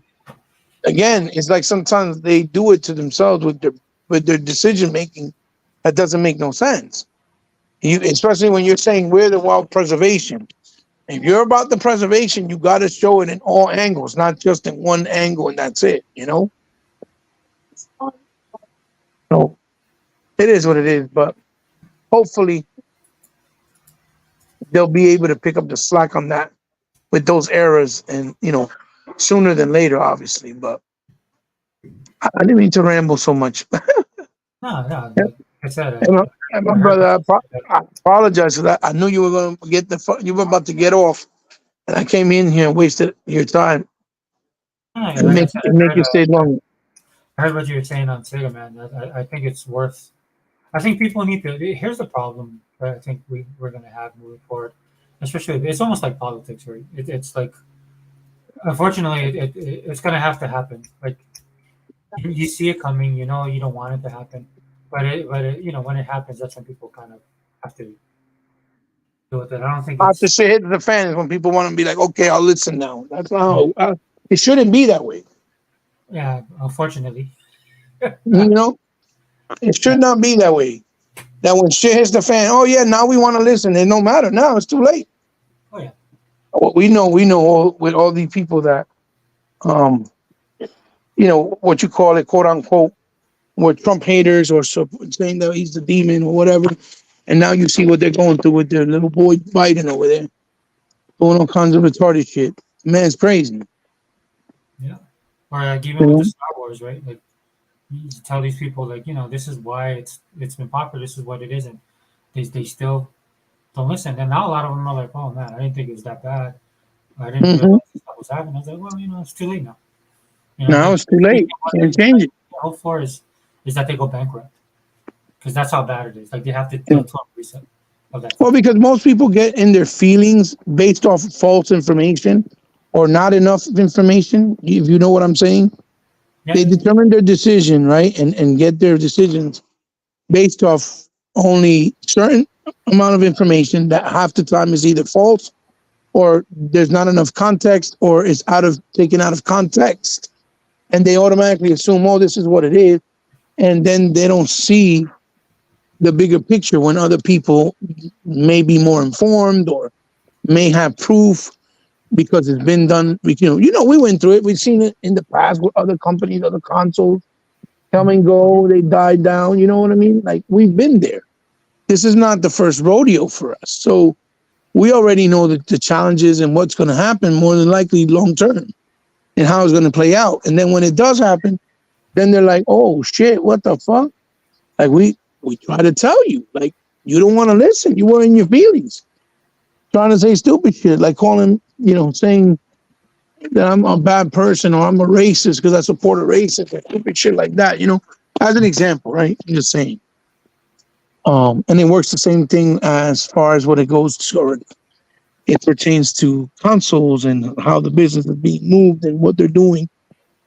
again, it's like sometimes they do it to themselves with their decision making that doesn't make no sense. Especially when you're saying we're about preservation. If you're about the preservation, you got to show it in all angles, not just in one angle, and that's it. So it is what it is, but hopefully they'll be able to pick up the slack on that with those errors, and sooner than later, obviously. But I didn't mean to ramble so much. No. Like I said, And my, I and my never heard brother, of that. I apologize for that. I knew you were going to get you were about to get off, and I came in here and wasted your time No, and like I said, make you stay long. I heard what you were saying on Sega, man. I think it's worth. I think people need to. Here's the problem that I think we're going to have moving forward, especially it's almost like politics, right? It's like unfortunately it's going to have to happen. Like you see it coming, you know, you don't want it to happen, but you know when it happens, that's when people kind of have to deal with it. I don't think I have to it's say it to the fans when people want to be like, okay, I'll listen now. That's not how it shouldn't be that way. yeah, unfortunately. You know, it should not be that way. That when shit hits the fan, oh yeah, now we want to listen. It no matter now; it's too late. Oh yeah. What we know all, with all these people that, um, you know, what you call it, quote unquote, were Trump haters or so, saying that he's the demon or whatever. And now you see what they're going through with their little boy Biden over there, doing all kinds of retarded shit. The man's crazy. Yeah. Or like even You with the know? Star Wars, right? Like you tell these people like, you know, this is why it's been popular, this is what it is, and they still don't listen. And now a lot of them are like, oh man, I didn't think it was that bad. I didn't Mm-hmm. realize this stuff was happening. I was like, well, you know, it's too late now. You know, Now it's too late. what Can't change it. they hope for is that they go bankrupt because that's how bad it is. Like they have to do Yeah. a total reset of that. Well, because most people get in their feelings based off false information or not enough information. If you know what I'm saying, Yeah, they determine their decision, right, and get their decisions based off only certain amount of information that half the time is either false or there's not enough context or it's taken out of context, and they automatically assume, oh, this is what it is, and then they don't see the bigger picture when other people may be more informed or may have proof because it's been done. We went through it. We've seen it in the past with other companies, other consoles come and go. They died down. You know what I mean? Like we've been there. This is not the first rodeo for us. So we already know the challenges and what's going to happen more than likely long term and how it's going to play out. And then when it does happen, then they're like, oh shit, what the fuck? Like we try to tell you, like you don't want to listen. You were in your feelings, trying to say stupid shit, like calling, saying that I'm a bad person or I'm a racist because I support a racist or stupid shit like that. As an example, right? I'm just saying. And it works the same thing as far as what it goes to, or it pertains to consoles and how the business is being moved and what they're doing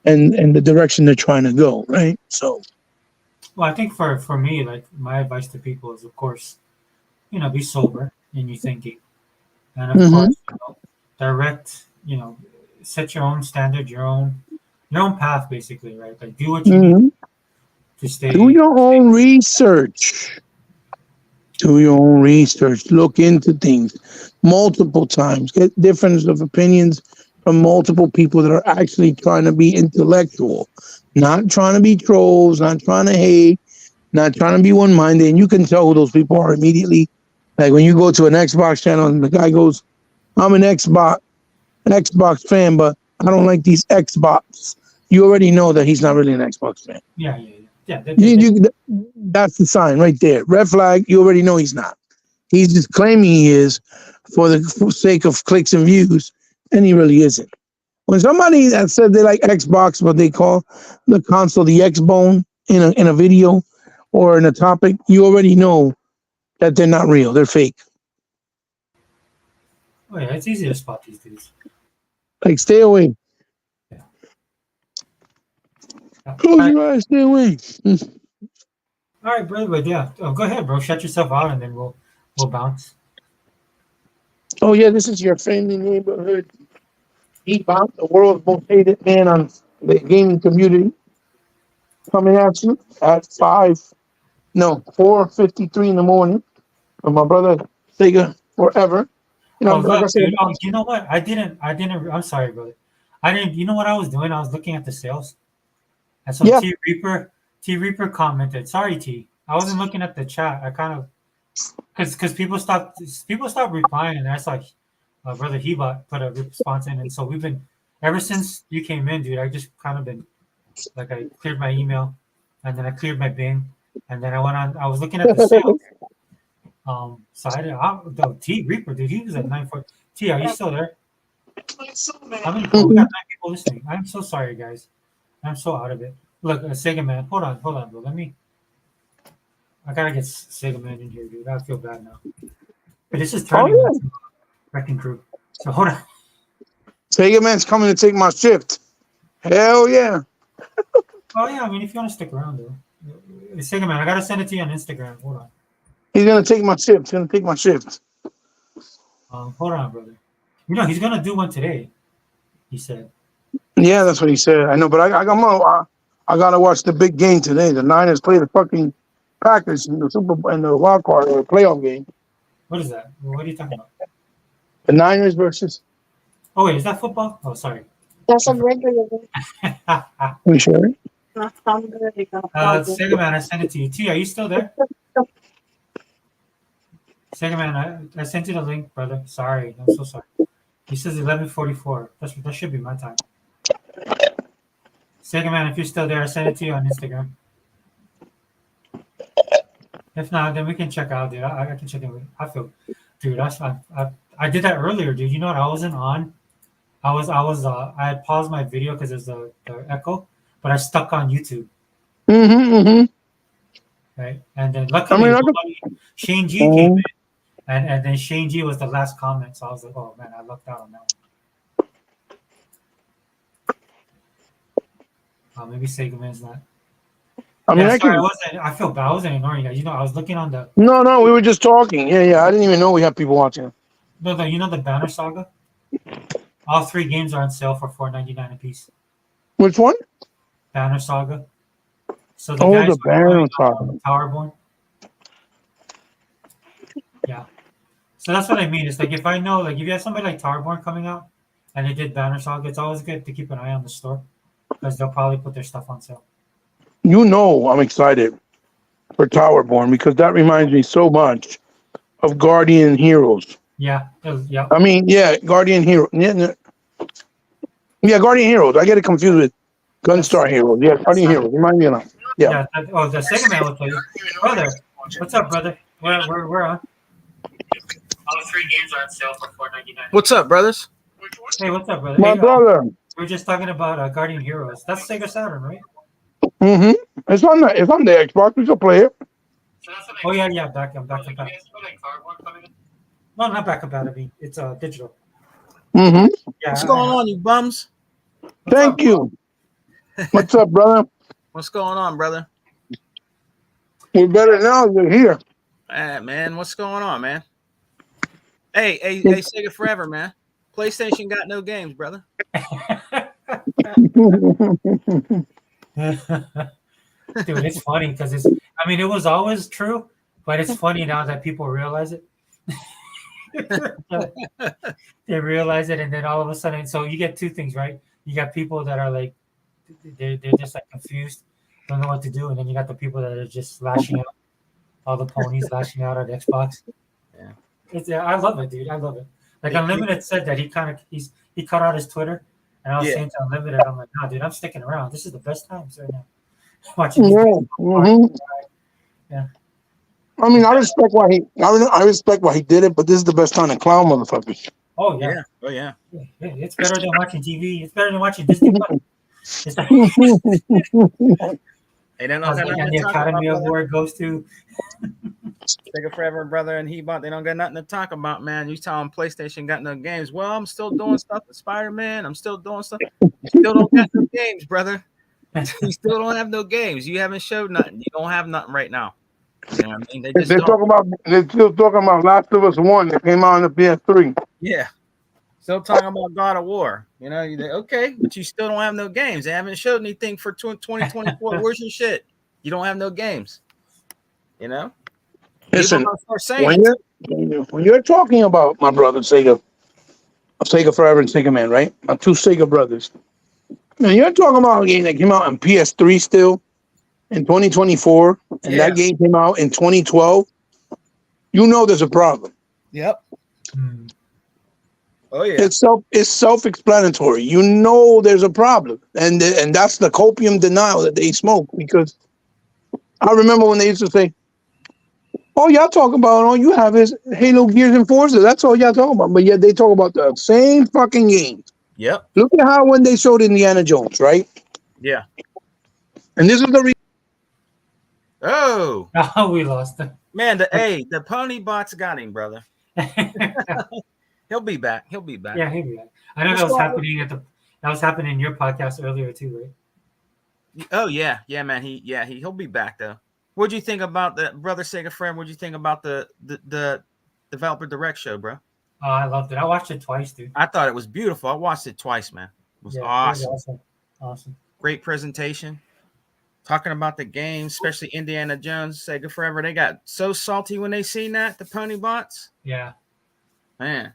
and the direction they're trying to go, right? So, well, I think for me, like my advice to people is, of course, you know, be sober in your thinking, and of mm-hmm, course, you know, direct, you know, set your own standard, your own path, basically, right? Like do what you need mm-hmm. to Do stay. your own research. Do your own research. Look into things multiple times. Get difference of opinions from multiple people that are actually trying to be intellectual, not trying to be trolls, not trying to hate, not trying to be one-minded. And you can tell who those people are immediately. Like when you go to an Xbox channel and the guy goes, "I'm an Xbox fan, but I don't like these Xbox." You already know that he's not really an Xbox fan. Yeah. That's the sign right there. Red flag. You already know he's not. He's just claiming he is for the sake of clicks and views, and he really isn't. When somebody that said they like Xbox, what they call the console, the X Bone, in a video or in a topic, you already know that they're not real. They're fake. Oh yeah, it's easy to spot these dudes. Like, stay away. Yeah. All Close right, your eyes. Stay away. all right, brother. But yeah, go ahead, bro. Shut yourself out, and then we'll bounce. Oh yeah, this is your friendly neighborhood. Ebot, the world's most hated man on the gaming community, coming at you at 4:53 in the morning. With my brother Sega forever. Oh Like I look, said, dude. Oh, you know what? I didn't. I'm sorry, brother. I didn't. You know what I was doing? I was looking at the sales, and so yeah, T Reaper commented. Sorry, T. I wasn't looking at the chat. I kind of because people stopped replying, and that's like, brother Hebot put a response in, and so we've been ever since you came in, dude. I just kind of been Like I cleared my email, and then I cleared my Bing, and then I went on. I was looking at the sales. So the T Reaper, dude, he was at 940. T, are you still there? How many? Oh, we got 9 people listening. I'm so sorry, guys. I'm so out of it. Look, Sega Man, hold on, bro. I gotta get Sega Man in here, dude. I feel bad now. But this is turning into Wrecking Crew. So hold on. Sega Man's coming to take my shift. Hell yeah. Oh yeah, I mean, if you want to stick around, though. Sega Man, I gotta send it to you on Instagram. Hold on. He's gonna take my shift. He's gonna take my shift. Hold on, brother. You know, he's gonna do one today. He said. Yeah, that's what he said. I know, but I gotta watch the big game today. The Niners play the fucking Packers in the wild card or playoff game. What is that? What are you talking about? The Niners versus. Oh wait, is that football? Oh, sorry. That's a regular. You sure? Sega Man, I sent it to you. T, are you still there? Sega Man, I sent you the link, brother. Sorry, I'm so sorry. He says 11:44. That should be my time. Sega Man, if you're still there, I sent it to you on Instagram. If not, then we can check out, dude. I can check in with. I feel, dude. I did that earlier, dude. You know what? I wasn't on. I had paused my video because there's the echo, but I stuck on YouTube. Right, and then luckily Shane G came in, and then Shane G was the last comment, so I was like, oh man, I lucked out on that one. Maybe Sega Man's not. I mean, I feel bad. I wasn't ignoring you guys. You know, I was looking on the. No, we were just talking. Yeah. I didn't even know we had people watching. No, you know the Banner Saga. All 3 games are on sale for $4.99 a piece. Which one? Banner Saga. So the guys the Banner Saga. Towerborn. Yeah. So that's what I mean. It's like if I know, like if you have somebody like Towerborn coming out and they did Banner Saga, it's always good to keep an eye on the store because they'll probably put their stuff on sale. You know, I'm excited for Towerborn because that reminds me so much of Guardian Heroes. Yeah. I mean, yeah, Guardian Hero. Yeah, Guardian Heroes. I get it confused with Gunstar Heroes. Yeah, Guardian Heroes. Remind me of that. Yeah. The Sega Man will tell you. Brother, what's up, brother? We're on. All 3 games are on sale for $4.99. What's up, brothers? Hey, what's up, brother? My brother. We were just talking about Guardian Heroes. That's Sega Saturn, right? It's on the Xbox. We can play it. Oh yeah, back compatible. No, not back compatible. It's digital. Yeah. What's going on, you bums? Thank you. What's up, brother? What's going on, brother? We're better now. You're here. Man, what's going on, man? Hey, Sega Forever, man. PlayStation got no games, brother. Dude, it's funny because it was always true, but it's funny now that people realize it. They realize it, and then all of a sudden, so you get 2 things, right? You got people that are like, they're just like confused, don't know what to do, and then you got the people that are just lashing out, all the ponies lashing out at Xbox. Yeah, I love it, dude. I love it. Like Unlimited said that he cut out his Twitter, and I was saying to Unlimited, I'm like, nah, dude, I'm sticking around. This is the best times right now. Watching yeah. I mean, I respect why he did it, but this is the best time to clown motherfuckers. Oh yeah. Yeah. It's better than watching TV. It's better than watching Disney Plus. It's like, They don't know and the Academy Award goes to Sega Forever, brother, and He-Bot. They don't got nothing to talk about, man. You tell them PlayStation got no games. Well, I'm still doing stuff with Spider-Man. I'm still doing stuff. You still don't got no games, brother. You still don't have no games. You haven't showed nothing. You don't have nothing right now. You know what I mean? They're still talking about Last of Us 1 that came out on the PS3. Yeah. Still talking about God of War. You know, okay, but you still don't have no games. They haven't showed anything for 2024. Where's your shit? You don't have no games. You know? Listen, when you're talking about my brother Sega Forever and Sega Man, right? My 2 Sega brothers. Now you're talking about a game that came out on PS3 still in 2024, and that game came out in 2012. You know there's a problem. Yep. Oh yeah. It's self-explanatory. You know there's a problem, and that's the copium denial that they smoke. Because I remember when they used to say, "Oh, y'all talk about all you have is Halo, Gears, and Forza. That's all y'all talk about." But yet they talk about the same fucking games. Yep. Look at how when they showed Indiana Jones, right? Yeah. And this is the Oh Oh, we lost him. man, the pony bots got him, brother. Yeah, He'll be back. He'll be back. maybe. I know that was happening that was happening in your podcast earlier too, right? Oh yeah, man. He'll be back though. What'd you think about the brother Sega friend? What'd you think about the Developer Direct show, bro? Oh, I loved it. I watched it twice, dude. I thought it was beautiful. I watched it twice, man. It was Yeah, awesome. It was awesome. Great presentation. Talking about the game, especially Indiana Jones, Sega Forever. They got so salty when they seen that, the pony bots. Yeah. Man.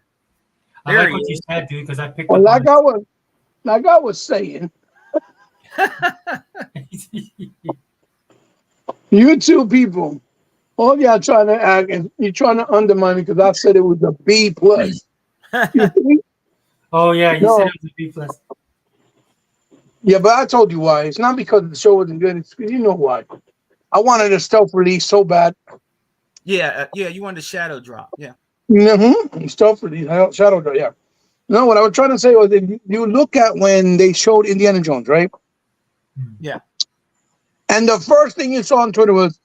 I There like he what you is. said, dude, because I picked well, up like I was saying, you two people, all y'all trying to act and you're trying to undermine me because I said it was a B plus. You think? Oh yeah, you No. said it was a B plus. Yeah, but I told you why. It's not because the show wasn't good. It's because you know why. I wanted a stealth release so bad. Yeah. You wanted the shadow drop. Yeah. Mm-hmm. Stealth release, Shadow Drop, yeah. No, what I was trying to say was if you look at when they showed Indiana Jones, right? Yeah. And the first thing you saw on Twitter was,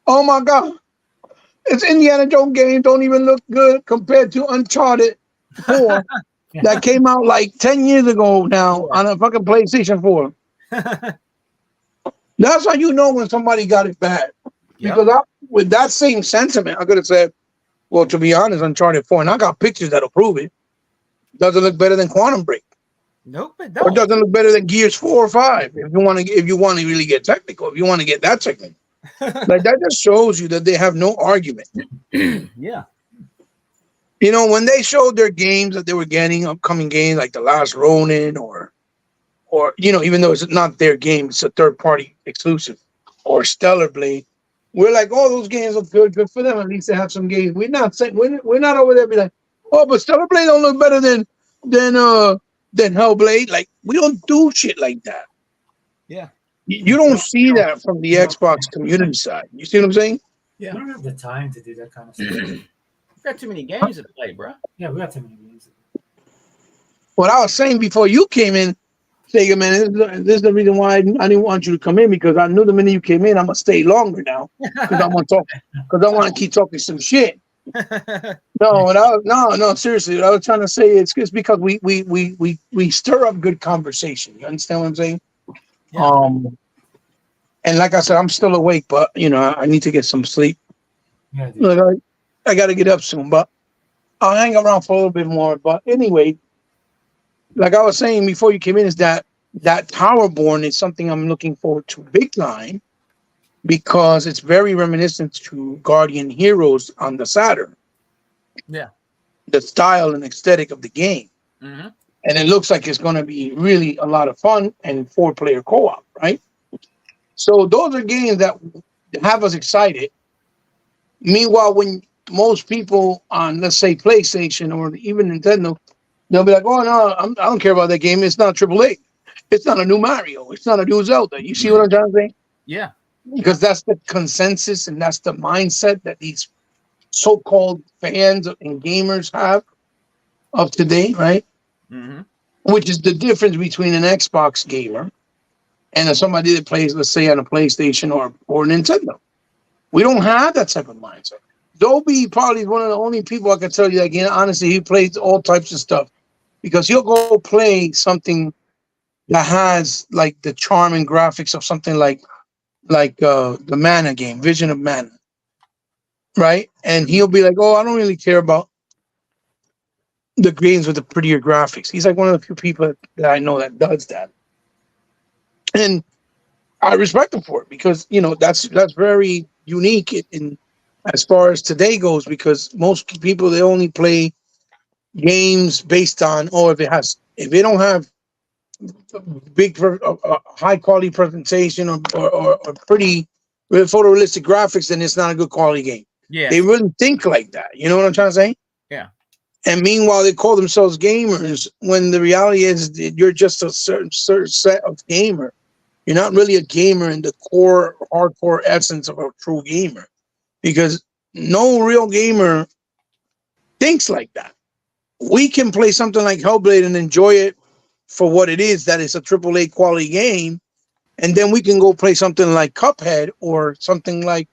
"Oh my God, it's Indiana Jones game. Don't even look good compared to Uncharted 4 that came out like 10 years ago now on a fucking PlayStation 4." That's how you know when somebody got it bad. Yep. Because with that same sentiment, I could have said, well, to be honest, Uncharted 4, and I got pictures that'll prove it, doesn't look better than Quantum Break. Nope, it Or don't. doesn't look better than Gears 4 or 5. If you want to really get technical, if you want to get that technical. Like that just shows you that they have no argument. Yeah. You know, when they showed their games that they were getting, upcoming games like The Last Ronin or you know, even though it's not their game, it's a third party exclusive, or Stellar Blade, we're like, oh, those games look good for them. At least they have some games. We're not saying we're not over there be like, oh, but Stellar Blade don't look better than Hellblade. Like we don't do shit like that. Yeah. You don't see that from the Xbox community side. You see what I'm saying? Yeah. We don't have the time to do that kind of stuff. We got too many games to play, bro. Yeah, we got too many games. What I was saying before you came in, Sega man, this is the reason why I didn't want you to come in, because I knew the minute you came in, I'm gonna stay longer now because I want to talk, because I want to keep talking some shit. No, seriously, what I was trying to say is it's because we stir up good conversation. You understand what I'm saying? Yeah. And like I said, I'm still awake, but you know I need to get some sleep. Yeah, dude. Look, I got to get up soon, but I'll hang around for a little bit more. But anyway, like I was saying before you came in, is that Towerborn is something I'm looking forward to big time, because it's very reminiscent to Guardian Heroes on the Saturn. Yeah. The style and aesthetic of the game. Mm-hmm. And it looks like it's going to be really a lot of fun and 4-player co-op, right? So those are games that have us excited. Meanwhile, when most people on, let's say, PlayStation or even Nintendo, they'll be like, oh, no, I don't care about that game. It's not AAA. It's not a new Mario. It's not a new Zelda. You see what I'm trying to say? Yeah. Because that's the consensus and that's the mindset that these so-called fans and gamers have of today, right? Mm-hmm. Which is the difference between an Xbox gamer and somebody that plays, let's say, on a PlayStation or Nintendo. We don't have that type of mindset. Dolby probably is one of the only people I can tell you, again, honestly, he plays all types of stuff, because he'll go play something that has like the charm and graphics of something like the Mana game, Vision of Mana, right? And he'll be like, oh, I don't really care about the games with the prettier graphics. He's like one of the few people that I know that does that. And I respect him for it, because, you know, that's very unique in as far as today goes, because most people, they only play games based on, if they don't have big high quality presentation or pretty photorealistic graphics, then it's not a good quality game. Yeah. They really think like that. You know what I'm trying to say? Yeah. And meanwhile, they call themselves gamers when the reality is that you're just a certain set of gamer. You're not really a gamer in the core, hardcore essence of a true gamer, because no real gamer thinks like that. We can play something like Hellblade and enjoy it for what it is, that it's a AAA quality game, and then we can go play something like Cuphead or something like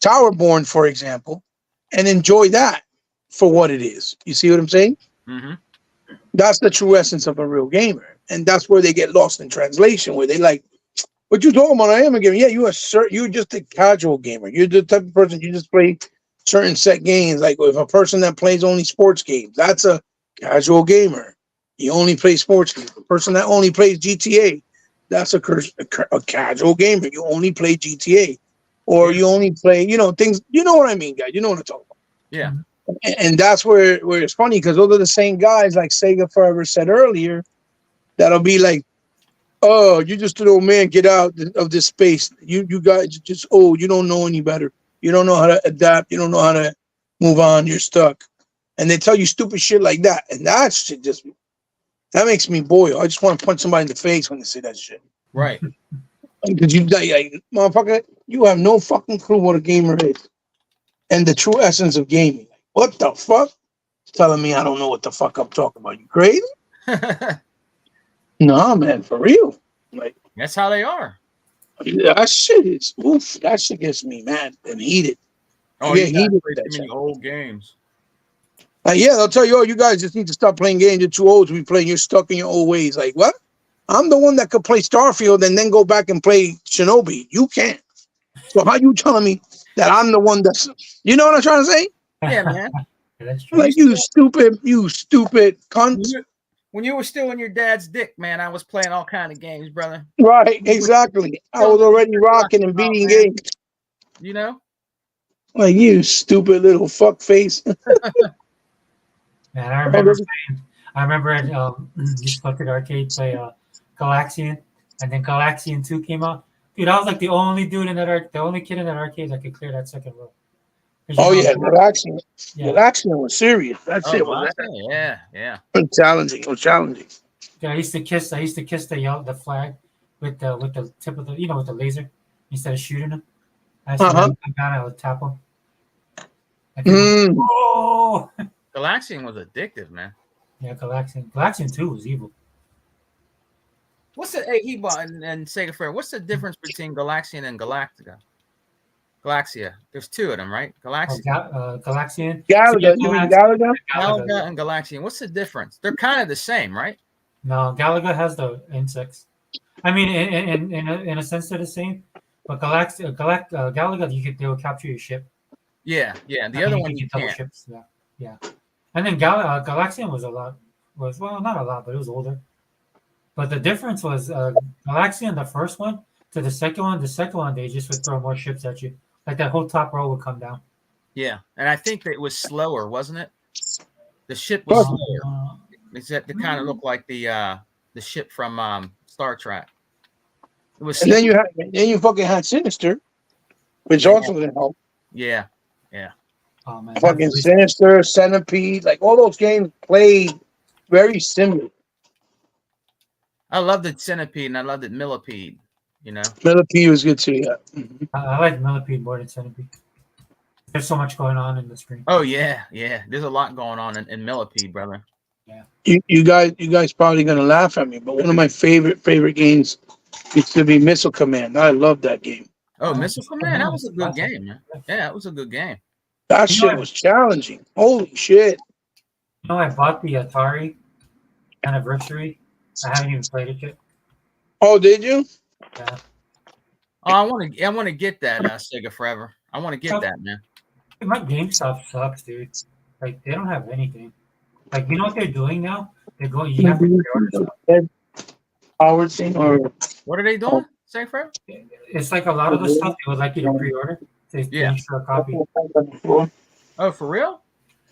Towerborn, for example, and enjoy that for what it is. You see what I'm saying? Mm-hmm. That's the true essence of a real gamer, and that's where they get lost in translation, where they like, "What you talking about? I am a gamer." Yeah, you're just a casual gamer. You're the type of person you just play certain set games. Like if a person that plays only sports games, that's a casual gamer. You only play sports games. A person that only plays GTA, that's a casual gamer. You only play GTA, or you only play, things. You know what I mean, guys? You know what I'm talking about. Yeah. And that's where it's funny, because those are the same guys, like Sega Forever said earlier, that'll be like, "Oh, you just an old man, get out of this space. You guys just old. You don't know any better. You don't know how to adapt. You don't know how to move on. You're stuck." And they tell you stupid shit like that. And that shit that makes me boil. I just want to punch somebody in the face when they say that shit. Right. Because motherfucker, you have no fucking clue what a gamer is and the true essence of gaming. What the fuck? Telling me I don't know what the fuck I'm talking about. You crazy? Nah, man, for real. Like, That's how they are. that shit is oof. That shit gets me mad and heated. Oh, Yeah, you he got did too that many shit. old games. Like, yeah, they'll tell you, "Oh, you guys just need to stop playing games. You're too old to be playing. You're stuck in your old ways." Like, what? I'm the one that could play Starfield and then go back and play Shinobi. You can't. So how you telling me that I'm the one that's, you know what I'm trying to say? Yeah, man. That's true. Like, you stupid cunt. When you were still in your dad's dick, man, I was playing all kind of games, brother. Right, exactly. I was already rocking and beating man. games. You know? Like, you stupid little fuck face. Man, I remember used to go to the arcade, play Galaxian, and then Galaxian 2 came out. Dude, I was like the only dude in the only kid in that arcade that could clear that second row. Oh yeah, Galaxian. Yeah. Galaxian was serious. That shit was Yeah. challenging. It was challenging. Yeah, I used to kiss the flag with the tip of the with the laser instead of shooting him. I used to let him come down, I would tap him. Oh! Galaxian was addictive, man. Yeah, Galaxian 2 was evil. What's the and Sega Forever? What's the difference between Galaxian and Galactica? Galaxia. There's two of them, right? Galaxian. Galaga. You mean Galaga? Galaga and Galaxian. What's the difference? They're kind of the same, right? No, Galaga has the insects. I mean, in a sense, they're the same. But Galaga, they will capture your ship. Yeah. The other one you can't. Ships. Yeah. And then Galaxian was not a lot, but it was older. But the difference was Galaxian, the first one, to the second one, they just would throw more ships at you. Like that whole top row would come down. Yeah, and I think that it was slower, wasn't it? The ship was slower. It kind of looked like the ship from Star Trek. It was. And then you fucking had Sinister, which also didn't help. Yeah. Oh man, fucking Sinister, Centipede, like all those games played very similar. I loved the Centipede and I loved the Millipede. You know, Millipede was good too. Yeah, I like Millipede more than Centipede. There's so much going on in the screen. Oh yeah. There's a lot going on in Millipede, brother. Yeah. You guys probably gonna laugh at me, but one of my favorite games used to be Missile Command. I love that game. Oh, Missile Command, that was a good game, man. Yeah, it was a good game. That shit was challenging. Holy shit! I bought the Atari anniversary. I haven't even played it yet. Oh, did you? Yeah. Oh, I want to get that Sega Forever. I want to get that, man. My GameStop sucks, dude. Like they don't have anything. Like you know what they're doing now? They're going. You have to pre-order stuff. Howard thing or what are they doing? Sega Forever? It's like a lot of the stuff they would like you to pre-order. For a copy. Oh, for real?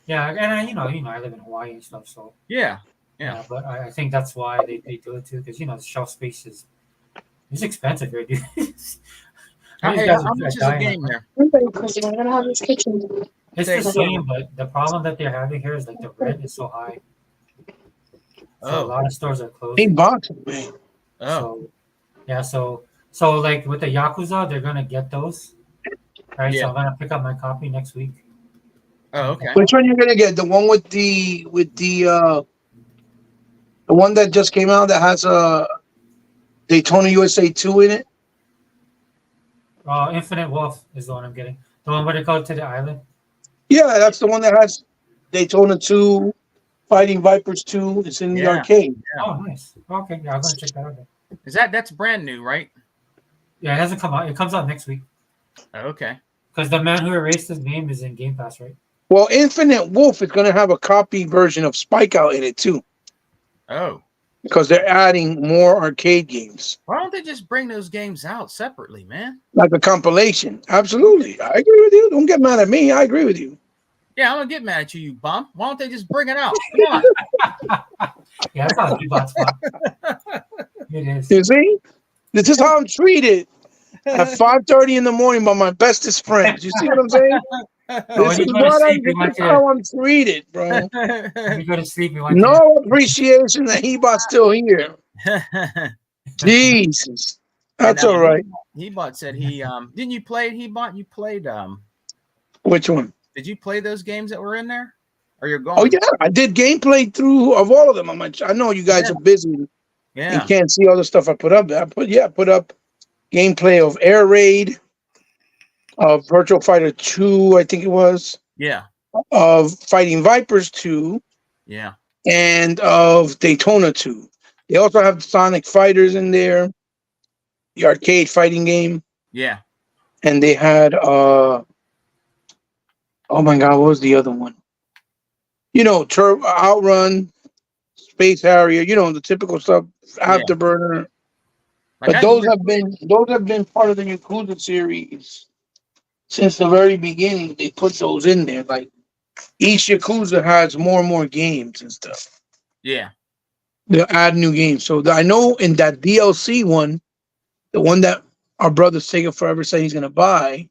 Yeah, and I live in Hawaii and stuff, so yeah. But I think that's why they do it too, because the shelf space is expensive here, dude. How much is a game there? It's Take the a- same, but the problem that they're having here is like the rent is so high. So a Oh, lot of stores are Hey, closing. boxing, man. oh, So yeah, so like with the Yakuza, they're gonna get those, right? So yeah. I'm gonna pick up my copy next week. Oh, okay. Which one you gonna get? The one with the one that just came out that has Daytona USA 2 in it? Infinite Wolf is the one I'm getting. The one where they go to the island. Yeah, that's the one that has Daytona 2, Fighting Vipers 2. It's in the Yeah. arcade. Yeah. Oh, nice. Okay, yeah, I'm gonna check that out. Then. That's brand new, right? Yeah, it hasn't come out. It comes out next week Oh, okay. because the man who erased his name is in Game Pass, right? Well, Infinite Wolf is gonna have a copy version of Spike Out in it too, Oh, because they're adding more arcade games, why don't they just bring those games out separately, man? like a compilation. Absolutely, I agree with you. Don't get mad at me. I agree with you. Yeah, I'm gonna get mad at you, you bum. Why don't they just bring it out? Come on. Yeah, that's how G-Bot spot. It is. You see, this is how I'm treated at 5:30 in the morning by my bestest friends. You see what I'm saying? When This you is go to what sleep, this you want is to. how I'm treated, bro. When you go to sleep, you want to. No appreciation that Hebot's still here. Jesus, that's all right. Hebot said he didn't you play it, Hebot? You played Which one? did you play those games that were in there? Or you're going? Oh yeah, I did gameplay through of all of them. I know you guys are busy and Yeah. can't see all the stuff I put up. I put up gameplay of Air Raid, of Virtual Fighter 2, I think it was, Yeah. of Fighting Vipers 2, Yeah. and of Daytona 2. They also have Sonic Fighters in there, the arcade fighting game, Yeah. and they had oh my god, what was the other one? You know, Outrun, Space Harrier, you know, the typical stuff, Afterburner. Like But I those never- have been part of the Yakuza series since the very beginning. They put those in there. Like each Yakuza has more and more games and stuff. yeah. They'll add new games. So I know in that DLC one, the one that our brother Sega Forever said he's gonna buy,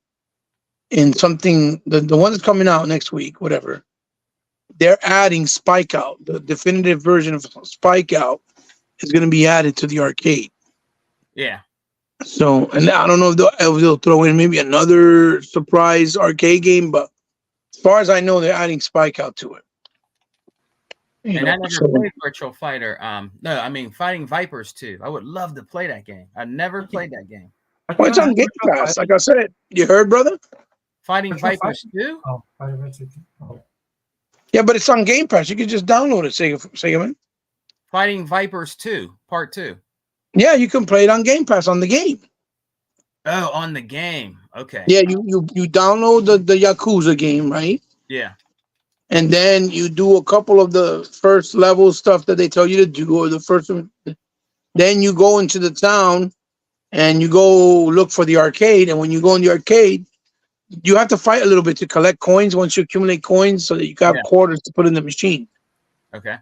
in something the one that's coming out next week, whatever. They're adding Spike Out. The definitive version of Spike Out is gonna be added to the arcade. Yeah. So, and I don't know if they'll throw in maybe another surprise arcade game, but as far as I know, they're adding Spike Out to it. You And know, I never so- played Virtual Fighter. No, I mean Fighting Vipers 2. I would love to play that game. I never played that game. well, it's on Game Pass, like I said. You heard, brother? Fighting Virtual Vipers 2? Oh, Fighter Virtual. Oh. Yeah, but it's on Game Pass. You can just download it, Sega Man. Fighting Vipers 2, part 2. Yeah, you can play it on Game Pass on the game. Oh, on the game. Okay. Yeah, you download the Yakuza game, right? Yeah. And then you do a couple of the first level stuff that they tell you to do, or the first one. Then you go into the town and you go look for the arcade. And when you go in the arcade, you have to fight a little bit to collect coins once you accumulate coins so that you got quarters to put in the machine. Okay.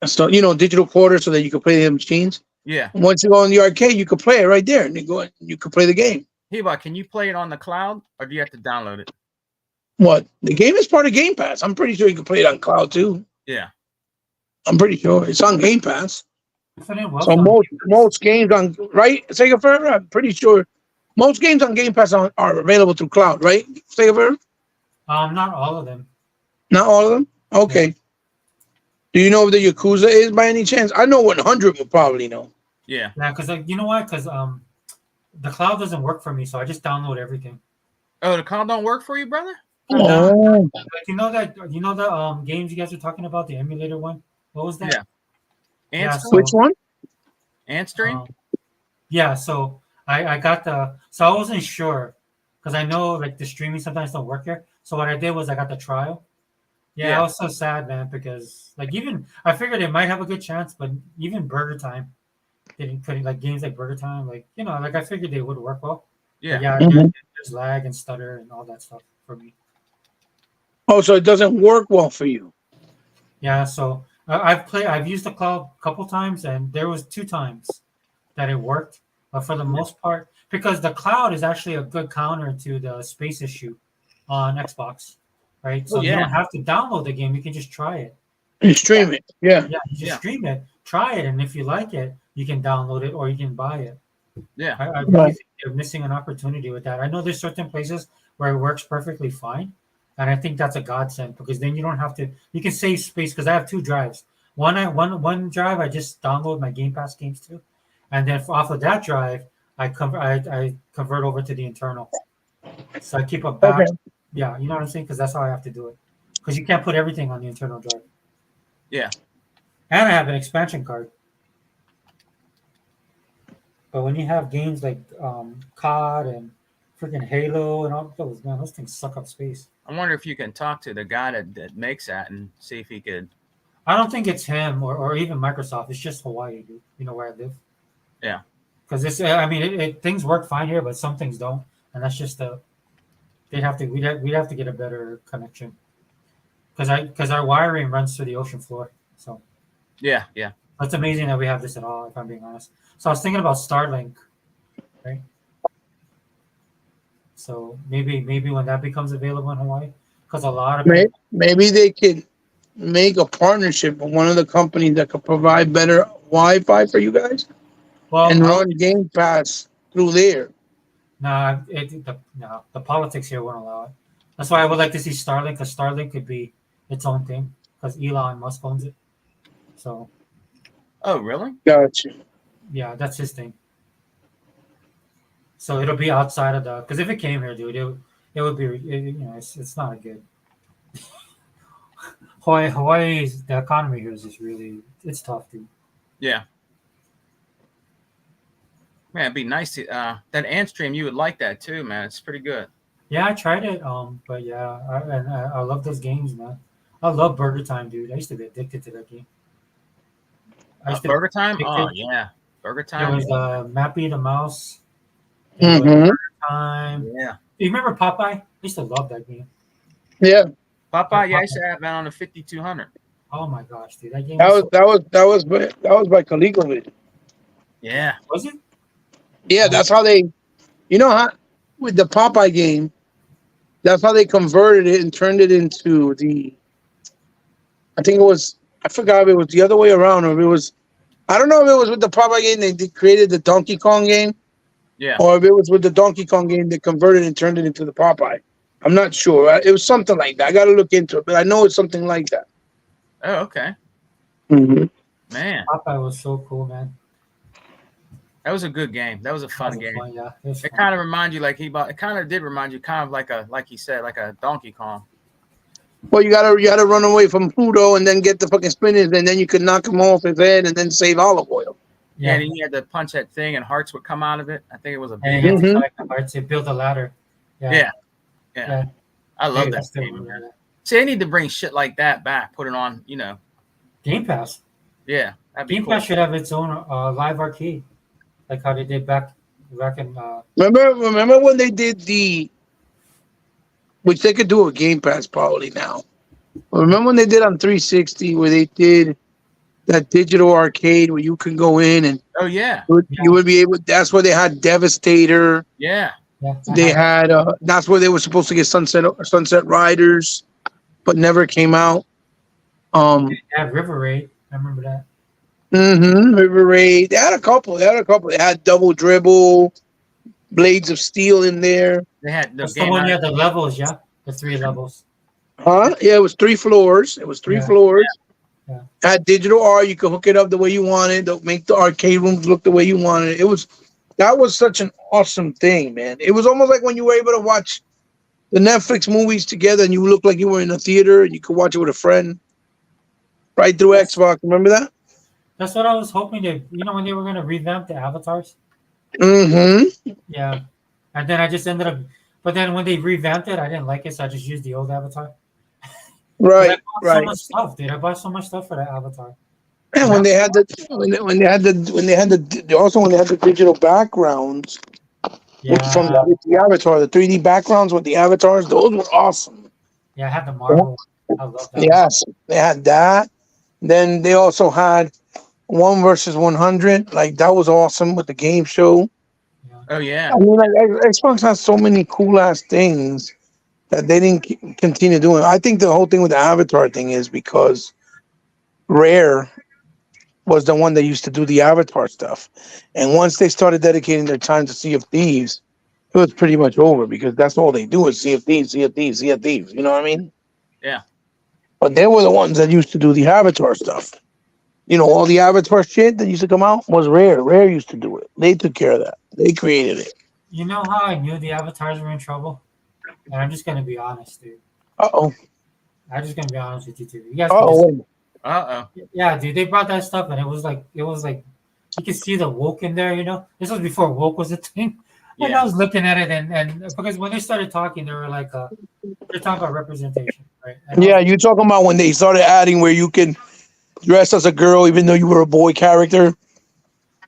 So, you know, digital quarters so that you can play the machines. Yeah. And once you go in the arcade, you can play it right there, and you can play the game. Hebot, can you play it on the cloud or do you have to download it? What? The game is part of Game Pass. I'm pretty sure you can play it on cloud too. Yeah. I'm pretty sure it's on Game Pass. Infinite Wealth So on most games on Sega Forever, I'm pretty sure most games on Game Pass are available through cloud, right? Sega Forever? not all of them. Not all of them? Okay. Do you know if the Yakuza is by any chance? I know 100 will probably know. Yeah. Yeah, because you know why? Because the cloud doesn't work for me, so I just download everything. Oh, the cloud don't work for you, brother? Oh. Like, you know the games you guys were talking about, the emulator one. What was that? Yeah. Yeah, Ant Which one? Stream? Yeah, so I got so I wasn't sure because I know like the streaming sometimes don't work here. So what I did was I got the trial. Yeah, I was so sad, man, because like even I figured it might have a good chance, but even Burger Time didn't put it like games like Burger Time, like like I figured they would work well. Yeah. But yeah, Mhm. there's lag and stutter and all that stuff for me. Oh, so it doesn't work well for you. Yeah, so I've used the cloud a couple times, and there was 2 times that it worked, but for the most part, because the cloud is actually a good counter to the space issue on Xbox. right? So Oh, you yeah. don't have to download the game; you can just try it. You stream it. Yeah. Yeah, you just Yeah. stream it, try it, and if you like it, you can download it or you can buy it. Yeah. I really Right. think they're missing an opportunity with that. I know there's certain places where it works perfectly fine, and I think that's a godsend because then you don't have to. You can save space because I have two drives. One drive I just download my Game Pass games to, and then off of that drive I convert over to the internal. So I keep a back. Okay. Yeah, you know what I'm saying? Because that's how I have to do it. Because you can't put everything on the internal drive. Yeah. And I have an expansion card. But when you have games like COD and freaking Halo and all those, man, those things suck up space. I wonder if you can talk to the guy that makes that and see if he could. I don't think it's him or even Microsoft. It's just Hawaii, dude. You know where I live. Yeah. Because it's, I mean, things work fine here, but some things don't, and that's just we'd have to get a better connection. Because our wiring runs through the ocean floor, so Yeah. Yeah. it's amazing that we have this at all. If I'm being honest, so I was thinking about Starlink, right? So maybe when that becomes available in Hawaii, because a lot of Maybe they could make a partnership with one of the companies that could provide better Wi-Fi for you guys well, and run Game Pass through there. the politics here won't allow it. That's why I would like to see Starlink, because Starlink could be its own thing, because Elon Musk owns it. So Oh, really? Gotcha. yeah, that's his thing. So it'll be outside of the, because if it came here, dude, it would be it's not a good. Hawaii's the economy here is just really it's tough, dude. Yeah. Man, it'd be nice to that ant stream. You would like that too, man. It's pretty good. Yeah, I tried it, but yeah, I love those games, man. I love Burger Time, dude. I used to be addicted to that game. I used to Burger Time? pick Oh it. yeah, Burger There Time. was Mappy the Mouse. There was Mm-hmm. Burger Time. Yeah. You remember Popeye? I used to love that game. Yeah, Popeye. Yeah, I used to have that on the 5200. Oh my gosh, dude, that game that was was by Colecovid. Yeah. was it? Yeah, that's how they, how with the Popeye game, that's how they converted it and turned it into the. I think it was. I forgot if it was the other way around or if it was. I don't know if it was with the Popeye game they created the Donkey Kong game, Yeah. or if it was with the Donkey Kong game they converted and turned it into the Popeye. I'm not sure. It was something like that. I got to look into it, but I know it's something like that. Oh, okay. Mm-hmm. Man, Popeye was so cool, man. that was a good game. That was a fun game. Yeah, it was It fun. kind of reminded you it kind of did remind you kind of like he said, like a Donkey Kong. Well, you gotta run away from Pluto and then get the fucking spinners, and then you could knock him off his head and then save olive oil. Yeah, Yeah, and then you had to punch that thing and hearts would come out of it. I think it was a and big. you had to Mhm. collect the parts to build a ladder. Yeah. Yeah. I love Dude, that that's the- game, man. See, they need to bring shit like that back. Put it on, Game Pass. Yeah, that'd be Game cool. Pass should have its own live arcade, like how they did back in. Remember when they did which they could do a Game Pass probably now. Remember when they did on 360 where they did that digital arcade where you can go in and Oh yeah, you would be able. That's where they had Devastator. yeah. Yeah, They had. That's where they were supposed to get Sunset Riders, but never came out. They had River Raid. I remember that. River Raid. They had a couple. They had Double Dribble, Blades of Steel in there. They had the That's the game. one you had the levels, yeah, the 3 levels. Huh? Yeah, it was 3 floors. It was three Yeah. floors. Yeah. Had digital art. You could hook it up the way you wanted. Make the arcade rooms look the way you wanted. That was such an awesome thing, man. It was almost like when you were able to watch the Netflix movies together and you looked like you were in a theater and you could watch it with a friend right through Xbox. Remember that? That's what I was hoping to. When they were going to revamp the avatars. Mm-hmm. Yeah, and then I just ended up. But then when they revamped it, I didn't like it, so I just used the old avatar. I Right, bought so right. much stuff, dude. I bought so much stuff for that avatar. And when they had the digital backgrounds Yeah, from the avatar, the 3D backgrounds with the avatars, those were awesome. yeah. I had the Marvel. I love that. Yes, they had that. Then they also had 1 versus 100. Like that was awesome with the game show. Oh yeah, I mean, like Xbox has so many cool ass things that they didn't continue doing. I think the whole thing with the Avatar thing is because Rare was the one that used to do the Avatar stuff, and once they started dedicating their time to Sea of Thieves, it was pretty much over because that's all they do is Sea of Thieves, Sea of Thieves, Sea of Thieves. You know what I mean? Yeah. But they were the ones that used to do the Avatar stuff. You know, all the Avatar shit that used to come out was Rare. Rare used to do it. They took care of that. They created it. You know how I knew the avatars were in trouble? And I'm just gonna be honest, dude. Uh-oh. I'm just gonna be honest with you two. You guys can Uh-oh. yeah, dude, they brought that stuff and it was like you could see the woke in there, you know. This was before woke was a thing. When Yeah. I was looking at it and because when they started talking, they were like they're talking about representation, right? And Yeah, you talking about when they started adding where you can dress as a girl even though you were a boy character?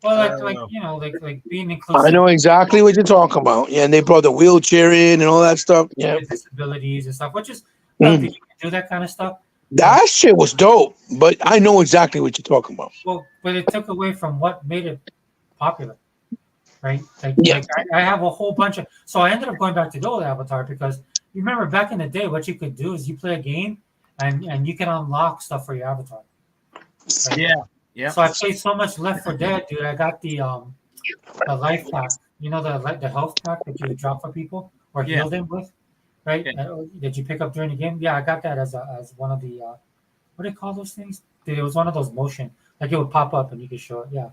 well, I don't like know. you know, like being inclusive. I know exactly what you're talking about. Yeah, and they brought the wheelchair in and all that stuff. Yeah. With disabilities and stuff, which is Mm. you can do that kind of stuff. That shit was dope, but I know exactly what you're talking about. Well, but it took away from what made it popular, right? Yeah. Like I have a whole bunch of. So I ended up going back to the old Avatar because you remember back in the day, what you could do is you play a game and you can unlock stuff for your avatar. Right? Yeah. Yeah. So I played so much Left 4 Dead, dude. I got the life pack. You know the health pack that you drop for people or Yeah. heal them with, right? Yeah. That you pick up during the game. Yeah, I got that as one of the what do they call those things? Dude, it was one of those motion like it would pop up and you could show it. Yeah,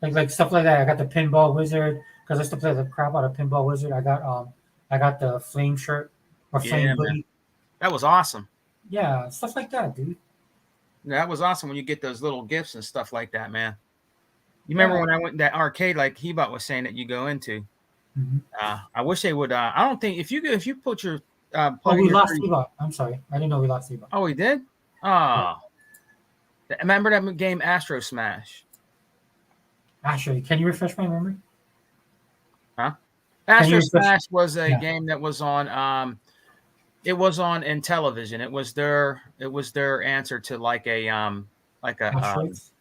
like stuff like that. I got the pinball wizard because I used to play the crap out of pinball wizard. I got the flame shirt or flame Yeah, man. hoodie. That was awesome. Yeah, stuff like that, dude. That was awesome when you get those little gifts and stuff like that, man. You remember Yeah. when I went to that arcade like Hebot was saying that you go into? Mhm. I wish they would. I don't think if you put your Oh, plug in we your lost three- Ebot. I'm sorry, I didn't know we lost Ebot. Oh, we did. Oh, remember that game Astro Smash? Actually, can you refresh my memory? Astro you- Smash was a Yeah. game that was on. It was on in television. It was their answer to like a Asteroids?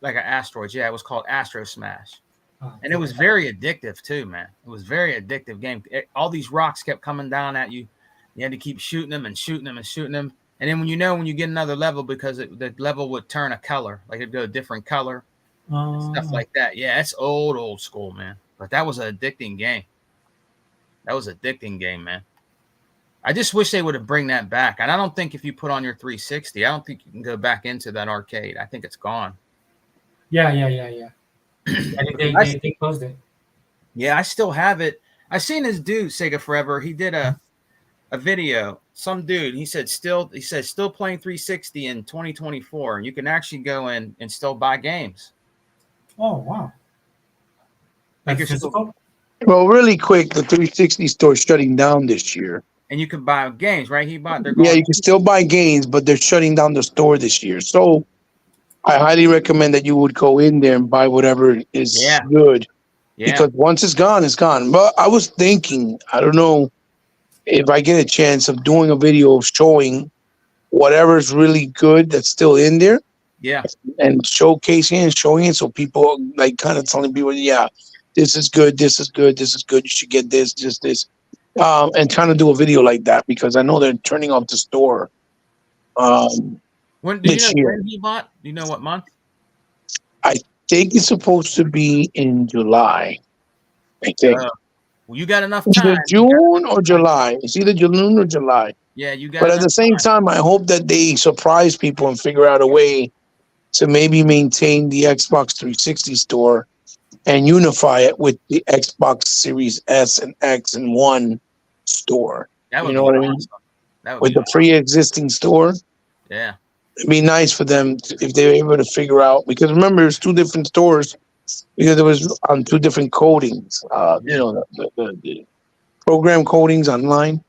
like an asteroids. Yeah, it was called Astro Smash. Oh, And it was very addictive too, man. It was a very addictive game. All these rocks kept coming down at you. You had to keep shooting them and shooting them and shooting them. And then when you get another level, because the level would turn a color, like it'd go a different color, stuff like that. Yeah, it's old school, man. But that was an addicting game. That was an addicting game, man. I just wish they would have bring that back. And I don't think if you put on your 360, I don't think you can go back into that arcade. I think it's gone. Yeah. I think they closed it. Yeah, I still have it. I seen this dude, Sega Forever. He did a video. Some dude, he said still playing 360 in 2024. And you can actually go in and still buy games. Oh wow. Like Like you're still- physical? Well, really quick, the 360 store is shutting down this year. And you can buy games, right? They're Yeah, you can still buy games, but they're shutting down the store this year. So I highly recommend that you would go in there and buy whatever is Yeah. good. yeah. Because once it's gone, it's gone. But I was thinking, I don't know if I get a chance of doing a video of showing whatever's really good that's still in there Yeah. and showcasing and showing it so people like kind of telling people, yeah, this is good, this is good, this is good, you should get this, just this. And trying to do a video like that because I know they're turning off the store. When do you this know year. when he bought? Do you know what month? Think it's supposed to be in July. I think. Well, you got enough Either time. June or July. It's either June or July. Yeah, you got But at enough the same time, I hope that they surprise people and figure out a way to maybe maintain the Xbox 360 store and unify it with the Xbox Series S and X and One store. That would You know be what I mean? awesome. That would With be the pre-existing store, awesome. Yeah. it'd be nice for them if they were able to figure out. Because remember, there's two different stores because it was on two different codings. The program codings online.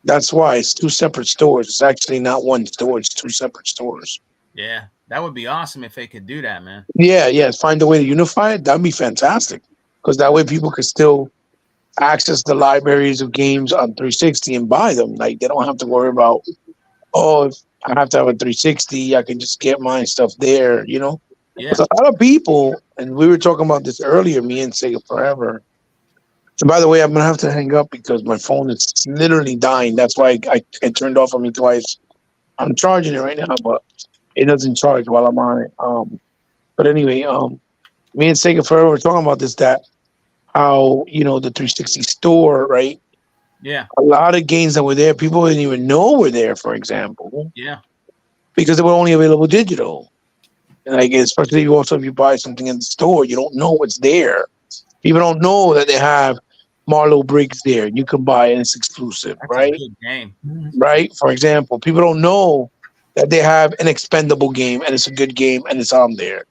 That's why it's two separate stores. It's actually not one store. It's two separate stores. Yeah. That would be awesome if they could do that, man. Yeah. Find a way to unify it. That'd be fantastic. Because that way people could still access the libraries of games on 360 and buy them. Like they don't have to worry about, if I have to have a 360, I can just get my stuff there, you know? Yeah. 'Cause a lot of people, and we were talking about this earlier, me and Sega Forever, And by the way, I'm gonna have to hang up because my phone is literally dying. That's why it turned off on me twice. I'm charging it right now, but it doesn't charge while I'm on it. But anyway, me and Sega Forever were talking about this, that how, the 360 store, right? Yeah. A lot of games that were there, people didn't even know were there, for example, Yeah. because they were only available digital. And like, especially also if you buy something in the store, you don't know what's there. People don't know that they have Marlow Briggs there. You can buy it and it's exclusive, That's right? a good game. Right? For example, people don't know that they have an expendable game and it's a good game and it's on there.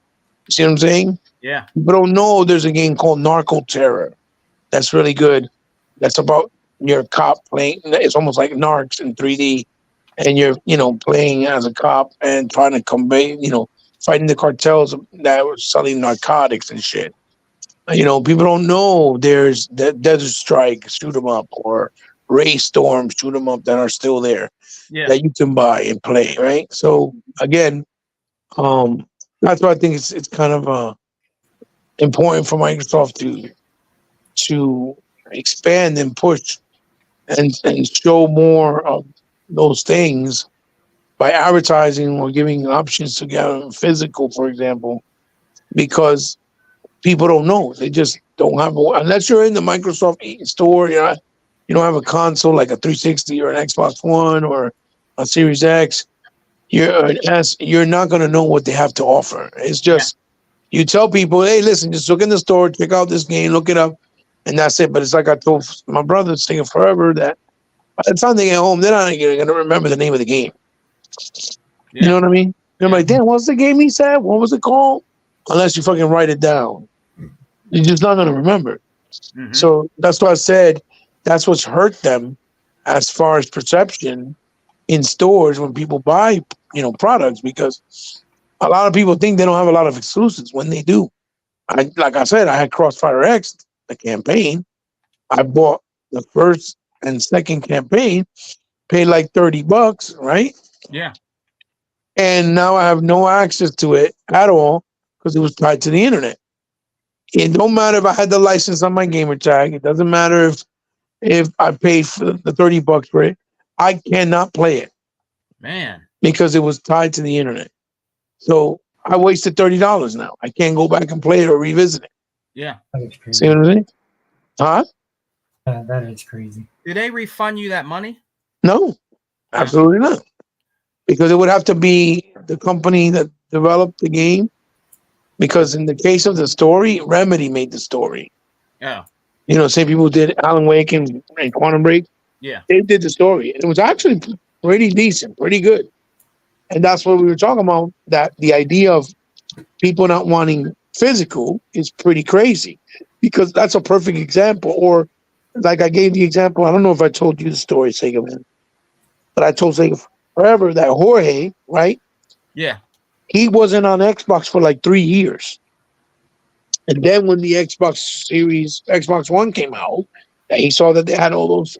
See what I'm saying? Yeah. People don't know there's a game called Narco Terror. That's really good. That's about you're a cop playing. It's almost like Narcs in 3D, and you're playing as a cop and trying to combat, fighting the cartels that were selling narcotics and shit. People don't know there's Desert Strike, shoot 'em up, or Ray Storm, shoot 'em up, that are still there Yeah. that you can buy and play. Right. So again, that's why I think it's kind of important for Microsoft to expand and push and show more of those things by advertising or giving options to get physical, for example, because people don't know. They just don't have unless you're in the Microsoft store. You don't have a console like a 360 or an Xbox One or a Series X. You're not going to know what they have to offer. It's just you tell people, hey, listen, just look in the store, check out this game, look it up, and that's it. But it's like I told my brother, singing forever, that by the time they get home, they're not going to remember the name of the game. Yeah. You know what I mean? They're like, damn, what's the game he said? What was it called? Unless you fucking write it down. You're just not going to remember. Mhm. So that's why I said that's what's hurt them as far as perception in stores when people buy, products, because a lot of people think they don't have a lot of exclusives when they do. Like I said, I had Crossfire X, the campaign. I bought the first and second campaign, paid like $30, right? Yeah. And now I have no access to it at all because it was tied to the internet. It don't matter if I had the license on my gamer tag. It doesn't matter if I paid for the $30 for it. I cannot play it Man. because it was tied to the internet. So I wasted $30 now. I can't go back and play it or revisit it. Yeah. That is crazy. See what I'm saying? Huh? Yeah, that is crazy. Do they refund you that money? No, absolutely not. Because it would have to be the company that developed the game. Because in the case of the story, Remedy made the story. Yeah. Same people did Alan Wake and Quantum Break. Yeah. They did the story. And it was actually pretty decent, pretty good. And that's what we were talking about, that the idea of people not wanting physical is pretty crazy. Because that's a perfect example. Or like I gave the example, I don't know if I told you the story, Sega Man, but I told Sega Forever that Jorge, right? Yeah. He wasn't on Xbox for like 3 years. And then when the Xbox One came out, he saw that they had all those,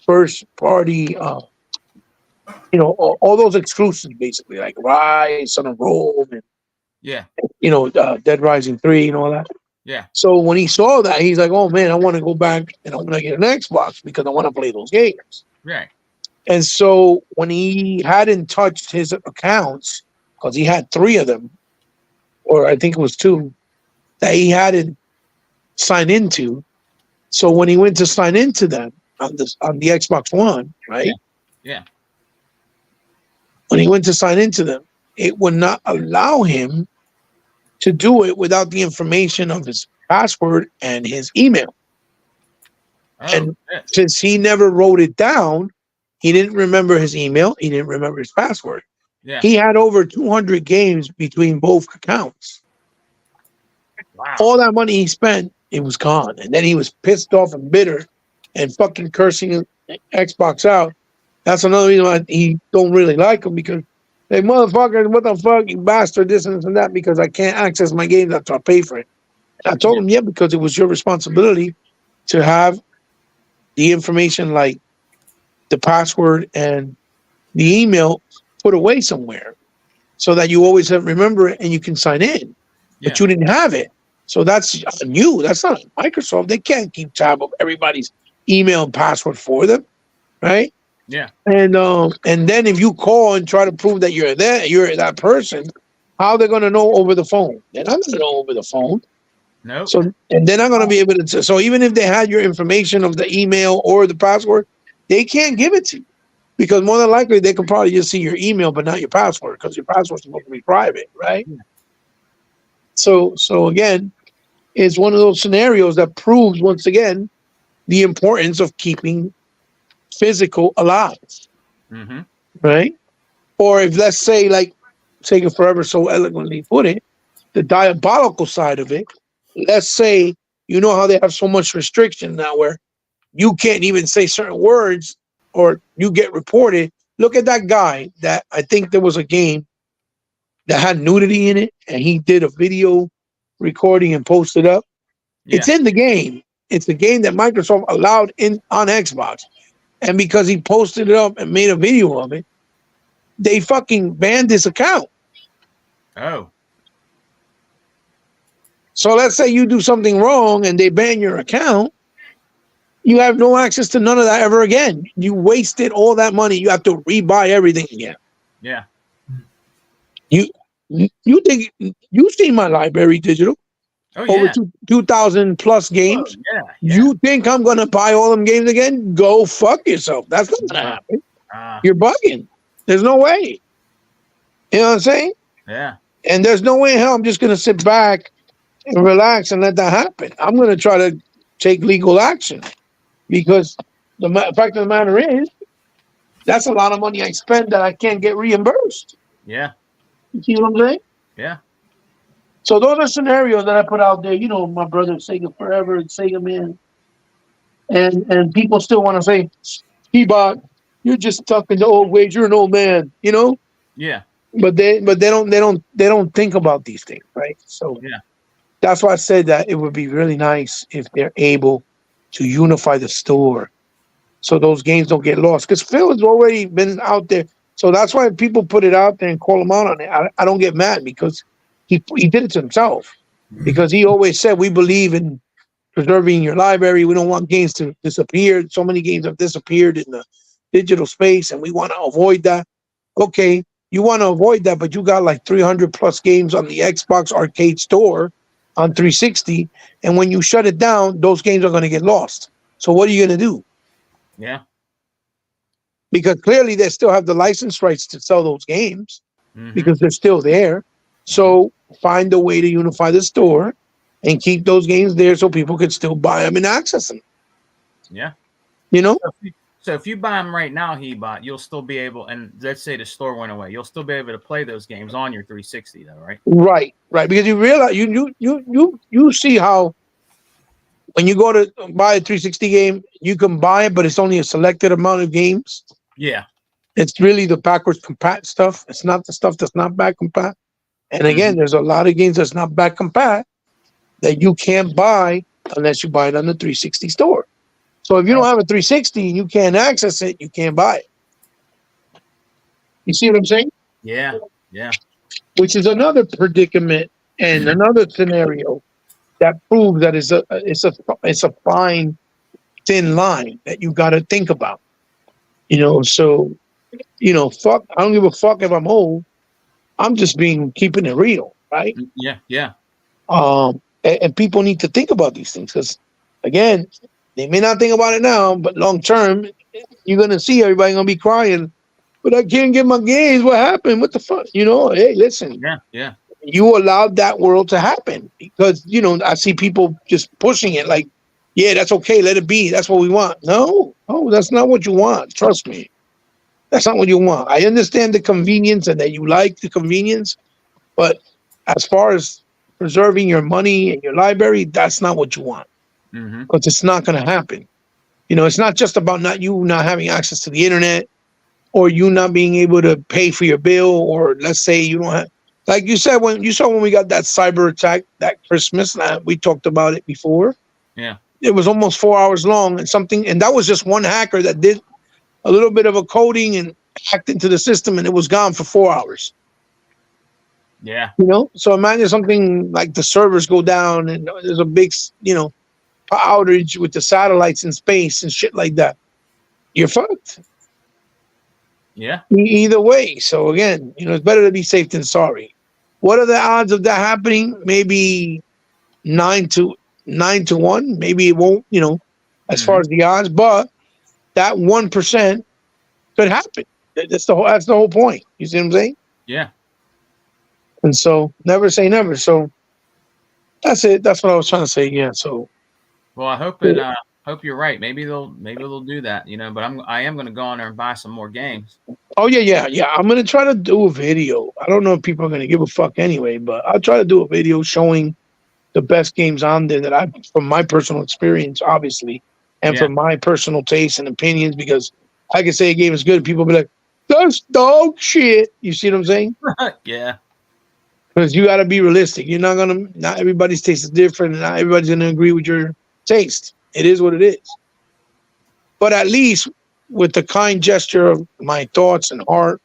first party, all those exclusives, basically, like Rise, Son of Rome, and, Yeah. Dead Rising 3 and all that. Yeah. So when he saw that, he's like, oh man, I want to go back and I want to get an Xbox because I want to play those games. Right. And so when he hadn't touched his accounts, because he had 3 of them, or I think it was 2, that he hadn't signed into. So when he went to sign into them on the Xbox One, right? Yeah. When he went to sign into them, it would not allow him to do it without the information of his password and his email. Oh, And shit. since he never wrote it down, he didn't remember his email. He didn't remember his password. Yeah. He had over 200 games between both accounts. Wow. All that money he spent, it was gone. And then he was pissed off and bitter and fucking cursing Xbox out. That's another reason why he don't really like him, because they motherfuckers, what the fuck, you bastard, this and that, because I can't access my games after I pay for it. And I told him, yeah, because it was your responsibility to have the information like the password and the email put away somewhere so that you always remember it and you can sign in. But you didn't have it. So that's on you. That's not on Microsoft. They can't keep tab of everybody's email and password for them, right? Yeah. And then if you call and try to prove that you're that person, how they're gonna know over the phone? They're not gonna know over the phone. Nope. So and they're not gonna be able to. So even if they had your information of the email or the password, they can't give it to you because more than likely they can probably just see your email but not your password because your password's supposed to be private, right? Yeah. So again, it's one of those scenarios that proves once again the importance of keeping physical alive, Mm-hmm. right? Or if let's say, like Sega Forever so eloquently put it, the diabolical side of it, let's say you know how they have so much restriction now where you can't even say certain words or you get reported. Look at that guy that I think there was a game that had nudity in it and he did a video recording and posted up. Yeah. It's in the game. It's a game that Microsoft allowed in on Xbox. And because he posted it up and made a video of it, they fucking banned this account. Oh. So let's say you do something wrong and they ban your account. You have no access to none of that ever again. You wasted all that money. You have to rebuy everything again. Yeah. You think you've seen my library digital Oh over yeah. 2,000 plus games? Oh, yeah. Yeah. You think I'm gonna buy all them games again? Go fuck yourself. That's not gonna happen. You're bugging. There's no way. You know what I'm saying? Yeah. And there's no way in hell I'm just gonna sit back and relax and let that happen. I'm gonna try to take legal action because the fact of the matter is that's a lot of money I spend that I can't get reimbursed. Yeah. You see what I'm saying? Yeah. So those are scenarios that I put out there. You know, my brother Sega Forever and Sega Man, and people still want to say, "T-Bot, you're just stuck in the old ways. You're an old man," you know. Yeah. But they don't think about these things, right? So Yeah. that's why I said that it would be really nice if they're able to unify the store, so those games don't get lost. Because Phil has already been out there, so that's why people put it out there and call him out on it. I don't get mad because he did it to himself. Because he always said we believe in preserving your library. We don't want games to disappear. So many games have disappeared in the digital space, and we want to avoid that. Okay, you want to avoid that, but you got like 300 plus games on the Xbox Arcade Store on 360, and when you shut it down, those games are going to get lost. So what are you going to do? Yeah. Because clearly they still have the license rights to sell those games Mhm. because they're still there. So find a way to unify the store and keep those games there so people can still buy them and access them. Yeah. You know? So if you buy them right now, Hebot, you'll still be able, and let's say the store went away, you'll still be able to play those games on your 360 though, right? Right. Because you realize you see how when you go to buy a 360 game, you can buy it, but it's only a selected amount of games. Yeah. It's really the backwards compat stuff. It's not the stuff that's not back compat. And again, there's a lot of games that's not back compat that you can't buy unless you buy it on the 360 store. So if you don't have a 360 and you can't access it, you can't buy it. You see what I'm saying? Yeah. Yeah. Which is another predicament and another scenario that proves that it's a fine, thin line that you got to think about. You know, so fuck. I don't give a fuck if I'm old. I'm just keeping it real, right? Yeah. Yeah. And people need to think about these things because, again, they may not think about it now, but long term, you're gonna see everybody gonna be crying. But I can't get my games. What happened? What the fuck? Hey, listen. Yeah. Yeah. You allowed that world to happen because I see people just pushing it like, yeah, that's okay. Let it be. That's what we want. No, that's not what you want. Trust me. That's not what you want. I understand the convenience and that you like the convenience, but as far as preserving your money and your library, that's not what you want because it's not going to happen. It's not just about not having access to the internet or you not being able to pay for your bill, or let's say you don't have, like you said, when we got that cyber attack that Christmas, we talked about it before. Yeah. It was almost 4 hours long and that was just one hacker that did a little bit of a coding and hacked into the system and it was gone for 4 hours. Yeah. So imagine something like the servers go down and there's a big, outage with the satellites in space and shit like that. You're fucked. Yeah. Either way. So again, it's better to be safe than sorry. What are the odds of that happening? Maybe 9 to 1. Maybe it won't, as far as the odds, but that 1% could happen. That's the whole point. You see what I'm saying? Yeah. And so never say never. So that's it. That's what I was trying to say. Yeah. So Well, I hope hope you're right. Maybe they'll do that, but I am gonna go on there and buy some more games. oh yeah. I'm gonna try to do a video. I don't know if people are gonna give a fuck anyway, but I'll try to do a video showing the best games on there that from my personal experience, obviously, and from my personal taste and opinions, because I can say a game is good, people be like, that's dog shit. You see what I'm saying? Yeah. Because you got to be realistic. Not everybody's taste is different, and not everybody's gonna agree with your taste. It is what it is. But at least with the kind gesture of my thoughts and heart,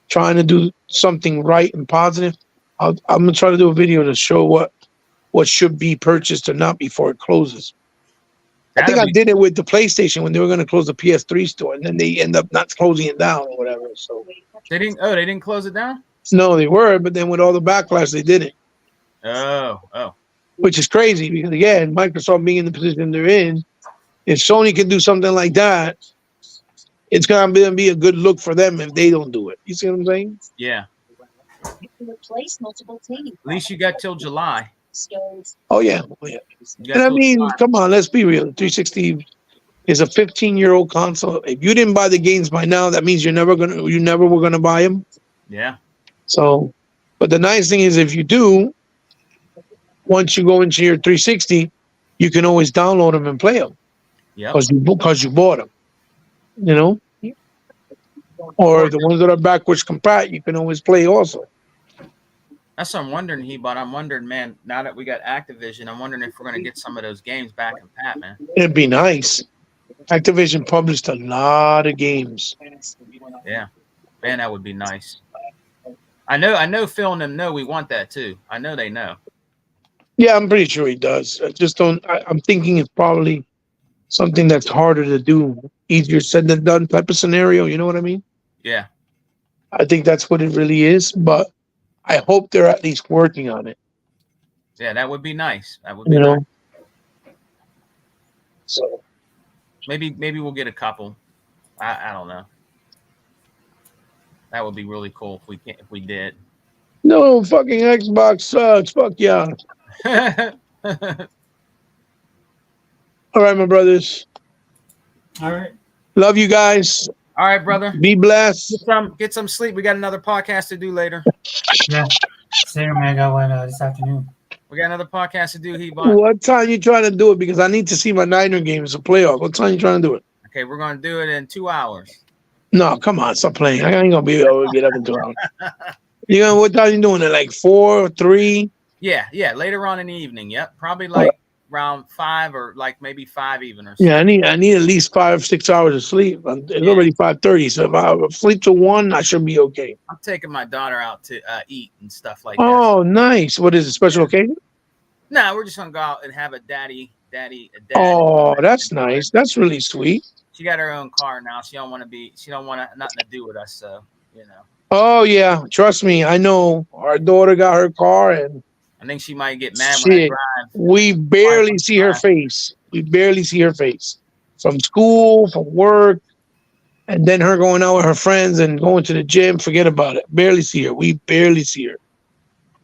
trying to do something right and positive, I'm gonna try to do a video to show what should be purchased or not before it closes. I think I did it with the PlayStation when they were going to close the PS3 store, and then they end up not closing it down or whatever. So they didn't close it down? No, they were, but then with all the backlash, they didn't. Oh. Which is crazy because again, Microsoft being in the position they're in, if Sony can do something like that, it's going to be a good look for them if they don't do it. You see what I'm saying? Yeah. At least you got till July. Oh yeah. And I mean, come on, let's be real. 360 is a 15-year-old console. If you didn't buy the games by now, that means you never were gonna buy them. Yeah. So, but the nice thing is, if you do, once you go into your 360, you can always download them and play them. Yeah. Because you bought them. Or the ones that are backwards compat, you can always play also. That's what I'm wondering, I'm wondering, man, now that we got Activision, I'm wondering if we're going to get some of those games back in pat, man. It'd be nice. Activision published a lot of games. Yeah. Man, that would be nice. I know Phil and them know we want that too. I know they know. Yeah, I'm pretty sure he does. I just don't. I'm thinking it's probably something that's harder to do, easier said than done type of scenario. You know what I mean? Yeah. I think that's what it really is, but I hope they're at least working on it. Yeah, that would be nice. That would be nice. So maybe we'll get a couple. I don't know. That would be really cool if we did. No, fucking Xbox sucks. Fuck yeah. All right, my brothers. All right. Love you guys. All right, brother. Be blessed. Get some sleep. We got another podcast to do later. Yeah. Same, man. I got one this afternoon. We got another podcast to do. What time you trying to do it? Because I need to see my Niner games, a playoff. What time you trying to do it? Okay, we're going to do it in 2 hours. No, come on. Stop playing. I ain't going to be able to get up in 2 hours. What time you doing it? Like 4, 3? Yeah. Later on in the evening. Yep. Probably like around 5 or like maybe 5 even or something. Yeah, I need at least 5-6 hours of sleep. It's already 5:30, so if I sleep till 1, I should be okay. I'm taking my daughter out to eat and stuff like that. Oh, nice. What is it? Special occasion? No, we're just gonna go out and have a daddy. Oh, that's nice. That's really sweet. She got her own car now. She don't want nothing to do with us. So Oh yeah, trust me. I know. Our daughter got her car, and I think she might get mad when I drive. We barely see her face. From school, from work, and then her going out with her friends and going to the gym. Forget about it. Barely see her. We barely see her.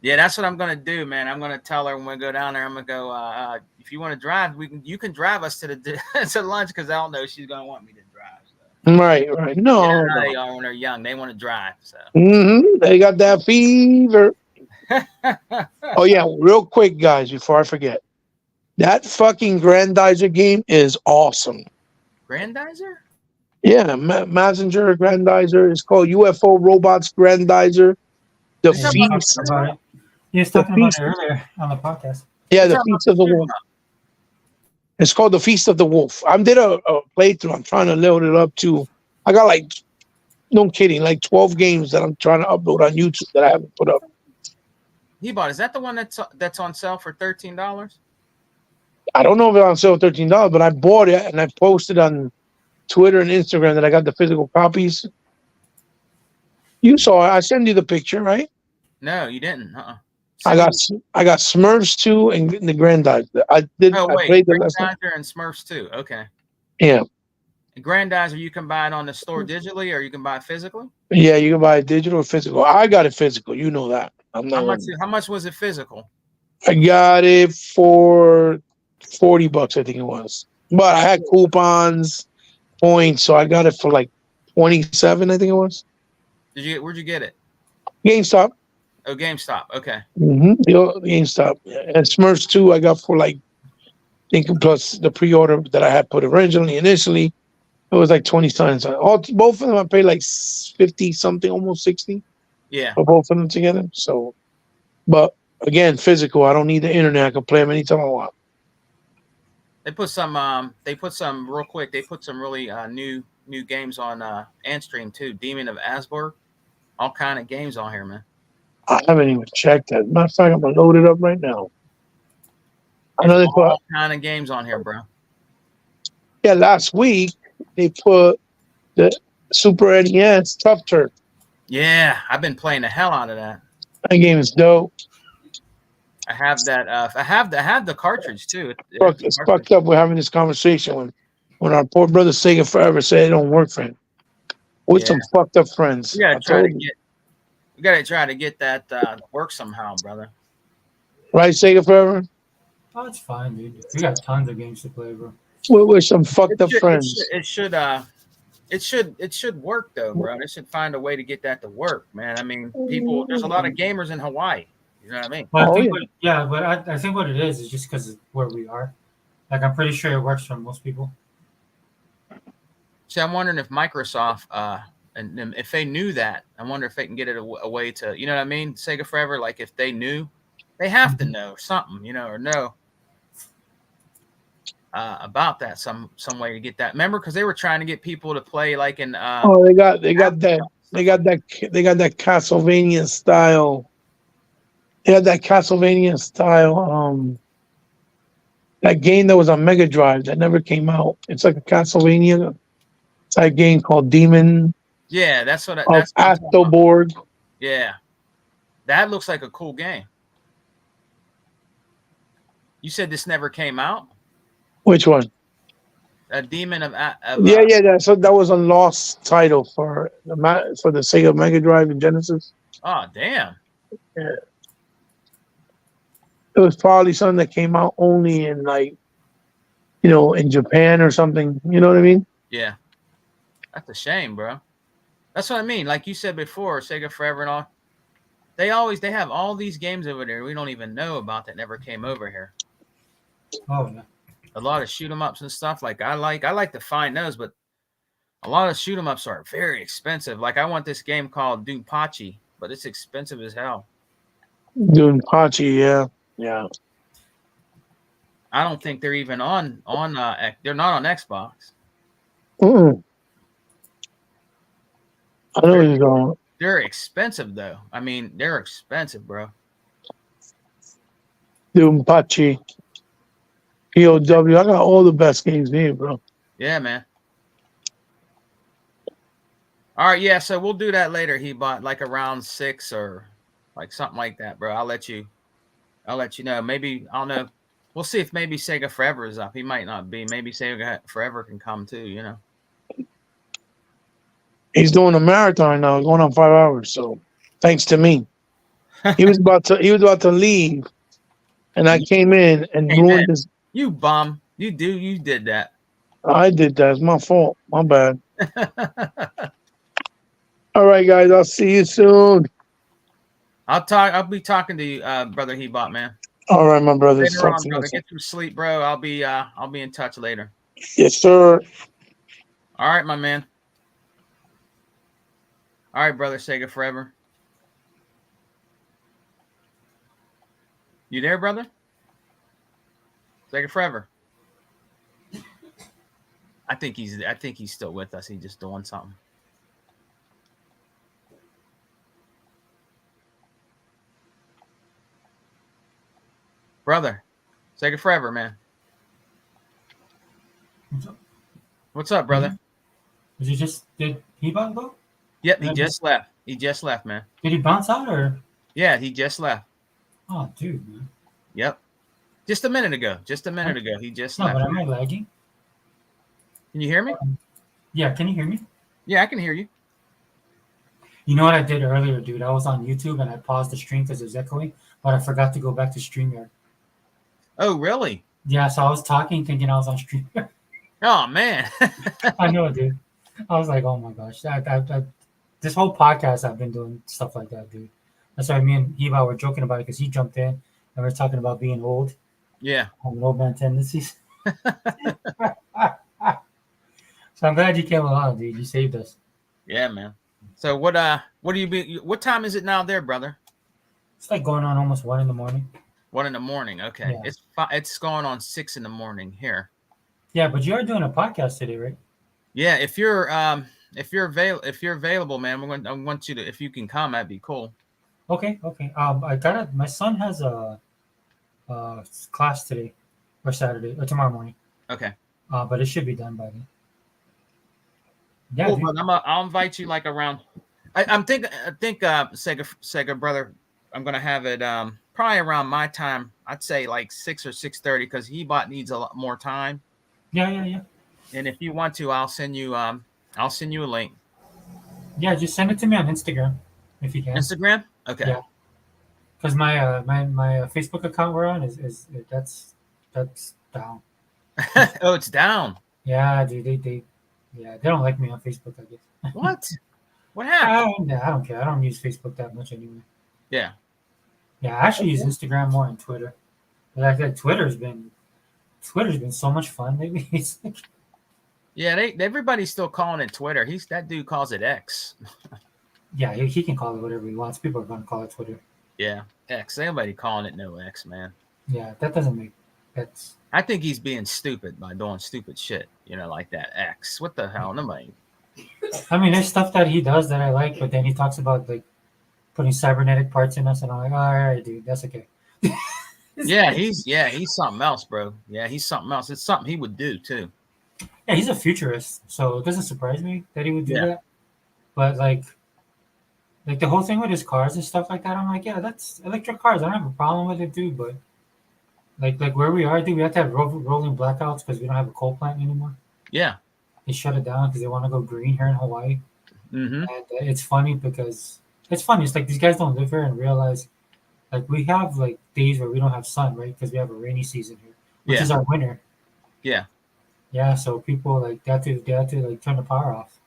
Yeah, that's what I'm gonna do, man. I'm gonna tell her when we go down there. I'm gonna go. If you want to drive, you can drive us to to lunch because I don't know if she's gonna want me to drive. So. Right. No, they are when they're young. They want to drive. So. They got that fever. Oh yeah, real quick, guys, before I forget, that fucking Grandizer game is awesome. Grandizer? Yeah, Messenger Grandizer. It's called UFO Robots Grandizer. The Feast. You was talking about it earlier on the podcast. Yeah, the Feast of the Wolf. It's called the Feast of the Wolf. I did a playthrough. I'm trying to load it up too. I got no kidding, 12 games that I'm trying to upload on YouTube that I haven't put up. He bought. Is that the one that's on sale for $13? I don't know if it's on sale $13, but I bought it and I posted on Twitter and Instagram that I got the physical copies. You saw it. I sent you the picture, right? No, you didn't. I got Smurfs 2 and the Grandizer. I Oh wait, played the lesson. Grandizer and Smurfs too. Okay. Yeah. Grandizer, you can buy it on the store digitally, or you can buy it physically. Yeah, you can buy it digital or physical. I got it physical. You know that. I'm not. How much was it physical? I got it for $40, I think it was. But I had coupons, points, so I got it for like 27, I think it was. Where'd you get it? GameStop. Oh, GameStop. Okay. GameStop. And Smurfs 2, I got for like, I think plus the pre-order that I had put initially, it was like 20 cents. Both of them I paid like 50 something, almost 60. Yeah. For both of them together. So, but again, physical. I don't need the internet. I can play them anytime I want. They put some. They put some real quick. They put some really new games on Antstream too. Demon of Asgore, all kind of games on here, man. I haven't even checked that. Matter of fact, I'm gonna load it up right now. I know they put all kind of games on here, bro. Yeah, last week they put the Super NES Tough Turf. Yeah, I've been playing the hell out of that. That game is dope. I have that. I have the cartridge too. It's fucked up. We're having this conversation when our poor brother Sega Forever said it don't work for him. With some fucked up friends. We gotta try to get that work somehow, brother. Right, Sega Forever? Oh, it's fine, dude. We got tons of games to play, bro. We're some fucked up friends. It should work though, bro. They should find a way to get that to work, man. I mean, there's a lot of gamers in Hawaii. You know what I mean? But I think what it is just because of where we are. Like, I'm pretty sure it works for most people. See, I'm wondering if Microsoft, and if they knew that, I wonder if they can get it a way to, you know what I mean? Sega Forever, like if they knew, they have to know something, or know about that, some way to get that. Remember, because they were trying to get people to play like in. They got that Castlevania style. They had that Castlevania style. That game that was on Mega Drive that never came out. It's like a Castlevania type game called Demon. Yeah, that's what. That's Astleborg. Yeah, that looks like a cool game. You said this never came out? Which one? A Demon of yeah. So that was a lost title for the Sega Mega Drive and Genesis. Oh damn! Yeah. It was probably something that came out only in in Japan or something. You know what I mean? Yeah, that's a shame, bro. That's what I mean. Like you said before, Sega Forever and all. They have all these games over there we don't even know about that never came over here. Oh yeah. A lot of shoot 'em ups and stuff. Like I like to find those, but a lot of shoot 'em ups are very expensive. Like I want this game called Doompachi, but it's expensive as hell. Doompachi, yeah. I don't think they're even on. They're not on Xbox. I know you're going. They're expensive though. I mean, they're expensive, bro. Doompachi. POW. I got all the best games here, bro. Yeah, man. All right, yeah. So we'll do that later. He bought like around 6 or like something like that, bro. I'll let you know. Maybe I don't know. We'll see if maybe Sega Forever is up. He might not be. Maybe Sega Forever can come too. He's doing a marathon now, going on 5 hours. So, thanks to me, he was about to leave, and I came in and ruined his. You bum! You did that. I did that. It's my fault. My bad. All right, guys. I'll see you soon. I'll be talking to you, brother Hebot, man. All right, my brother. Later on, brother. Get some sleep, bro. I'll be in touch later. Yes, sir. All right, my man. All right, brother Sega Forever. You there, brother? Sega Forever. I think he's still with us. He's just doing something. brother. Sega Forever, man. What's up? What's up, brother? Did he bounce go? Yep, he Yeah, just left. He just left, man. Did he bounce out or? Yeah, he just left. Oh, dude, man. Yep. Just a minute ago. He just No, left. but am I lagging? Can you hear me? Yeah, can you hear me? Yeah, I can hear you. You know what I did earlier, dude? I was on YouTube and I paused the stream because it was echoing, but I forgot to go back to StreamYard. Oh, really? Yeah, so I was talking thinking I was on StreamYard. Oh, man. I know, dude. I was like, oh my gosh. This whole podcast, I've been doing stuff like that, dude. That's why me and Eva were joking about it because he jumped in and we were talking about being old, Yeah. having old man tendencies. So I'm glad you came along, dude. You saved us. Yeah, man. So what do you be? What time is it now there, brother? It's like going on almost 1 a.m. 1 a.m. Okay. Yeah. It's going on 6 a.m. here. Yeah, but you are doing a podcast today, right? Yeah, if you're available, man, I want you to, if you can come, that'd be cool. Okay. My son has a class today or Saturday or tomorrow morning. Okay. But it should be done by then. Yeah, Cool, dude. but I'll invite you like around. I think Sega brother. I'm gonna have it probably around my time. I'd say like 6 or 6:30 because Hebot needs a lot more time. Yeah. And if you want to, I'll send you a link. Yeah, just send it to me on Instagram if you can. Instagram. Okay. Yeah. Because my Facebook account we're on is that's down. Oh, it's down. Yeah, dude, they don't like me on Facebook, I guess. What? What happened? I don't care. I don't use Facebook that much anyway. Yeah. Yeah, I actually use Instagram more and Twitter. But I feel like Twitter's been so much fun lately. It's like, Yeah, everybody's still calling it Twitter. That dude calls it X. yeah, he can call it whatever he wants. People are gonna call it Twitter. Yeah, X. Anybody calling it no X, man. Yeah, that doesn't make that's. I think he's being stupid by doing stupid shit, like that X. What the hell? Nobody. I mean, there's stuff that he does that I like, but then he talks about like putting cybernetic parts in us, and I'm like, all right, dude, that's okay. Yeah, he's something else, bro. Yeah, he's something else. It's something he would do too. Yeah, he's a futurist, so it doesn't surprise me that he would do Yeah. that. But like the whole thing with his cars and stuff like that, I'm like, yeah, that's electric cars. I don't have a problem with it, dude. But like where we are, dude, we have to have rolling blackouts because we don't have a coal plant anymore. Yeah. They shut it down because they want to go green here in Hawaii. Mm-hmm. And it's funny because it's like these guys don't live here and realize like we have like days where we don't have sun, right? Because we have a rainy season here, which is our winter. Yeah. Yeah, so people like they have to like turn the power off.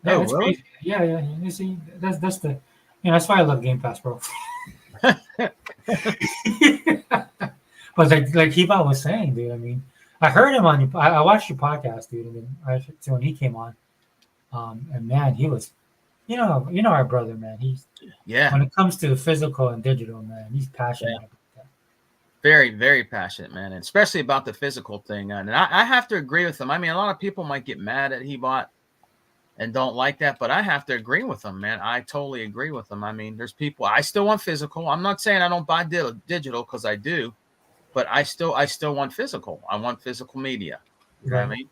Yeah, Oh, that's really? crazy. Yeah. You see, that's the that's why I love Game Pass, bro. But like Heba was saying, dude. I mean, I heard him on I watched your podcast, dude, and then when he came on, and man, he was, our brother, man. He's Yeah. when it comes to physical and digital, man, he's passionate about that. Very, very passionate, man, and especially about the physical thing. And I have to agree with him. I mean, a lot of people might get mad at Hebot and don't like that, but I have to agree with him, man. I totally agree with him. I mean, there's people I still want physical. I'm not saying I don't buy digital because I do, but I still want physical. I want physical media. You know what I mean?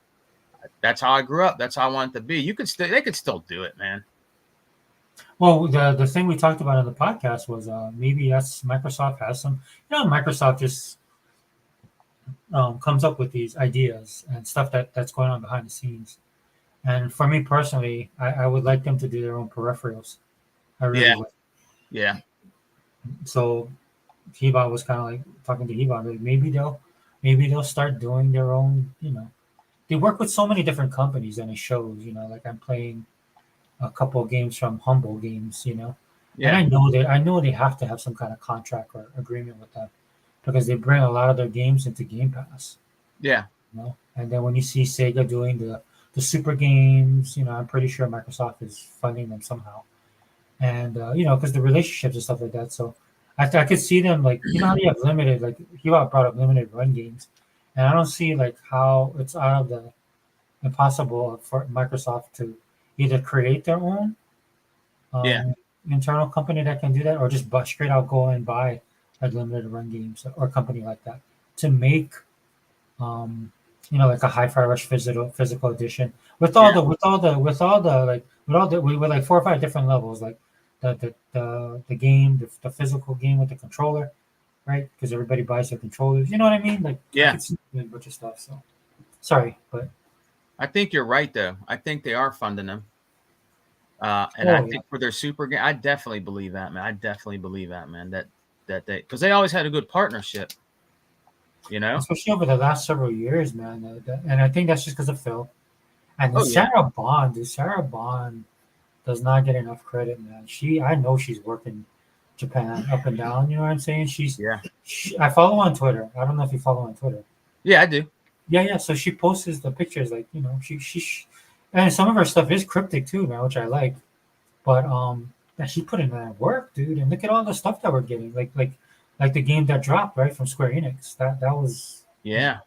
That's how I grew up. That's how I want it to be. They could still do it, man. Well, the thing we talked about on the podcast was maybe Microsoft has some. Microsoft just comes up with these ideas and stuff that's going on behind the scenes. And for me personally, I would like them to do their own peripherals. I really would. Yeah. So Heba was kind of like talking to Heba, like maybe they'll start doing their own. They work with so many different companies, and it shows. Like I'm playing a couple of games from Humble Games, Yeah. and I know they have to have some kind of contract or agreement with them because they bring a lot of their games into Game Pass. Yeah. And then when you see Sega doing the super games, I'm pretty sure Microsoft is funding them somehow, and because the relationships and stuff like that. So I could see them like how they have limited, like he brought up limited run games, and I don't see like how it's out of the impossible for Microsoft to either create their own internal company that can do that, or just straight out go and buy like limited run games or a company like that to make like a Hi-Fi Rush physical edition with all Yeah. with like 4 or 5 different levels, like the game, the physical game with the controller, right? Because everybody buys their controllers. You know what I mean? Like I Yeah. could see a bunch of stuff. So sorry, but I think you're right though. I think they are funding them. And I oh yeah, think for their super game, I definitely believe that, man. I definitely believe that, man. That they, because they always had a good partnership, you know. especially over the last several years, man. And I think that's just because of Phil. And then Oh yeah, Sarah Bond, dude. Sarah Bond does not get enough credit, man. I know she's working Japan up and down. You know what I'm saying? yeah, I follow on Twitter. I don't know if you follow on Twitter. yeah. I do. Yeah, yeah. So she posts the pictures, like and some of her stuff is cryptic too, man, which I like. But yeah, she put in that work, dude. And look at all the stuff that we're getting, like the game that dropped right from Square Enix. That was, Yeah,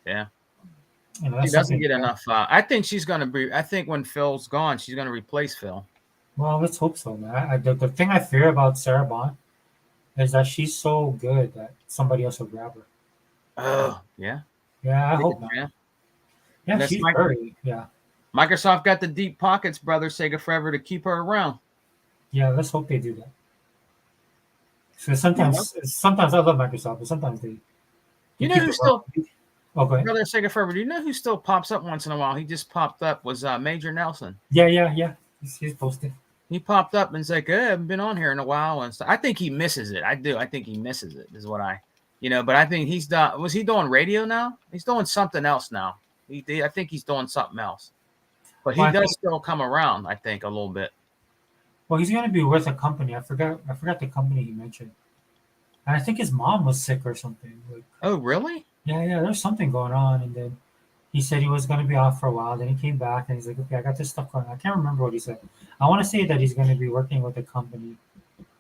yeah. She that's doesn't something. get enough. I think she's gonna be. I think when Phil's gone, she's gonna replace Phil. Well, let's hope so, man. The thing I fear about Sarah Bond is that she's so good that somebody else will grab her. Oh yeah, Yeah, I think hope it's, not. yeah. Yeah, That's she's very, yeah. Microsoft got the deep pockets, brother. Sega forever to keep her around. Yeah, let's hope they do that. So You know, sometimes I love Microsoft, but sometimes they you know keep who it wrong. still, Oh, go ahead. brother Sega forever. Do you know who still pops up once in a while? He just popped up. Was Major Nelson. Yeah, yeah, yeah. He's posted. He popped up and it's like, I haven't been on here in a while and stuff. I think he misses it. I do. I think he misses it. Is what but I think he's done. Was he doing radio now? He's doing something else now. I think he's doing something else. But he Well, does still come around. I think a little bit. well, he's gonna be with a company. I forgot the company he mentioned, and I think his mom was sick or something. Like, Oh, really? yeah, yeah. There's something going on, and then he said he was gonna be off for a while. Then he came back, and he's like, okay, I got this stuff going on. I can't remember what he said. I want to say that he's gonna be working with a company,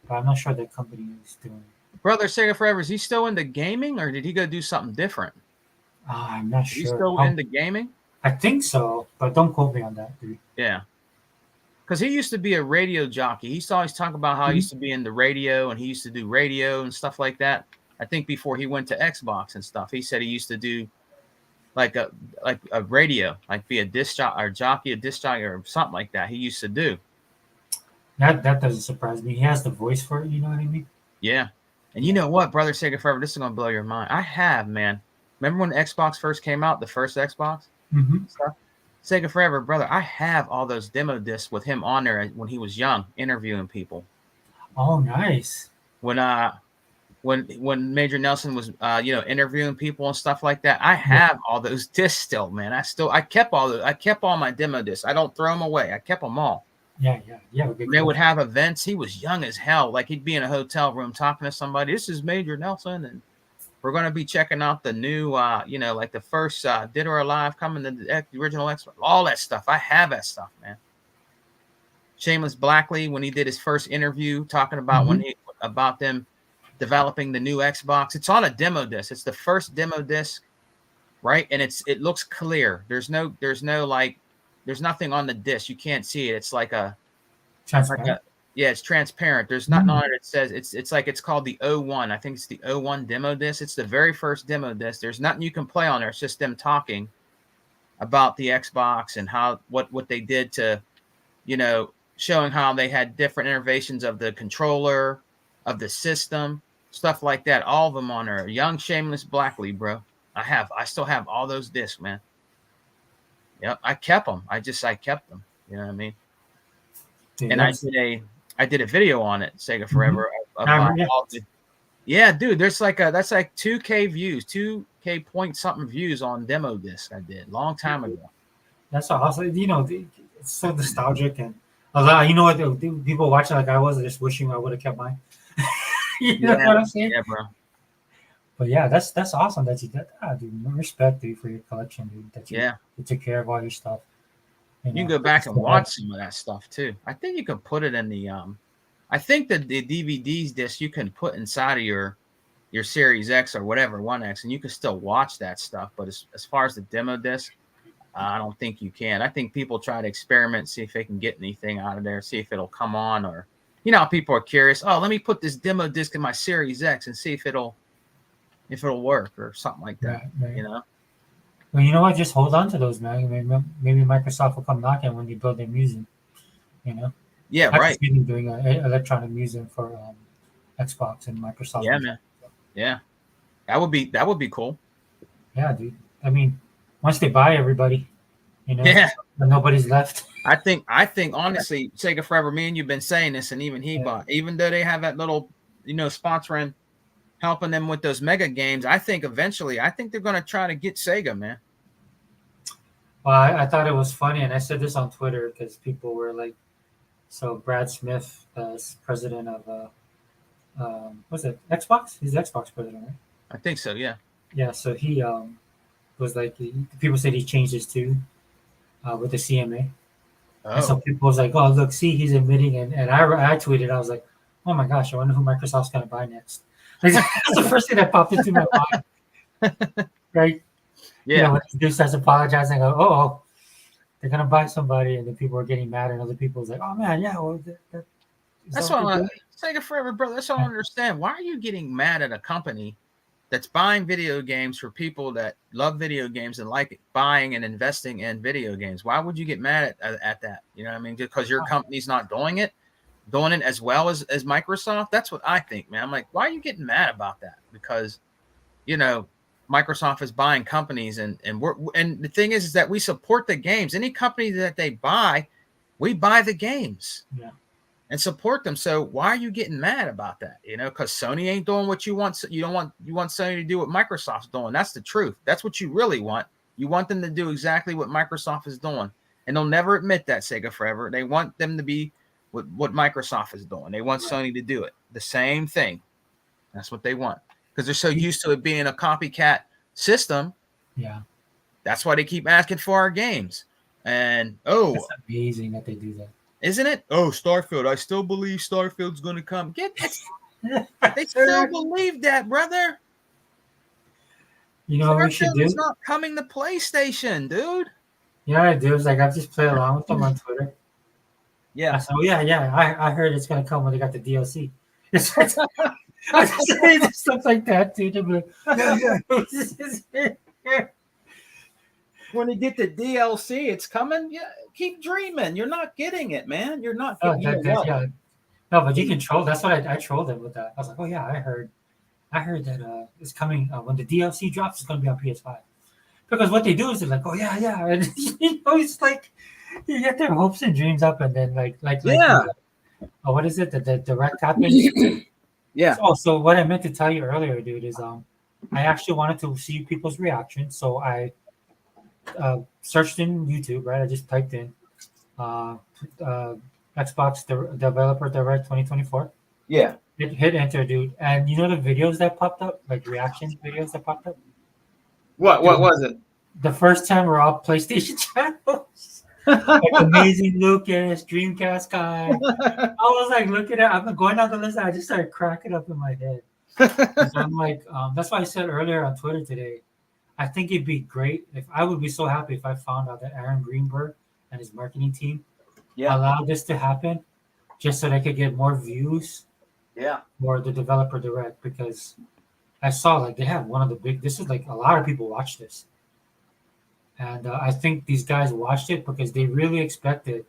but I'm not sure the company is doing. Brother Sega Forever, is he still into gaming or did he go do something different? I'm not Is he sure. still into gaming? I think so, but don't quote me on that, dude. Yeah. Because he used to be a radio jockey. He used to always talk about how he used to be in the radio and he used to do radio and stuff like that. I think before he went to Xbox and stuff, he said he used to do like a radio, like be a disc jockey or a disc jockey or something like that. He used to do. That doesn't surprise me. He has the voice for it. You know what I mean? Yeah. And you know what, brother Sega Forever, this is gonna blow your mind. I have, man. Remember when Xbox first came out, the first Xbox Mm-hmm. stuff? Sega Forever, brother. I have all those demo discs with him on there when he was young, interviewing people. Oh, nice. When Major Nelson was interviewing people and stuff like that, I have all those discs still, man. I kept all my demo discs. I don't throw them away. I kept them all. Yeah, yeah, yeah. When they would have events, he was young as hell. Like he'd be in a hotel room talking to somebody. This is Major Nelson, and we're going to be checking out the new, like the first Dead or Alive coming to the original Xbox. All that stuff. I have that stuff, man. Shameless Blackley, when he did his first interview talking about about them developing the new Xbox, it's on a demo disc. It's the first demo disc, right? And it looks clear. There's nothing on the disc. You can't see it. It's like it's transparent. There's nothing on it. It says it's called the O1. I think it's the O1 demo disc. It's the very first demo disc. There's nothing you can play on there. It's just them talking about the Xbox and what they did to, showing how they had different innovations of the controller, of the system, stuff like that. All of them on there. Young Shameless Blackley, bro. I still have all those discs, man. Yep, I kept them. I kept them. You know what I mean? Dude, and I did a video on it, Sega Forever. Dude, there's that's like 2K views, 2K point something views on demo disc I did long time ago. That's awesome. It's so nostalgic and a lot. You know what? People watching like I was just wishing I would have kept mine. You know what I'm saying? Yeah, bro. But yeah, that's awesome that you did that, dude. Respect, dude, for your collection, dude. That you took care of all your stuff. You can go back and watch some of that stuff too. I think you can put it in the I think that the DVDs disc you can put inside of your Series X or whatever, 1X, and you can still watch that stuff. But as far as the demo disc, I don't think you can. I think people try to experiment, see if they can get anything out of there, see if it'll come on or You know how people are curious. Oh, let me put this demo disc in my Series X and see if it'll work or something like that. Right. You know? Well, you know what? Just hold on to those, man. Maybe Microsoft will come knocking when you build their museum. You know, Yeah, I right. can see them doing an electronic museum for Xbox and Microsoft. Yeah, man. Yeah, that would be cool. Yeah, dude. I mean, once they buy everybody, you know, Yeah. and nobody's left. I think honestly, Sega Forever, me and you've been saying this, and even even though they have that little, sponsoring, helping them with those mega games, I think eventually, they're gonna try to get Sega, man. Well, I thought it was funny, and I said this on Twitter because people were like, so Brad Smith, president of what's it, Xbox? He's the Xbox president, right? I think so, yeah. Yeah, so he was like, people said he changed his tune with the CMA. And so people was like, oh, look, see, he's admitting. And I tweeted, I was like, oh my gosh, I wonder who Microsoft's going to buy next. Like, that's the first thing that popped into my mind. Right? Yeah. You know, when this dude starts apologizing, I go, oh, they're going to buy somebody. And then people were getting mad. And other people was like, oh, man, yeah. Well, that's what Sega Forever, brother. That's all I understand. Why are you getting mad at a company that's buying video games for people that love video games and like buying and investing in video games? Why would you get mad at that? You know what I mean? Just because your company's not doing it as well as Microsoft? That's what I think, man. I'm like, why are you getting mad about that? Because, Microsoft is buying companies and the thing is that we support the games. Any company that they buy, we buy the games. Yeah. And support them. So why are you getting mad about that? Because Sony ain't doing what you want. You want Sony to do what Microsoft's doing. That's the truth. That's what you really want. You want them to do exactly what Microsoft is doing, and they'll never admit that, Sega Forever. They want them to be what Microsoft is doing. They want Sony to do it. The same thing. That's what they want because they're so used to it being a copycat system. Yeah. That's why they keep asking for our games. And it's amazing that they do that. Isn't it? Oh, Starfield. I still believe Starfield's going to come. They still believe that, brother. You know what we should do? It's not coming to PlayStation, dude. Yeah, I do. It's like I've just played along with them on Twitter. Yeah. So I heard it's going to come when they got the DLC. I just say stuff like that, dude. When they get the DLC, it's coming. Yeah, keep dreaming. You're not getting it, man. You're not getting it. Yeah. No, but you can troll. That's what I trolled them with that. I was like, oh yeah, I heard that it's coming when the DLC drops. It's going to be on PS5. Because what they do is they're like, oh yeah, and it's like you get their hopes and dreams up, and then like what is it? The direct happens. Yeah. So what I meant to tell you earlier, dude, is I actually wanted to see people's reactions, so I searched in YouTube, right? I just typed in Xbox Developer Direct 2024. Yeah. Hit enter, dude. And you know the videos that popped up, like reaction videos that popped up? What was it? The first time were all PlayStation channels. Like Amazing Lucas, Dreamcast guy. I was like looking at I'm going down the list, I just started cracking up in my head. I'm like, that's why I said earlier on Twitter today, I think it'd be great I would be so happy if I found out that Aaron Greenberg and his marketing team allowed this to happen just so they could get more views for the Developer Direct, because I saw like they have one of the this is like a lot of people watch this. And I think these guys watched it because they really expected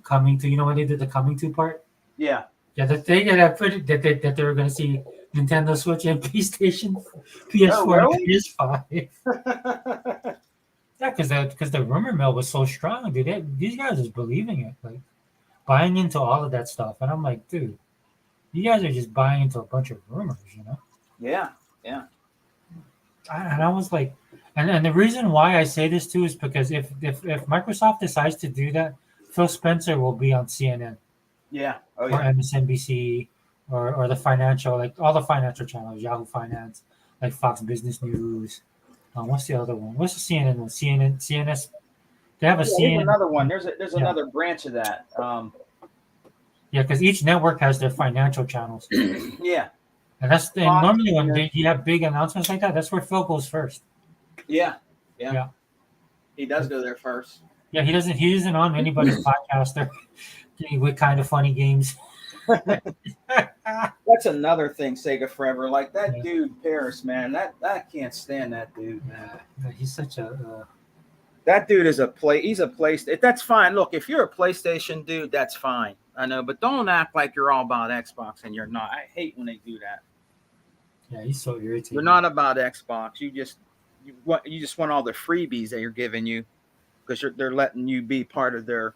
coming to, when they did the coming to part? Yeah. Yeah, the thing that I put it that they were going to see Nintendo Switch and PlayStation, PS4, and PS5. Yeah, because the rumor mill was so strong, dude. These guys are believing it, like buying into all of that stuff. And I'm like, dude, you guys are just buying into a bunch of rumors, Yeah. And I was like, and the reason why I say this too is because if Microsoft decides to do that, Phil Spencer will be on CNN. Yeah. Or MSNBC or the financial, like all the financial channels, Yahoo Finance, like Fox Business News. What's the other one? What's the CNN one? CNS. They have a CNN. There's another one. There's another branch of that. Yeah, because each network has their financial channels. Yeah. And normally when you have big announcements like that, that's where Phil goes first. Yeah. He does go there first. Yeah, he doesn't on anybody's podcast or with kind of funny games. That's another thing, Sega Forever. Like that Yeah. dude Paris, man. That I can't stand that dude, man. Yeah, he's such a That dude is he's a PlayStation. That's fine. Look, if you're a PlayStation dude, that's fine. I know, but don't act like you're all about Xbox and you're not. I hate when they do that. yeah, he's so irritating. You're not about Xbox. You just want all the freebies that you're giving you because they're letting you be part of their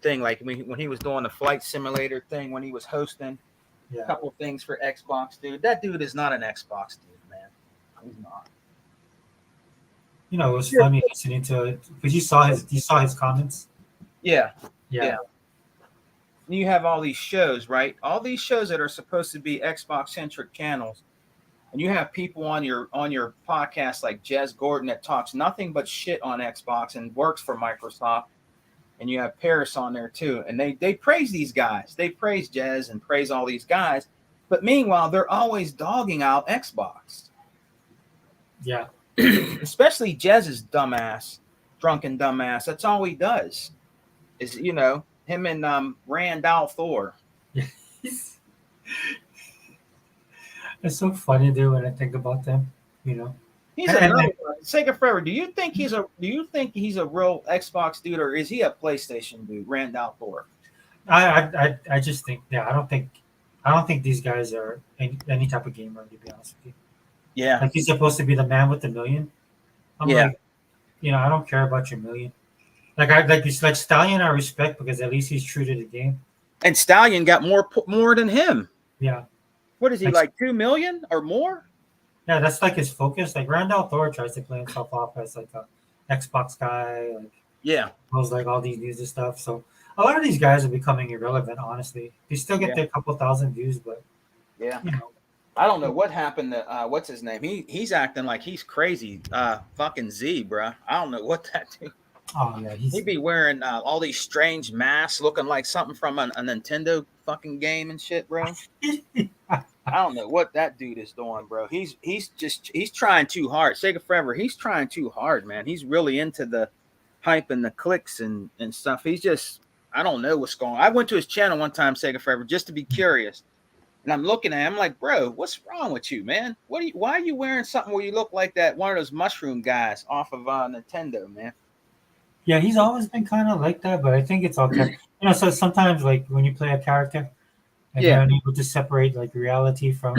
thing. Like when he was doing the flight simulator thing, when he was hosting a Yeah. couple of things for Xbox, dude. That dude is not an Xbox dude, man. He's not. You know, it was funny listening to it because you saw his comments. Yeah. Yeah. You have all these shows, right? All these shows that are supposed to be Xbox centric channels, and you have people on your podcast like Jez Gordon that talks nothing but shit on Xbox and works for Microsoft, and you have Paris on there too, and they praise these guys. They praise Jez and praise all these guys, but meanwhile they're always dogging out Xbox. Yeah. Especially Jez's dumbass, drunken dumbass. That's all he does. Is him and Rand Althor. It's so funny, dude, when I think about them. You know. He's Sega Forever. Do you think he's a real Xbox dude, or is he a PlayStation dude? Rand Althor. I just think I don't think these guys are any type of gamer, to be honest with you. Yeah. Like he's supposed to be the man with the million. I'm like, I don't care about your million. Like Stallion, I respect because at least he's true to the game. And Stallion got more than him. Yeah. What is he like 2 million or more? Yeah, that's like his focus. Like Randall Thor tries to play himself off as like a Xbox guy. Like knows like all these news and stuff. So a lot of these guys are becoming irrelevant. Honestly, they still get their couple thousand views, but I don't know what happened to what's his name. He's acting like he's crazy. Fucking Z, bro. I don't know what that dude. Oh yeah, he'd be wearing all these strange masks, looking like something from a Nintendo fucking game and shit, bro. I don't know what that dude is doing, bro. He's trying too hard. Sega Forever, he's trying too hard, man. He's really into the hype and the clicks and stuff. He's just, I don't know what's going on. I went to his channel one time, Sega Forever, just to be curious. And I'm looking at him, I'm like, bro, what's wrong with you, man? Why are you wearing something where you look like that one of those mushroom guys off of Nintendo, man? Yeah, he's always been kind of like that, but I think it's okay. So sometimes like when you play a character and you're unable to separate like reality from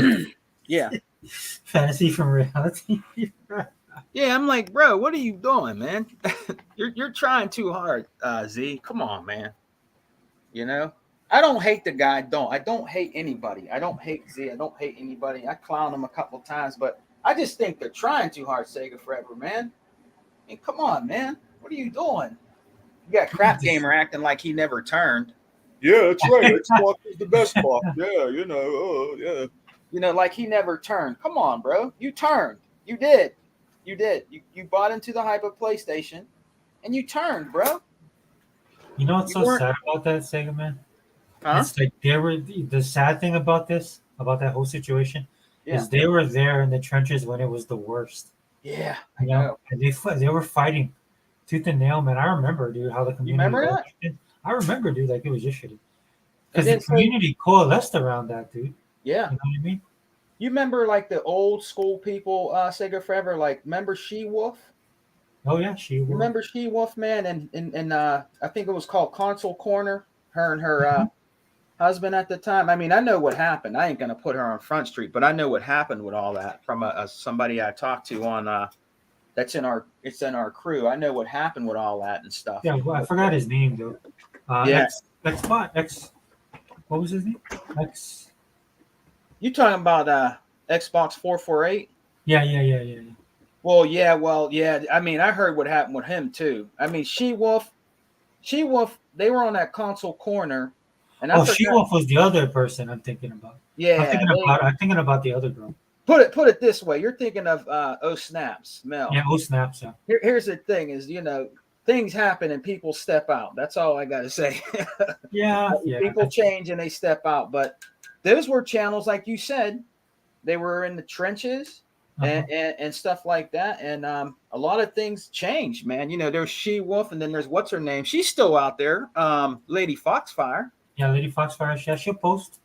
fantasy from reality. Yeah, I'm like, bro, what are you doing, man? You're trying too hard, Z. Come on, man. I don't hate the guy. I don't hate anybody. I don't hate Z. I don't hate anybody. I clown him a couple of times, but I just think they're trying too hard, Sega Forever, man. I mean, come on, man. What are you doing? You got Crap Gamer acting like he never turned. Yeah, that's right. Xbox is the best box. Yeah, like he never turned. Come on, bro. You turned. You did. You bought into the hype of PlayStation, and you turned, bro. You know what's so sad about that, Sega man? Huh? It's like the sad thing about that whole situation is they were there in the trenches when it was the worst. Yeah, I know. And they were fighting tooth and nail, man. I remember, dude, how the community. You remember that? I remember, dude, like it was just shitty. Because the community coalesced around that, dude. Yeah. You know what I mean? You remember like the old school people, Sega Forever, like remember She-Wolf? Oh yeah, She-Wolf. Remember She-Wolf, man? And I think it was called Console Corner. Her and her husband at the time. I mean, I know what happened. I ain't gonna put her on Front Street, but I know what happened with all that from somebody I talked to on it's in our crew. I know what happened with all that and stuff. Yeah, well, I forgot his name though. X. What was his name? X. You talking about Xbox 448? Yeah. Well, yeah. I mean, I heard what happened with him too. I mean, She-Wolf, they were on that Console Corner. And She-Wolf was the other person I'm thinking about. Yeah. I'm thinking about the other girl. Put it this way. You're thinking of Oh Snaps, Mel. Yeah, Oh Snaps. Yeah. Here's the thing is, things happen and people step out. That's all I got to say. Yeah. People change and they step out. But those were channels, like you said, they were in the trenches and stuff like that. And a lot of things changed, man. There's She-Wolf and then there's what's her name? She's still out there. Lady Foxfire. Yeah, Lady Foxfire. Yeah, she'll post.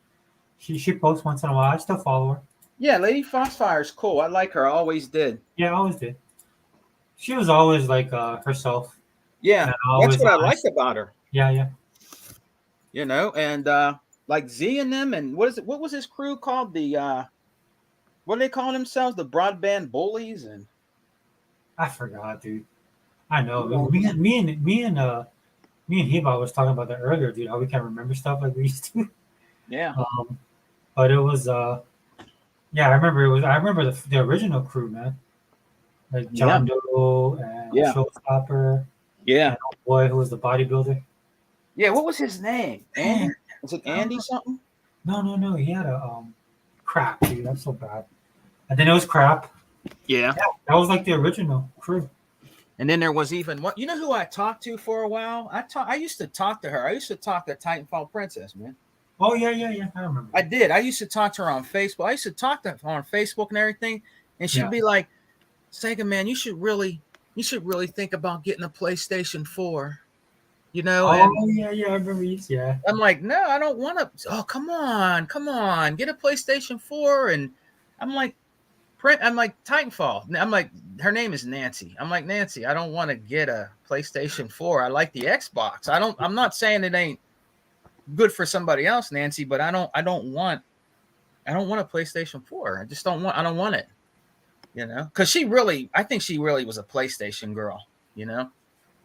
She posts once in a while. I still follow her. Yeah, Lady Foxfire is cool. I like her. I always did. Yeah, I always did. She was always like herself Yeah, and that's always what I liked honest. about her. Yeah, yeah. You know, and like Z and them, and what is it? What was his crew called? The what do they call themselves? The Broadband Bullies, and I forgot, dude. I know. you know, Me and Heba was talking about that earlier, dude. How we can't remember stuff like we used to. yeah, But it was yeah, I remember it was. I remember the original crew, man. Like yeah, John Doe and yeah, Showstopper yeah, and old boy who was the bodybuilder. yeah. What was his name? Andy? Man, Was it I don't Andy know. something? No. He had a crap, dude. That's so bad. And then it was crap. Yeah. Yeah, that was like the original crew. And then there was even what you know who I talked to for a while. I used to talk to her. I used to talk to Titanfall Princess, man. Oh yeah. I remember. I did. I used to talk to her on Facebook. I used to talk to her on Facebook and everything, and she'd Yeah. be like, "Sega man, you should really think about getting a PlayStation 4." You know, and Oh yeah. I remember. Yeah. I'm like, "No, I don't want to." Oh, come on, get a PlayStation 4. And I'm like, I'm like Titanfall. I'm like, her name is Nancy. I'm like, Nancy, I don't want to get a PlayStation 4. I like the Xbox. I'm not saying it ain't good for somebody else, Nancy, but I don't want a PlayStation 4. I don't want it, you know? Because I think she really was a PlayStation girl, you know?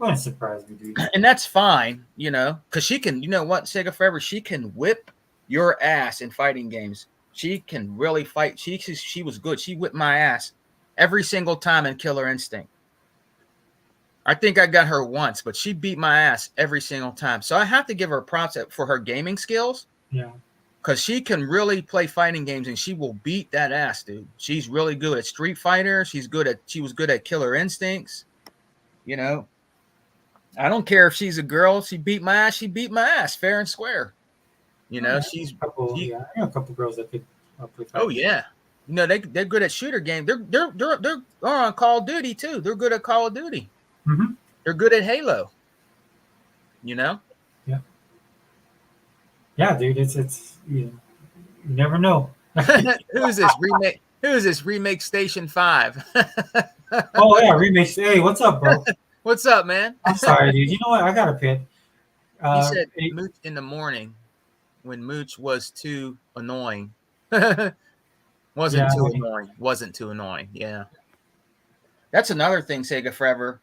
Wouldn't surprise me, dude. And that's fine, you know, because she can, you know what, Sega Forever, she can whip your ass in fighting games. She can really fight. She was good. She whipped my ass every single time in Killer Instinct. I think I got her once, but she beat my ass every single time. So I have to give her props for her gaming skills Yeah. because she can really play fighting games and she will beat that ass, dude. She's really good at Street Fighter. She was good at Killer Instincts. You know, I don't care if she's a girl. She beat my ass. She beat my ass fair and square. You know, she. I know a couple girls that could play Oh fighting. yeah, you know they're good at shooter games. They're on Call of Duty too. They're good at Call of Duty. Mm-hmm. They're good at Halo. You know. Yeah, dude. It's you never know. Who's this remake? Who's this remake Station 5? Oh yeah, remix. Hey, what's up, bro? What's up, man? I'm sorry, dude. You know what? I got a pit. He said Hey, Mooch in the morning when Mooch was too annoying. Wasn't too annoying. Yeah. That's another thing, Sega Forever.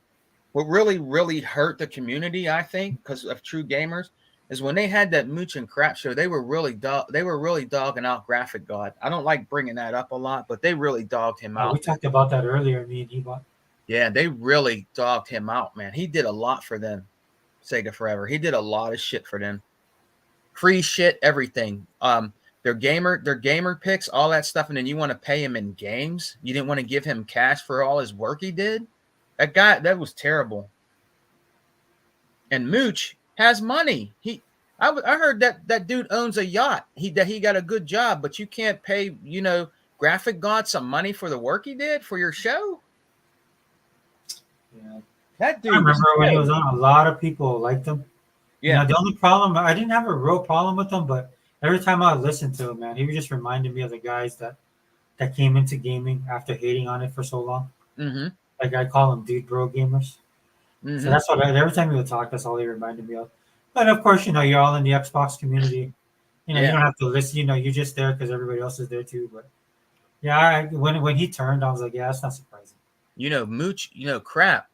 What really, really hurt the community, I think, because of true gamers, is when they had that Mooch and Crap show. They were really dogging out Graphic God. I don't like bringing that up a lot, but they really dogged him we out. talked about that earlier. Me and Ebot. Yeah, they really dogged him out, man. He did a lot for them, Sega Forever. He did a lot of shit for them. Free shit, everything. Their gamer picks, all that stuff, and then you want to pay him in games. You didn't want to give him cash for all his work he did. That was terrible. And Mooch has money. I heard that dude owns a yacht. He got a good job, but you can't pay, you know, Graphic God some money for the work he did for your show. Yeah. That dude. I remember when he was on. A lot of people liked him. Yeah. You know, the only problem, I didn't have a real problem with him, but every time I listened to him, man, he was just reminded me of the guys that came into gaming after hating on it for so long. Mm-hmm. Like I call them dude bro gamers. Mm-hmm. So that's what every time he would talk, that's all he reminded me of. But of course, you know, you're all in the Xbox community. You know, you don't have to listen. You know, you're just there because everybody else is there too. But yeah, when he turned, I was like, yeah, that's not surprising. You know, Mooch. You know, Crap,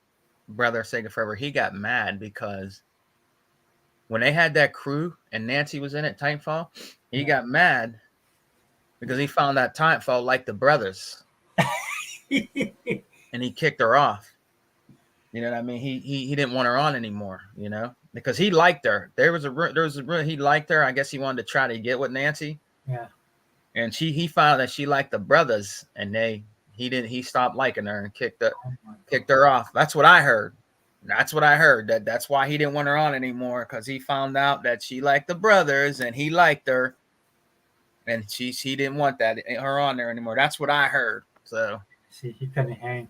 brother Sega Forever. He got mad because when they had that crew and Nancy was in it, Titanfall, he got mad because he found that Titanfall liked the brothers, and he kicked her off. You know what I mean? He didn't want her on anymore. You know, because he liked her. He liked her. I guess he wanted to try to get with Nancy. Yeah. And he found that she liked the brothers, and he stopped liking her and kicked her off. That's what I heard. That's why he didn't want her on anymore, because he found out that she liked the brothers and he liked her, and he didn't want her on there anymore. That's what I heard. So See, he couldn't hang.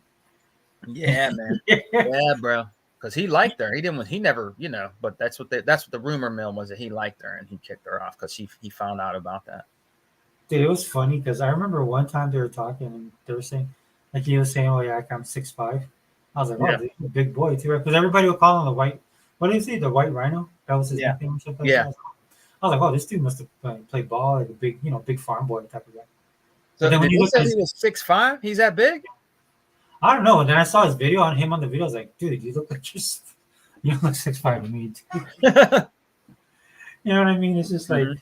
yeah, man. Yeah, bro. because he liked her. He didn't. He never, But that's what the rumor mill was, that he liked her and he kicked her off because he found out about that. Dude, it was funny because I remember one time they were talking and they were saying, like he was saying, "Oh yeah, I'm 6'5". I was like, "Oh, Yeah. dude, you're a big boy too," because everybody would call him the white. What did he say? The white rhino? That was his Yeah. nickname or something. Yeah. Like that. I was like, "Oh, this dude must have played ball like a big, big farm boy type of guy." So then when did you he look say at he his, was 6'5"? He's that big? I don't know. And then I saw his video on him on the video. I was like, "Dude, you look like you look 6'5" to me." You know what I mean? It's just like, Mhm.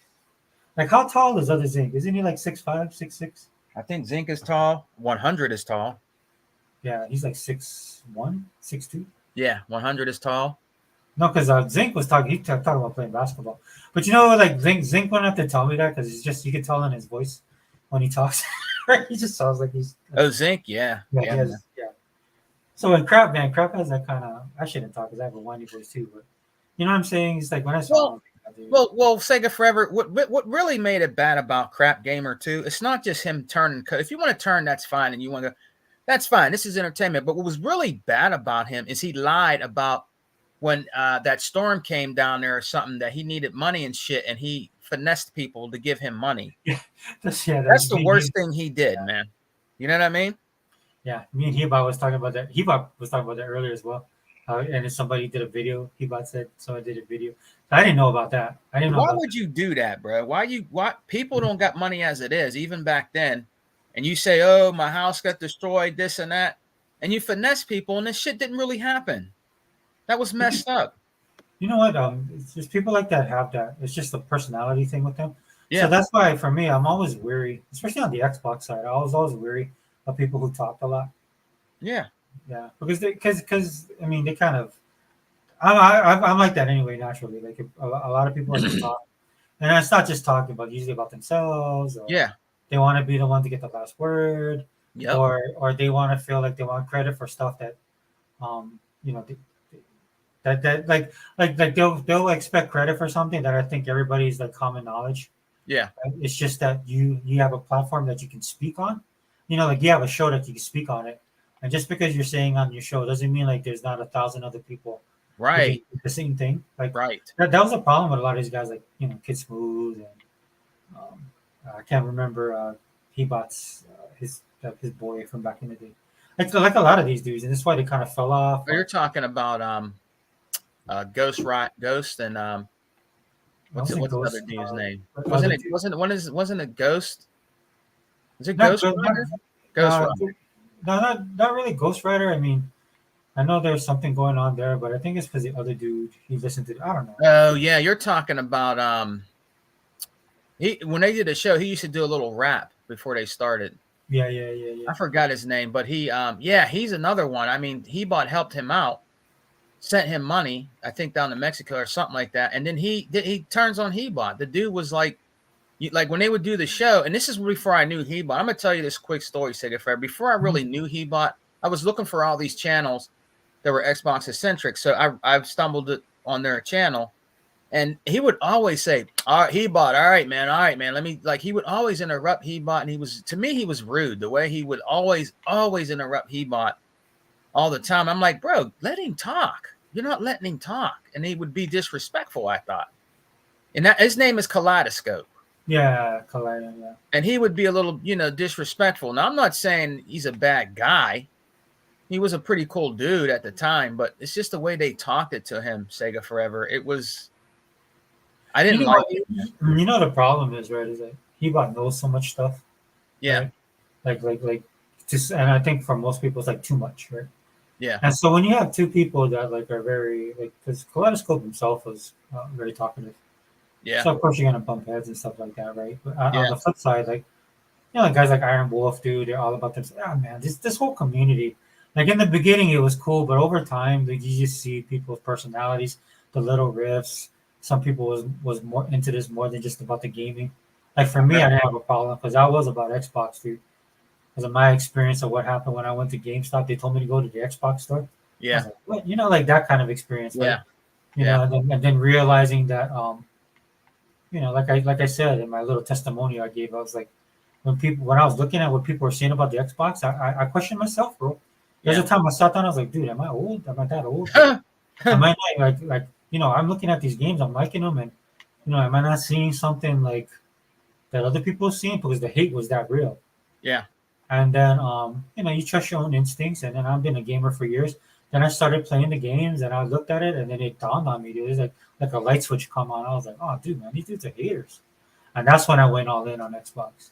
like how tall is other Zink? Isn't he like 6'5", 6'6"? I think Zink is tall. 100 is tall. Yeah, he's like 6'1", 6'2". Yeah, 100 is tall. No, because Zink was talking. Talking about playing basketball, but like Zink wouldn't have to tell me that because it's just you can tell in his voice when he talks. He just sounds like he's Oh, Zink, yeah. yeah, Yeah, he man. has, yeah. So when Crap has that kind of. I shouldn't talk because I have a whiny voice too, but you know what I'm saying? It's like when I saw him. Well, Sega Forever. What really made it bad about Crap Gamer too? It's not just him turning. If you want to turn, that's fine, and you want to, that's fine. This is entertainment. But what was really bad about him is he lied about when that storm came down there or something, that he needed money and shit, and he finessed people to give him money. That's That's the worst thing he did, man. You know what I mean? Yeah, me and Hebot was talking about that. Hebot was talking about that earlier as well. And if somebody did a video, Hebot said somebody did a video. I didn't know about that. I didn't know. Why would you do that, bro? Why people don't got money as it is, even back then, and you say, "Oh, my house got destroyed, this and that," and you finesse people, and this shit didn't really happen. That was messed up. You know what? It's just people like that have that. It's just a personality thing with them. Yeah. So that's why for me, I'm always weary, especially on the Xbox side. I was always weary of people who talked a lot. Yeah. Yeah, because I mean they kind of. I'm like that anyway naturally. Like a lot of people are just talk, and it's not just talking, but usually about themselves. Or Yeah. they want to be the one to get the last word. Yep. Or they want to feel like they want credit for stuff that, you know, that like they'll expect credit for something that I think everybody's like common knowledge. Yeah. It's just that you have a platform that you can speak on. You know, like you have a show that you can speak on it, and just because you're saying on your show doesn't mean like there's not 1,000 other people. Right. The same thing. Like right. That was a problem with a lot of these guys, like Kid Smooth and I can't remember Hebot's his boy from back in the day. Like a lot of these dudes, and that's why they kind of fell off. Oh, you're talking about Ghost and what's the other dude's name? Wasn't it Ghost? Is it Ghost Rider? Ghost Rider. No, not really Ghost Rider. I mean, I know there's something going on there, but I think it's because the other dude he listened to. I don't know. Oh yeah, you're talking about when they did the show, he used to do a little rap before they started. Yeah. I forgot his name, but he's another one. I mean, Hebot helped him out, sent him money, I think down to Mexico or something like that, and then he turns on Hebot. The dude was like when they would do the show, and this is before I knew Hebot. I'm gonna tell you this quick story, Sega Fred. Before I really knew Hebot, I was looking for all these channels that were Xbox eccentric, so I stumbled on their channel. And he would always say, Hebot, all right, man. Let me, he would always interrupt Hebot. And to me, he was rude. The way he would always interrupt Hebot all the time. I'm like, bro, let him talk. You're not letting him talk. And he would be disrespectful, I thought. And his name is Kaleidoscope. Yeah, Kaleidoscope, yeah. And he would be a little, disrespectful. Now, I'm not saying he's a bad guy. He was a pretty cool dude at the time, but it's just the way they talked it to him, Sega Forever. It was... I didn't like it. You know the problem is, right? Is that Hebot knows so much stuff. Yeah. Right? Like just, and I think for most people it's like too much, right? Yeah. And so when you have two people that are very because Kaleidoscope himself was very talkative. Yeah. So of course you're gonna bump heads and stuff like that, right? But on the flip side, guys like Iron Wolf, dude, they're all about this. Man, this whole community. Like in the beginning, it was cool, but over time, you just see people's personalities, the little riffs. Some people was more into this more than just about the gaming. Like for me, I didn't have a problem because I was about Xbox, dude. Because of my experience of what happened when I went to GameStop, they told me to go to the Xbox store. Yeah. I was like, what? Like that kind of experience. Yeah. Right? And then realizing that, like I said in my little testimonial I gave, I was like, when I was looking at what people were saying about the Xbox, I questioned myself, bro. There's a Yeah. time I sat down, I was like, dude, am I old? Am I that old? Am I not like I'm looking at these games, I'm liking them, and am I not seeing something like that other people are seeing because the hate was that real? Yeah. And then you trust your own instincts, and then I've been a gamer for years. Then I started playing the games, and I looked at it, and then it dawned on me, dude. It was like a light switch come on. I was like, oh, dude, man, these dudes are haters, and that's when I went all in on Xbox.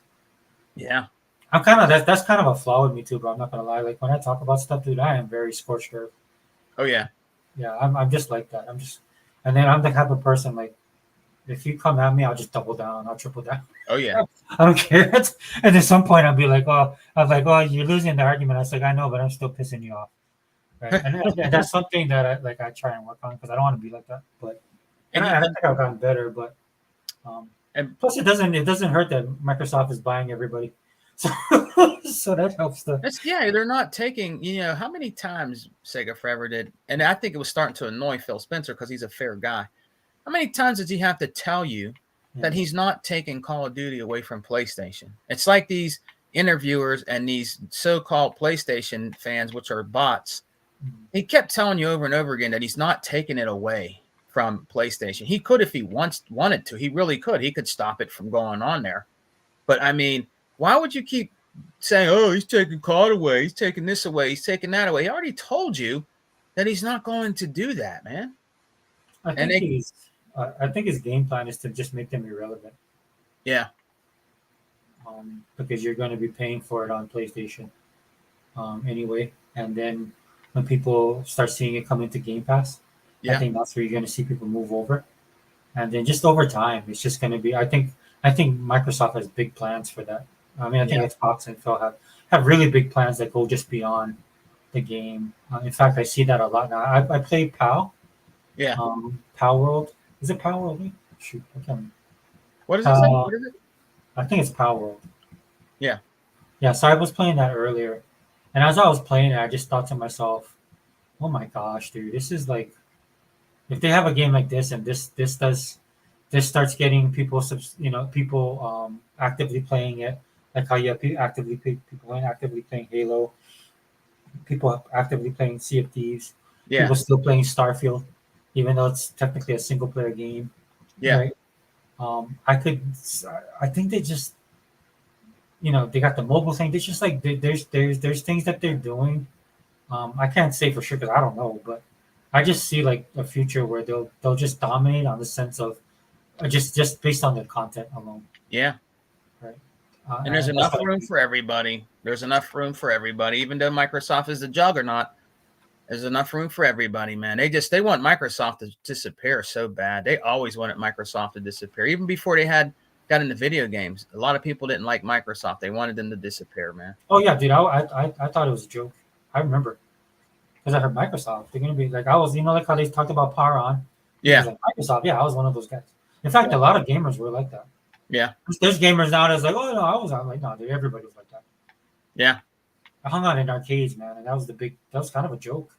Yeah. I'm kind of that's kind of a flaw with me too, bro. I'm not gonna lie. Like when I talk about stuff, dude, I am very scorched earth. Oh yeah. Yeah, I'm just like that. And then I'm the type of person like, if you come at me, I'll just double down. I'll triple down. Oh yeah. I don't care. And at some point, I'll be like, oh, you're losing the argument. I was like, I know, but I'm still pissing you off. Right. And that's something that I try and work on because I don't want to be like that. But I think I've gotten better. But and plus, it doesn't hurt that Microsoft is buying everybody. So so that helps. They're not taking, how many times Sega Forever did, and I think it was starting to annoy Phil Spencer because he's a fair guy. How many times does he have to tell you that he's not taking Call of Duty away from PlayStation? It's like these interviewers and these so-called PlayStation fans, which are bots. He kept telling you over and over again that he's not taking it away from PlayStation. He could if he wanted to. He really could. He could stop it from going on there. But I mean, why would you keep saying, oh, he's taking COD away, he's taking this away, he's taking that away? He already told you that he's not going to do that, man. I think his game plan is to just make them irrelevant. Yeah. Because you're going to be paying for it on PlayStation anyway. And then when people start seeing it come into Game Pass, I think that's where you're going to see people move over. And then just over time, it's just going to be. I think Microsoft has big plans for that. I mean, I think Xbox and Phil have really big plans that go just beyond the game. In fact, I see that a lot now. I play PAL. Yeah. PAL World. Is it PAL World? Shoot, I can't remember. What does it say? What is it? I think it's PAL World. Yeah. Yeah, so I was playing that earlier. And as I was playing it, I just thought to myself, oh my gosh, dude, this is like, if they have a game like this and this starts getting people, actively playing it, like how you have people actively playing Halo, people actively playing Sea of Thieves, people still playing Starfield, even though it's technically a single player game. Yeah. Right? I think they just, they got the mobile thing. There's just like there's things that they're doing. I can't say for sure because I don't know, but I just see like a future where they'll just dominate on the sense of just based on the content alone. Yeah. Right. And there's enough room for everybody. There's enough room for everybody, even though Microsoft is the juggernaut. There's enough room for everybody, man. They want Microsoft to disappear so bad. They always wanted Microsoft to disappear, even before they got into video games. A lot of people didn't like Microsoft. They wanted them to disappear, man. Oh yeah, dude. I thought it was a joke. I remember because I heard Microsoft. They're gonna be like I was, like how they talked about Power On. Yeah. Like Microsoft. Yeah, I was one of those guys. In fact, a lot of gamers were like that. Yeah. There's gamers now that's like, oh no, I was. I'm like, no, dude, everybody was like that. Yeah. I hung out in arcades, man, and that was kind of a joke.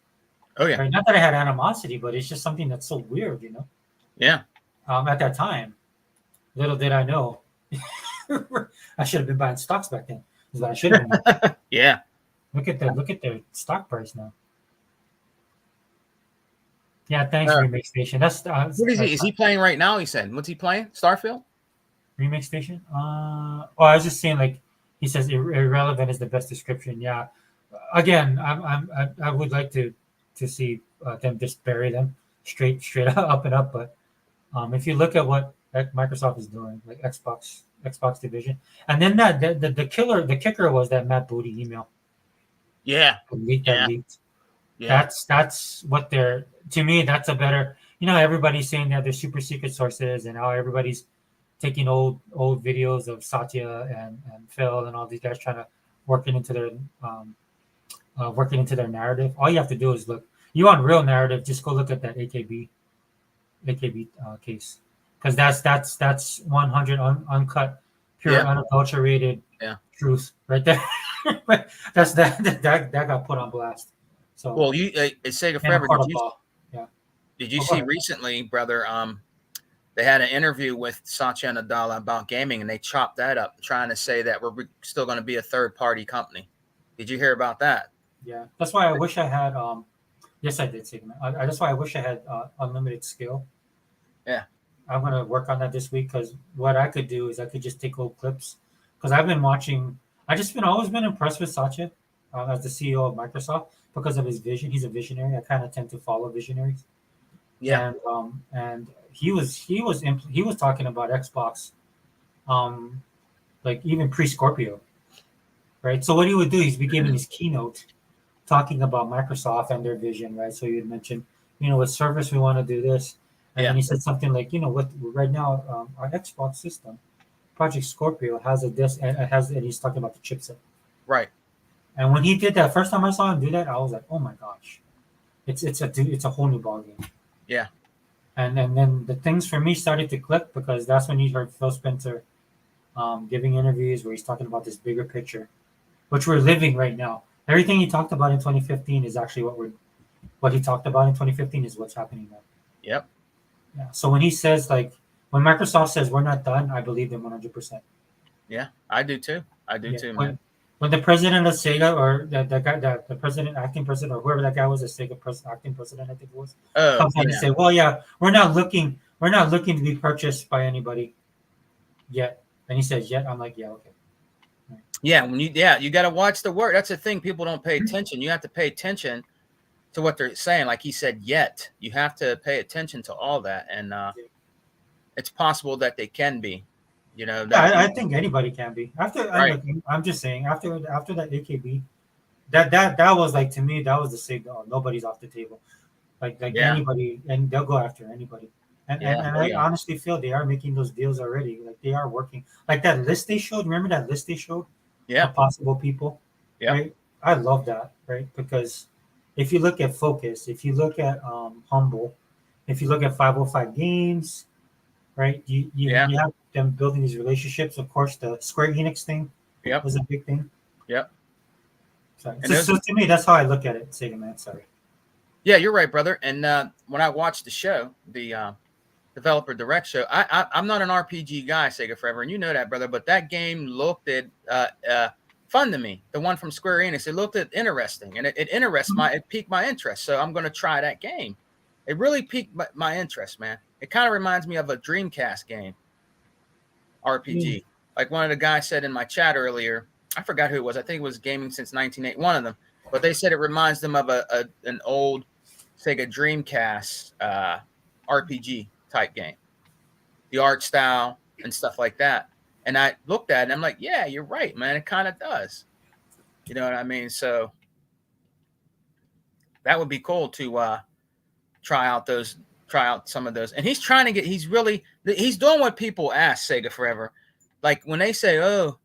Oh yeah. Right? Not that I had animosity, but it's just something that's so weird, Yeah. At that time, little did I know, I should have been buying stocks back then. Is what I should have been. Yeah. Look at their stock price now. Yeah, thanks, Remake Station. That's what is he? Is he playing right now? He said. What's he playing? Starfield? Remake Station? I was just saying, like he says, irrelevant is the best description. Yeah. Again, I would like to see them just bury them straight up and up. But if you look at what Microsoft is doing, like Xbox division, and then the kicker was that Matt Booty email. Yeah. Leaked. Yeah. That's what they're. To me, that's a better. Everybody's saying that they're super secret sources, and how everybody's taking old videos of Satya and Phil and all these guys trying to work it into their narrative. All you have to do is look. You want real narrative? Just go look at that AKB case, because that's 100 uncut, pure, unadulterated truth right there. that got put on blast. So well, you Sega Forever. Did you see recently, brother? They had an interview with Satya Nadella about gaming, and they chopped that up, trying to say that we're still going to be a third-party company. Did you hear about that? Yeah, that's why I wish I had. Yes, I did, Sigma. That's why I wish I had unlimited skill. Yeah. I'm gonna work on that this week because what I could do is I could just take old clips because I've been watching. I just been always been impressed with Satya as the CEO of Microsoft because of his vision. He's a visionary. I kind of tend to follow visionaries, Yeah. and he was talking about Xbox, um, like even pre Scorpio, right? So what he would do, he's be giving his keynote talking about Microsoft and their vision, right? So you had mentioned, with service we want to do this, and then Yeah. he said something like, with right now our Xbox system, Project Scorpio has a this and it has, and he's talking about the chipset. Right. And when he did that, first time I saw him do that, I was like, oh my gosh, it's a whole new ballgame. Yeah. And then the things for me started to click because that's when you heard Phil Spencer giving interviews where he's talking about this bigger picture, which we're living right now. Everything he talked about in 2015 is actually what he talked about in 2015 is what's happening now. Yep. Yeah. So when he says when Microsoft says we're not done, I believe them 100%. Yeah. I do too. I do Yeah. too, man. When the president of Sega or the guy, the president, acting president, or whoever that guy was, the Sega acting president, I think it was, Oh, comes out and yeah. say, "Well, yeah, we're not looking to be purchased by anybody yet." And he says, "Yet." I'm like, "Yeah, okay." Yeah. You got to watch the word. That's the thing. People don't pay attention. You have to pay attention to what they're saying. Like he said, yet you have to pay attention to all that. And it's possible that they can be, Yeah, that I think anybody can be. right. I'm just saying after that AKB, that was like to me that was the signal. Nobody's off the table. Like Yeah. anybody, and they'll go after anybody. And Yeah. and, and Oh, I yeah. honestly feel they are making those deals already. Like they are working. Like that list they showed. Remember that list they showed Yeah. of possible people, Yeah. right? I love that, right? Because if you look at Focus, if you look at Humble, if you look at 505 Games, right? Yeah. You have them building these relationships. Of course, the Square Enix thing Yep. was a big thing. Yep. So, And those- so to me, that's how I look at it. Sega Man, sorry. Yeah, you're right, brother. And when I watched the show, the developer direct show, I'm not an RPG guy, Sega Forever, and you know that, brother. But that game looked fun to me. The one from Square Enix, it looked interesting, and it piqued my interest. So I'm going to try that game. It really piqued my interest, man. It kind of reminds me of a Dreamcast game, RPG. Like one of the guys said in my chat earlier, I forgot who it was. I think it was Gaming Since 1980, one of them. But they said it reminds them of an old Sega Dreamcast RPG type game. The art style and stuff like that. And I looked at it and I'm like, yeah, you're right, man. It kind of does. You know what I mean? So that would be cool to try out some of those. And he's doing what people ask Sega Forever. Like when they say, oh,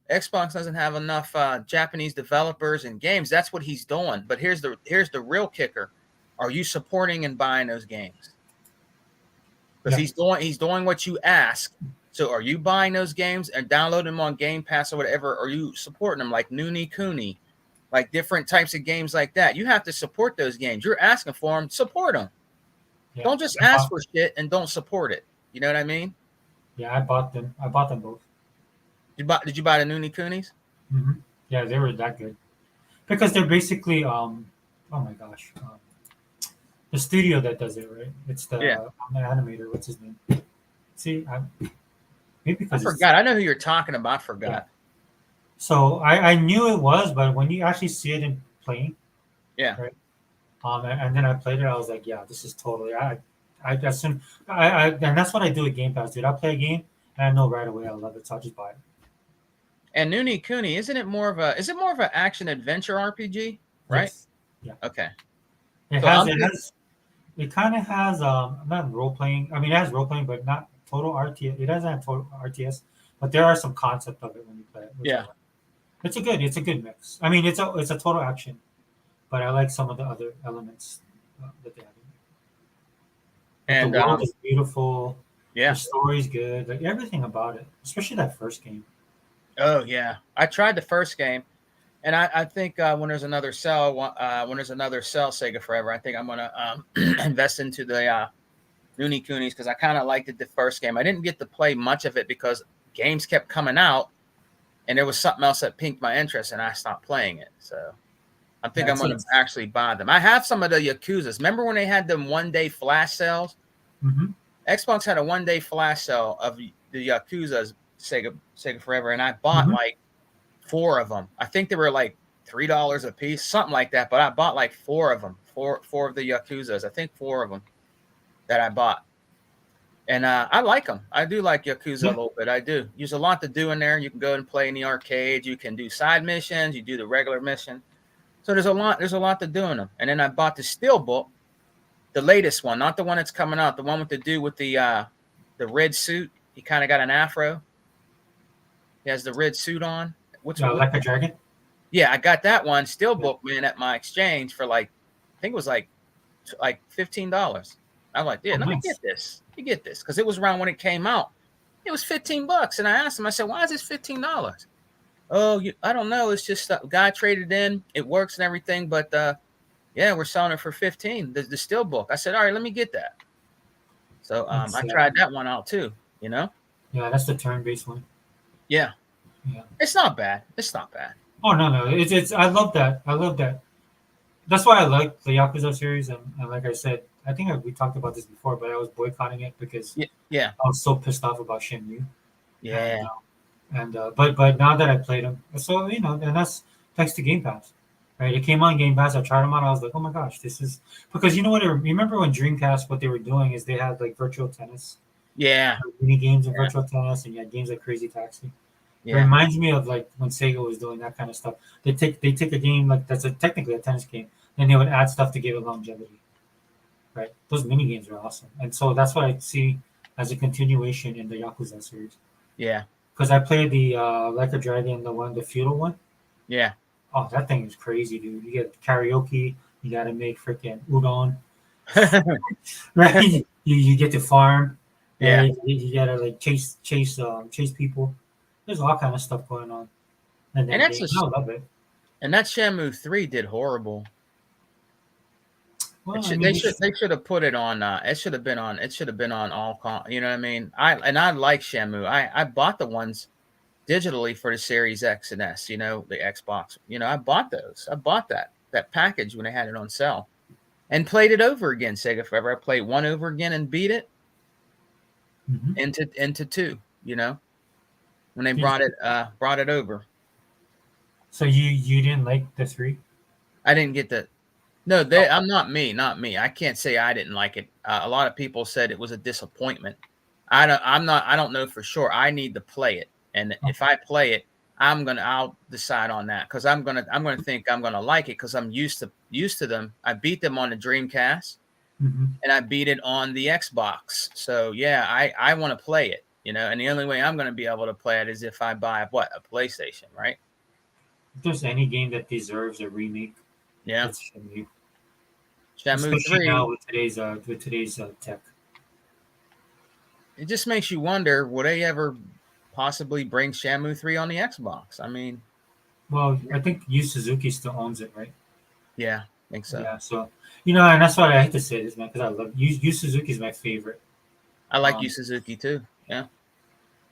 Xbox doesn't have enough Japanese developers and games, that's what he's doing. But here's the real kicker. Are you supporting and buying those games? Because he's doing what you ask. So are you buying those games and downloading them on Game Pass or whatever? Are you supporting them like Noonie Cooney, like different types of games like that? You have to support those games. You're asking for them, support them. Yeah. Don't just ask for shit and don't support it. You know what I mean? Yeah, I bought them. I bought them both. Did you buy the Noonie Coonies? Mm-hmm. Yeah, they were that good because they're basically oh my gosh, the studio that does it, right? It's the animator. What's his name? See, maybe because I forgot. I know who you're talking about. I forgot. Yeah. So I knew it was, but when you actually see it in playing, yeah, right. And then I played it. I was like, yeah, this is totally. And that's what I do with Game Pass, dude. I play a game and I know right away I love it, so I'll just buy it. And Noonie Cooney, is it more of an action adventure RPG, right? Yes. Yeah. Okay. It kind of has not role playing. I mean, it has role playing, but not total RTS. It doesn't have total RTS, but there are some concept of it when you play it. Yeah. It's a good mix. I mean, it's a total action, but I like some of the other elements that they have. And the world is beautiful. Yeah. The story's good. Like everything about it, especially that first game. Oh yeah, I tried the first game, and I think when there's another sale, Sega Forever, I think I'm gonna invest into the Noonie Coonies because I kind of liked the first game. I didn't get to play much of it because games kept coming out, and there was something else that piqued my interest, and I stopped playing it. So I think I'm going to actually buy them. I have some of the Yakuzas. Remember when they had them 1-day flash sales? Mm-hmm. Xbox had a 1-day flash sale of the Yakuzas Sega Forever, and I bought like 4 of them. I think they were like $3 a piece, something like that. But I bought like 4 of them, four of the Yakuzas. I think 4 of them that I bought. And I like them. I do like Yakuza a little bit. I do. There's a lot to do in there. You can go and play in the arcade. You can do side missions. You do the regular mission. So there's a lot to do in them. And then I bought the Steelbook, the latest one, not the one that's coming out, the one with the dude with the red suit. He kind of got an afro. He has the red suit on. What's Like a Dragon? Yeah, I got that one Steelbook, man, at my exchange for like, I think it was like $15. I'm like, yeah, let me get this. You get this, because it was around when it came out. It was $15, and I asked him. I said, "Why is this $15?" Oh, I don't know. It's just a guy traded in. It works and everything, but yeah, we're selling it for $15. The Steelbook. I said, "All right, let me get that." So I tried that one out too. You know. Yeah, that's the turn-based one. Yeah. It's not bad. Oh no, it's. I love that. That's why I like the Yakuza series, and like I said, I think we talked about this before, but I was boycotting it because I was so pissed off about Shenmue. Yeah. But now that I played them, so and that's thanks to Game Pass, right? It came on Game Pass. I tried them out. I was like, oh my gosh, this is because you know what? Remember when Dreamcast? What they were doing is they had like virtual tennis, mini games of virtual tennis, and you had games like Crazy Taxi. It reminds me of like when Sega was doing that kind of stuff. They take a game like that's technically a tennis game, and they would add stuff to give it longevity. Right, those mini games are awesome, and so that's what I see as a continuation in the Yakuza series. Yeah, because I played the Like a Dragon, the feudal one. Yeah. Oh, that thing is crazy, dude. You get karaoke. You got to make freaking udon. Right, you get to farm. Yeah, you gotta like chase people. There's all kind of stuff going on, and that's I love it. And that Shenmue 3 did horrible. Well, they should have put it on. It should have been on. It should have been on all. You know what I mean? I like Shenmue. I bought the ones digitally for the Series X and S. You know, the Xbox. You know, I bought those. I bought that package when they had it on sale, and played it over again. Sega Forever. I played one over again and beat it into 2. You know, when they brought it over. So you didn't like the 3? I didn't get the. No, I'm not me. I can't say I didn't like it. A lot of people said it was a disappointment. I don't know for sure. I need to play it, and if I play it, I'll decide on that because I'm gonna think I'm gonna like it because I'm used to them. I beat them on the Dreamcast, and I beat it on the Xbox. So yeah, I want to play it. You know, and the only way I'm going to be able to play it is if I buy a PlayStation, right? If there's any game that deserves a remake, it's Shenmue. Shenmue 3 now with today's tech. It just makes you wonder: will they ever possibly bring Shenmue 3 on the Xbox? I mean, well, I think Yu Suzuki still owns it, right? Yeah, I think so. Yeah, so and that's why I hate to say this, man, because I love Yu Suzuki is my favorite. I like Yu Suzuki too. Yeah.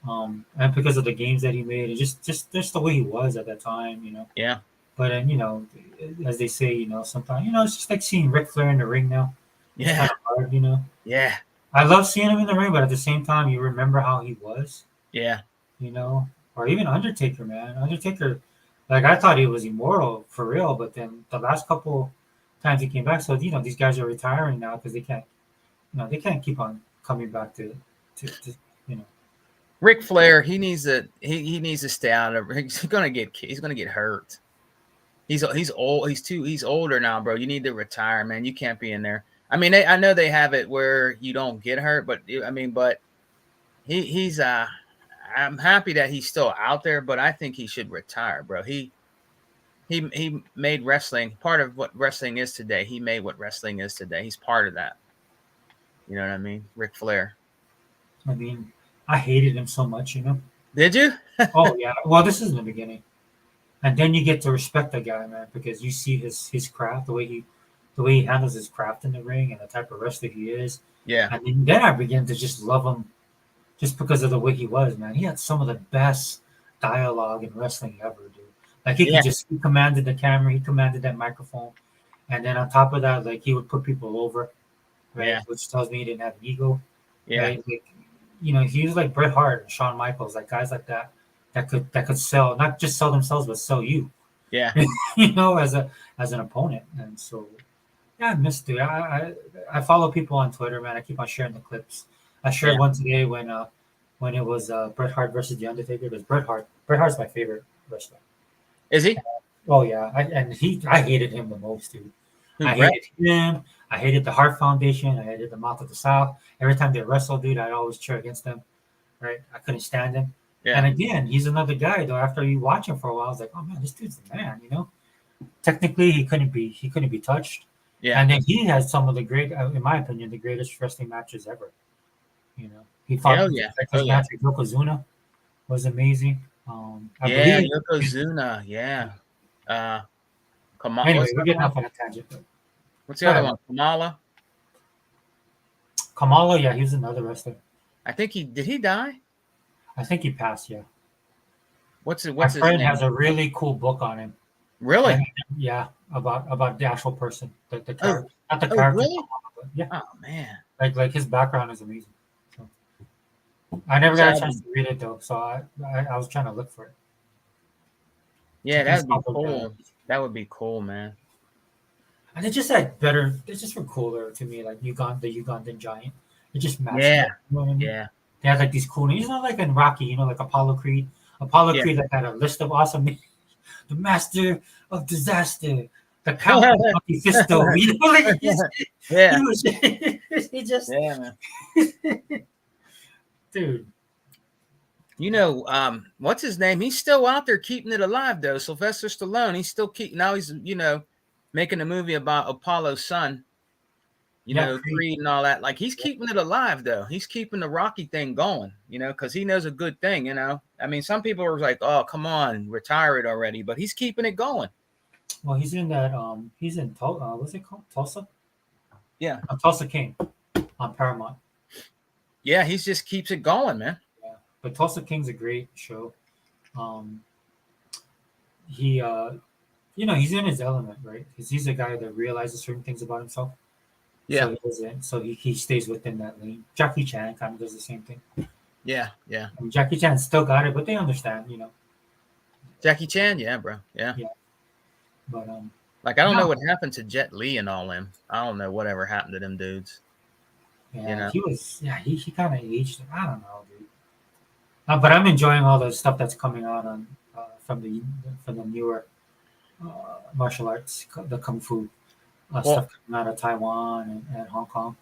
And because of the games that he made, and just the way he was at that time, Yeah. But as they say, sometimes it's just like seeing Ric Flair in the ring now. It's Yeah. kind of hard, Yeah. I love seeing him in the ring, but at the same time, you remember how he was. Yeah. Or even Undertaker, man. Undertaker, like I thought he was immortal for real, but then the last couple times he came back, so these guys are retiring now because they can't keep on coming back to. Ric Flair, he needs to stay out of. He's gonna get hurt. He's old. He's older now, bro. You need to retire, man. You can't be in there. I mean, I know they have it where you don't get hurt, but he's I'm happy that he's still out there, but I think he should retire, bro. He made wrestling part of what wrestling is today. He made what wrestling is today. He's part of that. You know what I mean? Ric Flair. I mean, I hated him so much, Did you? Oh yeah. Well, this is in the beginning, and then you get to respect the guy, man, because you see his craft, the way he handles his craft in the ring, and the type of wrestler he is. Yeah. And then I began to just love him, just because of the way he was, man. He had some of the best dialogue in wrestling ever, dude. Like he Yeah. he commanded the camera, he commanded that microphone, and then on top of that, like he would put people over, right? Yeah. Which tells me he didn't have an ego, Yeah. right? Like, he was like Bret Hart and Shawn Michaels, like guys like that that could sell, not just sell themselves, but sell you, Yeah. as an opponent. And so, yeah, I missed it. I follow people on Twitter, man. I keep on sharing the clips. I shared Yeah. one today when it was Bret Hart versus The Undertaker. It was Bret Hart. Bret Hart's my favorite wrestler. Is he? Oh yeah, I hated him the most, dude. Who, I Brett? hated him. I hated the Hart Foundation. I hated the Mouth of the South. Every time they wrestled, dude, I'd always cheer against them. Right? I couldn't stand him. Yeah. And again, he's another guy though. After you watch him for a while, I was like, oh man, this dude's the man. Technically, he couldn't be touched. Yeah. And then he has some of the great, in my opinion, the greatest wrestling matches ever. He fought Hell yeah. like Oh, his yeah. match with Yokozuna was amazing. I Yeah. believe. Yokozuna. Yeah. Kamala. Anyway, What's we're the getting other off one? on a tangent. But What's the other one? Kamala. Kamala, yeah, he was another wrestler. I think did he die? I think he passed. Yeah, What's my his friend name? has a really cool book on him. Really? And, yeah, about the actual person, the Oh, character, not the oh, character. really? But yeah, Oh man. like his background is amazing. So, I never got a So, chance to read it though, so I was trying to look for it. yeah, He's that'd be probably cool. better. That would be cool, man. And it's just like better. It's just were cooler to me, like the Ugandan giant. It just matched. Yeah. You know what I mean? Yeah. They had like these cool names, like in Rocky, like Apollo Creed. Apollo Yeah. Creed like had a list of awesome names. The Master of Disaster, the Count of Mephisto. Like Yeah. he just Yeah, man. dude. What's his name? He's still out there keeping it alive, though. Sylvester Stallone. He's still now he's making a movie about Apollo's son. Creed and all that. Like he's keeping it alive, though. He's keeping the Rocky thing going. Because he knows a good thing. I mean, some people are like, "Oh, come on, retire it already," but he's keeping it going. Well, he's in that. He's in what's it called? Tulsa. Yeah. Tulsa King on Paramount. Yeah, he just keeps it going, man. Yeah, but Tulsa King's a great show. He he's in his element, right? Because he's a guy that realizes certain things about himself. Yeah. So he stays within that lane. Jackie Chan kind of does the same thing. Yeah. Yeah. I mean, Jackie Chan still got it, but they understand, Jackie Chan, yeah, bro. Yeah. But Like I don't know what happened to Jet Li and all them. I don't know whatever happened to them dudes. yeah, he kind of aged. I don't know, dude. But I'm enjoying all the stuff that's coming out on from the newer martial arts, the kung fu stuff coming out of Taiwan and Hong Kong.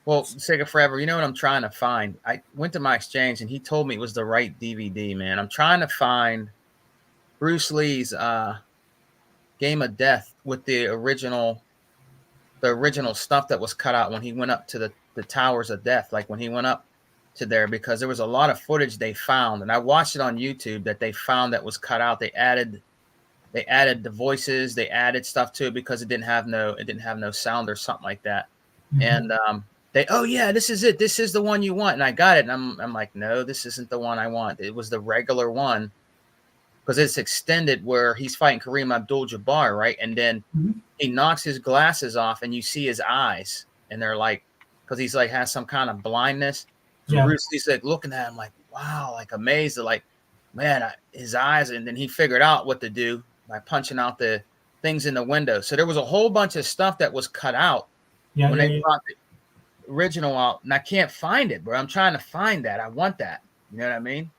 Well, Sega Forever, you know what I'm trying to find? I went to my exchange and he told me it was the right DVD, man. I'm trying to find Bruce Lee's Game of Death with the original stuff that was cut out when he went up to the Towers of Death, like when he went up to there, because there was a lot of footage they found, and I watched it on YouTube that they found that was cut out. They added the voices, they added stuff to it because it didn't have no sound or something like that. Mm-hmm. And this is it. This is the one you want. And I got it. And I'm like, no, this isn't the one I want. It was the regular one because it's extended where he's fighting Kareem Abdul-Jabbar, right? And then he knocks his glasses off and you see his eyes. And they're like, because he's like has some kind of blindness. Yeah. Bruce Lee's like looking at him like, wow, like amazed. Like, man, his eyes. And then he figured out what to do by punching out the things in the window. So there was a whole bunch of stuff that was cut out when they brought the original out, and I can't find it, bro. I'm trying to find that. I want that. You know what I mean?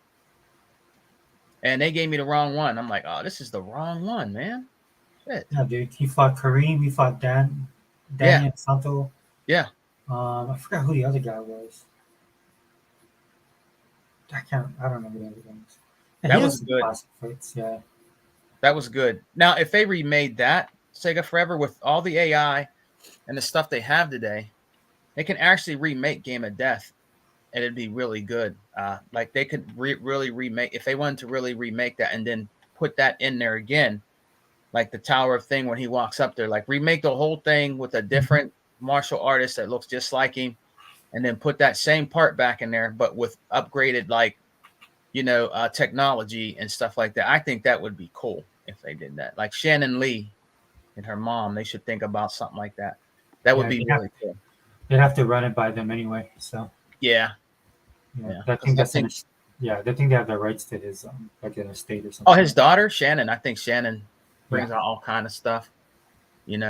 And they gave me the wrong one. I'm like, oh, this is the wrong one, man. Shit. Yeah, dude. He fought Kareem. He fought Daniel Santo. Yeah. I forgot who the other guy was. I don't know who the other guy was. That was good. Fights, yeah. That was good. Now, if they remade that Sega Forever with all the AI and the stuff they have today, they can actually remake Game of Death, and it'd be really good. Like they could really remake, if they wanted to really remake that and then put that in there again, like the Tower of Thing when he walks up there, like remake the whole thing with a different martial artist that looks just like him, and then put that same part back in there, but with upgraded like technology and stuff like that. I think that would be cool if they did that. Like Shannon Lee and her mom, they should think about something like that. That would be really cool. They'd have to run it by them anyway. So Yeah. yeah, Yeah. I think I that's think- they think they have the rights to his like an estate or Oh, something. his daughter, Shannon. I think Shannon brings out all kind of stuff. And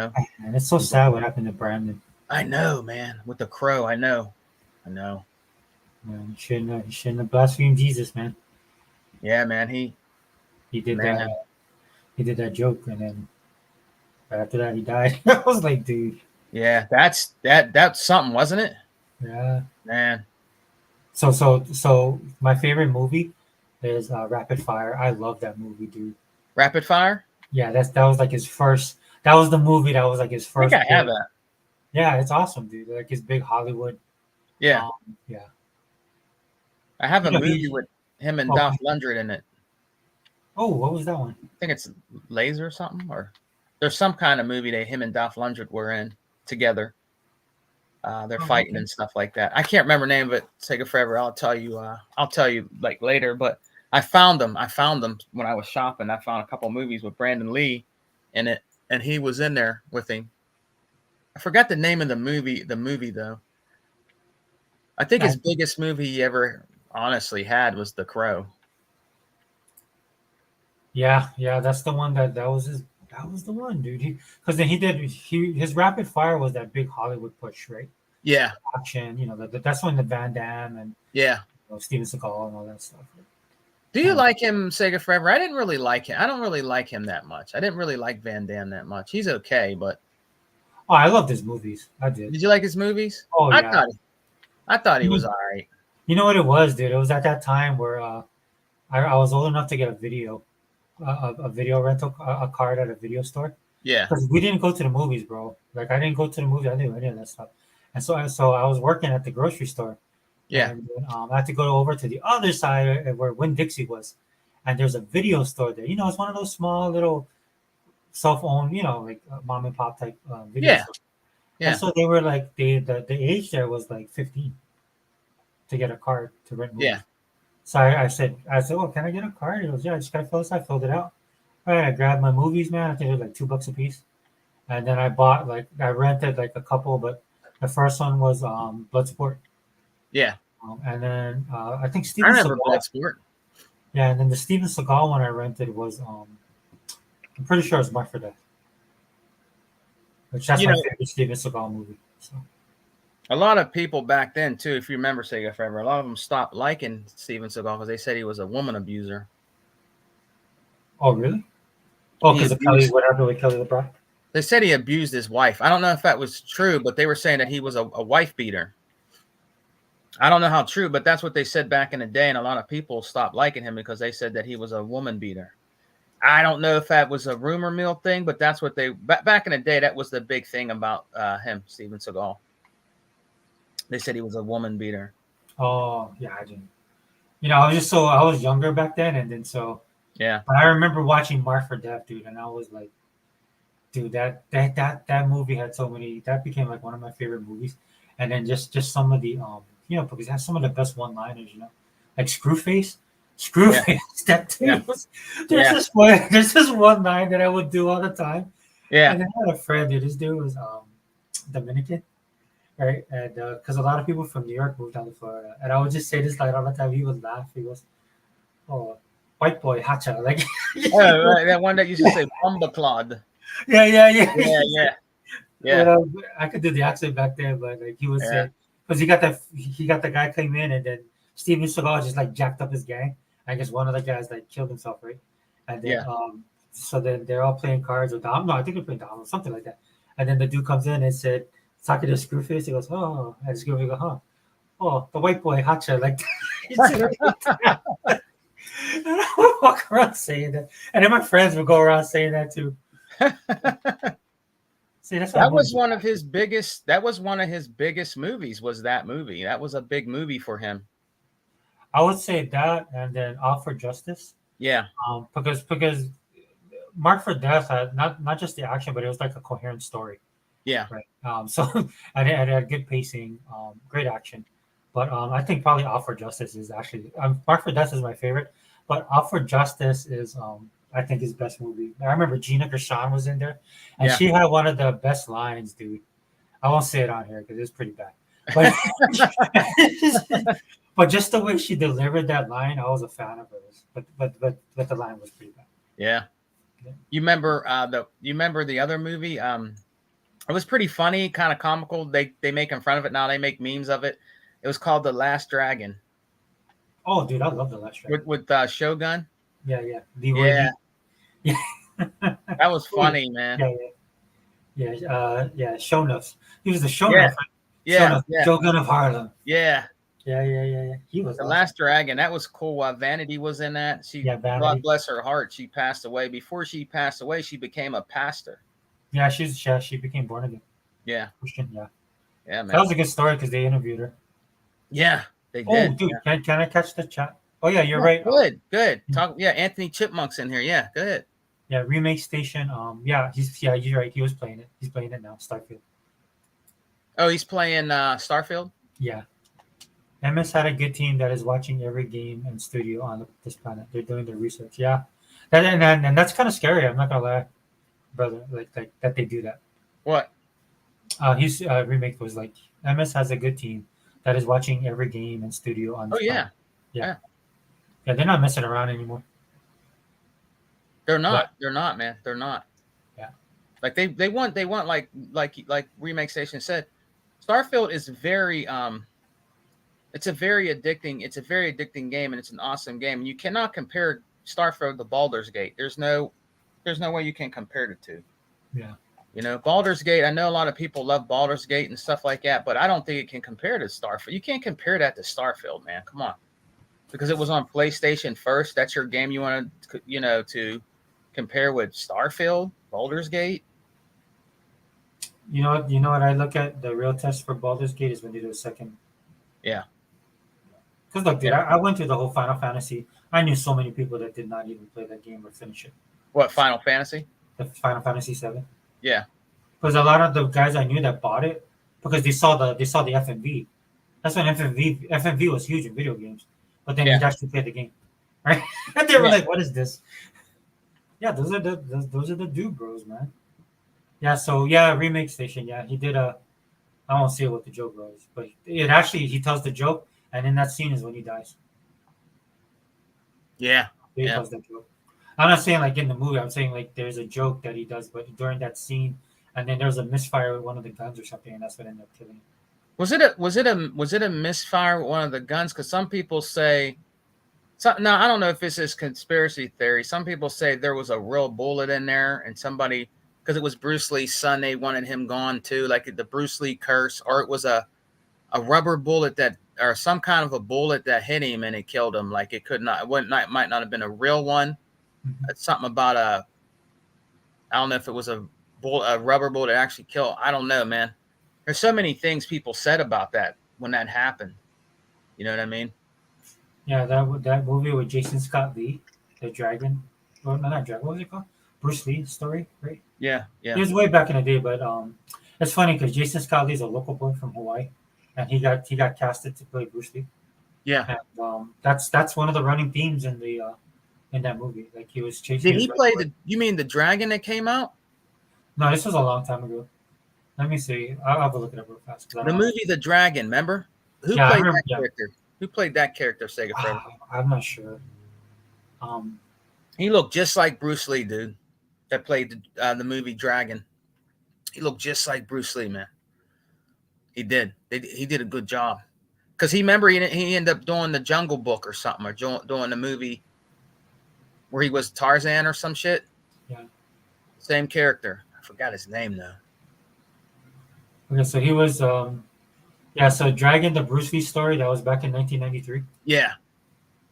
it's so sad what happened to Brandon. I know, man. With the crow, I know. Yeah, he shouldn't have blasphemed Jesus, man. Yeah, man. He did Man. that. He did that joke, and then right after that, he died. I was like, dude, Yeah, that's something, wasn't it? yeah. Man. So my favorite movie is Rapid Fire. I love that movie, dude. Rapid Fire? Yeah, that was like his first. That was the movie that was like his I first. think I have big- that. Yeah, it's awesome, dude. Like his big Hollywood. Yeah. Yeah. I have a Yeah, movie with him and Oh. Dolph Lundgren in it. Oh, what was that one? I think it's Laser or something, or there's some kind of movie that him and Dolph Lundgren were in together. They're fighting okay. and stuff like that. I can't remember the name of it. Take it forever. I'll tell you. Like later. But I found them. When I was shopping. I found a couple movies with Brandon Lee in it, and he was in there with him. I forgot the name of the movie. The movie though. I think his biggest movie he ever honestly had was The Crow. Yeah, that's the one that was the one, dude. Because then his Rapid Fire was that big Hollywood push, right? Yeah. Action, that's when the Van Damme and Yeah. Steven Seagal and all that stuff. Right? Do you like him, Sega Forever? I didn't really like him. I don't really like him that much. I didn't really like Van Damme that much. He's okay, but Oh, I loved his movies. I did. did you like his movies? Oh, I yeah. thought he was all right. You know what it was, dude? It was at that time where I was old enough to get a video rental, a card at a video store. Yeah. Because we didn't go to the movies, bro. Like I didn't go to the movies. I didn't do any of that stuff. And so I was working at the grocery store. Yeah. And I had to go over to the other side where Winn Dixie was, and there's a video store there. It's one of those small little cell phone, like mom and pop type video Yeah. stores. Yeah. And so they were like the age there was like 15 to get a card to rent movies. Yeah. So I said, well, can I get a card? He goes, yeah, I just got to fill this out. I filled it out. All right, I grabbed my movies, man. I think it was like $2 a piece. And then I rented like a couple, but the first one was Bloodsport. Yeah. And then I think I Steven remember Seagal. Bloodsport. Yeah, and then the Steven Seagal one I rented was I'm pretty sure it's Mark for Death. Which that's my favorite Steven Seagal movie. So. A lot of people back then too, if you remember Sega Forever, a lot of them stopped liking Steven Seagal because they said he was a woman abuser. Oh really? Oh, because of Kelly, whatever with Kelly LeBron. They said he abused his wife. I don't know if that was true, but they were saying that he was a wife beater. I don't know how true, but that's what they said back in the day, and a lot of people stopped liking him because they said that he was a woman beater. I don't know if that was a rumor mill thing, but that's what back in the day, that was the big thing about him, Steven Seagal. They said he was a woman beater. Oh yeah, I didn't. I was younger back then, and then so yeah. But I remember watching Mark for Death, dude, and I was like, dude, that movie had so many. That became like one of my favorite movies, and then just some of the because it has some of the best one-liners, like Screwface. That dude was. There's this one line that I would do all the time. Yeah. And I had a friend, dude. This dude was Dominican. Right, and because a lot of people from New York moved down to Florida, and I would just say this line all the time. He would laugh. He goes, "Oh, white boy, hacha!" Like, right, that one that used to say "Bumba Claude." Yeah. But, I could do the accent back then, but like he would say, because he got the guy came in, and then Steven Seagal just like jacked up his gang. I guess one of the guys like killed himself, right? And then so then they're all playing cards or domino. I think they're playing domino, something like that. And then the dude comes in and said, talking to Screwface, he goes, "Oh," and Screwface goes, "Huh? Oh, the white boy, hacha!" Like, and I would walk around saying that, and then my friends would go around saying that too. See, that was one of his biggest. That was one of his biggest movies. Was that movie? That was a big movie for him. I would say that, and then Out for Justice. Yeah. Because Mark for Death had not just the action, but it was like a coherent story. Yeah. Right. So and it had good pacing, great action. But I think probably Out for Justice is actually Mark for Death is my favorite, but Out for Justice is I think his best movie. I remember Gina Gershon was in there, and Yeah. she had one of the best lines, dude. I won't say it on here because it's pretty bad, but but just the way she delivered that line, I was a fan of hers. But the line was pretty bad. Yeah. Yeah. You remember the other movie? It was pretty funny, kind of comical. They make in fun of it now. They make memes of it. It was called The Last Dragon Oh, dude, I love the last track. with Shogun. Yeah, yeah, Leroy Yeah, Lee. that was funny, man. Yeah. Shonuff. He was the Shonuff. Yeah. Right? Yeah, Shonuff, yeah, Shogun of Harlem. yeah. Yeah. He was The awesome. Last Dragon. That was cool. Vanity was in that. Yeah, Vanity. God bless her heart. She passed away. Before she passed away, she became a pastor. Yeah, she became born again Yeah, Christian. Yeah, yeah, that man. was a good story because they interviewed her. Yeah, they Oh, did. dude, Yeah. can I catch the chat? Oh yeah, you're Yeah, right. Good. Talk. Yeah, Anthony Chipmunk's in here. Yeah, go ahead. Yeah, Remake Station. Yeah, you're right. He was playing it. He's playing it now. Starfield. Oh, he's playing Starfield. Yeah. MS had a good team that is watching every game and studio on this planet. They're doing their research. Yeah, and that's kind of scary. I'm not gonna lie, brother. Like that they do that. What? His remake was like MS has a good team that is watching every game and studio on. Oh This yeah, planet. Yeah. They're not messing around anymore. they're not. They're not, man. They're not. Yeah. Like they want like Remake Station said, Starfield is very it's a very addicting game, and it's an awesome game. And you cannot compare Starfield to Baldur's Gate. There's no way you can compare the two. Yeah. You know, Baldur's Gate, I know a lot of people love Baldur's Gate and stuff like that, but I don't think it can compare to Starfield. You can't compare that to Starfield, man. Come on. Because it was on PlayStation first. That's your game you want to, to compare with Starfield, Baldur's Gate. You know what I look at the real test for Baldur's Gate is when they do a second. Yeah. Because look, dude, I went through the whole Final Fantasy. I knew so many people that did not even play that game or finish it. What, Final Fantasy? The Final Fantasy 7. Yeah. Because a lot of the guys I knew that bought it because they saw the FMV. That's when FMV was huge in video games. But then Yeah. they actually played the game, right? And they were Yeah. like, "What is this?" Yeah, those are the dude bros, man. Yeah, so yeah, Remake Station. Yeah, he did a. I won't say what the joke was, but it actually he tells the joke, and in that scene is when he dies. Yeah. He Yeah. tells that joke. I'm not saying like in the movie. I'm saying like there's a joke that he does, but during that scene, and then there was a misfire with one of the guns or something, and that's what ended up killing him. Was it a misfire with one of the guns? Because some people say, now I don't know if this is conspiracy theory. Some people say there was a real bullet in there, and somebody, because it was Bruce Lee's son, they wanted him gone too, like the Bruce Lee curse, or it was a rubber bullet or some kind of a bullet that hit him and it killed him. Like it might not have been a real one. Mhm. It's something about I don't know if it was a rubber bullet that actually killed. I don't know, man. There's so many things people said about that when that happened. You know what I mean? Yeah, that movie with Jason Scott Lee, the Dragon, or no, not Dragon. What was it called? Bruce Lee story, right? Yeah. It was way back in the day, but it's funny because Jason Scott Lee's a local boy from Hawaii, and he got casted to play Bruce Lee. Yeah. And that's one of the running themes in the in that movie. Like he was chasing. Did he his play red boy. you mean the dragon that came out? No, this was a long time ago. Let me see. I'll have to look it up real fast. 'Cause I The don't know. movie The Dragon, remember? Who Yeah, I played remember, that yeah. character? Who played that character, Sega Forever? I'm not sure. He looked just like Bruce Lee, dude. That played the movie Dragon. He looked just like Bruce Lee, man. He did. He did a good job. Because he ended up doing the Jungle Book or something, or doing the movie where he was Tarzan or some shit. Yeah. Same character. I forgot his name though. Okay, so he was yeah. So Dragon, the Bruce Lee story, that was back in 1993. Yeah.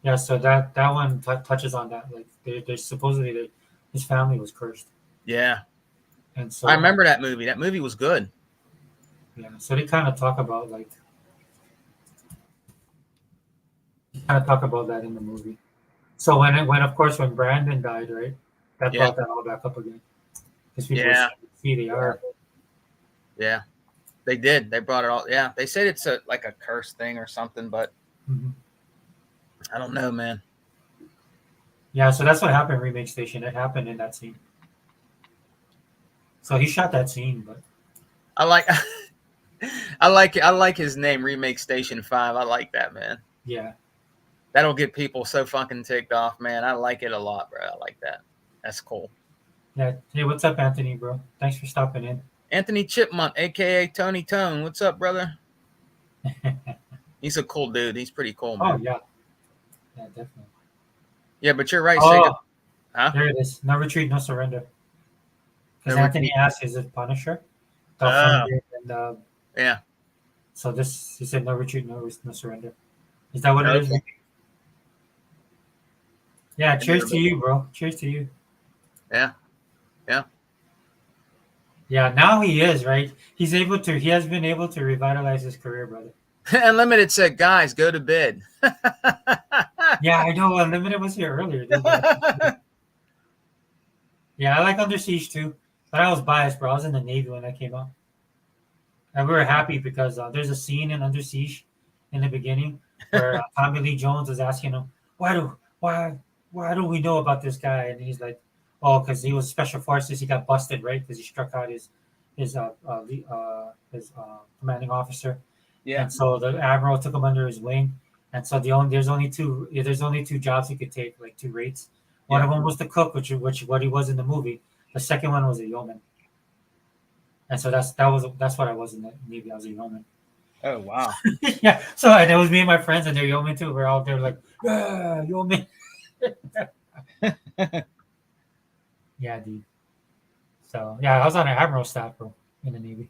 Yeah, so that one touches on that. Like, they supposedly his family was cursed, Yeah. and so I remember that movie. That movie was good. Yeah, so they kind of talk about that in the movie. So when of course when Brandon died, right, that Yeah. brought that all back up again. Because people Yeah. see they are. Yeah. They did. They brought it all. Yeah, they said it's like a curse thing or something, but Mhm. I don't know, man. Yeah, so that's what happened in Remake Station. It happened in that scene. So he shot that scene, but I like, I like his name, Remake Station 5. I like that, man. yeah. That'll get people so fucking ticked off, man. I like it a lot, bro. I like that. That's cool. Yeah. Hey, what's up, Anthony, bro? Thanks for stopping in. Anthony Chipmunk, aka Tony Tone. What's up, brother? He's a cool dude. He's pretty cool, Oh man. yeah. Yeah, definitely. Yeah, but you're right, Oh, Sega. Huh? there it is. No retreat, no surrender. Because No Anthony retreat. asked, is it Punisher? Oh. And Yeah. so this, he said, no retreat, no surrender. Is that what it is? Okay. Yeah. Cheers to you, bro. Cheers to you. Yeah. Yeah. Yeah. Now he is right. He has been able to revitalize his career, brother. Unlimited said, guys, go to bed. Yeah, I know. Unlimited was here earlier. Dude, but yeah, I like Under Siege too, but I was biased, bro. I was in the Navy when that came out, and we were happy because there's a scene in Under Siege in the beginning where Tommy Lee Jones is asking him, why do we know about this guy?" And he's like, "Oh, because he was special forces. He got busted, right? Because he struck out his commanding officer." Yeah. And so the admiral took him under his wing. And so there's only two jobs he could take, like two rates. One of them was the cook, which what he was in the movie. The second one was a yeoman. And so that's what I was in the Navy. I was a yeoman. Oh, wow. Yeah. So and it was me and my friends, and they're yeomen too. We're all there like, yeah, yeoman. Yeah, dude. So yeah, I was on an admiral staff, bro, in the Navy.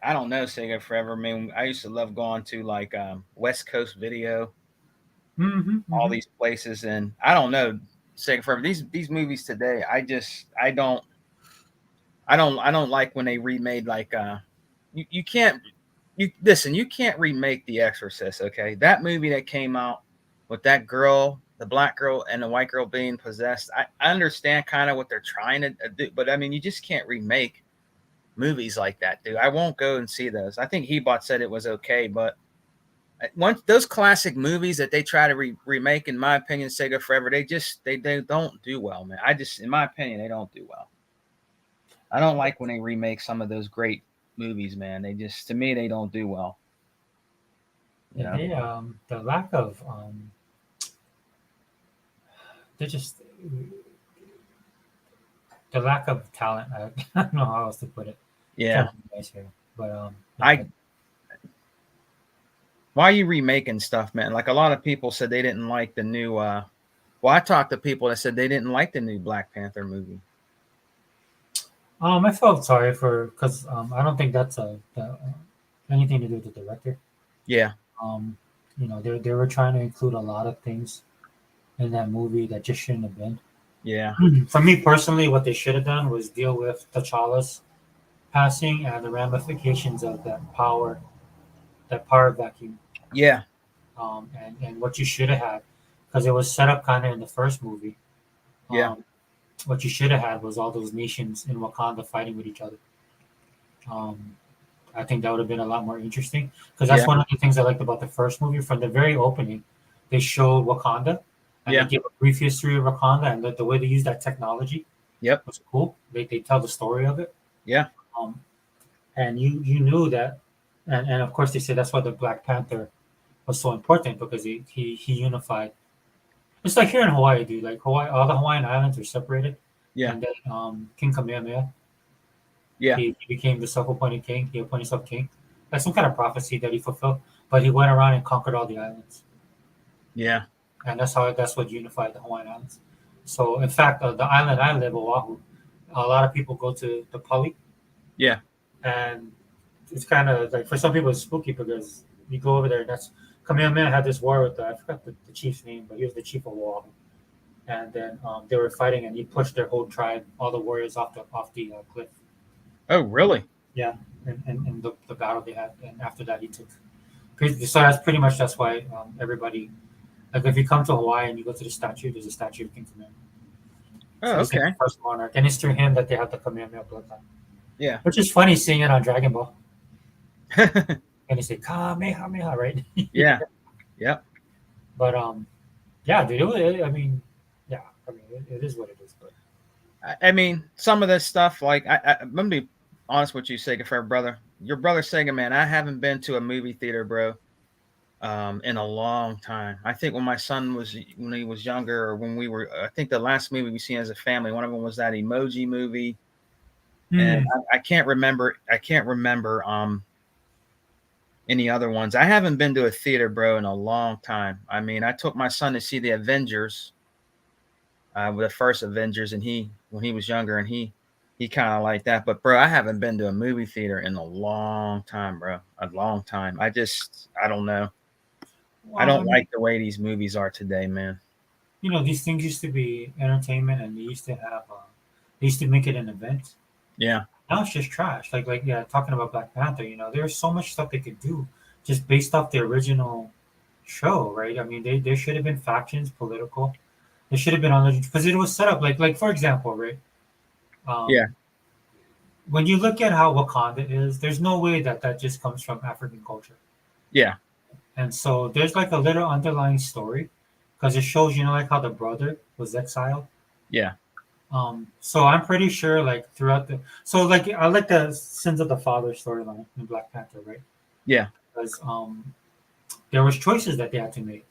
I don't know, Sega Forever. I mean, I used to love going to like West Coast Video, all these places, and I don't know, Sega Forever. These movies today, I don't like when they remade like you can't you can't remake The Exorcist, okay? That movie that came out with that girl, the black girl and the white girl being possessed. I understand kind of what they're trying to do, but I mean, you just can't remake movies like that, dude. I won't go and see those. I think Hebot said it was okay, but once those classic movies that they try to remake, in my opinion, Sega Forever, they don't do well, man. In my opinion, they don't do well. I don't like when they remake some of those great movies, man. To me, they don't do well. Yeah, the lack of they're just the lack of talent. I don't know how else to put it. Yeah. Nice here. But why are you remaking stuff, man? Like a lot of people said they didn't like the new well, I talked to people that said they didn't like the new Black Panther movie. I felt sorry because I don't think that's anything to do with the director. Yeah. They were trying to include a lot of things in that movie that just shouldn't have been. Yeah. For me personally, what they should have done was deal with T'Challa's passing and the ramifications of that power vacuum. Yeah. And what you should have had, because it was set up kind of in the first movie. Yeah. What you should have had was all those nations in Wakanda fighting with each other. I think that would have been a lot more interesting because that's one of the things I liked about the first movie. From the very opening, they showed Wakanda and they gave a brief history of Wakanda and the way they use that technology. Yep. Was cool. They tell the story of it. Yeah. And you knew that, and of course they said that's why the Black Panther was so important because he unified. It's like here in Hawaii, dude. Like Hawaii, all the Hawaiian islands are separated. Yeah. And then King Kamehameha. Yeah. He became the self-appointed king. He appointed himself king. Like some kind of prophecy that he fulfilled. But he went around and conquered all the islands. Yeah. And that's what unified the Hawaiian Islands. So in fact, the island I live, Oahu, a lot of people go to the Pali. Yeah. And it's kind of like for some people it's spooky because you go over there and that's Kamehameha had this war with I forgot the chief's name, but he was the chief of Oahu. And then they were fighting and he pushed their whole tribe, all the warriors off the cliff. Oh, really? Yeah, and the battle they had, and after that he took. So that's why everybody, like if you come to Hawaii and you go to the statue, there's a statue of King Kamehameha. Oh, so okay. Like the first monarch, and it's through him that they have the Kamehameha bloodline. Yeah. Which is funny seeing it on Dragon Ball. And they say Kamehameha, right? Yeah. Yep. But yeah, dude. I mean, yeah. I mean, it is what it is. But I mean, some of this stuff, like I'm gonna be honest with you, Sega Fair brother. Your brother Sega, man. I haven't been to a movie theater, bro, in a long time. I think when he was younger, or when we were. I think the last movie we seen as a family, one of them was that Emoji movie, and I can't remember. I can't remember any other ones. I haven't been to a theater, bro, in a long time. I mean, I took my son to see the Avengers, the first Avengers, and when he was younger, and he kind of like that. But bro, I haven't been to a movie theater in a long time, bro. A long time. I don't know. I well, I don't mean, like the way these movies are today, man. you know, these things used to be entertainment, and they used to have, they used to make it an event. Yeah, Now it's just trash. Like yeah, talking about Black Panther, you know, there's so much stuff they could do just based off the original show, right? I mean, there should have been factions, political. There should have been on the because it was set up like for example, right? yeah, Um, when you look at how Wakanda is, there's no way that that just comes from African culture, yeah, and so there's like a little underlying story because it shows, you know, like how the brother was exiled. yeah, So I'm pretty sure like throughout the so like I like the Sins of the Father storyline in Black Panther, right? yeah, Because there was choices that they had to make,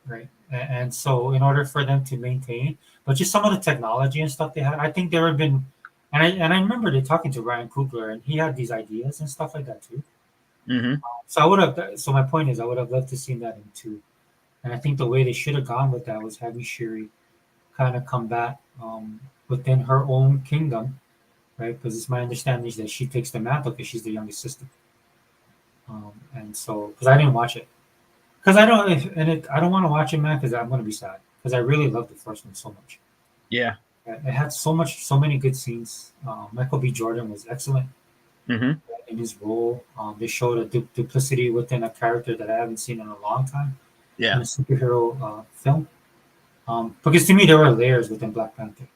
right? And so in order for them to maintain, but just some of the technology and stuff they had, I think there have been, and I remember they talking to Ryan Coogler, and he had these ideas and stuff like that too. mm-hmm. So I would have. So my point is, I would have loved to see that in two, and I think the way they should have gone with that was having Shuri kind of combat within her own kingdom, right? Because it's my understanding is that she takes the mantle because she's the youngest sister. And so, because I didn't watch it, because I don't, I don't want to watch it, man, because I'm gonna be sad, because I really loved the first one so much. Yeah, It had so many good scenes. Michael B. Jordan was excellent mm-hmm. in his role. They showed a duplicity within a character that I haven't seen in a long time in Yeah, a superhero film. Because to me, there were layers within Black Panther.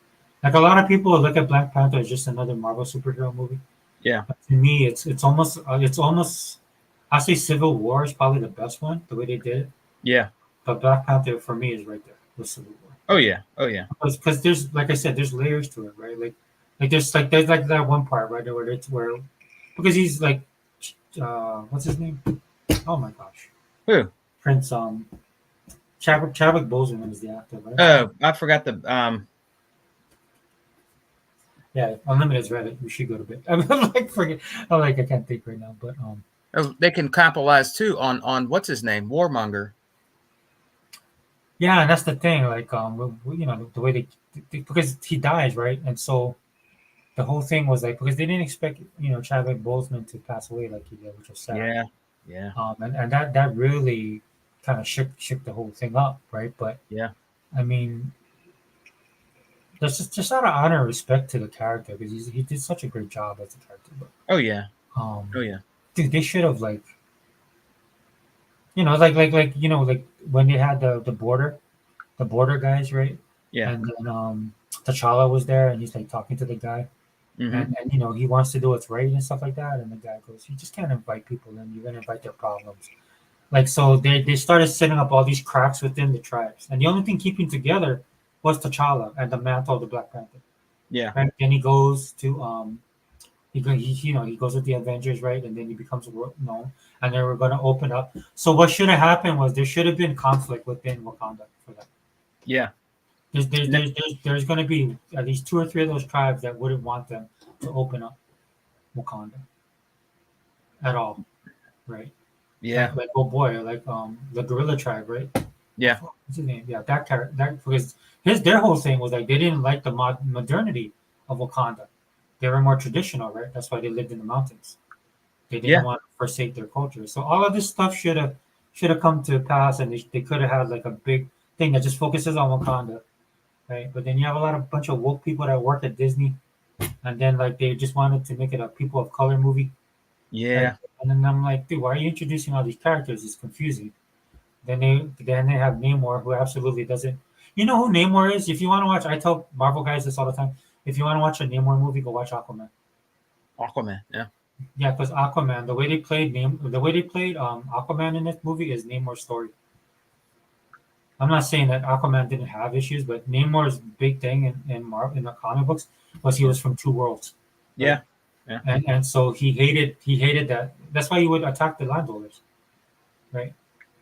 Like a lot of people look at Black Panther as just another Marvel superhero movie. yeah, But to me, it's almost I say Civil War is probably the best one, the way they did it. yeah. But Black Panther for me is right there with Civil War. Oh yeah, oh yeah, Because there's like I said, there's layers to it, right? Like there's like that one part right there where it's where because he's like what's his name? Oh my gosh. Who? Prince Chadwick Boseman is the actor, right? Oh, I forgot the Yeah, Unlimited's Reddit. We should go to bed. I'm like forget. I'm like I can't think right now, but Oh, they can capitalize too on what's his name, Warmonger. yeah, and that's the thing. Like you know the way because he dies right, and so the whole thing was like because they didn't expect you know Chadwick Boseman to pass away like he did, which was sad. Yeah, yeah, And that really kind of shook the whole thing up, right? But yeah, I mean, there's just out of honor and respect to the character because he did such a great job as a character. But oh yeah, um, oh yeah, dude, they should have like you know like you know like when they had the border guys, right? yeah, And then T'Challa was there, and he's like talking to the guy, mm-hmm. and you know he wants to do what's right and stuff like that, and the guy goes, "You just can't invite people in. You're gonna invite their problems." Like so, they started setting up all these cracks within the tribes, and the only thing keeping together was T'Challa and the mantle of the Black Panther. Yeah, Right? Then he goes to he you know he goes with the Avengers, right? And then he becomes known, and then we're gonna open up. So what should have happened was there should have been conflict within Wakanda for that. yeah, There's going to be at least two or three of those tribes that wouldn't want them to open up Wakanda at all, right? yeah, Like oh boy, like the gorilla tribe, right? yeah, What's his name? Yeah, that character. That because their whole thing was like they didn't like the modernity of Wakanda. They were more traditional, right? That's why they lived in the mountains. They didn't yeah, want to forsake their culture. So all of this stuff should have come to pass, and they could have had like a big thing that just focuses on Wakanda, right? But then you have a lot of bunch of woke people that work at Disney, and then like they just wanted to make it a people of color movie. Right? yeah, And then I'm like, dude, why are you introducing all these characters? It's confusing. Then they have Namor, who absolutely doesn't. You know who Namor is? If you want to watch, I tell Marvel guys this all the time. If you want to watch a Namor movie, go watch Aquaman. Aquaman. Yeah. Yeah, because Aquaman, the way they played Aquaman in this movie is Namor's story. I'm not saying that Aquaman didn't have issues, but Namor's big thing in the comic books was he was from two worlds, right? Yeah. Yeah. And so he hated that. That's why he would attack the landowners, right?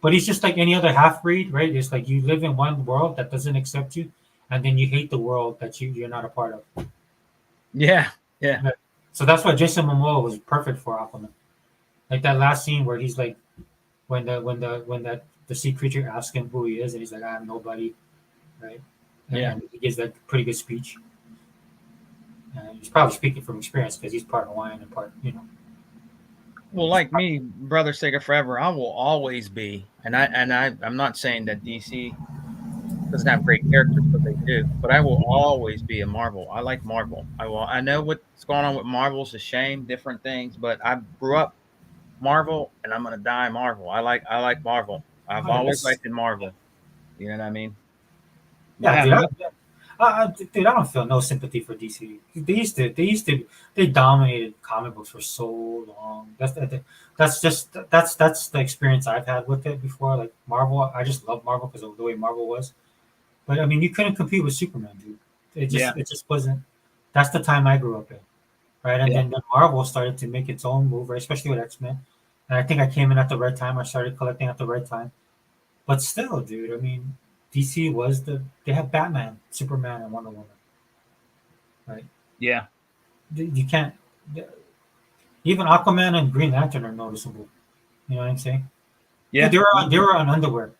But he's just like any other half breed, right? It's like you live in one world that doesn't accept you, and then you hate the world that you're not a part of. Yeah. Yeah. Right. So that's why Jason Momoa was perfect for Aquaman. Like that last scene where he's like, when that the sea creature asks him who he is, and he's like, I'm nobody, right? Yeah. And he gives that pretty good speech. And he's probably speaking from experience because he's part Hawaiian and part, Well, like me, brother Sega Forever, I will always be, I'm not saying that DC doesn't have great characters, but they do. But I will always be a Marvel. I like Marvel. I know what's going on with Marvel's a shame, different things, but I grew up Marvel, and I'm gonna die Marvel. I like Marvel. I've always liked Marvel. You know what I mean? Yeah, Yeah, dude, I don't feel no sympathy for DC. They dominated comic books for so long. That's the experience I've had with it before. Like Marvel, I just love Marvel because of the way Marvel was. But I mean, you couldn't compete with Superman, dude. It just wasn't. That's the time I grew up in, right? And then Marvel started to make its own move, right? Especially with X-Men. And I think I came in at the right time. I started collecting at the right time. But still, dude, I mean, DC was they had Batman, Superman, and Wonder Woman, right? yeah, You can't even Aquaman and Green Lantern are noticeable. You know what I'm saying? yeah. Dude, they were on underwear.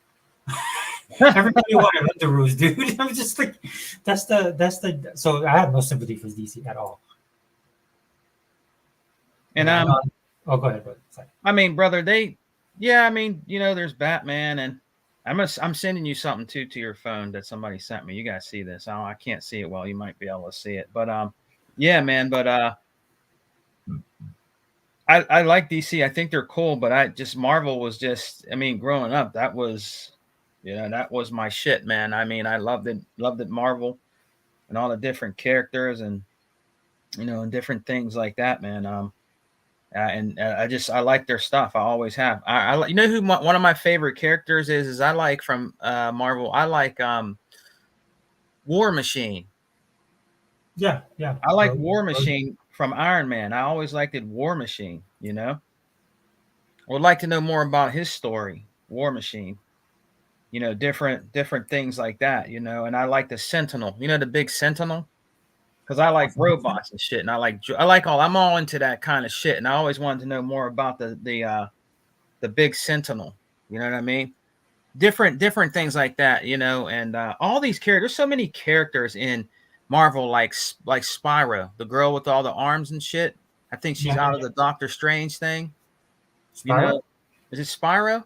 Everybody wanted underoos, dude. I'm just like, that's the. So I have no sympathy for DC at all. And oh, go ahead, brother. Sorry. I mean, brother, I mean, there's Batman, and I'm sending you something too to your phone that somebody sent me. You guys see this? I can't see it well. You might be able to see it, but yeah, man. But I like DC. I think they're cool, but Marvel was just. I mean, growing up, that was my shit, man. I mean, I loved it, Marvel, and all the different characters and and different things like that, man. I like their stuff. I always have. I who one of my favorite characters is I like from Marvel. I like War Machine. Yeah. I like War Machine from Iron Man. I always liked it, War Machine. I would like to know more about his story, War Machine. Different things like that. And I like the Sentinel. The big Sentinel. Because I like robots and shit, and I'm all into that kind of shit, and I always wanted to know more about the big Sentinel. You know what I mean? Different things like that, and all these characters. There's so many characters in Marvel, like Spyro, the girl with all the arms and shit. I think she's out of the Doctor Strange thing. Spyro? Is it Spyro?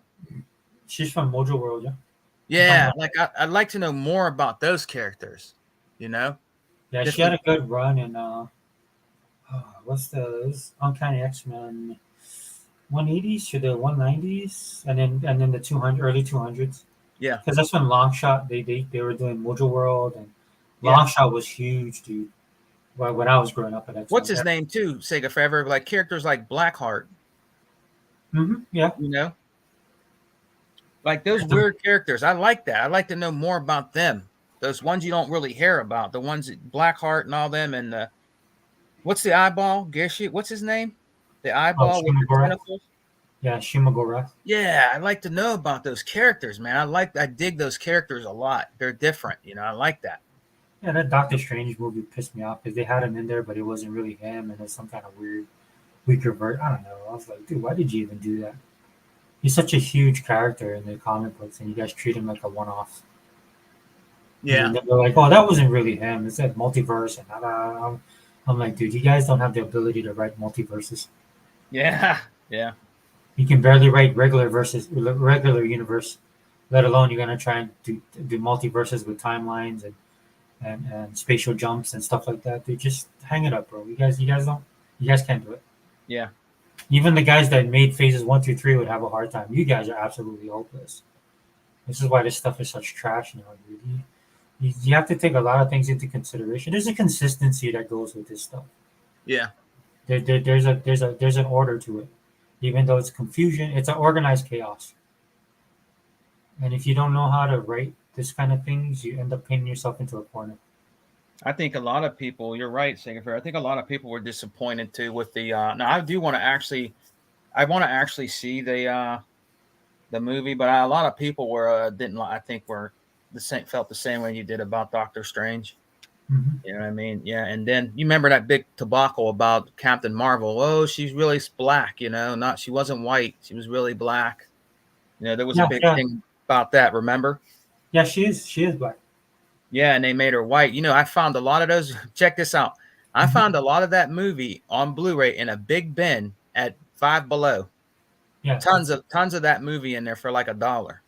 She's from Mojo World, yeah. Yeah, like I'd like to know more about those characters. Yeah, she had a good run in what's this Uncanny X-Men 180s to the 190s, and then the 200 early 200s. Yeah, because that's when Longshot they were doing Mojo World, and Longshot was huge, dude. When I was growing up, at what's his name too? Sega Forever, like characters like Blackheart. Yeah, like those weird characters. I like that. I like to know more about them. Those ones you don't really hear about. The ones that Blackheart and all them, and what's the eyeball? Gershi? What's his name? The eyeball with the tentacles. Yeah, Shimagora. Yeah, I like to know about those characters, man. I dig those characters a lot. They're different, I like that. Yeah, that Doctor Strange movie pissed me off because they had him in there, but it wasn't really him, and it's some kind of weaker version. I don't know. I was like, dude, why did you even do that? He's such a huge character in the comic books, and you guys treat him like a one-off. Yeah, and they're like, oh, that wasn't really him. It said multiverse, and I'm like, dude, you guys don't have the ability to write multiverses. Yeah. You can barely write regular universe, let alone you're gonna try and do multiverses with timelines and spatial jumps and stuff like that. Dude, just hang it up, bro. You guys can't do it. Yeah. Even the guys that made phases 1 through 3 would have a hard time. You guys are absolutely hopeless. This is why this stuff is such trash now, dude. You have to take a lot of things into consideration. There's a consistency that goes with this stuff. Yeah. There's an order to it, even though it's confusion. It's an organized chaos. And if you don't know how to write this kind of things, you end up painting yourself into a corner. I think a lot of people, you're right, Sigafir. I think a lot of people were disappointed too with the. Now I do want to actually, I want to actually see the movie, but a lot of people were didn't. I think were the same, felt the same way you did about Doctor Strange. Mm-hmm. You know what I mean? Yeah. And then you remember that big debacle about Captain Marvel. Oh, she's really black. You know, not she wasn't white. She was really black. You know, there was a Yeah, big yeah, thing about that. Remember? yeah. She is black. Yeah, and they made her white. You know, I found a lot of those. Check this out. I Mm-hmm. found a lot of that movie on Blu-ray in a big bin at Five Below. Yeah, Tons of that movie in there for like $1.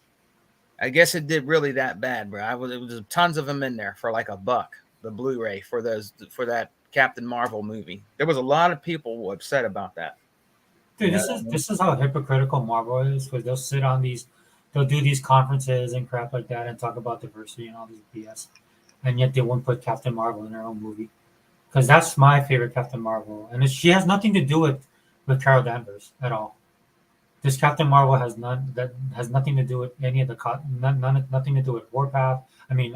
I guess it did really that bad, bro. It was tons of them in there for like $1. The Blu-ray for that Captain Marvel movie. There was a lot of people upset about that. dude. You know This what I is mean? this is how hypocritical Marvel is. Because they'll sit on these, they'll do these conferences and crap like that and talk about diversity and all this BS, and yet they won't put Captain Marvel in their own movie. Because that's my favorite Captain Marvel, and she has nothing to do with Carol Danvers at all. This Captain Marvel has nothing to do with any of the nothing to do with Warpath. I mean,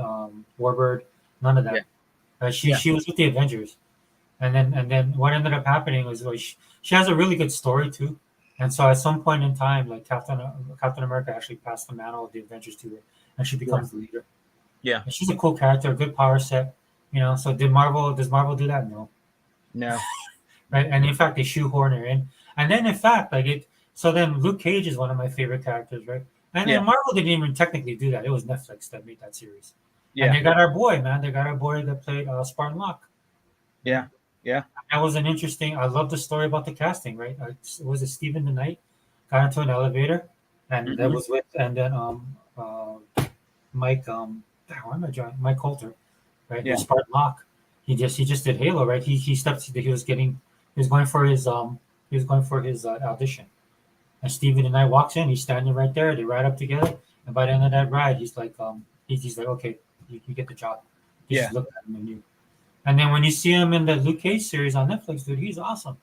Warbird, none of Yeah, that. yeah, She was with the Avengers, and then what ended up happening was like she has a really good story too, and so at some point in time, like Captain America actually passed the mantle of the Avengers to her, and she yeah, becomes the leader. yeah. And she's a cool character, good power set, So does Marvel do that? No, No, right? And in fact, they shoehorn her in. And then in fact, like it. So then Luke Cage is one of my favorite characters, right? And yeah, then Marvel didn't even technically do that. It was Netflix that made that series. And yeah, they got our boy, man. They got our boy that played Spartan Locke. Right? yeah, yeah. That was an interesting. I love the story about the casting, right? Was it Stephen the Knight got into an elevator, and that Hmm. was with, and then Mike why am I drawing? Mike Coulter, right? Yeah, Who's Spartan Locke. He just did Halo, right? He stepped. He was going for his audition, and Steven and I walks in. He's standing right there. They ride up together, and by the end of that ride, he's like, okay, you get the job. He yeah. just looked at him and knew. And then when you see him in the Luke Cage series on Netflix, dude, he's awesome.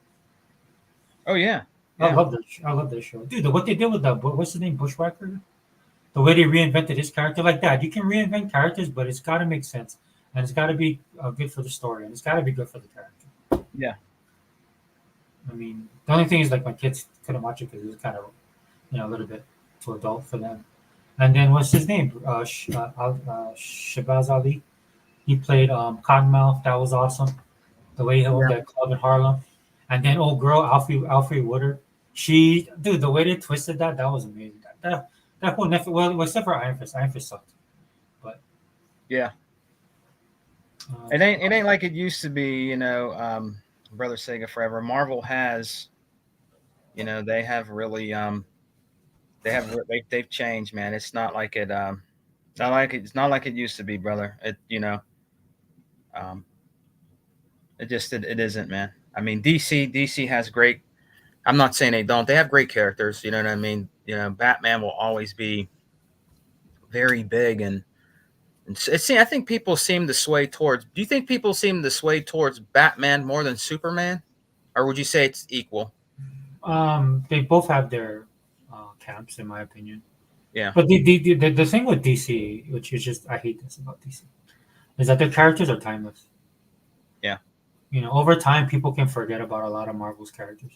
Oh yeah, I yeah, love that. I love that show, dude. What they did with the what's his name, Bushwhacker, the way they reinvented his character like that. You can reinvent characters, but it's got to make sense, and it's got to be good for the story, and it's got to be good for the character. yeah. I mean, the only thing is like my kids couldn't watch it because it was kind of a little bit too adult for them. And then what's his name? Shabazz Ali. He played Cottonmouth. That was awesome. The way he owned Yeah. that club in Harlem. And then old girl Alfie Woodard. The way they twisted that was amazing. That whole Netflix, well, except for Iron Fist. Iron Fist sucked. But Yeah. uh, It ain't like it used to be, Brother Sega Forever. Marvel has, they have really they've changed, man. It's not like it's not like it used to be, brother. Um it isn't, man. I mean, DC has great. I'm not saying they don't. They have great characters, you know what I mean? Batman will always be very big and I think people seem to sway towards. Do you think people seem to sway towards Batman more than Superman, or would you say it's equal? they both have their camps, in my opinion. Yeah, But the thing with DC, which is just I hate this about DC, is that their characters are timeless. yeah, Over time, people can forget about a lot of Marvel's characters.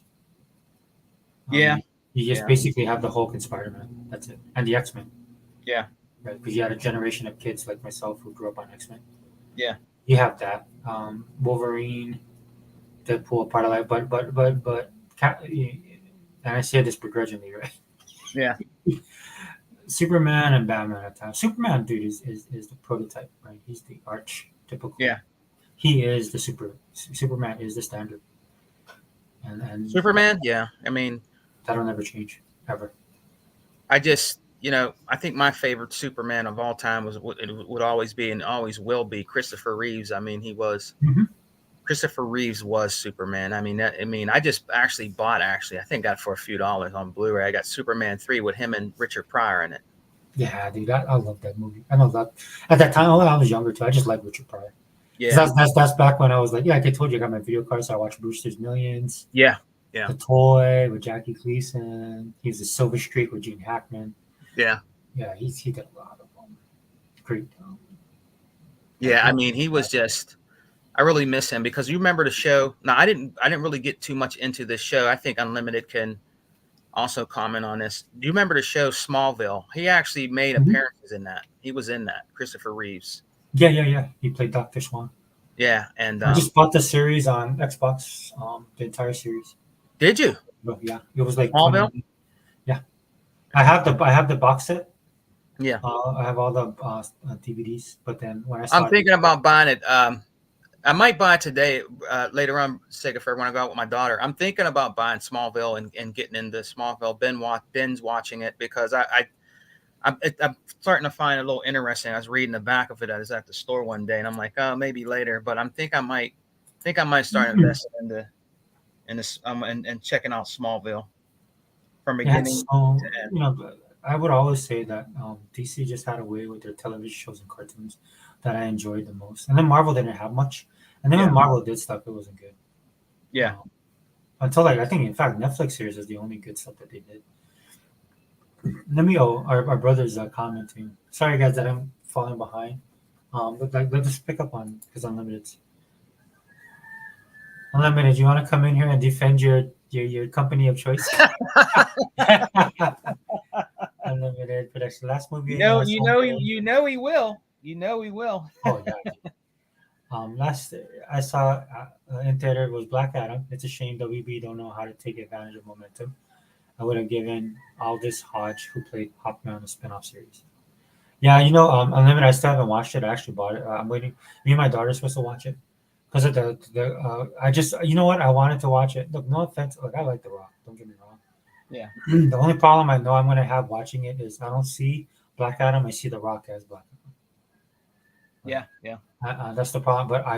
yeah, You just yeah, basically have the Hulk and Spider Man. That's it, and the X Men, yeah, right? Because you had a generation of kids like myself who grew up on X Men. yeah, You have that Wolverine, Deadpool, part of that, but, and I say this begrudgingly, right? yeah, Superman and Batman at times. Superman, dude, is the prototype, right? He's the arch typical. yeah. He is the Superman is the standard, and Superman, yeah. I mean, that'll never change ever. I think my favorite Superman of all time would always be and always will be Christopher Reeves. I mean, Mhm. Christopher Reeves was Superman. I just actually bought I think got it for a few dollars on Blu-ray. I got Superman 3 with him and Richard Pryor in it. Yeah, dude, I love that movie. I know that at that time I was younger too. I just like Richard Pryor. Yeah. That's back when I was like, yeah, like I told you, I got my video card, so I watched Brewster's Millions, Yeah. Yeah. The Toy with Jackie Gleason. He was a Silver Streak with Gene Hackman. Yeah. Yeah, he did a lot of them. Great. Yeah. I mean, he was just. I really miss him because you remember the show. Now, I didn't really get too much into this show. I think Unlimited can also comment on this. Do you remember the show Smallville? He actually made appearances in that. He was in that. Christopher Reeves. Yeah. He played Dr. Swan. Yeah, and I just bought the series on Xbox, the entire series. did you? But yeah, it was like Smallville? 20. Yeah, I have the box set. Yeah. I have all the DVDs, but then when I saw I'm thinking about buying it. I might buy it today, later on, Sega Fair, when I go out with my daughter. I'm thinking about buying Smallville and getting into Smallville, binge watching it because I'm starting to find it a little interesting. I was reading the back of it. I was at the store one day, and I'm like, oh, maybe later. But I might start investing in this and checking out Smallville from beginning so, to end. you know, I would always say that DC just had a way with their television shows and cartoons that I enjoyed the most, and then Marvel didn't have much. And then when Marvel did stuff, it wasn't good. Yeah. Until like I think in fact Netflix series is the only good stuff that they did. Let me our brother's commenting. Sorry guys that I'm falling behind. But like let's just pick up on because Unlimited. Unlimited, you want to come in here and defend your company of choice? Unlimited production. Last movie. You know he will. You know he will. Oh yeah. Last I saw in theater was Black Adam. It's a shame WB don't know how to take advantage of momentum. I would have given Aldous Hodge, who played Hawkman, a spin-off series. Yeah, Unlimited. I still haven't watched it. I actually bought it. I'm waiting. Me and my daughter are supposed to watch it because of the. I just you know what I wanted to watch it. Look, no offense. Look, I like The Rock. Don't get me wrong. Yeah. The only problem I know I'm going to have watching it is I don't see Black Adam. I see The Rock as Black Adam. Yeah. That's the problem. But I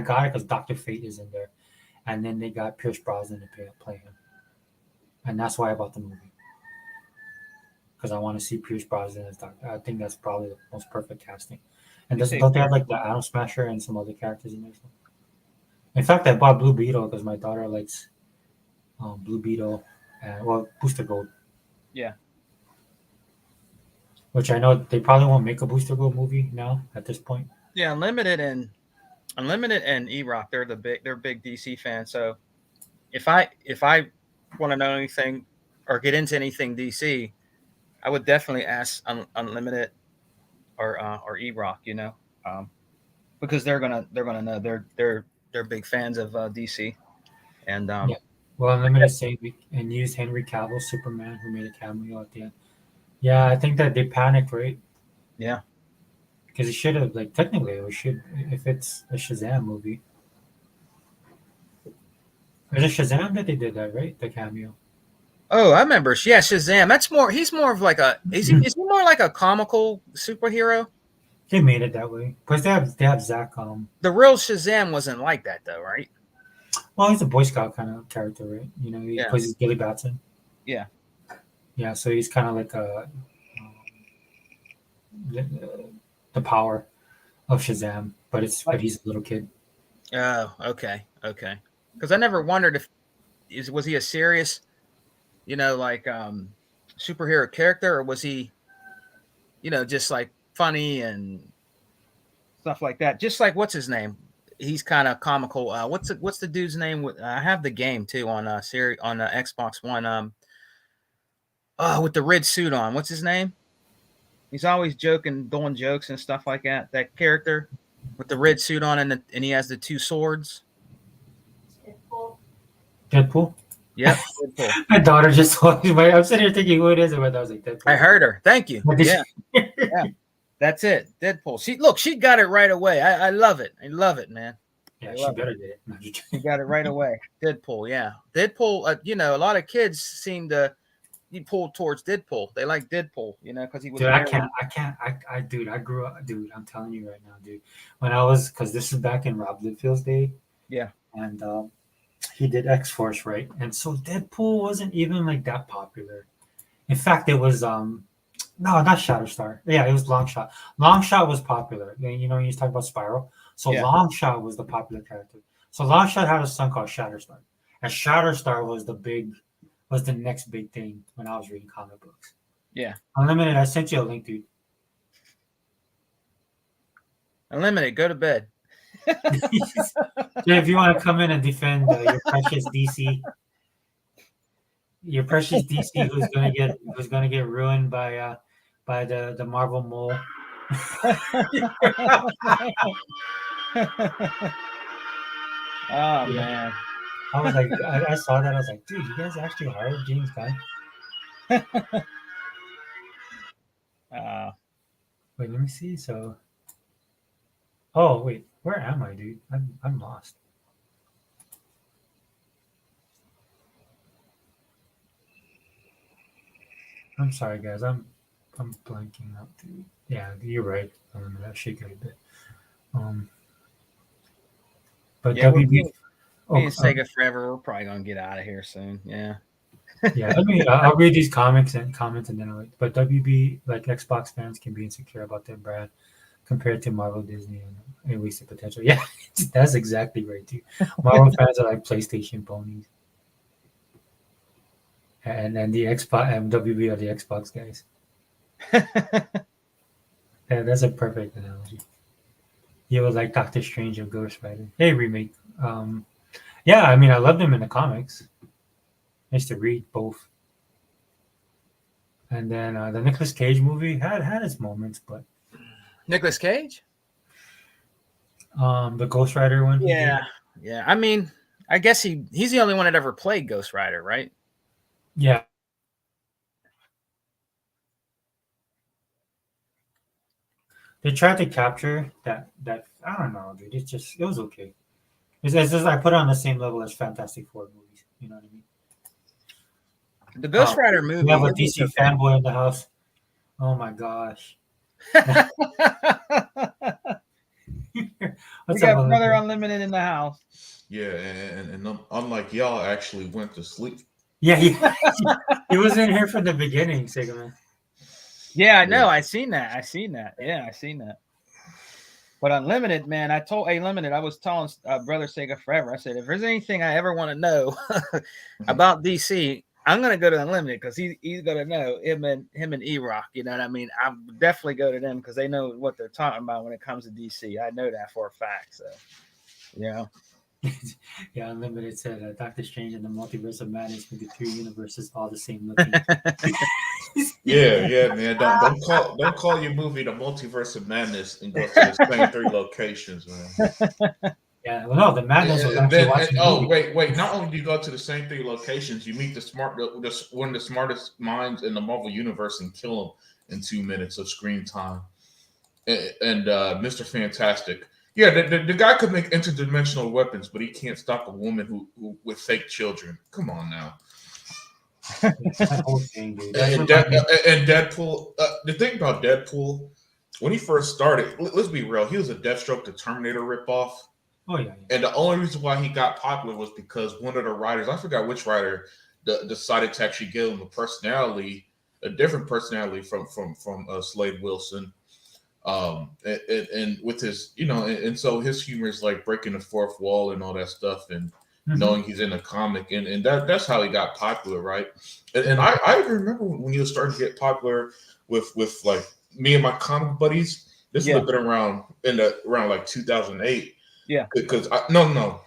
got it because Dr. Fate is in there, and then they got Pierce Brosnan to play him, and that's why I bought the movie because I want to see Pierce Brosnan as Doctor. I think that's probably the most perfect casting. And don't they have like the Atom Smasher and some other characters in there? In fact, I bought Blue Beetle because my daughter likes Blue Beetle and Booster Gold. Yeah. Which I know they probably won't make a Booster Gold movie now at this point. Yeah, Unlimited and E-Rock, they're big DC fans. So if I want to know anything or get into anything DC, I would definitely ask Unlimited or E-Rock, because they're gonna know they're big fans of DC, and yeah. Well, Unlimited say and used Henry Cavill Superman, who made a cameo at the end. Yeah, I think that they panicked, right? Yeah. Because it should have, like, technically, we should, if it's a Shazam movie. Was it Shazam that they did that, right? The cameo. Oh, I remember. Yeah, Shazam. He's more of like is he more like a comical superhero? They made it that way. Because they have Zach. The real Shazam wasn't like that, though, right? Well, he's a Boy Scout kind of character, right? He plays Billy Batson. Yeah. Yeah, so he's kind of like the power of Shazam, but he's a little kid. Oh, okay. Because I never wondered was he a serious, superhero character, or was he, just like funny and stuff like that? Just like what's his name? He's kind of comical. What's the dude's name? I have the game too on Xbox One. With the red suit on. What's his name? He's always joking, doing jokes and stuff like that. That character with the red suit on and he has the two swords. Deadpool? Yep. Deadpool. My daughter just told me. I'm sitting here thinking who it is, and my daughter's like, Deadpool. I heard her. Thank you. Yeah. That's it. Deadpool. She got it right away. I love it. I love it, man. Yeah, she better did it. No, she got it right away. Deadpool, yeah. Deadpool, a lot of kids seem to pull towards Deadpool. They like Deadpool, because he was. Dude, I grew up, dude. I'm telling you right now, dude. When I was, because this is back in Rob Little's day. Yeah. And he did X-Force, right? And so Deadpool wasn't even like that popular. In fact, it was no, not Shatterstar. Yeah, it was Longshot. Longshot was popular. You talk about Spiral. So Yeah. Longshot was the popular character. So Longshot had a son called Shatterstar, and Shatterstar was the next big thing when I was reading comic books. Yeah. Unlimited, I sent you a link, dude. Unlimited, go to bed. Yeah, if you want to come in and defend your precious DC, who's gonna get ruined by the Marvel mole. Oh Yeah. man. I was like, I saw that. I was like, dude, you guys actually hired James Gunn? Wait, let me see. So, oh wait, where am I, dude? I'm lost. I'm sorry, guys. I'm blanking out, dude. Yeah, you're right. I shake it a bit. But Yeah, we're WB. being Oh, Sega forever. We're probably gonna get out of here soon. Yeah. yeah. I'll read these comics and comments, and then but WB, like Xbox fans, can be insecure about their brand compared to Marvel, Disney, and wasted potential. Yeah, that's exactly right, too. Marvel fans are like PlayStation ponies, and the Xbox and WB are the Xbox guys. Yeah, that's a perfect analogy. He was like Doctor Strange and Ghost Rider. Hey, remake. Yeah, I mean, I loved him in the comics. I used to read both. And then the Nicolas Cage movie had its moments, but Nicolas Cage? the Ghost Rider one. Yeah. Yeah. I mean, I guess he's the only one that ever played Ghost Rider, right? Yeah. They tried to capture that I don't know, dude. It was okay. It's just I put it on the same level as Fantastic Four movies. You know what I mean? The Ghost Rider movie. We have a it was DC fanboy in the house. Oh my gosh. okay. We What's got up, Brother Olivia? Unlimited in the house. Yeah, and unlike y'all, actually went to sleep. Yeah, he was in here from the beginning, Sega Man. Yeah, I know. I seen that. Yeah, I seen that. But Unlimited, man, I told Unlimited, I was telling Brother Sega forever. I said, if there's anything I ever want to know about DC, I'm gonna go to Unlimited because he's gonna know him and E-Rock. You know what I mean? I would definitely go to them because they know what they're talking about when it comes to DC. I know that for a fact. So, you know. Yeah, Unlimited said Doctor Strange and the Multiverse of Madness with the three universes all the same looking. Yeah, man. Don't call your movie the Multiverse of Madness and go to the same three locations, man. Yeah, well, no, the madness was And actually then, watching. oh wait! Not only do you go to the same three locations, you meet one of the smartest minds in the Marvel universe and kill him in 2 minutes of screen time. And Mr. Fantastic. Yeah, the guy could make interdimensional weapons, but he can't stop a woman who with fake children. Come on now. That whole thing, dude. And Deadpool. The thing about Deadpool, when he first started, let's be real, he was a Deathstroke the Terminator ripoff. Oh yeah. And the only reason why he got popular was because one of the writers, I forgot which writer, decided to actually give him a different personality from Slade Wilson. And with his, and so his humor is like breaking the fourth wall and all that stuff, and knowing he's in a comic, and that's how he got popular, right? And I remember when he was starting to get popular with like me and my comic buddies. This would have been around like 2008. Yeah, because no,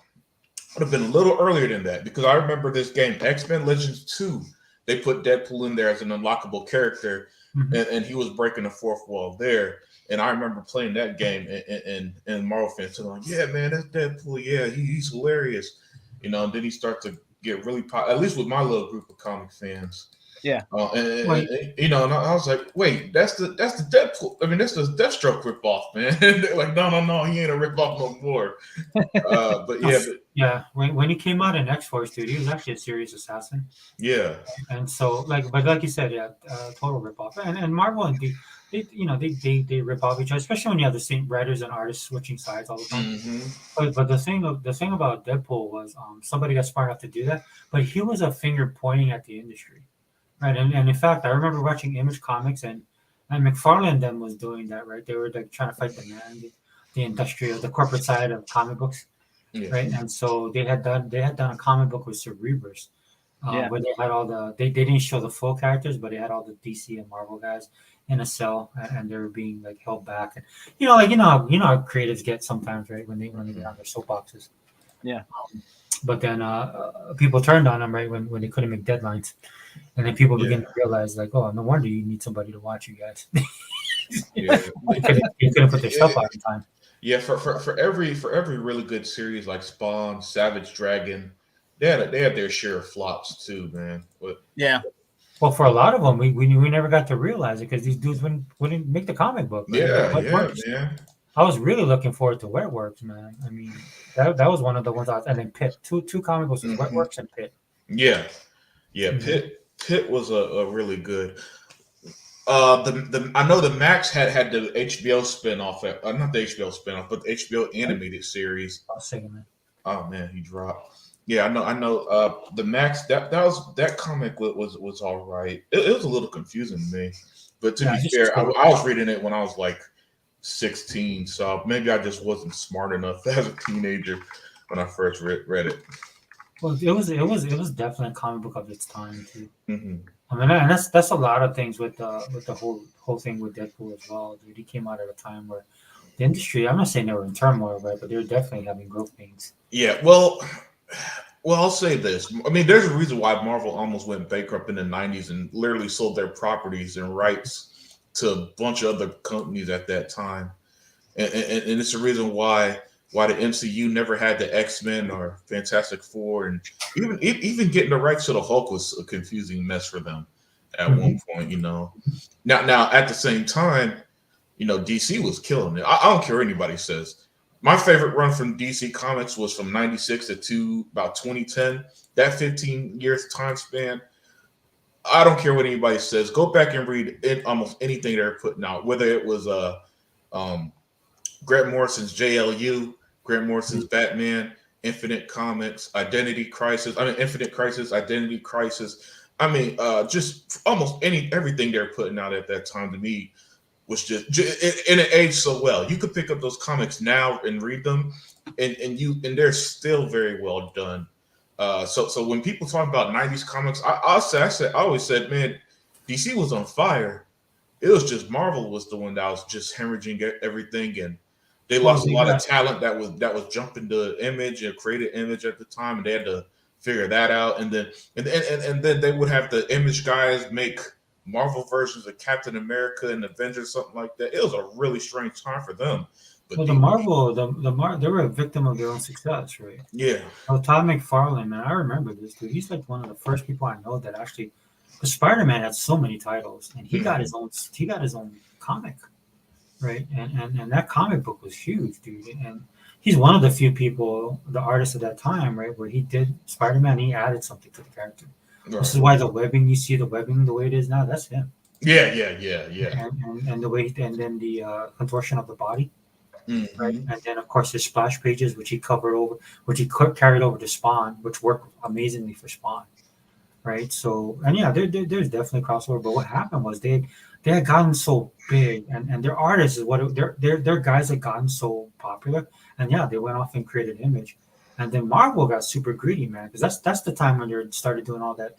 would have been a little earlier than that, because I remember this game X-Men Legends 2. They put Deadpool in there as an unlockable character, and he was breaking the fourth wall there. And I remember playing that game, and Marvel fans saying, like, "Yeah, man, that's Deadpool. Yeah, he's hilarious." And then he started to get really popular, at least with my little group of comic fans. Yeah. And I was like, "Wait, that's the Deadpool. I mean, that's the Deathstroke ripoff, man." They're like, "No, he ain't a ripoff no more." Yeah, when he came out in X-Force, dude, he was actually a serious assassin. Yeah. And so, but like you said, total ripoff. And Marvel and they rip off each other, especially when you have the same writers and artists switching sides all the time. But the thing about Deadpool was somebody got smart enough to do that, but he was a finger pointing at the industry, right? And in fact, I remember watching Image Comics and McFarlane them was doing that, right? They were like trying to fight the man. industrial, the corporate side of comic books, Yeah. right? And so they had done a comic book with Cerebrus, Yeah. where they had all they didn't show the full characters, but they had all the DC and Marvel guys in a cell, and they were being like held back. And how creatives get sometimes, right, when they get on their soapboxes. Yeah. But then people turned on them, right, when they couldn't make deadlines, and then people began to realize, like, oh, no wonder you need somebody to watch you guys. Yeah. you couldn't put their stuff out in time. Yeah, for every really good series like Spawn, Savage Dragon, they had their share of flops too, man. But Yeah. Well, for a lot of them, we never got to realize it because these dudes wouldn't make the comic book. Right? man. I was really looking forward to Wetworks, man. I mean, that was one of the ones and then Pit. Two comic books was Wetworks and Pit. Yeah. Mhm. Pit was a really good. I know the Max had the HBO spinoff, not the HBO spinoff, but the HBO animated series. I was saying, man. Oh man, he dropped. Yeah, I know. The Max that comic was all right. It was a little confusing to me, but to be fair, I was reading it when I was like 16, so maybe I just wasn't smart enough as a teenager when I first read it. Well, it was definitely a comic book of its time too. Mm-hmm. I mean, and that's a lot of things with the whole thing with Deadpool as well. Dude, he came out at a time where the industry, I'm not saying they were in turmoil, right, but they were definitely having growth pains. Yeah, well, I'll say this. I mean, there's a reason why Marvel almost went bankrupt in the 90s and literally sold their properties and rights to a bunch of other companies at that time. And it's the reason why the MCU never had the X-Men or Fantastic Four, and even getting the rights to the Hulk was a confusing mess for them at one point, Now at the same time, DC was killing it. I don't care what anybody says. My favorite run from DC Comics was from 96 to about 2010. That 15 years time span, I don't care what anybody says. Go back and read almost anything they're putting out, whether it was Grant Morrison's JLU, Grant Morrison's Batman, Infinite Crisis, Identity Crisis. I mean, just almost everything they're putting out at that time to me was just and it aged so well. You could pick up those comics now and read them, and they're still very well done. So when people talk about 90s comics, I always said, man, DC was on fire. It was just Marvel was the one that was just hemorrhaging everything, and they lost a lot of talent that was jumping to Image and created Image at the time, and they had to figure that out. And then they would have the Image guys make Marvel versions of Captain America and Avengers, something like that. It was a really strange time for them. But well, the Marvel, they were a victim of their own success, right? Yeah. Todd McFarlane, man, I remember this dude. He's like one of the first people I know that actually. Because Spider-Man had so many titles, and he got his own comic, right? And that comic book was huge, dude. And he's one of the few people, the artists at that time, right, where he did Spider-Man. He added something to the character. Right. This is why the webbing, you see the webbing the way it is now. That's him. Yeah. And the way, and then the contortion of the body, right? And then of course his splash pages, which he carried over to Spawn, which worked amazingly for Spawn. Right. So, and yeah, there's definitely crossover. But what happened was they had gotten so big, and their artists is what their guys had gotten so popular, and yeah, they went off and created Image, and then Marvel got super greedy, man, because that's the time when they started doing all that.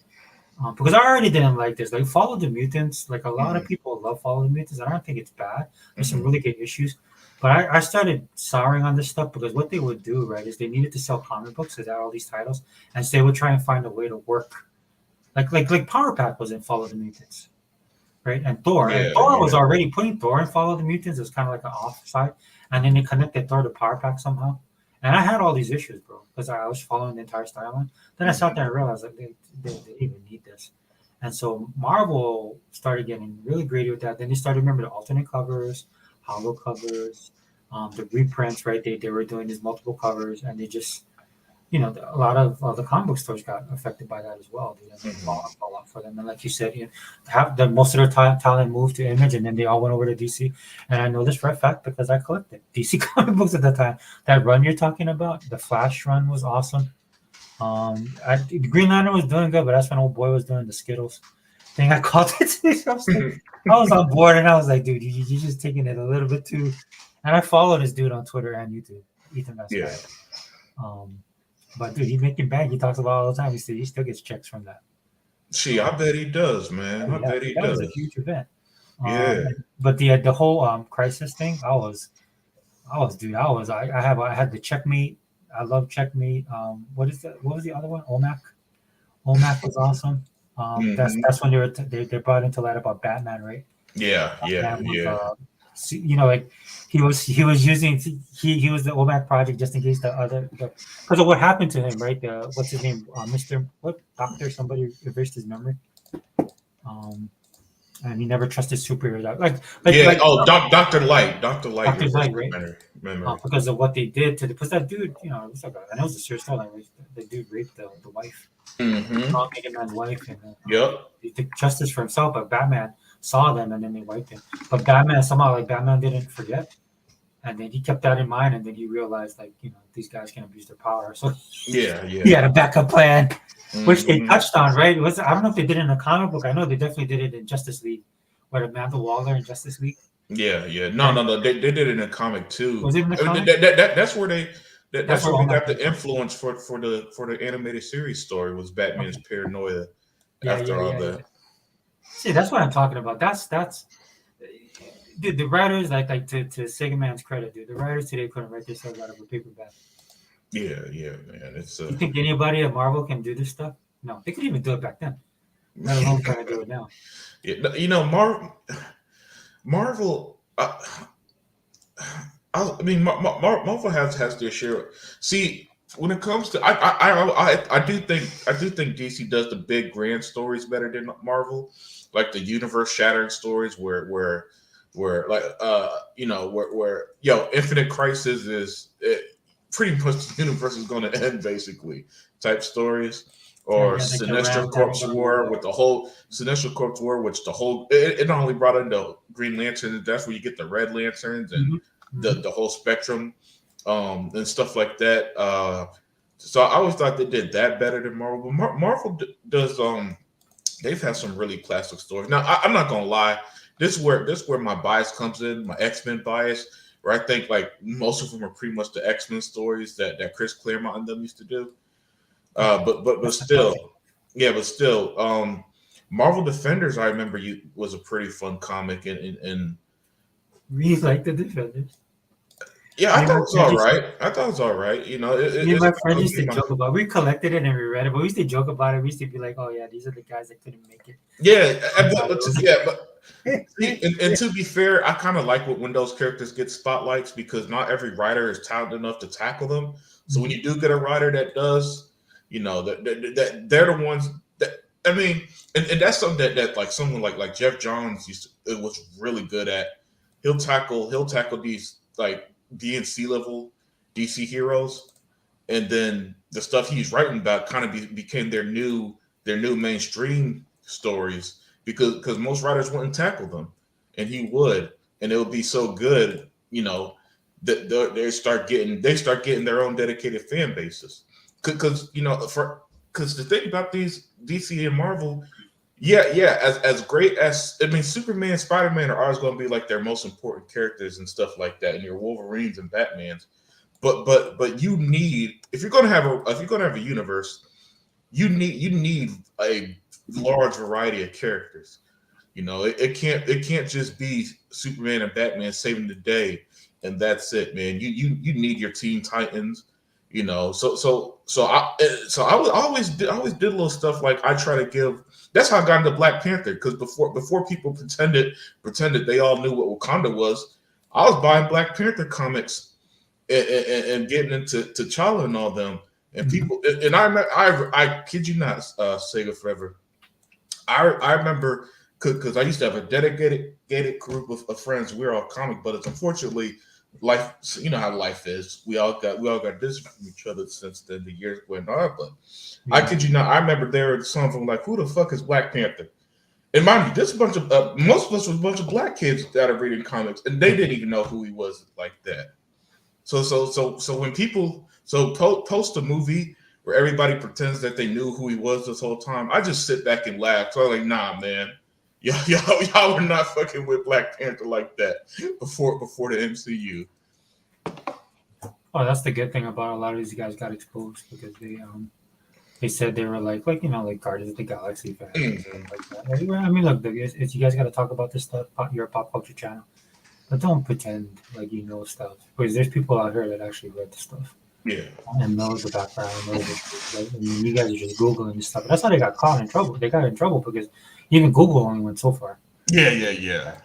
Because I already didn't like this. Like Follow the Mutants, like a lot of people love Follow the Mutants. I don't think it's bad. There's some really good issues. But I started souring on this stuff because what they would do, right, is they needed to sell comic books because they had all these titles, and so they would try and find a way to work. Like Power Pack was in Follow the Mutants, right? And Thor. Thor was already putting Thor in Follow the Mutants as kind of like an offside, and then they connected Thor to Power Pack somehow. And I had all these issues, bro, because I was following the entire storyline. Then I sat there and realized like they even need this. And so Marvel started getting really greedy with that. Then they started remember the alternate covers, hollow covers, the reprints, right? They were doing these multiple covers, and they just a lot of the comic book stores got affected by that as well. They fall off for them. And like you said, most of their talent moved to Image, and then they all went over to DC. And I know this for a fact because I collected DC comic books at the time. That run you're talking about, the Flash run was awesome. The Green Lantern was doing good, but that's when old boy was doing the Skittles thing. I called it. I was on board, and I was like, dude, you're just taking it a little bit too. And I follow this dude on Twitter and YouTube, Ethan Van Yeah. Sciver. But dude, he's making bank. He talks about it all the time. He still gets checks from that. I bet he does, man. I bet he that does. was a huge event. Yeah. But the whole crisis thing, I had the Checkmate. I love Checkmate. What was the other one? OMAC. OMAC was awesome. That's when they brought into light about Batman, right? Yeah. Batman was, like he was using he was the OMAC project just in case because of what happened to him, right? What's his name? Mr. What doctor? Somebody erased his memory. And he never trusted superior. Dr. Light. Dr. Light. Dr. Light, right? Memory. Because of what they did because that dude, it was like I know it was a serious story. Right? The dude raped the wife, Mega Man's wife, and he took justice for himself. But Batman saw them, and then they wiped him. But Batman didn't forget, and then he kept that in mind, and then he realized these guys can abuse their power. So he had a backup plan. Which they touched on, right? I don't know if they did it in a comic book. I know they definitely did it in Justice League, where Amanda Waller in Justice League. Yeah. No. They did it in a comic too. Was it in the comic? That's where they got the influence for the animated series story was Batman's paranoia after all that. See, that's what I'm talking about. That's dude. The writers to Sega Man's credit, dude. The writers today couldn't write themselves out of a paper bag. Yeah, man. It's You think anybody at Marvel can do this stuff? No, they couldn't even do it back then. Let alone trying to do it now. Yeah, Marvel. Marvel has their share. See, when it comes to, I do think DC does the big grand stories better than Marvel, like the universe shattering stories where Infinite Crisis is. Pretty much the universe is going to end, basically, type stories, or Sinestro Corps War with the whole Sinestro Corps War, which it not only brought in the Green Lantern, that's where you get the Red Lanterns and the whole spectrum, and stuff like that. So I always thought they did that better than Marvel, but Marvel does. They've had some really classic stories. Now I'm not gonna lie, this is where my bias comes in, my X-Men bias. Where I think most of them are pretty much the X-Men stories that Chris Claremont and them used to do. But still, Marvel Defenders, I remember was a pretty fun comic and We like the Defenders. Yeah, I thought it was all right. Me and my friends used to joke about it. We collected it and we read it, but we used to joke about it. We used to be like, oh yeah, these are the guys that couldn't make it. Yeah, and to be fair, I kind of like when those characters get spotlights because not every writer is talented enough to tackle them. So when you do get a writer that does, that they're the ones that and that's something that like someone like Jeff Johns was really good at. He'll tackle these like DNC level DC heroes, and then the stuff he's writing about kind of became their new mainstream stories because most writers wouldn't tackle them, and he would, and it would be so good, that they start getting their own dedicated fan bases. Because the thing about these DC and Marvel, as great as Superman, Spider-Man are always going to be like their most important characters and stuff like that, and your Wolverines and Batmans. But you need, if you're going to have a universe, you need a large variety of characters. It can't just be Superman and Batman saving the day and that's it, man. You need your Teen Titans. So I always did little stuff like I try to give. That's how I got into Black Panther, because before people pretended they all knew what Wakanda was, I was buying Black Panther comics and getting into T'Challa and all them. And people, and I kid you not, Sega Forever. I remember because I used to have a dedicated group of friends. We were all comic buddies. Unfortunately, life, how life is. We all got distant from each other since then. The years went on, but I kid you not. I remember there were some of them like, "Who the fuck is Black Panther?" And mind you, this bunch of most of us was a bunch of black kids that are reading comics, and they didn't even know who he was like that. So when people post a movie where everybody pretends that they knew who he was this whole time, I just sit back and laugh. So I'm like, nah, man, Y'all were not fucking with Black Panther like that before the MCU. Oh, that's the good thing about a lot of these guys got exposed because they said they were like Guardians of the Galaxy fans and stuff like that. I mean, look, it's you guys got to talk about this stuff. You're a pop culture channel, but don't pretend like you know stuff because there's people out here that actually read the stuff. Yeah. And knows the background. I mean, you guys are just Googling this stuff. That's how they got caught in trouble. They got in trouble because even Google only went so far. Yeah.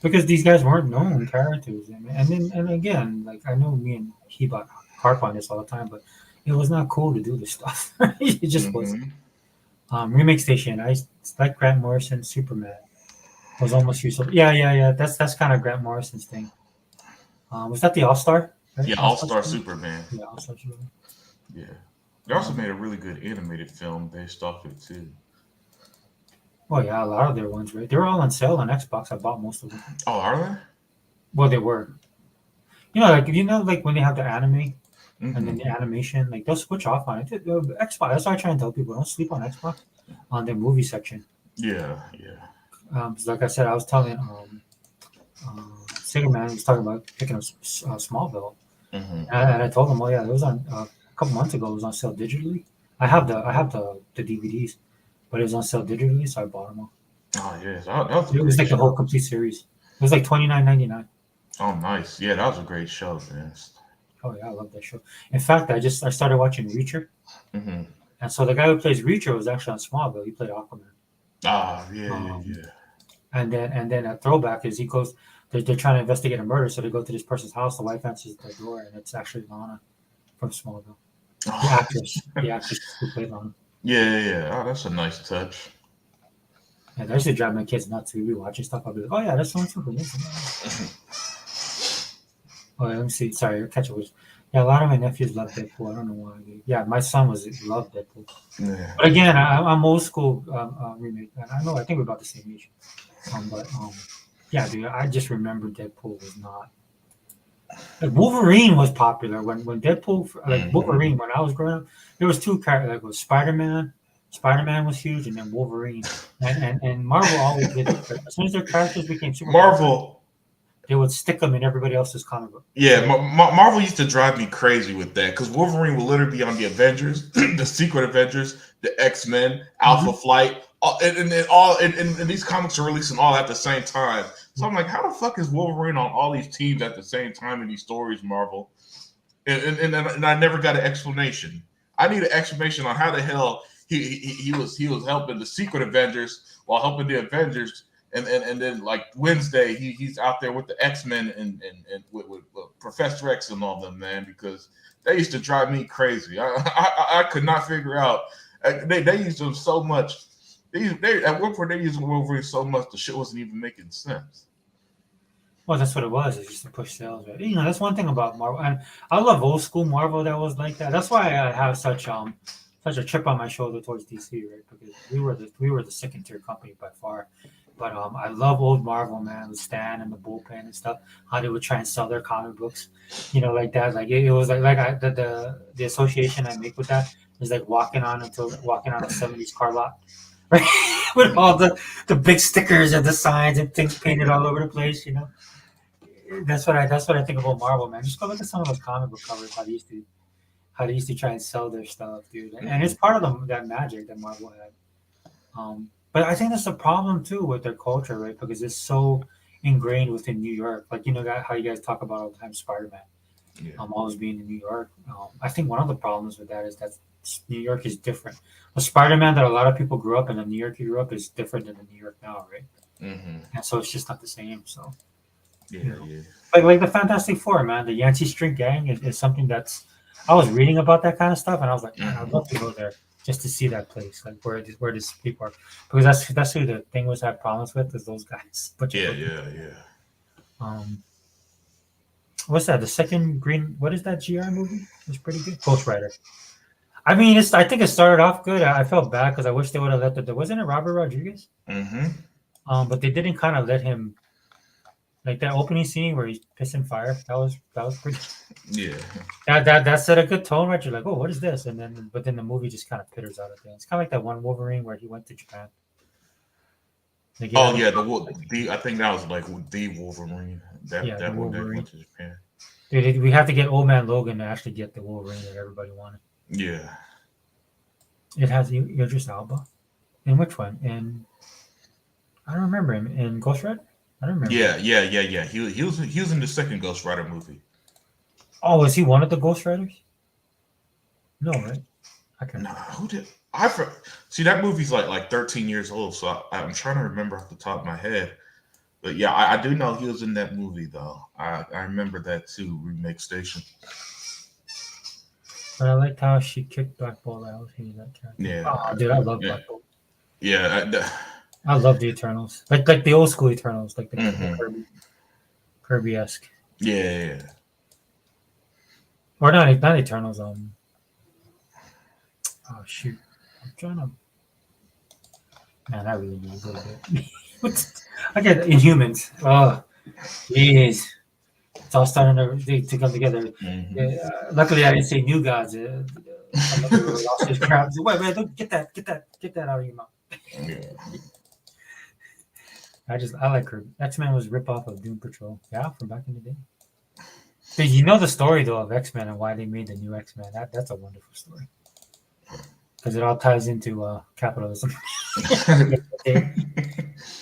Because these guys weren't known characters. And again, like I know me and Hebot harp on this all the time, but it was not cool to do this stuff. It just wasn't. Remake Station, I like Grant Morrison's Superman. Was almost useful. Yeah. That's kind of Grant Morrison's thing. Was that the All-Star? Right? Yeah, All-Star Superman. Yeah, All-Star Superman. Yeah. They also made a really good animated film based off it too. Oh yeah, a lot of their ones, right? They were all on sale on Xbox. I bought most of them. Oh, are they? Well, they were. Like when they have the anime and then the animation, like they'll switch off on it. Xbox. That's why I try and tell people don't sleep on Xbox on their movie section. Yeah. Like I said, I was telling Singer Man was talking about picking up Smallville, and I told him, oh yeah, it was on a couple months ago. It was on sale digitally. I have the DVDs, but it was on sale digitally, so I bought them all. Oh yes, It was like the whole complete series. It was like $29.99. Oh nice, yeah, that was a great show, man. Oh yeah, I love that show. In fact, I started watching Reacher, and so the guy who plays Reacher was actually on Smallville. He played Aquaman. Ah, yeah. And then a throwback is he goes. They're trying to investigate a murder, so they go to this person's house. The wife answers the door, and it's actually Lana from Smallville. The actress who played Lana. Yeah. Oh, that's a nice touch. Yeah, that used to drive my kids nuts. We'd be watching stuff. I'd be like, oh yeah, that's so and so. Oh, let me see. Sorry, I'll catch it. Yeah, a lot of my nephews love Deadpool. I don't know why. Yeah, my son loved Deadpool. Yeah. But again, I'm old school remake. And I think we're about the same age. Yeah, dude, I just remember Deadpool was not. Like Wolverine was popular when Deadpool, like Wolverine, when I was growing up, there was two characters. Like it was Spider-Man. Spider-Man was huge, and then Wolverine. And Marvel always did it. As soon as their characters became super Marvel, they would stick them in everybody else's comic book. Yeah, Marvel used to drive me crazy with that because Wolverine will literally be on the Avengers, the Secret Avengers, the X-Men, Alpha Flight, and these comics are releasing all at the same time. So I'm like, how the fuck is Wolverine on all these teams at the same time in these stories, Marvel? And I never got an explanation. I need an explanation on how the hell he was helping the Secret Avengers while helping the Avengers. And then like Wednesday, he's out there with the X-Men and with Professor X and all them, man, because they used to drive me crazy. I could not figure out. They used them so much. They at one point they used Wolverine so much the shit wasn't even making sense. Well, that's what it was. It's just to push sales, right? That's one thing about Marvel, and I love old school Marvel that was like that. That's why I have such a chip on my shoulder towards DC, right? Because we were the second tier company by far. But I love old Marvel, man, the Stan and the Bullpen and stuff. How they would try and sell their comic books, like that. Like it was like the association I make with that is like walking on a '70s car lot, right? With all the big stickers and the signs and things painted all over the place. That's what I think about Marvel, man. Just go look at some of those comic book covers. How they used to try and sell their stuff, dude. And it's part of that magic that Marvel had. But I think that's a problem too with their culture, right? Because it's so ingrained within New York. Like how you guys talk about all the time, Spider-Man. Yeah. Always being in New York. I think one of the problems with that is that New York is different. The Spider-Man that a lot of people grew up in, the New York you grew up, is different than the New York now, right? Mm-hmm. And so it's just not the same. So yeah. Like the Fantastic Four, man, the Yancey Street Gang is something that's. I was reading about that kind of stuff, and I was like, man, I'd love to go there. Just to see that place, like where these people are, because that's who the thing was had problems with is those guys. But Yeah. What's that? The second Green? What is that GR movie? It's pretty good. Ghost Rider. I mean, I think it started off good. I felt bad because I wish they would have let wasn't it Robert Rodriguez? Mm-hmm. But they didn't kind of let him. Like that opening scene where he's pissing fire, that was pretty. Yeah. That set a good tone, right? You're like, oh, what is this? But then the movie just kind of pitters out at the end. It's kind of like that one Wolverine where he went to Japan. They get Oh out- yeah, the I think that was like the Wolverine. That Yeah, the one that Wolverine. went to Japan. Dude, we have to get Old Man Logan to actually get the Wolverine that everybody wanted. Yeah. It has Idris Elba. In which one? In I don't remember him in Ghost Rider. I don't remember. Yeah. He was in the second Ghost Rider movie. Oh, was he one of the Ghost Riders? No, right? I can't. No, who did see that movie's like 13 years old, so I'm trying to remember off the top of my head. But yeah, I do know he was in that movie though. I remember that too, Remake Station. But I liked how she kicked Black Bolt out. He that character. Yeah. Oh, dude, I love Yeah. Black Bolt. Yeah. I love the Eternals, like the old school Eternals, like the Mhm. Kirby-esque, Yeah. or not Eternals. Oh shoot, I'm trying to. Man, I really need a little bit. I get Inhumans. Oh, jeez, it's all starting to come together. Mhm. Luckily, I didn't say New Gods. Somebody lost his crap. Wait, don't get that out of your mouth. Yeah. I like her. X-Men was a rip-off of Doom Patrol. Yeah, from back in the day. But you know the story though of X-Men and why they made the new X-Men. That's a wonderful story. Because it all ties into capitalism.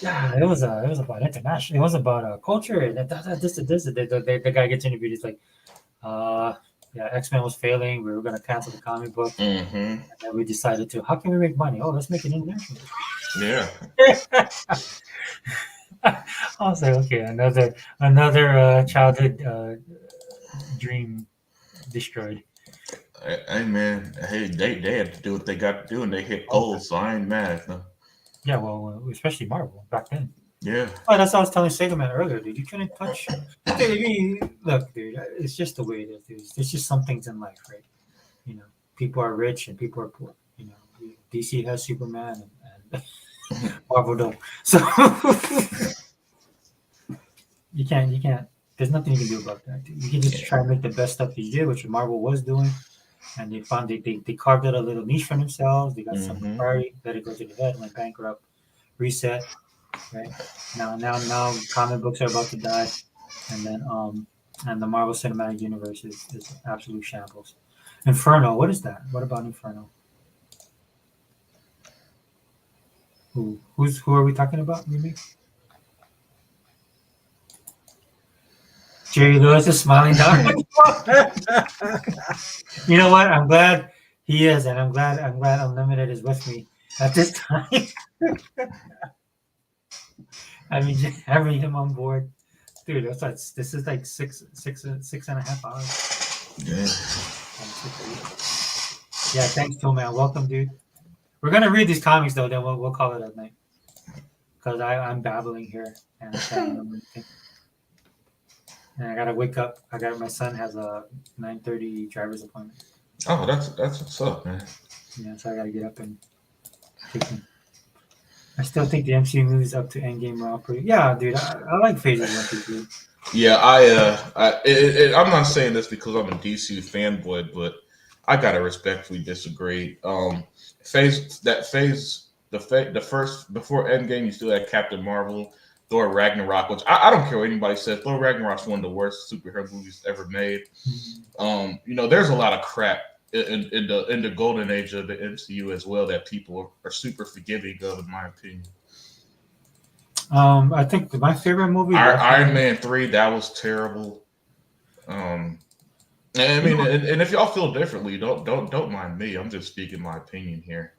Yeah, it was about international. It was about culture. And the guy gets interviewed. He's like, yeah, X-Men was failing. We were going to cancel the comic book. Mm-hmm. And then we decided to, how can we make money? Oh, let's make it international. Yeah. I was like, okay, another childhood dream destroyed. Hey man, hey, they had to do what they got to do, and they hit gold, so I ain't mad. No. Yeah, well, especially Marvel back then. Yeah. Oh, that's what I was telling Sega Man earlier, dude. You couldn't touch. Look, dude, it's just the way it is, dude. There's just some things in life, right? You know, people are rich and people are poor. You know, DC has Superman and Marvel don't. So you can't. There's nothing you can do about that, dude. You can just try and make the best stuff you did, which Marvel was doing. And they found they carved out a little niche for themselves. They got some priority, let it go to the head, went bankrupt, reset. Right now, comic books are about to die, and then and the Marvel Cinematic Universe is absolute shambles. Inferno, what is that? What about Inferno? Who are we talking about? Maybe Jerry Lewis is smiling down. You know what? I'm glad he is, and I'm glad Unlimited is with me at this time. Having him on board, dude. This is like six and a half hours. Yeah. Yeah. Thanks, Phil, man. Welcome, dude. We're gonna read these comics though. Then we'll call it a night because I'm babbling here and I can't remember anything. And I gotta wake up. My son has a 9:30 driver's appointment. Oh, that's what's up, man. Yeah, so I gotta get up and take him. I still think the MCU movies up to Endgame are all pretty. Yeah, dude, I like phases 1 through 3. Yeah, I'm not saying this because I'm a DC fanboy, but I gotta respectfully disagree. The first before Endgame, you still had Captain Marvel, Thor Ragnarok, which I don't care what anybody says. Thor Ragnarok's one of the worst superhero movies ever made. There's a lot of crap in the golden age of the MCU as well that people are super forgiving of, in my opinion. I think my favorite movie, Iron Man 3, that was terrible. And if y'all feel differently, don't mind me. I'm just speaking my opinion here.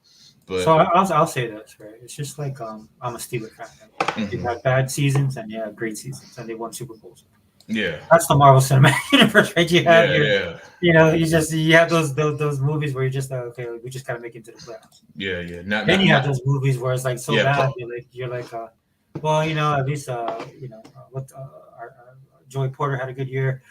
But so I'll say this, right? It's just like I'm a Steelers fan. Right? You have bad seasons and you have great seasons, and they won Super Bowls. Yeah, that's the Marvel Cinematic Universe, right? You have you have those movies where you're just like, okay, we just gotta make it to the playoffs. Yeah. Then you have those movies where it's like so bad, you're like, well, at least Joey Porter had a good year.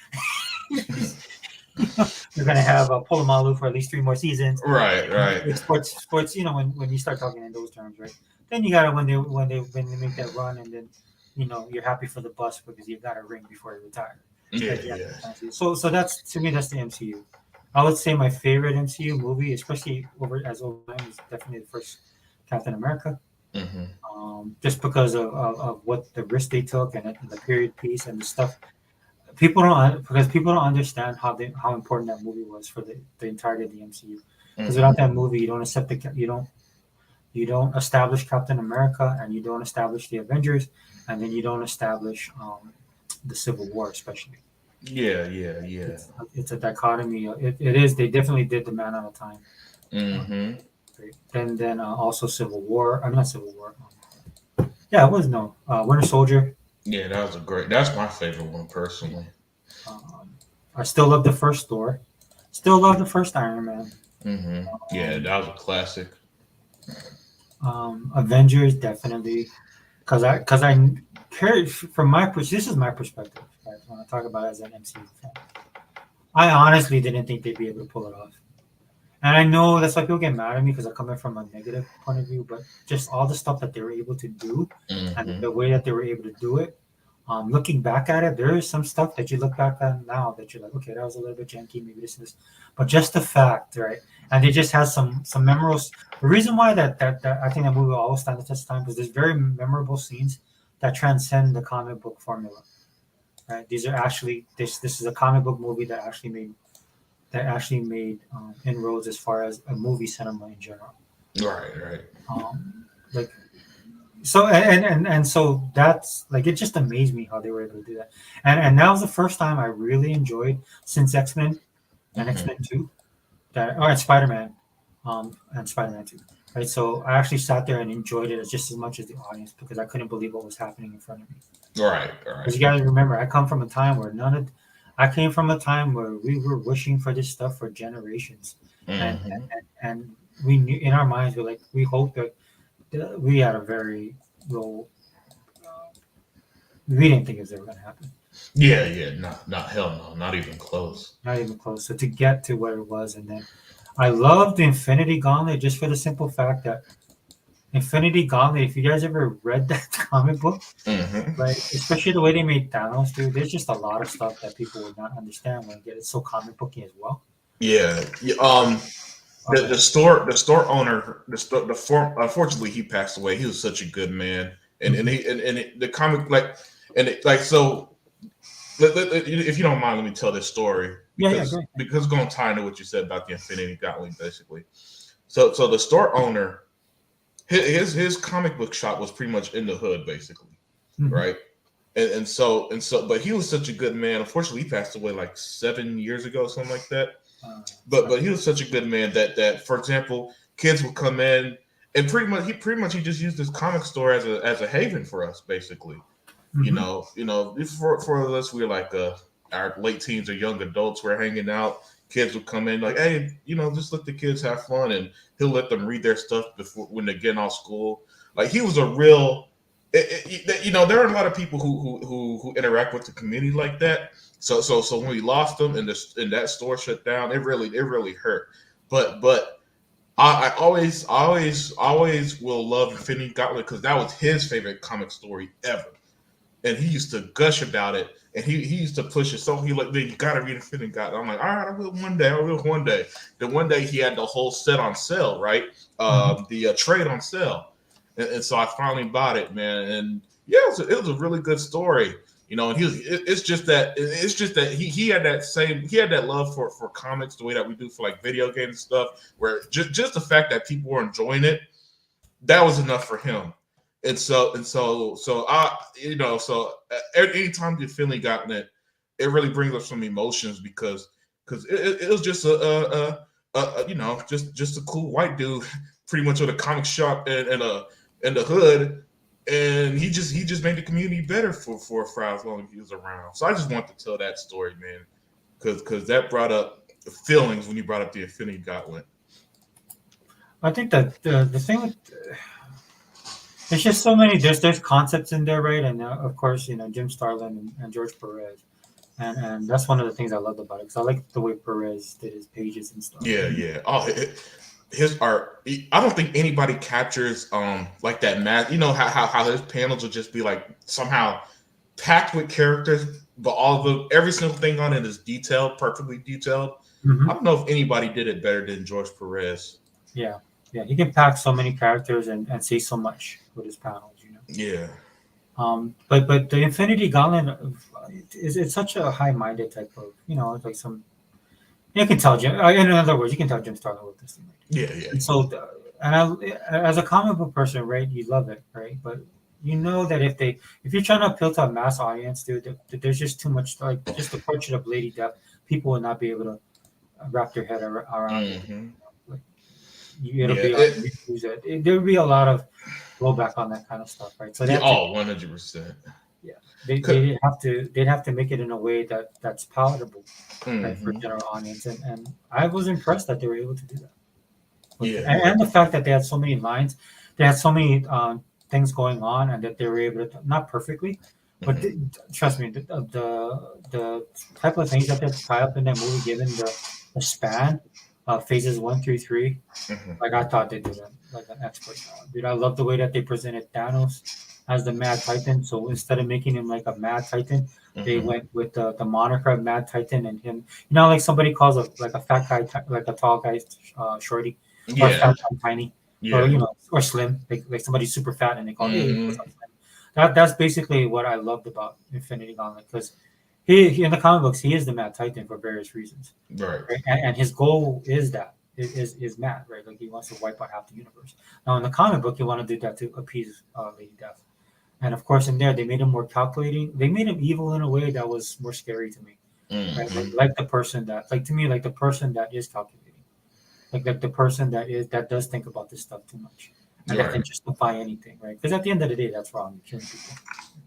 You're gonna have Polamalu for at least 3 more seasons. Right. Sports. When you start talking in those terms, right? Then you gotta when they make that run, and then you're happy for the bus because you've got a ring before you retire. Yeah. So that's, to me, that's the MCU. I would say my favorite MCU movie, especially over time, is definitely the first Captain America. just because of what the risk they took and the period piece and the stuff. People don't understand how important that movie was for the entirety of the MCU. Because without that movie, you don't establish Captain America, and you don't establish the Avengers, and then you don't establish the Civil War, especially. Yeah. It's a dichotomy. It is. They definitely did the man out of time. Then also Civil War. I'm not Civil War. Yeah, it was Winter Soldier. Yeah, that was that's my favorite one personally. I still love the first Thor. Still love the first Iron Man. Yeah, that was a classic. Avengers definitely, because I care from this is my perspective. Right, when I talk about it as an MCU fan, I honestly didn't think they'd be able to pull it off. And I know that's why people get mad at me because I come in from a negative point of view, but just all the stuff that they were able to do and the way that they were able to do it, looking back at it, there is some stuff that you look back at now that you're like, okay, that was a little bit janky, maybe this and this. But just the fact, right? And they just has some memorable. The reason why that I think that movie will always stand the test of time because there's very memorable scenes that transcend the comic book formula. Right? These are actually this is a comic book movie that actually made inroads as far as a movie cinema in general. Right. Like so and so that's like it just amazed me how they were able to do that. And that was the first time I really enjoyed since X-Men and X-Men 2 and Spider-Man and Spider-Man 2. Right. So I actually sat there and enjoyed it just as much as the audience because I couldn't believe what was happening in front of me. Right. Because you gotta remember I come from a time where I came from a time where we were wishing for this stuff for generations, and we knew in our minds we hoped that we had a very low. We didn't think it was ever going to happen. Yeah, not hell no, not even close. Not even close. So to get to where it was, and then I love the Infinity Gauntlet just for the simple fact that Infinity Gauntlet. If you guys ever read that comic book, like especially the way they made Thanos, dude, there's just a lot of stuff that people would not understand when it's so comic booky as well. Yeah. The store owner, unfortunately he passed away. He was such a good man, and the comic so. If you don't mind, let me tell this story because it's going to tie into what you said about the Infinity Gauntlet, basically. So the store owner. His comic book shop was pretty much in the hood, basically, right? And so, but he was such a good man. Unfortunately, he passed away like 7 years ago, something like that. But he was such a good man that for example, kids would come in and pretty much he just used his comic store as a haven for us, basically. You know, for us, we were like our late teens or young adults were hanging out. Kids would come in like, hey, just let the kids have fun, and he'll let them read their stuff before when they're getting off school. Like he was a real, there are a lot of people who interact with the community like that. So when we lost them and that store shut down, it really hurt. But I always will love Infinity Gauntlet because that was his favorite comic story ever, and he used to gush about it. And he used to push it. So he you gotta read Infinity Gauntlet. I'm like, all right, I will one day. Then one day he had the whole set on sale, right? The trade on sale. And so I finally bought it, man. And yeah, it was a really good story. And it's just that he had that love for comics the way that we do for like video games and stuff, where just the fact that people were enjoying it, that was enough for him. And so I, anytime the Infinity Gauntlet, it really brings up some emotions because it was just just a cool white dude, pretty much with a comic shop and the hood, and he just made the community better for as long as he was around. So I just want to tell that story, man, because that brought up feelings when you brought up the Infinity Gauntlet. I think that the thing with there's just so many. There's concepts in there, right? And of course, Jim Starlin and George Perez, and that's one of the things I loved about it because I like the way Perez did his pages and stuff. Yeah. Oh, his art. I don't think anybody captures like that math. You know how his panels will just be like somehow packed with characters, but every single thing on it is detailed, perfectly detailed. I don't know if anybody did it better than George Perez. Yeah, he can pack so many characters and say so much. with his panels, you know. Yeah. But the Infinity Gauntlet is it's such a high-minded type of, you know, it's like some you can tell Jim. In other words, you can tell Jim Starlin with this thing. Yeah. Yeah. And so, and as a comic book person, right, you love it, right? But you know that if you're trying to appeal to a mass audience, dude, there's just too much. Like just the portrait of Lady Death, people will not be able to wrap their head around it. Mhm. Like, it'll Yeah, be there would be a lot of blowback on that kind of stuff, right? So Yeah, that's 100%. they'd have to make it in a way that's palatable, right, for Mhm. general audience, and I was impressed that they were able to do that. Yeah. And the fact that they had so many lines, they had so many things going on, and that they were able to not perfectly, but trust me, the type of things that they tie up in that movie, given the span of phases 1 through 3, Mhm. like I thought they did it like an expert job. Dude, I love the way that they presented Thanos as the Mad Titan. So instead of making him like a Mad Titan, they Mhm. went with the moniker of Mad Titan and him. You know, like somebody calls like a fat guy, like a tall guy, shorty, or Yeah. fat guy, tiny, or Yeah. or slim, like somebody super fat, and they call hey, Mhm. what's up, Slim? That's basically what I loved about Infinity Gauntlet because he in the comic books he is the Mad Titan for various reasons, Right. right? And his goal is is Matt, right? Like he wants to wipe out half the universe. Now in the comic book, he want to do that to appease Lady Death, and of course in there they made him more calculating. They made him evil in a way that was more scary to me, right? Mhm. Like the person that, like to me, like the person that is calculating, like the person that does think about this stuff too much, and that can Right. justify anything, right? Because at the end of the day, that's wrong, killing people.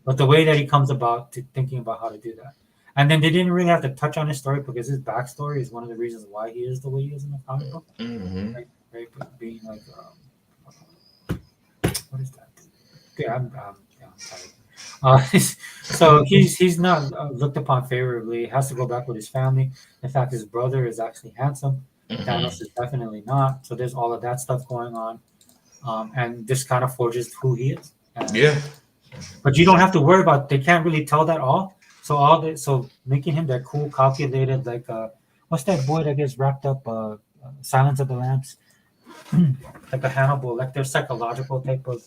But the way that he comes about to thinking about how to do that. And then they didn't really have to touch on his story because his backstory is one of the reasons why he is the way he is in the comic book. Mhm. Right? But being like, what is that? Yeah, I'm tired. So he's not looked upon favorably. He has to go back with his family. In fact, his brother is actually handsome. Mhm. Thanos is definitely not. So there's all of that stuff going on, and this kind of forges who he is. Yeah. But you don't have to worry about. They can't really tell that all. So making him that cool, calculated, like what's that boy that gets wrapped up? Silence of the Lambs, like a Hannibal Lecter psychological type of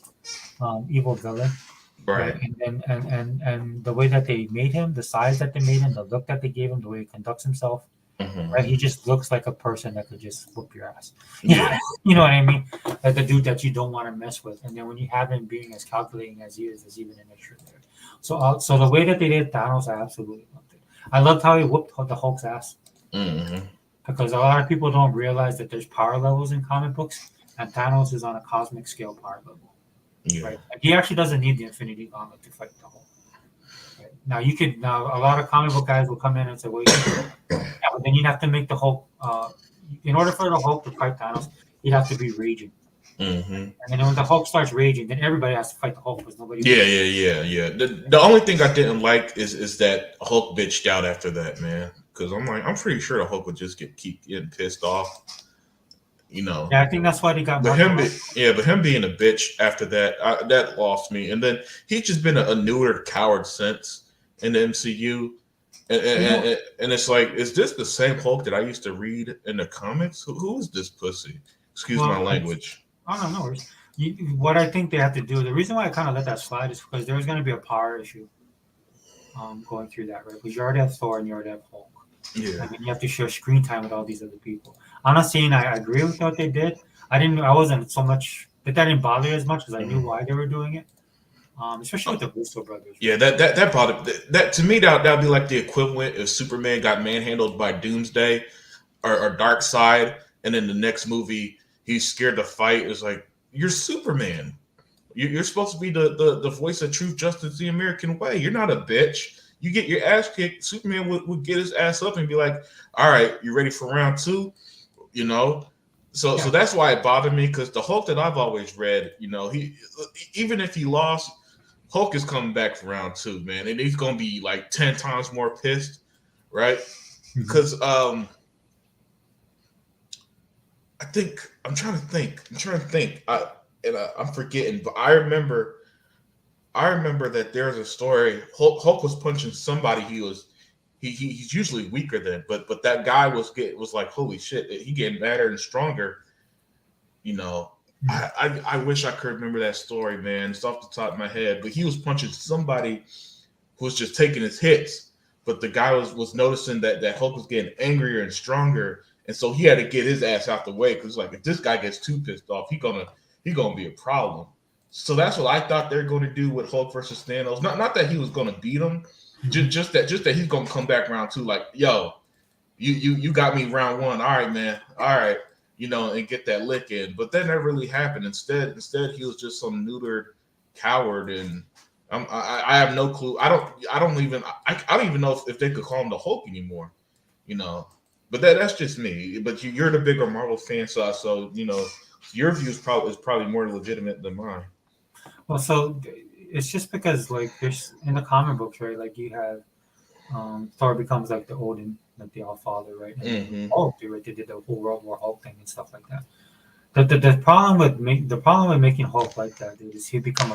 evil villain, right? Right. And then and the way that they made him, the size that they made him, the look that they gave him, the way he conducts himself, Mhm. right? He just looks like a person that could just whoop your ass. Yeah. You know what I mean? Like the dude that you don't want to mess with. And then when you have him being as calculating as he is, there's even an extra there. So the way that they did Thanos, I absolutely loved it. I loved how he whooped the Hulk's ass Mhm. because a lot of people don't realize that there's power levels in comic books, and Thanos is on a cosmic scale power level, Yeah. right? Like, he actually doesn't need the Infinity Gauntlet to fight the Hulk. Right? Now a lot of comic book guys will come in and say, well, but then you'd have to make the Hulk. In order for the Hulk to fight Thanos, he'd have to be raging. Mhm. And then when the Hulk starts raging, then everybody has to fight the Hulk because nobody. Yeah. The only thing I didn't like is that Hulk bitched out after that, man. Because I'm pretty sure the Hulk would just keep getting pissed off, you know. Yeah, I think that's why they got But Mark him, Ruffalo. but him being a bitch after that, that lost me. And then he's just been a neutered coward since in the MCU. And it's like, is this the same Hulk that I used to read in the comics? Who is this pussy? Excuse my Well, language. I don't know. What I think they have to do, the reason why I kind of let that slide is because there's going to be a power issue going through that, right? Because you already have Thor and you already have Hulk. Yeah. I mean, you have to share screen time with all these other people. I'm not saying I agree with what they did. I wasn't so much, that didn't bother me as much because I knew why they were doing it. Especially with the Russo brothers. Yeah, that bothered that to me. That'd be like the equivalent if Superman got manhandled by Doomsday or Dark Side, and then the next movie he's scared to fight. It's like, you're Superman. You're supposed to be the voice of truth, justice, the American way. You're not a bitch. You get your ass kicked. Superman would get his ass up and be like, all right, you ready for round two? You know. So that's why it bothered me, because the Hulk that I've always read, he, even if he lost, Hulk is coming back for round two, man, and he's gonna be like 10 times more pissed, right? Because I think I'm trying to think. I'm forgetting, but I remember that there's a story. Hulk was punching somebody. He's usually weaker than, but that guy was like, holy shit, he getting better and stronger, I wish I could remember that story, man. It's off the top of my head, but he was punching somebody who was just taking his hits. But the guy was noticing that Hulk was getting angrier and stronger, and so he had to get his ass out the way because like if this guy gets too pissed off, he gonna be a problem. So that's what I thought they're going to do with Hulk versus Thanos. Not that he was going to beat him, just that he's going to come back round two. Like, yo, you got me round one. All right, man. All right, and get that lick in. But that never really happened. Instead, he was just some neutered coward, and I have no clue. I don't even know if they could call him the Hulk anymore. But that's just me. But you're the bigger Marvel fan, so your view is probably more legitimate than mine. Well, so it's just because like there's in the comic books, right? Like you have Thor becomes like the Odin, like the All Father, right? And Hulk, right? They did the whole World War Hulk thing and stuff like that. The problem with making Hulk like that is he'd become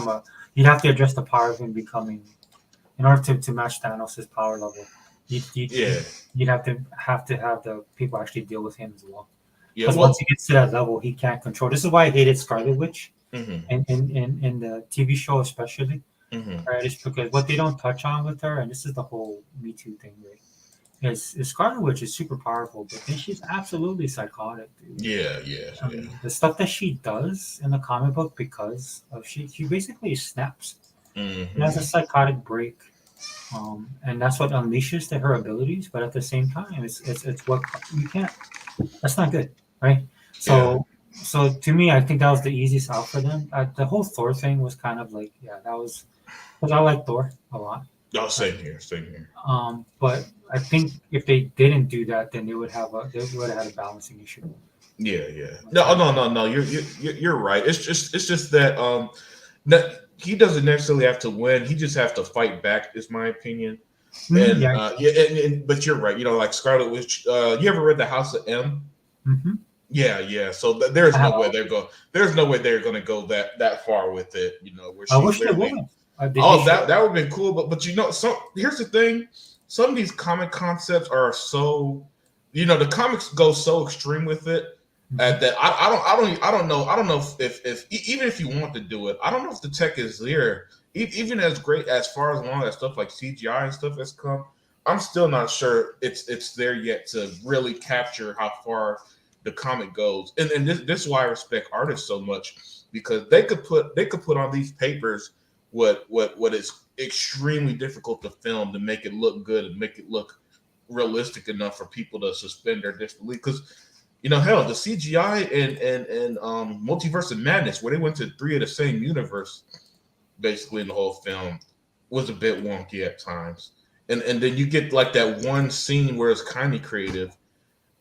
a you'd have to address the power of him becoming in order to match Thanos' power level. You'd have to have the people actually deal with him as well. Because once he gets to that level, he can't control. This is why I hated Scarlet Witch, and in the TV show especially, right? It's because what they don't touch on with her, and this is the whole Me Too thing, right? Is Scarlet Witch is super powerful, but then she's absolutely psychotic, dude. Yeah. The stuff that she does in the comic book, because of she basically snaps. She has a psychotic break, and that's what unleashes her abilities. But at the same time, it's what you can't. That's not good, right? So to me, I think that was the easiest out for them. The whole Thor thing was kind of like, that was because I like Thor a lot. Oh, same here. But I think if they didn't do that, then they would have had a balancing issue. Yeah. No. You're right. It's just that he doesn't necessarily have to win. He just have to fight back. Is my opinion. And but you're right. Like Scarlet Witch. You ever read The House of M? Mm-hmm. Yeah. So there's no way they're going to go that far with it. Where I wish they would. That would have been cool. But here's the thing. Some of these comic concepts are so, the comics go so extreme with it that I don't know if even if you want to do it, I don't know if the tech is there. Even as great as far as long as stuff like CGI and stuff has come, I'm still not sure it's there yet to really capture how far the comic goes. And this is why I respect artists so much, because they could put on these papers what is extremely difficult to film to make it look good and make it look realistic enough for people to suspend their disbelief. Because hell, the CGI and Multiverse of Madness, where they went to 3 of the same universe basically in the whole film, was a bit wonky at times. And then you get like that one scene where it's kind of creative.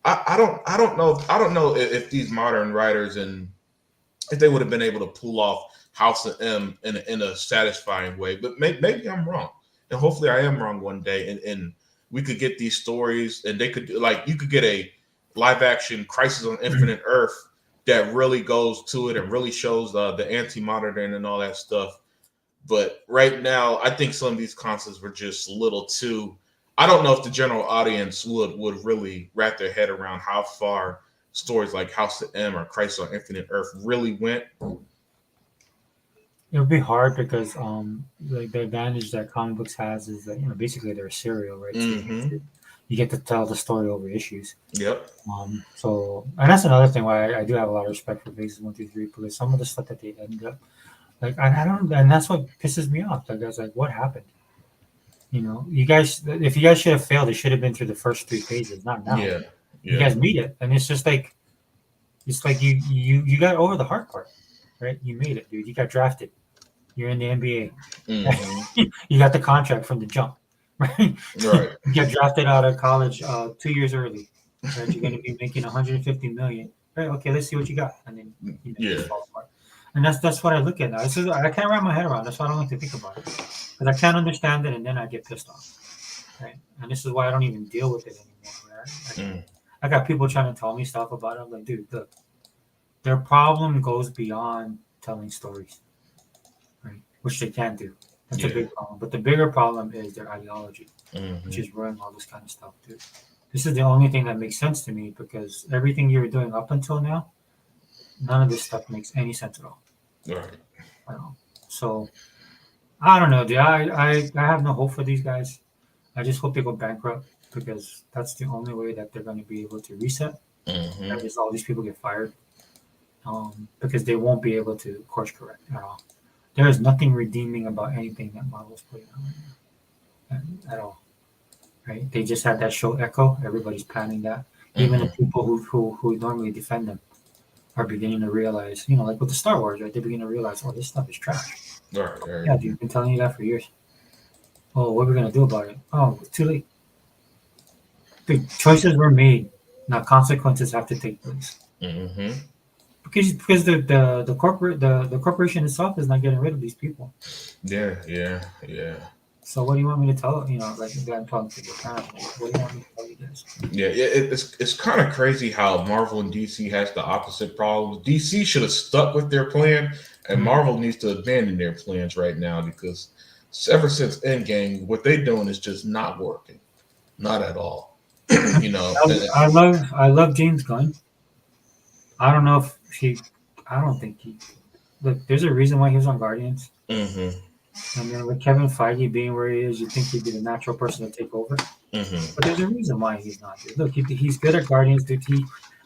I don't know if these modern writers and if they would have been able to pull off House of M in a satisfying way, but maybe I'm wrong, and hopefully I am wrong one day, and we could get these stories, and they could you could get a live action Crisis on Infinite Earth that really goes to it and really shows the anti-modern and all that stuff. But right now, I think some of these concepts were just a little too. I don't know if the general audience would really wrap their head around how far stories like House of M or Crisis on Infinite Earth really went. It would be hard because like the advantage that comic books has is that basically they're a serial, right? So you get to tell the story over issues. Yep. So and that's another thing why I do have a lot of respect for Phases 1 through 3, because some of the stuff that they end up like I don't, and that's what pisses me off. Like I was like, what happened? You guys, if you guys should have failed, it should have been through the first 3 phases, not now. Yeah. You guys beat it, and it's just like you got over the hard part, right? You made it, dude. You got drafted. You're in the NBA. You got the contract from the jump, right? Right. You get drafted out of college 2 years early. Right? You're going to be making $150 million. Right? Okay, let's see what you got, and then you fall apart. And that's what I look at now. I can't wrap my head around. That's why I don't like to think about it, because I can't understand it, and then I get pissed off. Right? And this is why I don't even deal with it anymore. Right? I got people trying to tell me stuff about it. I'm like, dude, look, their problem goes beyond telling stories, right? Which they can do. That's a big problem. But the bigger problem is their ideology, which is ruining all this kind of stuff, dude. This is the only thing that makes sense to me, because everything you were doing up until now none of this stuff makes any sense at all. Right. So I don't know, dude. I have no hope for these guys. I just hope they go bankrupt because that's the only way that they're going to be able to reset. Mm-hmm. That is, all these people get fired because they won't be able to course correct at all. There is nothing redeeming about anything that Marvel's putting out right now, at all. Right? They just had that show Echo. Everybody's planning that. Even the people who normally defend them are beginning to realize, like with the Star Wars, right? They begin to realize, oh, this stuff is trash. Right. Yeah, dude, I've been telling you that for years. Oh, what are we gonna do about it? Oh, it's too late. The choices were made. Now consequences have to take place. Mm-hmm. Because the corporation itself is not getting rid of these people. Yeah. So what do you want me to tell? Like I'm talking to your parents. What do you want me to tell you guys? Yeah. It's kind of crazy how Marvel and DC has the opposite problems. DC should have stuck with their plan, and Marvel needs to abandon their plans right now because ever since Endgame, what they're doing is just not working, not at all. I love James Gunn. I don't know if I don't think he. Look, there's a reason why he was on Guardians. Mm-hmm. I mean, with Kevin Feige being where he is, you think he'd be the natural person to take over. Mm-hmm. But there's a reason why he's not. Dude. Look, he's good at Guardians. Dude.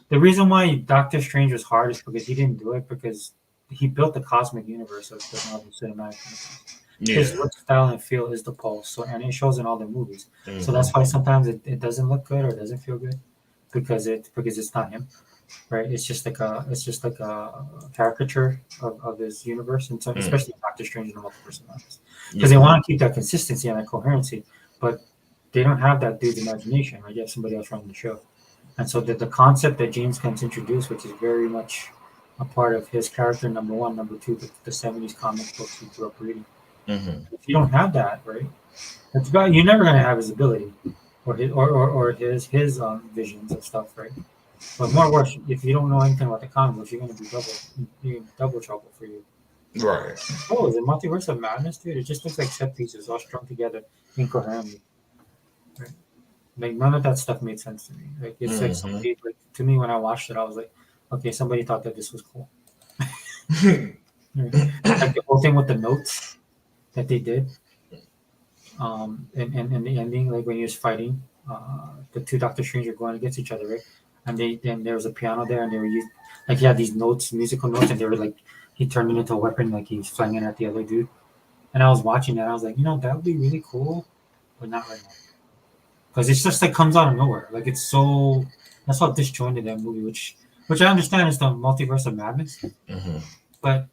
The reason why Doctor Strange was hard is because he didn't do it because he built the cosmic universe of the Marvel Cinematic Universe. His look, style, and feel is the pulse. So, and it shows in all the movies. Mm-hmm. So that's why sometimes it doesn't look good or doesn't feel good because it's not him. Right, it's just like a caricature of his universe, and so especially Doctor Strange and the Multiverse of Madness, because they want to keep that consistency and that coherency, but they don't have that dude's imagination. Right, you have somebody else running the show, and so the concept that James Gunn's introduced, which is very much a part of his character, number one, number two, the '70s comic books he grew up reading. Mm-hmm. If you don't have that, right, you're never going to have his ability or his visions and stuff, right? But more worse, if you don't know anything about the comic books, you're going to be double trouble for you. Right. Oh, is it Multiverse of Madness, dude? It just looks like set pieces all strung together incoherently. Right? Like none of that stuff made sense to me. Like it's like somebody, like to me when I watched it, I was like, okay, somebody thought that this was cool. Right? Like the whole thing with the notes that they did, and the ending, like when he was fighting, the two Doctor Strange are going against each other, right? And there was a piano there, and they were using like he had these notes, musical notes, and they were like he turned it into a weapon, like he was flinging at the other dude. And I was watching that, I was like, that would be really cool, but not right now, because it's just like comes out of nowhere. Like that's how disjointed that movie, which I understand is the Multiverse of Madness, but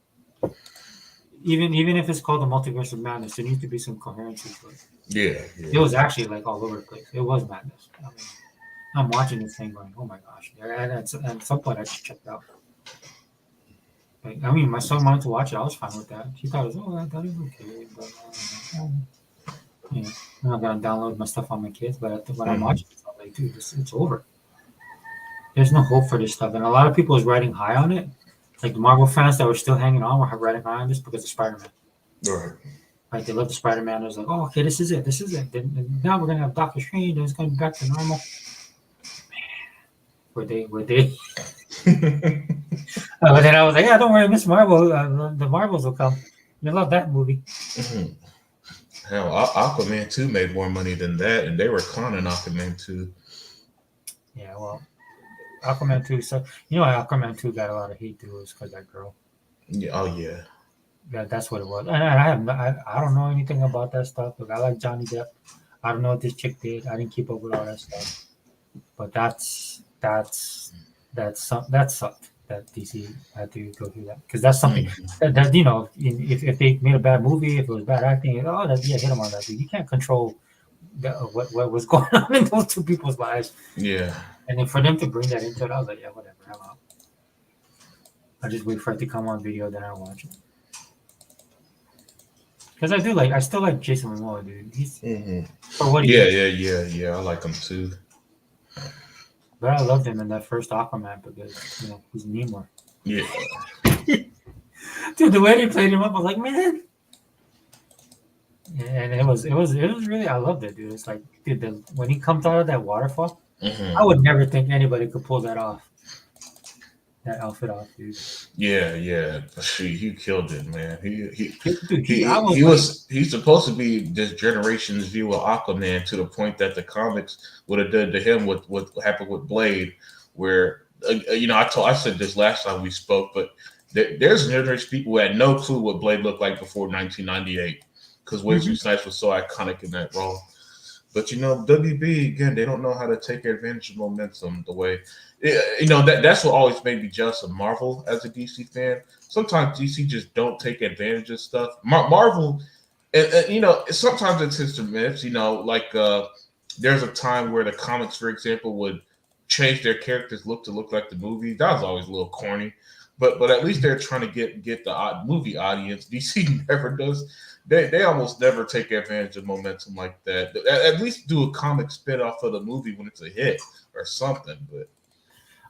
even if it's called the Multiverse of Madness, there needs to be some coherency to it. Yeah. It was actually like all over the place. It was madness. I mean, I'm watching this thing going, oh my gosh. And at some point, I just checked out. Like, I mean, my son wanted to watch it. I was fine with that. He thought it was, I thought it was okay. But, I'm not going to download my stuff on my kids. But when I'm watching it, I'm like, dude, it's over. There's no hope for this stuff. And a lot of people was riding high on it. Like the Marvel fans that were still hanging on were riding high on this because of Spider-Man. Right. Like they loved the Spider-Man. It was like, oh, okay, this is it. And now we're going to have Doctor Strange and it's going to be back to normal. Were they? But then I was like, yeah, don't worry, Miss Marvel. The Marvels will come. You love that movie. Hell, Aquaman 2 made more money than that, and they were conning Aquaman 2. Yeah, well, Aquaman 2. So Aquaman 2 got a lot of hate too, is because that girl. Yeah. Oh yeah. Yeah, that's what it was. And I don't know anything about that stuff. Look, I like Johnny Depp. I don't know what this chick did. I didn't keep up with all that stuff. But that sucked that DC had to go through that, because that's something that if they made a bad movie, if it was bad acting, hit them on that. Dude. You can't control what was going on in those two people's lives. Yeah. And then for them to bring that into it, I was like, yeah, whatever, I'm out. I just wait for it to come on video, then I watch it. Because I still like Jason Momoa, dude. He's for what he is. Yeah. I like him too. But I loved him in that first Aquaman because he's Namor. Yeah. Dude, the way they played him up, I was like, man. And it was really, I loved it, dude. It's like, dude, when he comes out of that waterfall, I would never think anybody could pull that off. that outfit off, dude. Yeah. He killed it, man. Dude, I was He's supposed to be this generation's view of Aquaman to the point that the comics would have done to him what happened with Blade, where I said this last time we spoke, but there's a generation of people who had no clue what Blade looked like before 1998 because Wesley Snipes was so iconic in that role. But WB again, they don't know how to take advantage of momentum the way that's what always made me jealous of Marvel as a DC fan. Sometimes DC just don't take advantage of stuff. Marvel, sometimes it's hits and miss. There's a time where the comics, for example, would change their characters' look to look like the movie. That was always a little corny, but at least they're trying to get the movie audience. DC never does. They almost never take advantage of momentum like that. At least do a comic spin off of the movie when it's a hit or something. But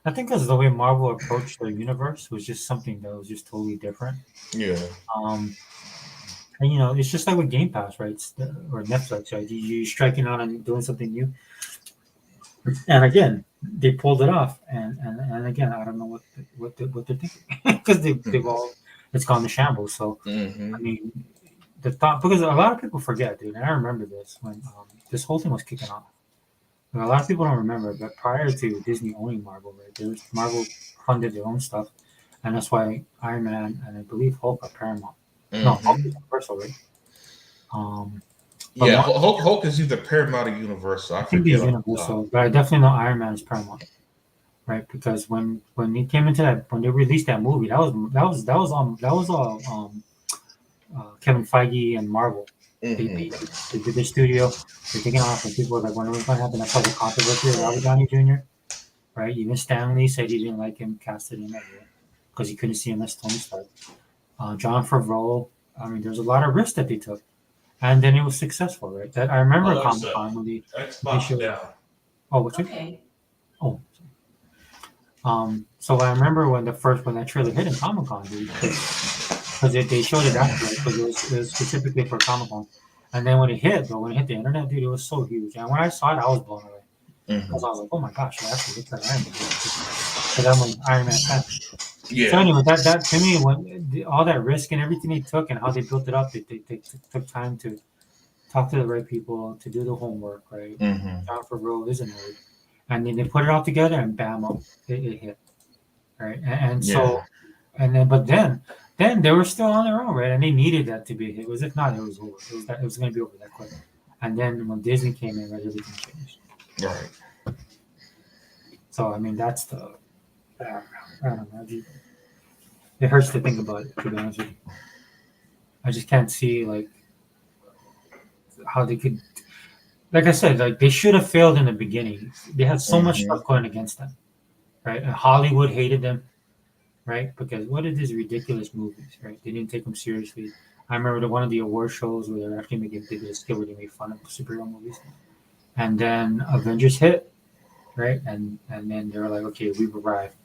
I think that's the way Marvel approached their universe was just something that was just totally different. yeah, And it's just like with Game Pass, right? Or Netflix, right? You're striking out and doing something new. And again, they pulled it off. And again, I don't know what they're thinking because they've all it's gone to shambles. So I mean, the thought because a lot of people forget, dude. And I remember this when this whole thing was kicking off. And a lot of people don't remember, but prior to Disney owning Marvel, right, Marvel funded their own stuff, and that's why Iron Man and I believe Hulk are Paramount. No, Hulk is Universal, right? Hulk is either Paramount or Universal. I think he's Universal, but I definitely know Iron Man is Paramount, right? Because when he came into that, when they released that movie, that was all Kevin Feige and Marvel. They did the studio. They're taking off, and people were like, "When was going to happen?" That's why the controversy with Robert Downey Jr. Right? Even Stan Lee said he didn't like him casted in that role because he couldn't see him as Tony Stark. Jon Favreau. I mean, there's a lot of risks that they took, and then it was successful, right? That I remember Comic-Con when they showed. Oh, what's it? Oh. So I remember when that trailer hit in Comic-Con, dude. Because they showed it after, because it was specifically for Comic-Con. And then when it hit the internet, dude, it was so huge. And when I saw it, I was blown away. Because I was like, oh my gosh, it actually looks like Iron Man. Because I'm an Iron Man fan. Yeah. So anyway, that to me, when all that risk and everything they took and how they built it up, they took time to talk to the right people, to do the homework, right? Jon Favreau is a nerd. And then they put it all together and bam, it hit. Right? Then they were still on their own, right? And they needed that to be a hit. If not, it was over. It was going to be over that quick. And then when Disney came in, right, everything changed. Right. So I mean, that's the. I don't know. It hurts to think about it. To be honest with you, I just can't see like how they could. Like I said, like they should have failed in the beginning. They had so much stuff going against them, right? And Hollywood hated them. Right, because what are these ridiculous movies? Right, they didn't take them seriously. I remember one of the award shows where they're actually making a skit where they made fun of superhero movies, and then Avengers hit, right, and then they were like, okay, we've arrived,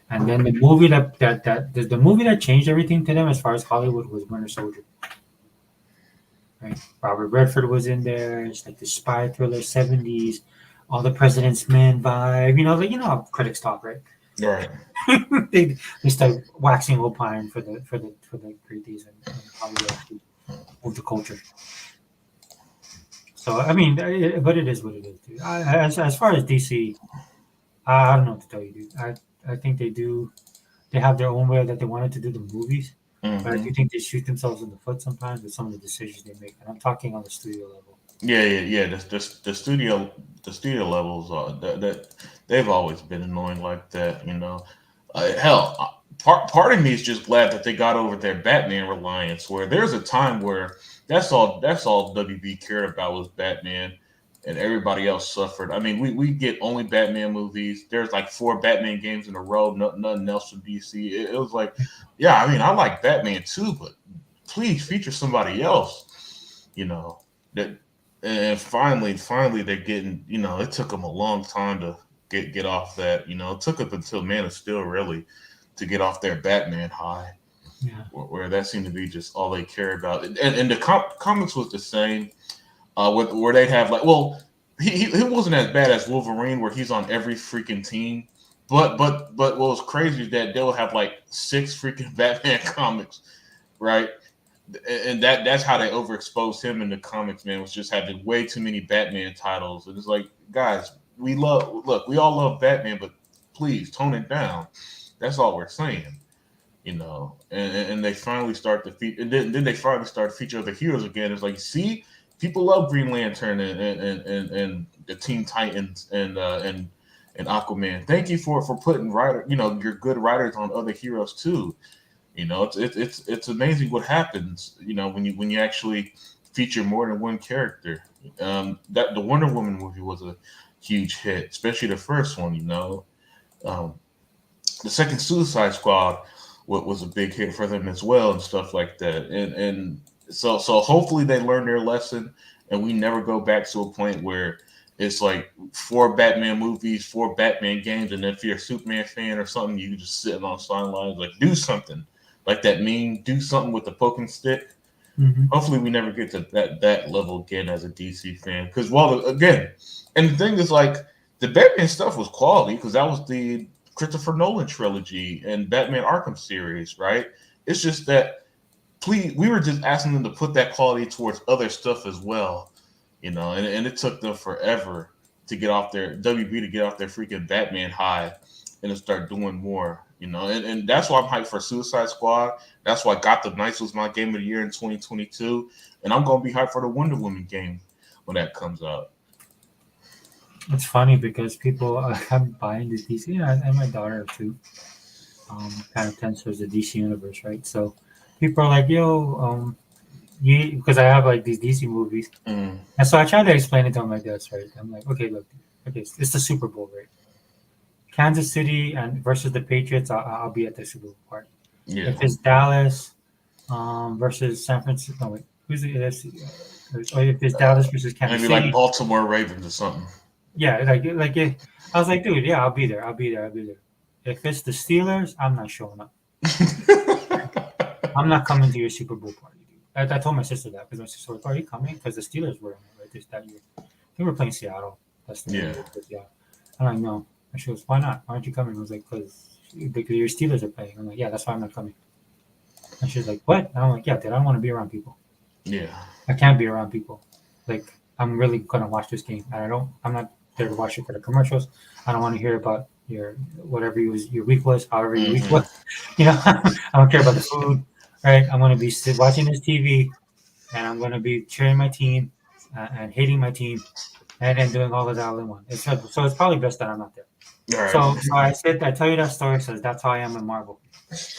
and then the movie the movie that changed everything to them as far as Hollywood was Winter Soldier. Right, Robert Redford was in there. It's like the spy thriller '70s, all the President's Men vibe. You know how critics talk, right? Right. they start waxing opine for the greaties and how we actually move the culture. So I mean, but it is what it is, dude. As far as DC, I don't know what to tell you, dude. I think they have their own way that they wanted to do the movies, but I do think they shoot themselves in the foot sometimes with some of the decisions they make. And I'm talking on the studio level. Yeah. The studio levels that they've always been annoying like that. Hell, part of me is just glad that they got over their Batman reliance. Where there's a time where that's all WB cared about was Batman, and everybody else suffered. I mean, we get only Batman movies. There's like 4 Batman games in a row. Nothing else from DC. It was like, yeah, I mean, I like Batman too, but please feature somebody else. That. And finally, they're getting. It took them a long time to get off that. It took up until Man of Steel really to get off their Batman high, where that seemed to be just all they care about. And the comics was the same, where they'd have like, well, he wasn't as bad as Wolverine, where he's on every freaking team. but what was crazy is that they'll have like 6 freaking Batman comics, right? And that's how they overexposed him in the comics, man, was just having way too many Batman titles. And it's like, guys, we all love Batman, but please tone it down. That's all we're saying, you know. And they finally start to feature, and then they finally start to feature other heroes again. It's like, see, people love Green Lantern and the Teen Titans and Aquaman. Thank you for putting your good writers on other heroes too. You know, it's amazing what happens. You know, when you actually feature more than one character. That the Wonder Woman movie was a huge hit, especially the first one. You know, um, the second Suicide Squad was a big hit for them as well, and stuff like that. And so hopefully they learn their lesson, and we never go back to a point where it's like 4 Batman movies, 4 Batman games, and then if you're a Superman fan or something, you just sitting on the sidelines like do something, like that meme, do something with the poking stick. Mhm. Hopefully, we never get to that level again as a DC fan. Because again, and the thing is, like the Batman stuff was quality because that was the Christopher Nolan trilogy and Batman Arkham series, right? It's just that please, we were just asking them to put that quality towards other stuff as well, you know, and it took them forever to get off their WB to get off their freaking Batman high and to start doing more, you know, and that's why I'm hyped for Suicide Squad. That's why Gotham Knights was my game of the year in 2022, and I'm gonna be hyped for the Wonder Woman game when that comes out. It's funny because people I'm buying the DC, and my daughter too. Kind of tends towards the DC universe, right? So people are like, "Yo, you," because I have like these DC movies, Mm, and so I try to explain it to them like this, right? I'm like, "Okay, look, okay, it's the Super Bowl, right? Kansas City and versus the Patriots, I'll be at the Super Bowl part. yeah, If it's Dallas versus San Francisco, no, wait, who's the AFC? Or if it's Dallas versus Kansas maybe like City, Baltimore Ravens or something. yeah, I was like, dude, yeah, I'll be there, I'll be there, I'll be there. If it's the Steelers, I'm not showing up. I'm not coming to your Super Bowl party, dude. I told my sister that because my sister was like, "Are you coming?" Because the Steelers were in it, right, that year. They were playing Seattle. That's the Yeah. year. Yeah. I'm like, no. And she goes, "Why not? Why aren't you coming?" I was like, because your Steelers are playing." I'm like, "Yeah, that's why I'm not coming." And she's like, "What?" And I'm like, "Yeah, dude, I don't want to be around people. Yeah. I can't be around people. Like, I'm really gonna watch this game, and I'm not there to watch it for the commercials. I don't want to hear about your whatever your week was, however your week Mhm. was. You know, I don't care about the food, right? I'm gonna be watching this TV, and I'm gonna be cheering my team and hating my team, and then doing all of that all in one. So it's probably best that I'm not there. All right. So I tell you that story because that's how I am in Marvel.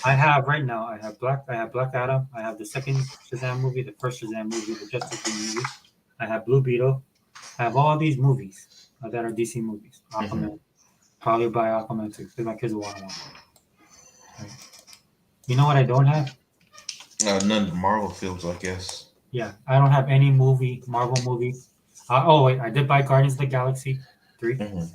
I have right now. I have Black Adam. I have the second Shazam movie, the first Shazam movie, the Justice League movie. I have Blue Beetle. I have all these movies that are DC movies. Aquaman. Probably buy Aquaman too because my kids will want to watch it. Right? You know what I don't have? None of the Marvel films, I guess. Yeah, I don't have any Marvel movie. Wait, I did buy Guardians of the Galaxy 3. I Mhm. loved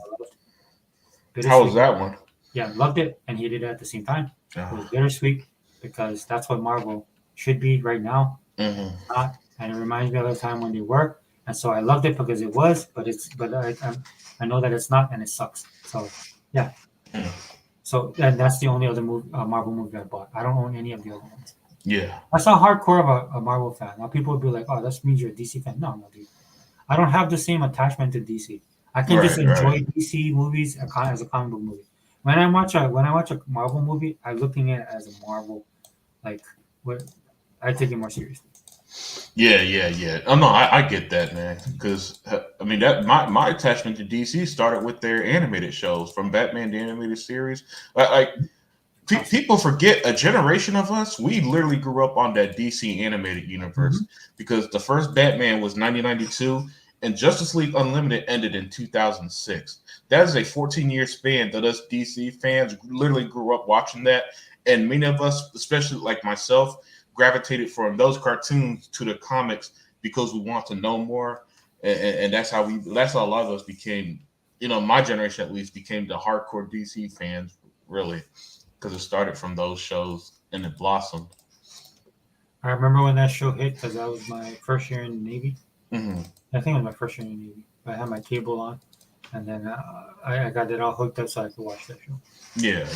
it. How was Bittersweet. that one? Yeah, loved it and hated it at the same time. It was Oh. bittersweet because that's what Marvel should be right now. Mhm. Not, and it reminds me of the time when they were. And so I loved it because it was, but I know that it's not, and it sucks. So yeah. Mm. So and that's the only other Marvel movie I bought. I don't own any of the other ones. Yeah. That's how hardcore of a Marvel fan. Now people would be like, "Oh, that means you're a DC fan." No, dude. I don't have the same attachment to DC. I can just Right. enjoy Right. DC movies as a comic book movie. When I watch a Marvel movie, I'm looking at it as a Marvel, like what I take it more seriously. Yeah. Oh no, I get that, man. Because I mean that my attachment to DC started with their animated shows, from Batman the animated series. Like people forget, a generation of us, we literally grew up on that DC animated universe, Mhm. because the first Batman was 1992 and Justice League Unlimited ended in 2006. That is a 14-year span that us DC fans literally grew up watching that. And many of us, especially like myself, gravitated from those cartoons to the comics because we want to know more. And that's how a lot of us became, my generation at least, became the hardcore DC fans, really, because it started from those shows and it blossomed. I remember when that show hit because that was my first year in the Navy. Hmm. I think it was my first year in the Navy. I had my cable on, and then I got it all hooked up so I could watch that show. Yeah.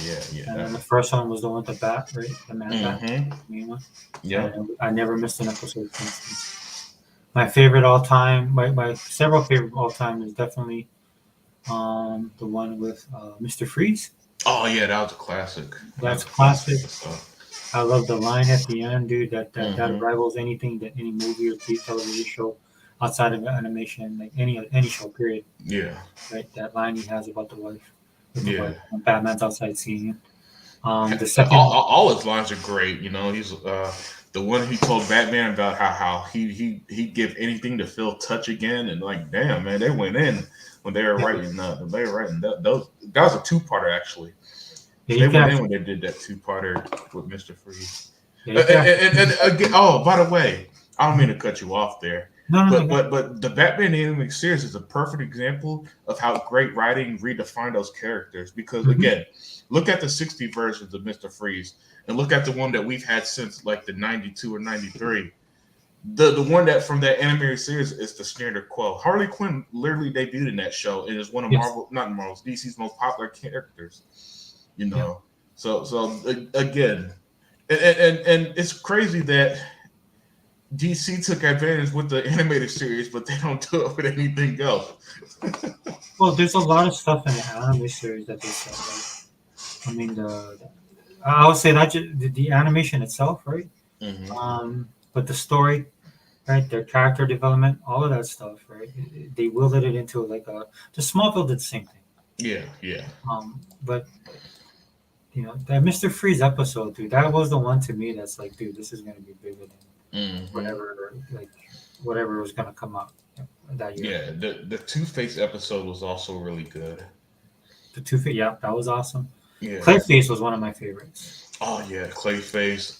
And then the first one was the one with the bat, right? The man bat, Mm-hmm. the main one. Yeah. And I never missed an episode since. My favorite all time, my several favorite all time is definitely the one with Mr. Freeze. Oh yeah, that was a classic. That's a classic. stuff. I love the line at the end, dude. That Mhm. rivals anything that any movie or television show outside of animation, like any show, period. Yeah. Right, that line he has about the wife. With the Yeah. wife when Batman's outside seeing him. The all, second, all his lines are great. You know, he's the one he told Batman about how he'd give anything to feel touch again, and like, damn man, they went in when they were writing. Those. That was a two-parter actually. yeah, They you can went in actually, when they did that two-parter with Mr. Freeze. yeah, you can actually- And again, oh, by the way, I don't mean to cut you off there. no, But the Batman animated series is a perfect example of how great writing redefined those characters. Because Mhm. again, look at the 60 versions of Mr. Freeze and look at the one that we've had since like the 92 or 93. The one that from that animated series is the standard quo. Harley Quinn literally debuted in that show and is one of Yes. Marvel's DC's most popular characters. You know, so again, and it's crazy that DC took advantage with the animated series, but they don't do it with anything else. Well, there's a lot of stuff in the anime series that they said. Like, I mean, I would say not just the animation itself, right? Mm-hmm. But the story, right? Their character development, all of that stuff, right? They wielded it into like the Smallville did the same thing. Yeah. But you know that Mr. Freeze episode, dude, that was the one to me that's like, dude, this is gonna be bigger than Mm-hmm. whatever was gonna come out that year. Yeah, the Two-Face episode was also really good. The Two-Face, yeah, that was awesome. Yeah. Clayface was one of my favorites. Oh yeah, Clayface.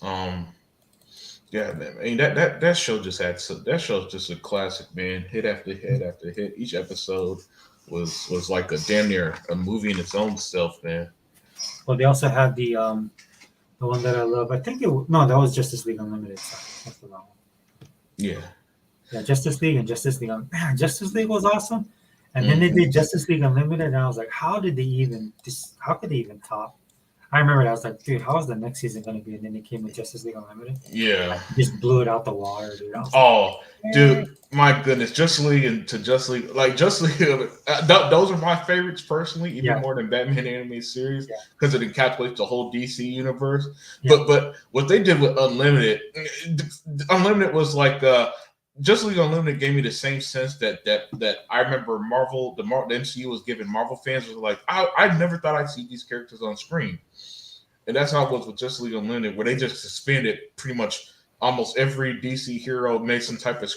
Yeah, man. I mean that show just that show's just a classic, man. Hit after hit after hit. Each episode was like a damn near a movie in its own self, man. Well, they also had the one that I love. I think that was Justice League Unlimited. Sorry, that's the wrong one. Yeah. Yeah, Justice League and Justice League. Man, Justice League was awesome. And then they did Justice League Unlimited, and I was like, how could they even top? I remember that. I was like, dude, how is the next season going to be? And then they came with Justice League Unlimited. Yeah. Just blew it out the water, dude. I was Oh, dude, my goodness, Justice League and to Justice League, like Justice League, those are my favorites personally, even more than Batman animated series because it encapsulates the whole DC universe. Yeah. But what they did with Unlimited was like Justice League Unlimited gave me the same sense that I remember the MCU was giving Marvel fans was like I never thought I'd see these characters on screen, and that's how it was with Justice League Unlimited, where they just suspended pretty much almost every DC hero had some type of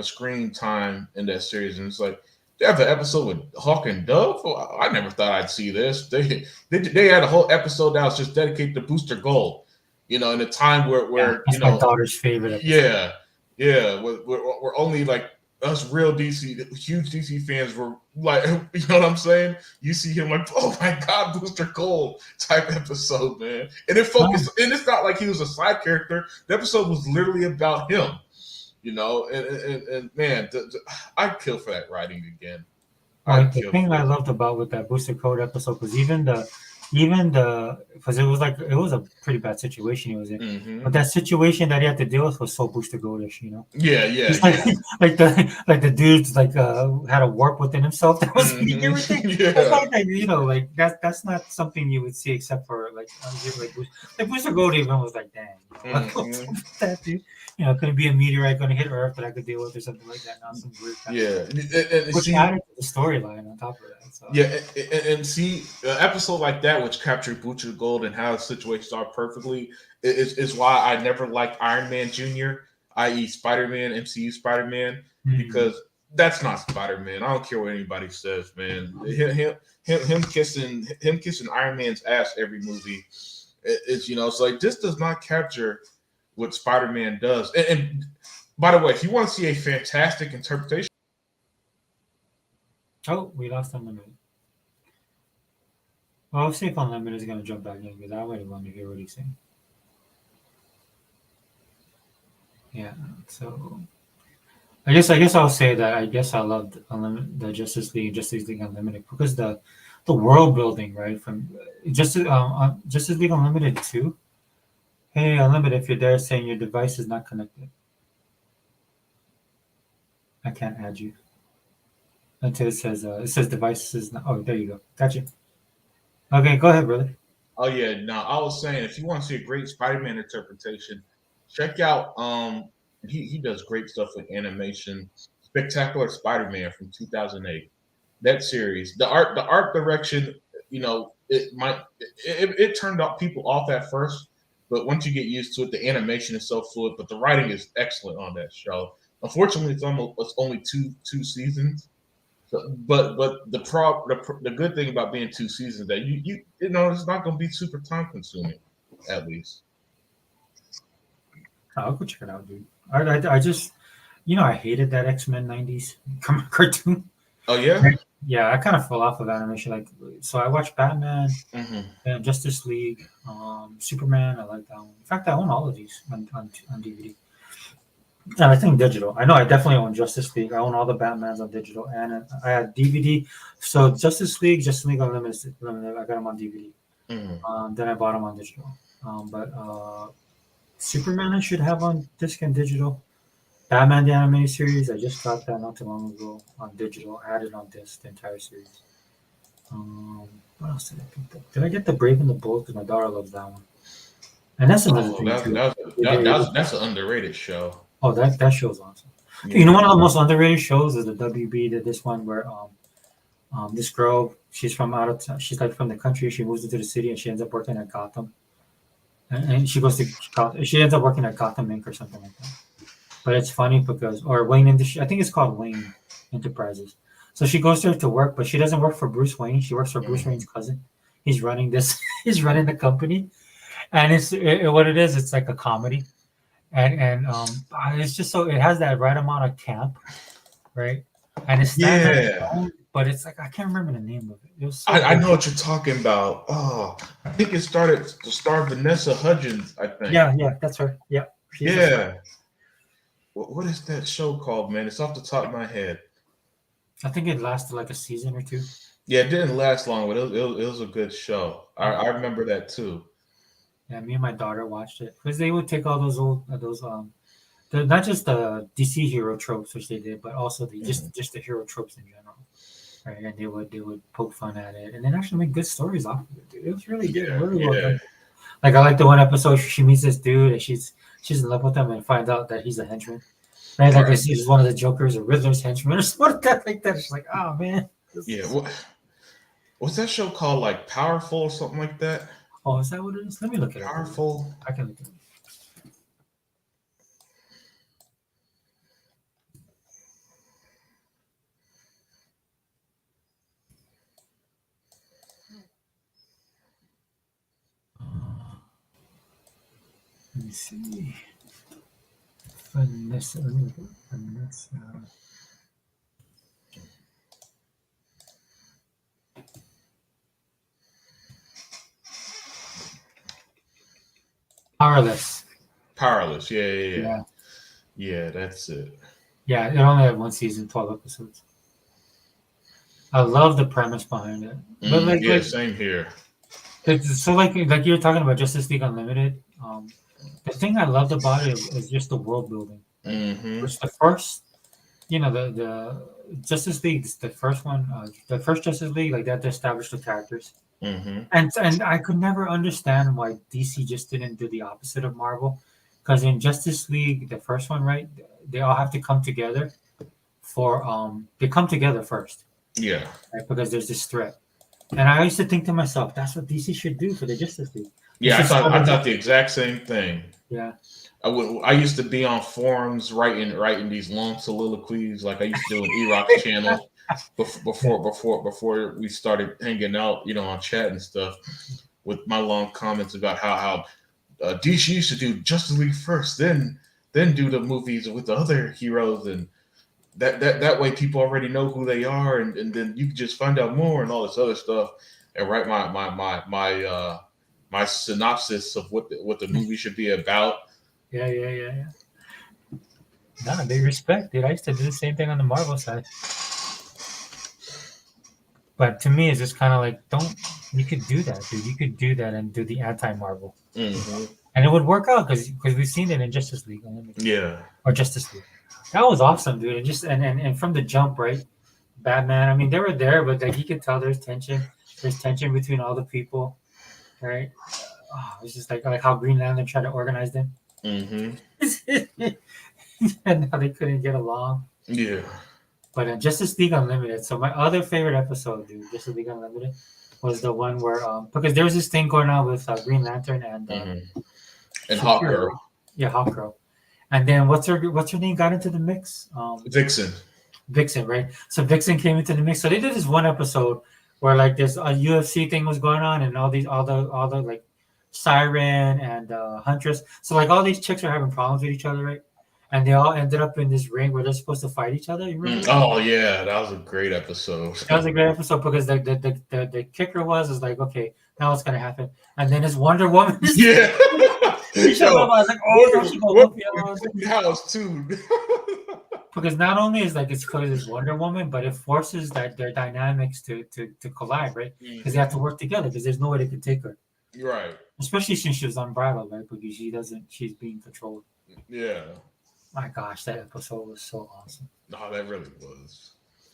screen time in that series, and it's like they have an episode with Hawk and Dove. Well, I never thought I'd see this. They had a whole episode that was just dedicated to Booster Gold. You know, in a time where that's my daughter's favorite episode. Yeah, we're only like us real huge DC fans were like, you know what I'm saying? You see him like, oh my God, Booster Gold type episode, man. And it focused, and it's not like he was a side character. The episode was literally about him, you know. And man, I'd kill for that writing again. The thing I loved about with that Booster Code episode was even because it was a pretty bad situation he was in, but that situation that he had to deal with was so Booster Goldish, you know. Yeah. Like the dudes had a warp within himself that was everything. Like, you know, like that's not something you would see except for like Booster Gold even was like, dang, that dude. You know, could it be a meteorite going to hit Earth that I could deal with or something like that? Not some weird which added to the storyline on top of that. So. Yeah, and see, an episode like that, which captured Booster Gold and how the situations are perfectly, is why I never liked Iron Man Jr., i.e. Spider-Man, MCU Spider-Man, because that's not Spider-Man. I don't care what anybody says, man. Him kissing Iron Man's ass every movie is, you know, it's like this does not capture what Spider-Man does. And by the way, if you want to see a fantastic interpretation. Oh, we lost Unlimited. Well, I'll see if Unlimited is going to jump back in because I really want to hear what he's saying. Yeah, so I guess I'll say that I guess I loved the Justice League Unlimited because the world building, right? From Justice League Unlimited 2. Hey, Unlimited, if you're there saying your device is not connected, I can't add you until it says device is not. Oh, there you go. Gotcha. Okay, go ahead, brother. Oh yeah, no, I was saying if you want to see a great Spider-Man interpretation, check out he does great stuff with animation. Spectacular Spider-Man from 2008. That series, the art direction, it turned out people off at first, but once you get used to it, the animation is so fluid. But the writing is excellent on that show. Unfortunately, it's only two seasons. So, but the good thing about being two seasons that you know it's not going to be super time consuming, at least. I'll go check it out, dude. I just, I hated that X-Men 90s cartoon. Oh yeah. Yeah, I kind of fell off of animation. Like, so I watched Batman Hmm. and Justice League, Superman. I like that one. In fact, I own all of these on DVD. And I think digital. I know I definitely own Justice League. I own all the Batmans on digital, and I had DVD. So Justice League Unlimited, I got them on DVD. Hmm. Then I bought them on digital. But Superman I should have on disc and digital. Batman the animated series, I just got that not too long ago on digital. Added on disc the entire series. What else did I pick up? Did I get the Brave and the Bold? Because my daughter loves that one. And that's another Oh, thing that's too. that's an underrated show. Oh, that show's awesome. Yeah. You know, one of the most underrated shows is the WB. Did this one where this girl, she's from out of town. She's like from the country. She moves into the city and she ends up working at Gotham. And she goes to Gotham. She ends up working at Gotham Inc. or something like that. But it's funny because, or Wayne Industries. I think it's called Wayne Enterprises. So she goes there to work, but she doesn't work for Bruce Wayne. She works for Bruce Wayne's cousin. He's running this. He's running the company, and what it is. It's like a comedy, and it's just so it has that right amount of camp, right? And it's not Yeah. but it's like I can't remember the name of it. It was so I good. know what you're talking about. Oh, I think it started to star Vanessa Hudgens. I think. Yeah, that's her. Yeah, she's the star. Yeah. What is that show called, man? It's off the top of my head. I think it lasted like a season or two. Yeah, it didn't last long, but it was a good show. I remember that too. Yeah, me and my daughter watched it because they would take all not just the DC hero tropes which they did, but also the just the hero tropes in general, right? And they would poke fun at it, and then actually make good stories off of it. Dude. It was really good, Yeah, really well yeah. done. Like I like the one episode she meets this dude and she's in love with him and finds out that he's a henchman. Right? Like Right. he's one of the Jokers or Riddler's henchmen or something like that. She's like, oh man. Yeah. What's that show called? Like Powerful or something like that? Oh, is that what it is? Let me look it up. Powerful. I can look it up. Let me see. Vanessa. Let me look it up. Vanessa. Powerless. Powerless. Yeah. Yeah. Yeah, that's it. Yeah, it only had one season, 12 episodes. I love the premise behind it. But Yeah, same here. So like you were talking about Justice League Unlimited. The thing I loved about it is just the world building. Mm-hmm. Which the first, the Justice League, the first one, the first Justice League, like that, they established the characters. Mm-hmm. And I could never understand why DC just didn't do the opposite of Marvel, because in Justice League, the first one, right, they all have to come together they come together first, Yeah. right, because there's this threat. And I used to think to myself, that's what DC should do for the Justice League. Yeah, I It's just thought the exact same thing. Yeah. I used to be on forums writing these long soliloquies like I used to do on E-Rock's channel before we started hanging out, on chat and stuff, with my long comments about how DC used to do Justice League first, then do the movies with the other heroes, and that way people already know who they are, and then you can just find out more and all this other stuff, and write my synopsis of what the movie should be about. Yeah. Nah, they respect, dude. I used to do the same thing on the Marvel side. But to me, it's just kind of like, you could do that, dude. You could do that and do the anti-Marvel. Mm-hmm. And it would work out because we've seen it in Justice League. Yeah. Or Justice League. That was awesome, dude. And just and from the jump, right? Batman, I mean, they were there, but like you could tell there's tension. There's tension between all the people, right? It's just like how Green Lantern tried to organize them. Mm-hmm. And how they couldn't get along. Yeah. But Justice League Unlimited. So my other favorite episode, dude, Justice League Unlimited, was the one where because there was this thing going on with Green Lantern and and Hawkgirl. Yeah, Hawkgirl. And then what's her name got into the mix? Vixen. Vixen, right? So Vixen came into the mix. So they did this one episode where like this a UFC thing was going on and all the like Siren and Huntress. So like all these chicks are having problems with each other, right? And they all ended up in this ring where they're supposed to fight each other. You remember? Oh yeah, that was a great episode. That was a great episode because the kicker was like, okay, now what's gonna happen? And then it's Wonder Woman. Yeah. She showed up, I was like, oh no, she gonna whoop you. House too. Because not only is like it's because it's Wonder Woman, but it forces that their dynamics to collide, right? Because they have to work together because there's no way they can take her. Right. Especially since she was unbridled, right? Because she's being controlled. Yeah. My gosh, that episode was so awesome. No, that really was.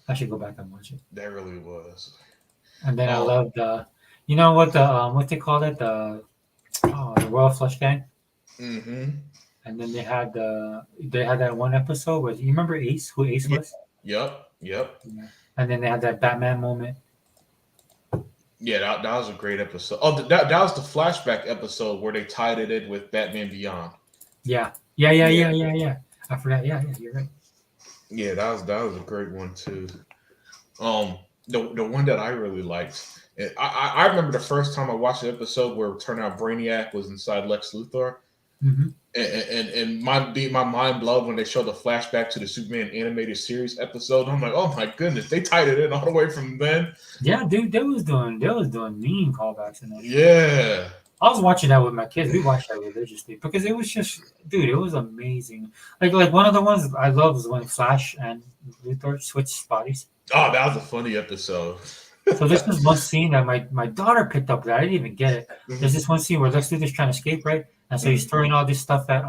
I should go back and watch it. That really was. And then I loved you know what what they called it, the Royal Flush Gang. Mm-hmm. And then they had that one episode where you remember Ace, who Ace was? Yep. Yeah. And then they had that Batman moment. Yeah, that was a great episode. Oh, that was the flashback episode where they tied it in with Batman Beyond. Yeah. I forgot. Yeah, you're right. Yeah, that was a great one too. The one that I really liked, and I remember the first time I watched the episode where it turned out Brainiac was inside Lex Luthor, and my mind blown when they showed the flashback to the Superman animated series episode. I'm like, oh my goodness, they tied it in all the way from then. Yeah, dude, they was doing mean callbacks in that. Yeah. I was watching that with my kids. We watched that religiously because it was just, dude, it was amazing. Like one of the ones I love is when Flash and Luthor switched bodies. Oh, that was a funny episode. So this was one scene that my daughter picked up that I didn't even get it. There's this one scene where Lex Luthor's trying to escape, right? And so he's throwing all this stuff at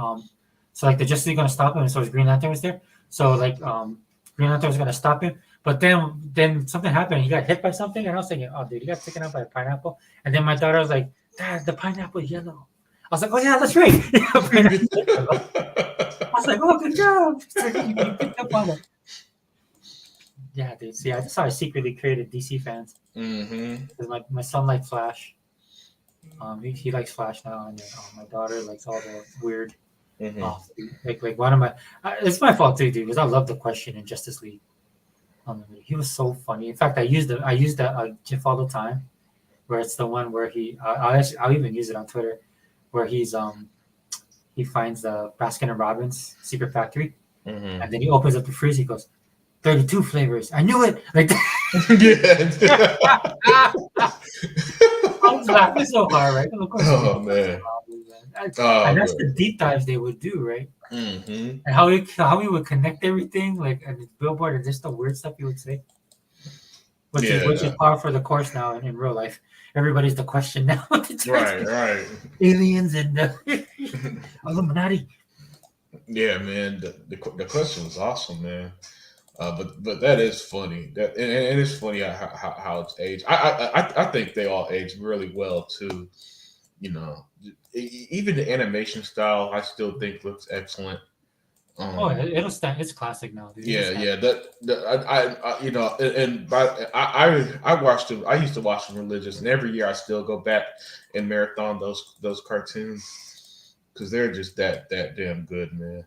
so like the Justice League gonna stop him, and so his Green Lantern was there. So like Green Lantern was gonna stop him, but then something happened. He got hit by something, and I was thinking, oh, dude, he got taken out by a pineapple. And then my daughter was like, Dad, the pineapple is yellow. I was like, oh yeah, that's right. I was like, oh, good job. You picked up on it. Yeah, dude. See, that's how I secretly created DC fans. Because my son likes Flash. He likes Flash now, and then, my daughter likes all the weird. Like one of my. It's my fault too, dude. Because I love the question in Justice League. He was so funny. In fact, I use that GIF all the time. Where it's the one where I'll even use it on Twitter, where he finds the Baskin and Robbins secret factory, and then he opens up the freezer. He goes, 32 flavors. I knew it. Like, I was laughing so hard, right? Of course, oh man, and that's the deep dives they would do, right? And how we would connect everything, like at the billboard, and just the weird stuff he would say, which is par for the course now in real life. Everybody's the question now. Right. Aliens and Illuminati. Yeah, man. The question was awesome, man. But that is funny. That and it is funny how it's aged. I think they all aged really well too. You know, even the animation style I still think looks excellent. It'll stand. It's classic now, dude. Yeah. I you know, and I watched them. I used to watch them religious, and every year I still go back and marathon those cartoons because they're just that damn good, man.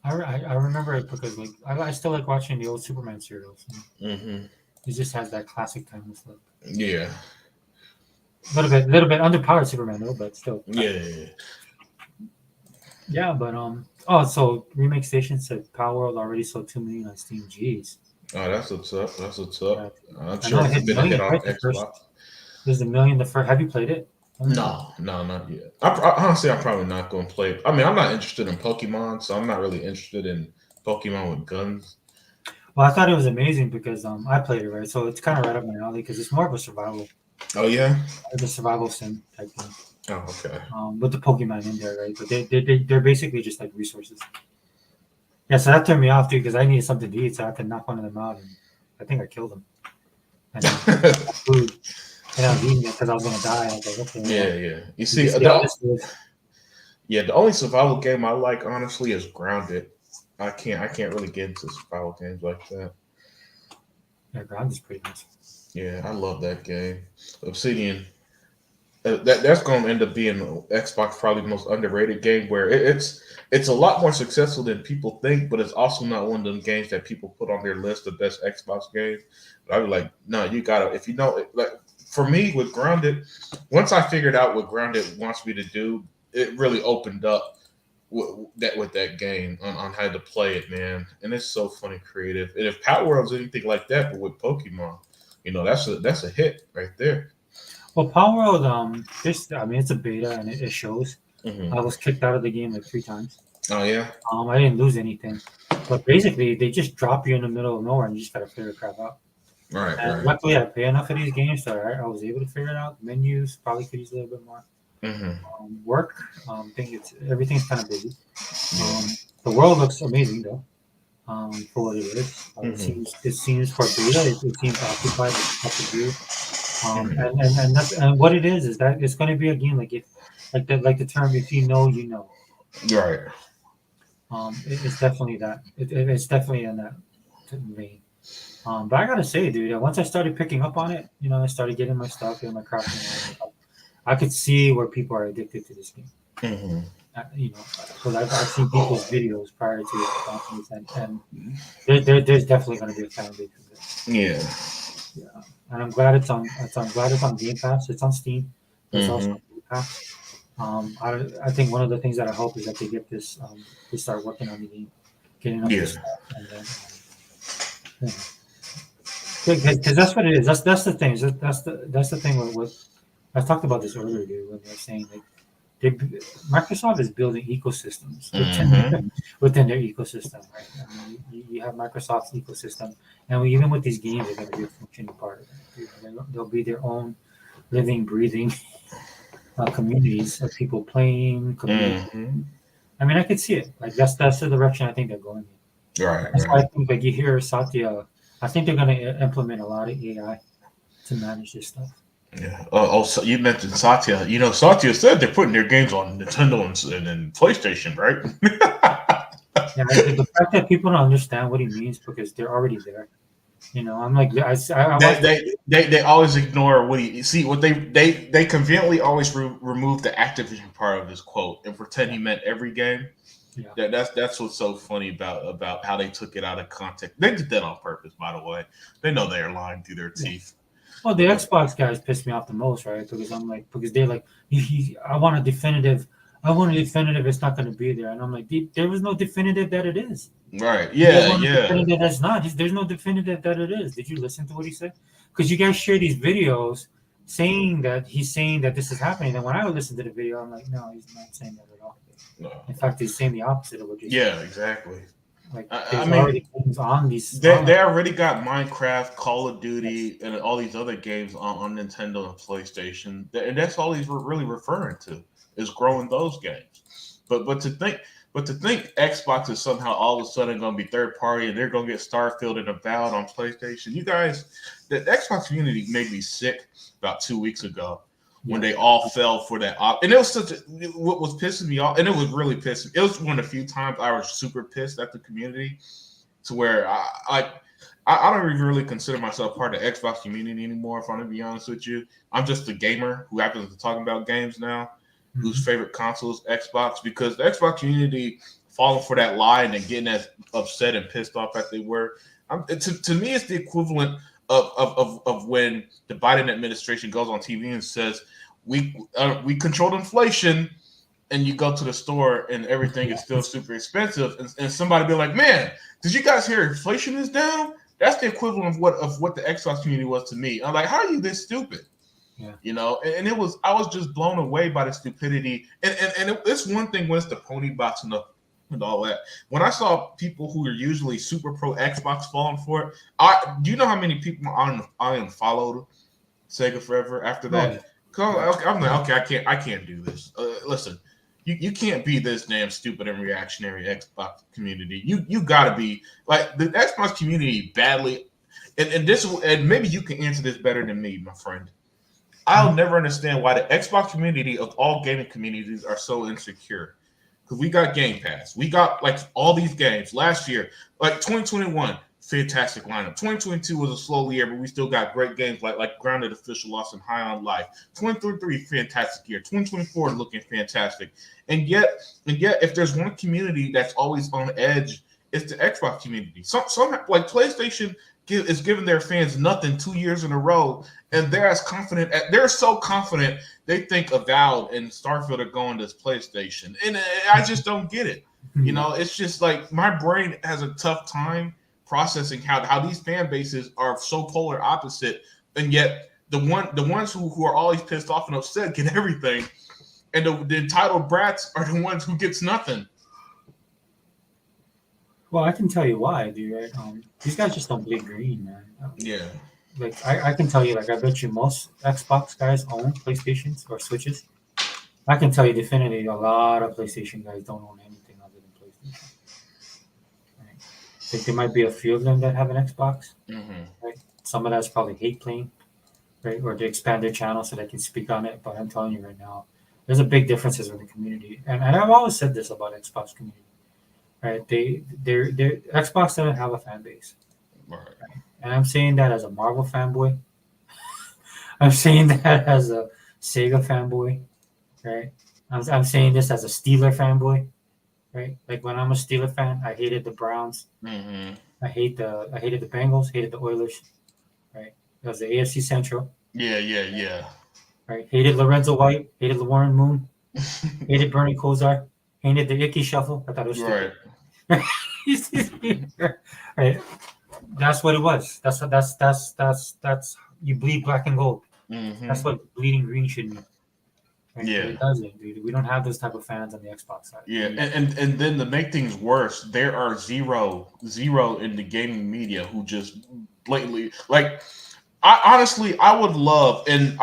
I remember it because like I still like watching the old Superman serials. It just has that classic timeless look. Yeah. A little bit underpowered Superman though, but still. Yeah. Yeah, but so Remake Station said Power World already sold 2 million on Steam. Jeez. Oh, that's what's up. Yeah. I'm sure it's been a hit on Xbox. There's $1 million the first. Have you played it? No, not yet. Honestly, I'm probably not going to play it. I mean, I'm not interested in Pokemon, so I'm not really interested in Pokemon with guns. Well, I thought it was amazing because I played it, right, so it's kind of right up my alley because it's more of a survival, Oh yeah. it's a survival sim type thing. Oh okay. With the Pokemon in there, right? But they're basically just like resources. Yeah, so that turned me off too because I needed something to eat, so I had to knock one of them out, and I think I killed them. And food, and I was eating it because I was gonna die. I was like, okay, Yeah, yeah. You see, see how this is. the only survival game I like honestly is Grounded. I can't really get into survival games like that. Yeah, ground is pretty nice. Yeah, I love that game. Obsidian. That's going to end up being Xbox probably the most underrated game. Where it's a lot more successful than people think, but it's also not one of them games that people put on their list of best Xbox games. But I was like, no, you gotta. If you know, like for me with Grounded, once I figured out what Grounded wants me to do, it really opened up with that game on how to play it, man. And it's so funny, creative. And if Power World's anything like that, but with Pokemon, that's a hit right there. Well, Power World, I mean, it's a beta and it shows. Mm-hmm. I was kicked out of the game like 3 times. Oh yeah. I didn't lose anything, but basically they just drop you in the middle of nowhere and you just gotta figure crap out. Right. And Right. luckily, I pay enough of these games, so I was able to figure it out. Menus probably could use a little bit more. Mm-hmm. Work, I think everything's kind of busy. The world looks amazing though, for what it is. It seems for beta, it seems occupied. It's tough to do. And what it is that it's going to be a game like the term if you know you know. Right. It's definitely that. It's definitely in that vein. But I gotta say, dude, once I started picking up on it, I started getting my stuff, getting my crafting. I could see where people are addicted to this game. Mm-hmm. Because I've seen people's videos prior to it, and there's definitely going to be a fan base of it. Yeah. And I'm glad it's on. I'm glad it's on Game Pass. It's on Steam. It's also on Game Pass. I think one of the things that I hope is that they get this. They start working on the game, getting up this stuff, and then because that's what it is. That's the thing. That's the thing with I talked about this earlier, dude, when they're saying Microsoft is building ecosystems within their ecosystem, right? I mean, you have Microsoft's ecosystem, and even with these games, they're going to be a functioning part of it. They'll be their own living, breathing communities of people playing. I mean, I could see it. Like that's the direction I think they're going in. Right. That's why I think like you hear Satya. I think they're going to implement a lot of AI to manage this stuff. Yeah. So you mentioned Satya. Satya said they're putting their games on Nintendo and PlayStation, right? Yeah, the fact that people don't understand what he means because they're already there. I'm like, they always ignore what he see. What they conveniently always remove the Activision part of his quote and pretend he meant every game. Yeah. That's what's so funny about how they took it out of context. They did that on purpose, by the way. They know they are lying through their teeth. Well, the Xbox guys piss me off the most, right? Because they're like, I want a definitive. It's not going to be there, and I'm like, there was no definitive that it is. Right? Yeah. Definitive that's not. There's no definitive that it is. Did you listen to what he said? Because you guys share these videos saying that he's saying that this is happening, and when I listen to the video, I'm like, no, he's not saying that at all. No. In fact, he's saying the opposite of what you're saying. Yeah, exactly. Like there's already games on these. They already got Minecraft, Call of Duty, and all these other games on Nintendo and PlayStation, and that's all he's really referring to is growing those games. But to think Xbox is somehow all of a sudden going to be third party and they're going to get Starfield and Avowed on PlayStation. You guys, the Xbox community made me sick about 2 weeks ago. When they all fell for that and it was what was pissing me off, and it was really pissing. It was one of the few times I was super pissed at the community, to where I don't even really consider myself part of the Xbox community anymore. If I'm gonna be honest with you, I'm just a gamer who happens to talk about games now, whose favorite console is Xbox, because the Xbox community falling for that lie and then getting as upset and pissed off as they were. To me, it's the equivalent of when the Biden administration goes on TV and says we controlled inflation, and you go to the store and everything is still super expensive, and somebody be like, "Man, did you guys hear inflation is down?" That's the equivalent of what the Xbox community was to me. I'm like, how are you this stupid? Yeah. And I was just blown away by the stupidity. And it's one thing when it's the pony bots and and all that. When I saw people who are usually super pro Xbox falling for it, do you know how many people I unfollowed Sega Forever after Oh, yeah. that? 'Cause I'm like, okay, I can't do this. Listen, you can't be this damn stupid and reactionary Xbox community. You gotta be like the Xbox community badly, and maybe you can answer this better than me, my friend. I'll never understand why the Xbox community of all gaming communities are so insecure. Because we got Game Pass, we got like all these games last year, like 2021, fantastic lineup. 2022 was a slow year, but we still got great games like Grounded, Official Lost, and High on Life. 2023, fantastic year. 2024 looking fantastic, and yet, if there's one community that's always on edge, it's the Xbox community. Some like PlayStation is giving their fans nothing 2 years in a row, and they're so confident they think Avowed and Starfield are going to PlayStation, and I just don't get it. You know, it's just like my brain has a tough time processing how these fan bases are so polar opposite, and yet the ones who are always pissed off and upset get everything, and the entitled brats are the ones who gets nothing. Well, I can tell you why, dude. Right? These guys just don't bleed green, man. Yeah. Like I can tell you, like I bet you most Xbox guys own PlayStations or Switches. I can tell you definitively, a lot of PlayStation guys don't own anything other than PlayStation. Right? I think there might be a few of them that have an Xbox. Mm-hmm. Right? Some of that's probably hate playing, right? Or they expand their channel so they can speak on it. But I'm telling you right now, there's a big differences in the community, and I've always said this about Xbox community. Right? They're Xbox doesn't have a fan base, Right. and I'm saying that as a Marvel fanboy. I'm saying that as a Sega fanboy, right? I'm saying this as a Steeler fanboy, right? Like when I'm a Steeler fan, I hated the Browns. Mm-hmm. I hated the Bengals, hated the Oilers, right? That was the AFC Central, Yeah. right? Hated Lorenzo White, hated Warren Moon, hated Bernie Kosar, hated the Icky Shuffle. I thought it was Right. stupid. Right? That's what it was. That's you bleed black and gold. Mm-hmm. That's what bleeding green should mean. Right? Yeah. But it doesn't, dude. We don't have those type of fans on the Xbox side. Yeah, and then to make things worse, there are zero in the gaming media who just blatantly like. I would love, and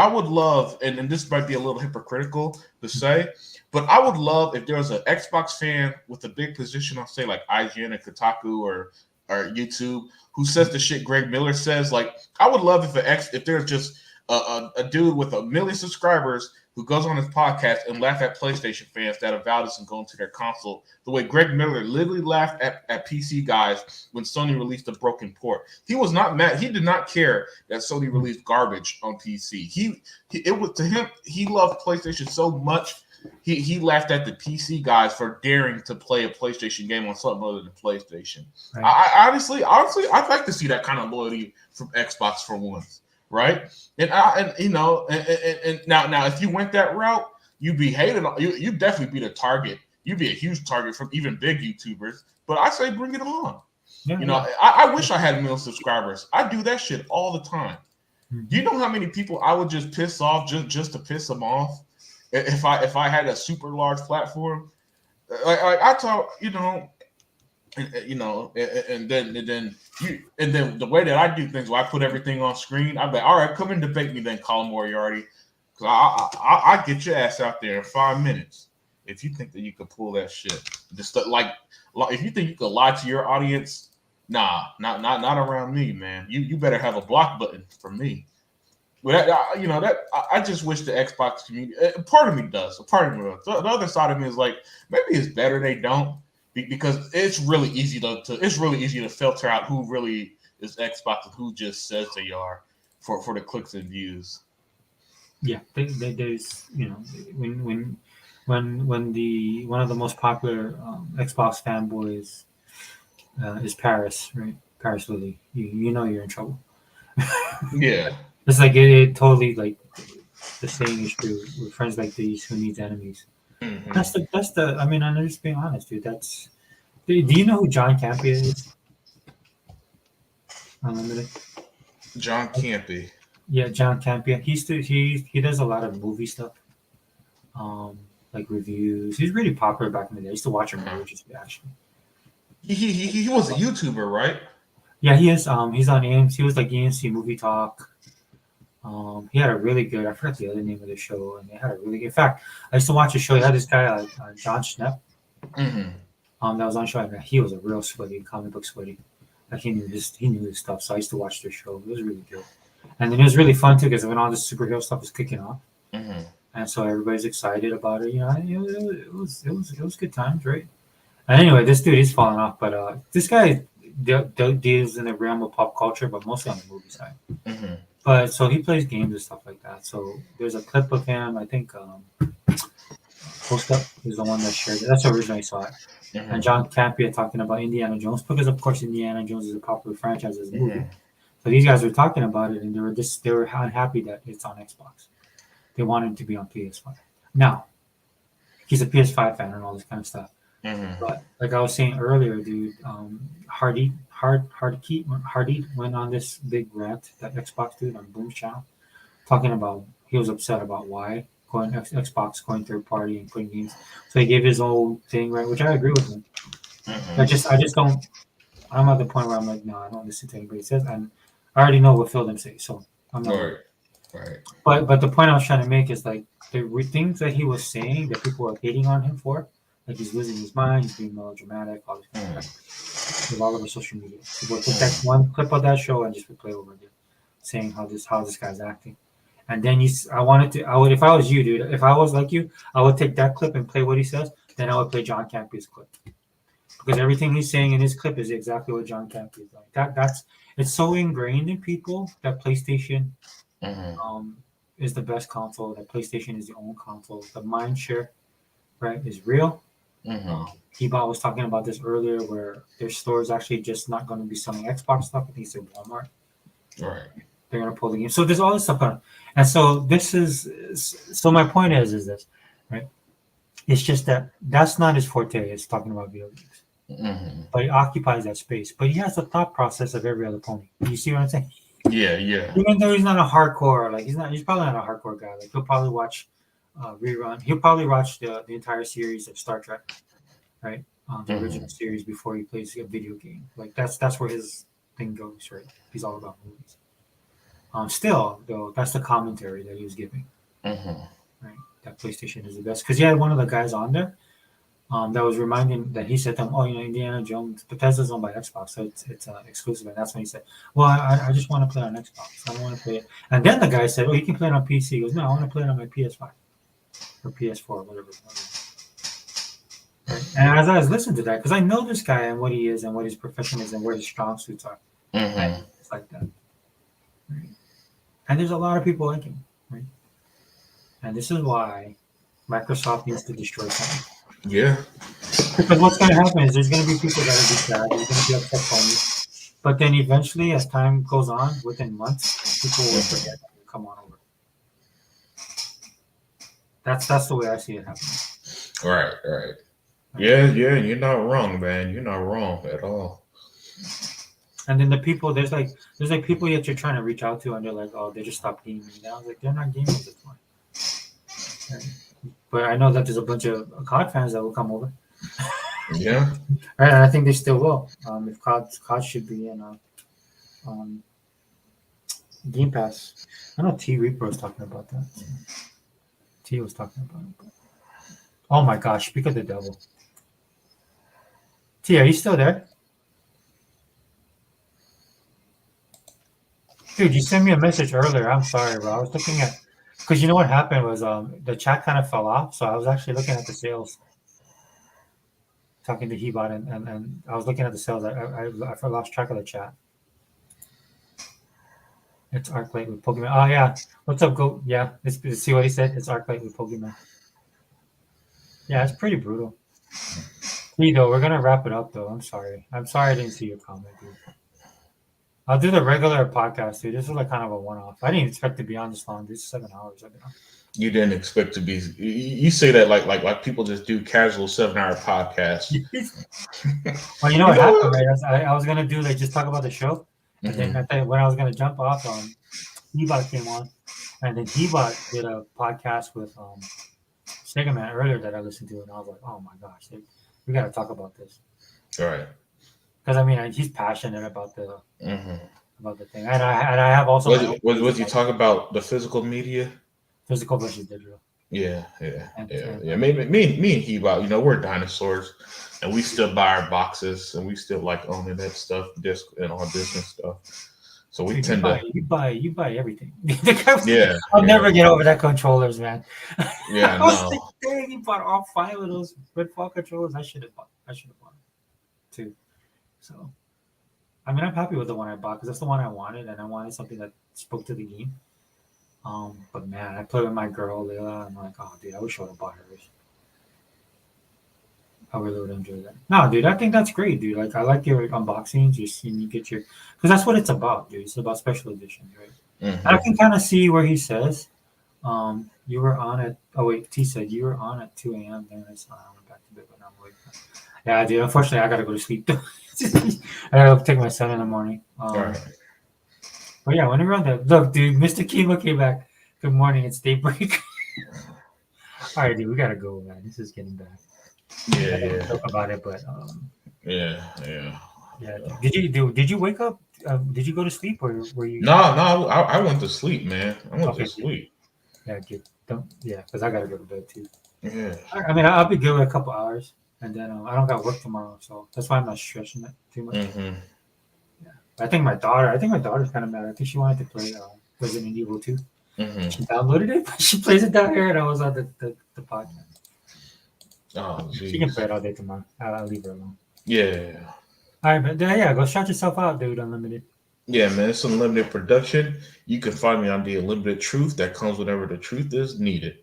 this might be a little hypocritical to say, but I would love if there was an Xbox fan with a big position on, say, like IGN and Kotaku or YouTube, who says the shit Greg Miller says. Like, I would love if there's just a dude with 1 million subscribers who goes on his podcast and laugh at PlayStation fans that Avowed isn't going to their console the way Greg Miller literally laughed at PC guys when Sony released a broken port. He was not mad. He did not care that Sony released garbage on PC. It was to him. He loved PlayStation so much. He laughed at the PC guys for daring to play a PlayStation game on something other than PlayStation. Right. I honestly, I'd like to see that kind of loyalty from Xbox for once. Right, and now if you went that route, you'd be hated. You'd definitely be the target. You'd be a huge target from even big YouTubers. But I say bring it on. Yeah, I wish I had 1 million subscribers. I do that shit all the time. Mm-hmm. Do you know how many people I would just piss off just to piss them off if I had a super large platform? Like I talk, and then the way that I do things, where I put everything on screen, I'm like, all right, come and debate me then, Colin Moriarty, because I get your ass out there in 5 minutes if you think that you could pull that shit. Just like if you think you could lie to your audience, nah, not around me, man. You better have a block button for me. But I just wish the Xbox community. Part of me does. The other side of me is like, maybe it's better they don't. Because it's really easy to filter out who really is Xbox and who just says they are for the clicks and views. Yeah, there's when one of the most popular Xbox fanboys is Paris, right? Paris Lily. You know you're in trouble. Yeah, It's like it totally like the saying is true. With friends like these, who needs enemies? mm-hmm. That's the. I mean, I'm just being honest, dude. Do you know who John Campia is? Unlimited. John Yeah, John Campia. He does a lot of movie stuff. like reviews. He was really popular back in the day. I used to watch him religiously, actually. He was a YouTuber, right? Yeah, he is. He's on AMC. He was like AMC Movie Talk. He had a really good. I forgot the other name of the show, and they had a really good. In fact, I used to watch a show. He had this guy, John Schnepp. Mm-hmm. That was on show. And he was a real sweaty, comic book sweaty. Like he knew his stuff. So I used to watch their show. It was really good, and then it was really fun too because when all this superhero stuff was kicking off, Mm-hmm. and so everybody's excited about it. You know, it was good times, right? And anyway, this dude he's falling off, but this guy deals in the realm of pop culture, but mostly on the movie side. Mm-hmm. But so he plays games and stuff like that. So there's a clip of him. I think Post Up is the one that shared it. That's the original I saw it. Mm-hmm. And John Campea talking about Indiana Jones because, of course, Indiana Jones is a popular franchise as a movie. Mm-hmm. So these guys were talking about it, and they were unhappy that it's on Xbox. They wanted it to be on PS5. Now, he's a PS5 fan and all this kind of stuff. Mm-hmm. But like I was saying earlier, dude, Hardy went on this big rant, that Xbox dude on Boom's channel, talking about he was upset about why Xbox going third party and putting games. So he gave his whole thing, right, which I agree with him. Mm-hmm. I just don't. I'm at the point where I'm like, no, I don't listen to anybody says, and I already know what Phil them say, so I'm not. Right. But the point I was trying to make is like the things that he was saying that people are hating on him for, like he's losing his mind, he's being melodramatic, all this kind of stuff. With all over social media, people would take that one clip of that show and just replay over again, saying how this guy's acting. And then I would, if I was you, dude, if I was like you, I would take that clip and play what he says. Then I would play John Campea's clip because everything he's saying in his clip is exactly what John Campea is like. It's so ingrained in people that PlayStation Mm-hmm. is the best console. That PlayStation is the only console. The mind share, right, is real. Mm-hmm. Hebot was talking about this earlier, where their store is actually just not going to be selling Xbox stuff. I think it's at Walmart. Right. They're going to pull the game. So there's all this stuff on. And so this is. So my point is this, right? It's just that that's not his forte. It's talking about video games. Mm-hmm. But he occupies that space. But he has the thought process of every other pony. You see what I'm saying? Yeah. Even though he's not a hardcore, like he's probably not a hardcore guy. Like he'll probably watch rerun. He'll probably watch the entire series of Star Trek, right? The original series before he plays a video game. Like that's where his thing goes, right? He's all about movies. Still, though, that's the commentary that he was giving, Mm-hmm. right? That PlayStation is the best because he had one of the guys on there that was reminding that he said to him, "Oh, Indiana Jones, Bethesda's owned by Xbox, so it's exclusive." And that's when he said, "Well, I just want to play on Xbox. I don't want to play it." And then the guy said, "Oh, you can play it on PC." He goes, "No, I want to play it on my PS5 or PS4, whatever." Right? And as I was listening to that, because I know this guy and what he is and what his profession is and where his strong suits are, Mm-hmm. it's like that. Right? And there's a lot of people like him, right? And this is why Microsoft needs to destroy something. Yeah. Because what's going to happen is there's going to be people that are be sad, there's going to be upset ponies. But then eventually, as time goes on, within months, people will forget and come on over. That's the way I see it happening. Right. Yeah, you're not wrong, man. You're not wrong at all. And then the people, there's like people that you're trying to reach out to, and they're like, oh, they just stopped gaming. And I was like, they're not gaming at this point. Right? But I know that there's a bunch of COD fans that will come over. Yeah. Right, and I think they still will. If COD should be in Game Pass. I know T Reaper was talking about that. T was talking about it. But... Oh my gosh! Speak of the devil. T, are you still there? Dude, you sent me a message earlier. I'm sorry, bro. I was looking at because you know what happened was the chat kind of fell off, so I was actually looking at the sales. Talking to Hebot and I was looking at the sales. I lost track of the chat. It's Arclight with Pokemon. Oh yeah, what's up, Go? Yeah, see what he said. It's Arclight with Pokemon. Yeah, it's pretty brutal. Though we're gonna wrap it up though. I'm sorry I didn't see your comment, dude. I'll do the regular podcast, dude. This is like kind of a one-off. I didn't expect to be on this long. This is 7 hours. I've been on. You didn't expect to be. You say that like people just do casual 7-hour podcasts. Well, you know what happened, right? I was gonna do like just talk about the show, and then I think when I was gonna jump off, Hebot came on, and then Hebot did a podcast with Sega Man earlier that I listened to, and I was like, oh my gosh, we got to talk about this. All right. Because I mean, he's passionate about the thing, and I have also my own Was you about talk about the physical media? physical versus digital. Yeah. And Maybe me and he about we're dinosaurs, and we still buy our boxes, and we still like owning that stuff, disc and all this and stuff. So we dude, tend to you buy everything. I'll yeah. never get over that controllers, man. Yeah, I was no. like, dang, you bought all 5 of those Redfall controllers. I should have bought two. So, I mean, I'm happy with the one I bought because that's the one I wanted, and I wanted something that spoke to the game. But man, I play with my girl Layla. I'm like, oh, dude, I wish I would have bought hers. I really would enjoy that. No, dude, I think that's great, dude. Like, I like your unboxings. You get your, because that's what it's about, dude. It's about special editions, right? Mhm. I can kind of see where he says, you were on at. Oh wait, T said you were on at 2 a.m. Then I saw I went back to bed, but I'm awake. Yeah, dude. Unfortunately, I gotta go to sleep. I gotta take my son in the morning. All right. But yeah, when you're on that, look, dude, Mr. Kimo came back. Good morning, it's daybreak. All right, dude, we gotta go, man. This is getting bad. I don't talk about it, but Yeah. Did you wake up? Did you go to sleep, or were you? No, I went to sleep, man. I went Okay, to sleep. Yeah, good. Don't. Yeah, because I gotta go to bed too. Yeah. I mean, I'll be good with a couple hours, and then I don't got work tomorrow, so that's why I'm not stressing it too much. Mm-hmm. I think my daughter's kind of mad. I think she wanted to play Resident Evil 2. Mm-hmm. She downloaded it, but she plays it down here, and I was on the podcast. Oh, She can geez. play it all day tomorrow. I'll leave her alone. Yeah. All right, but yeah, go shout yourself out, dude. Unlimited. Yeah, man. It's Unlimited Production. You can find me on the Unlimited Truth that comes whenever the truth is needed.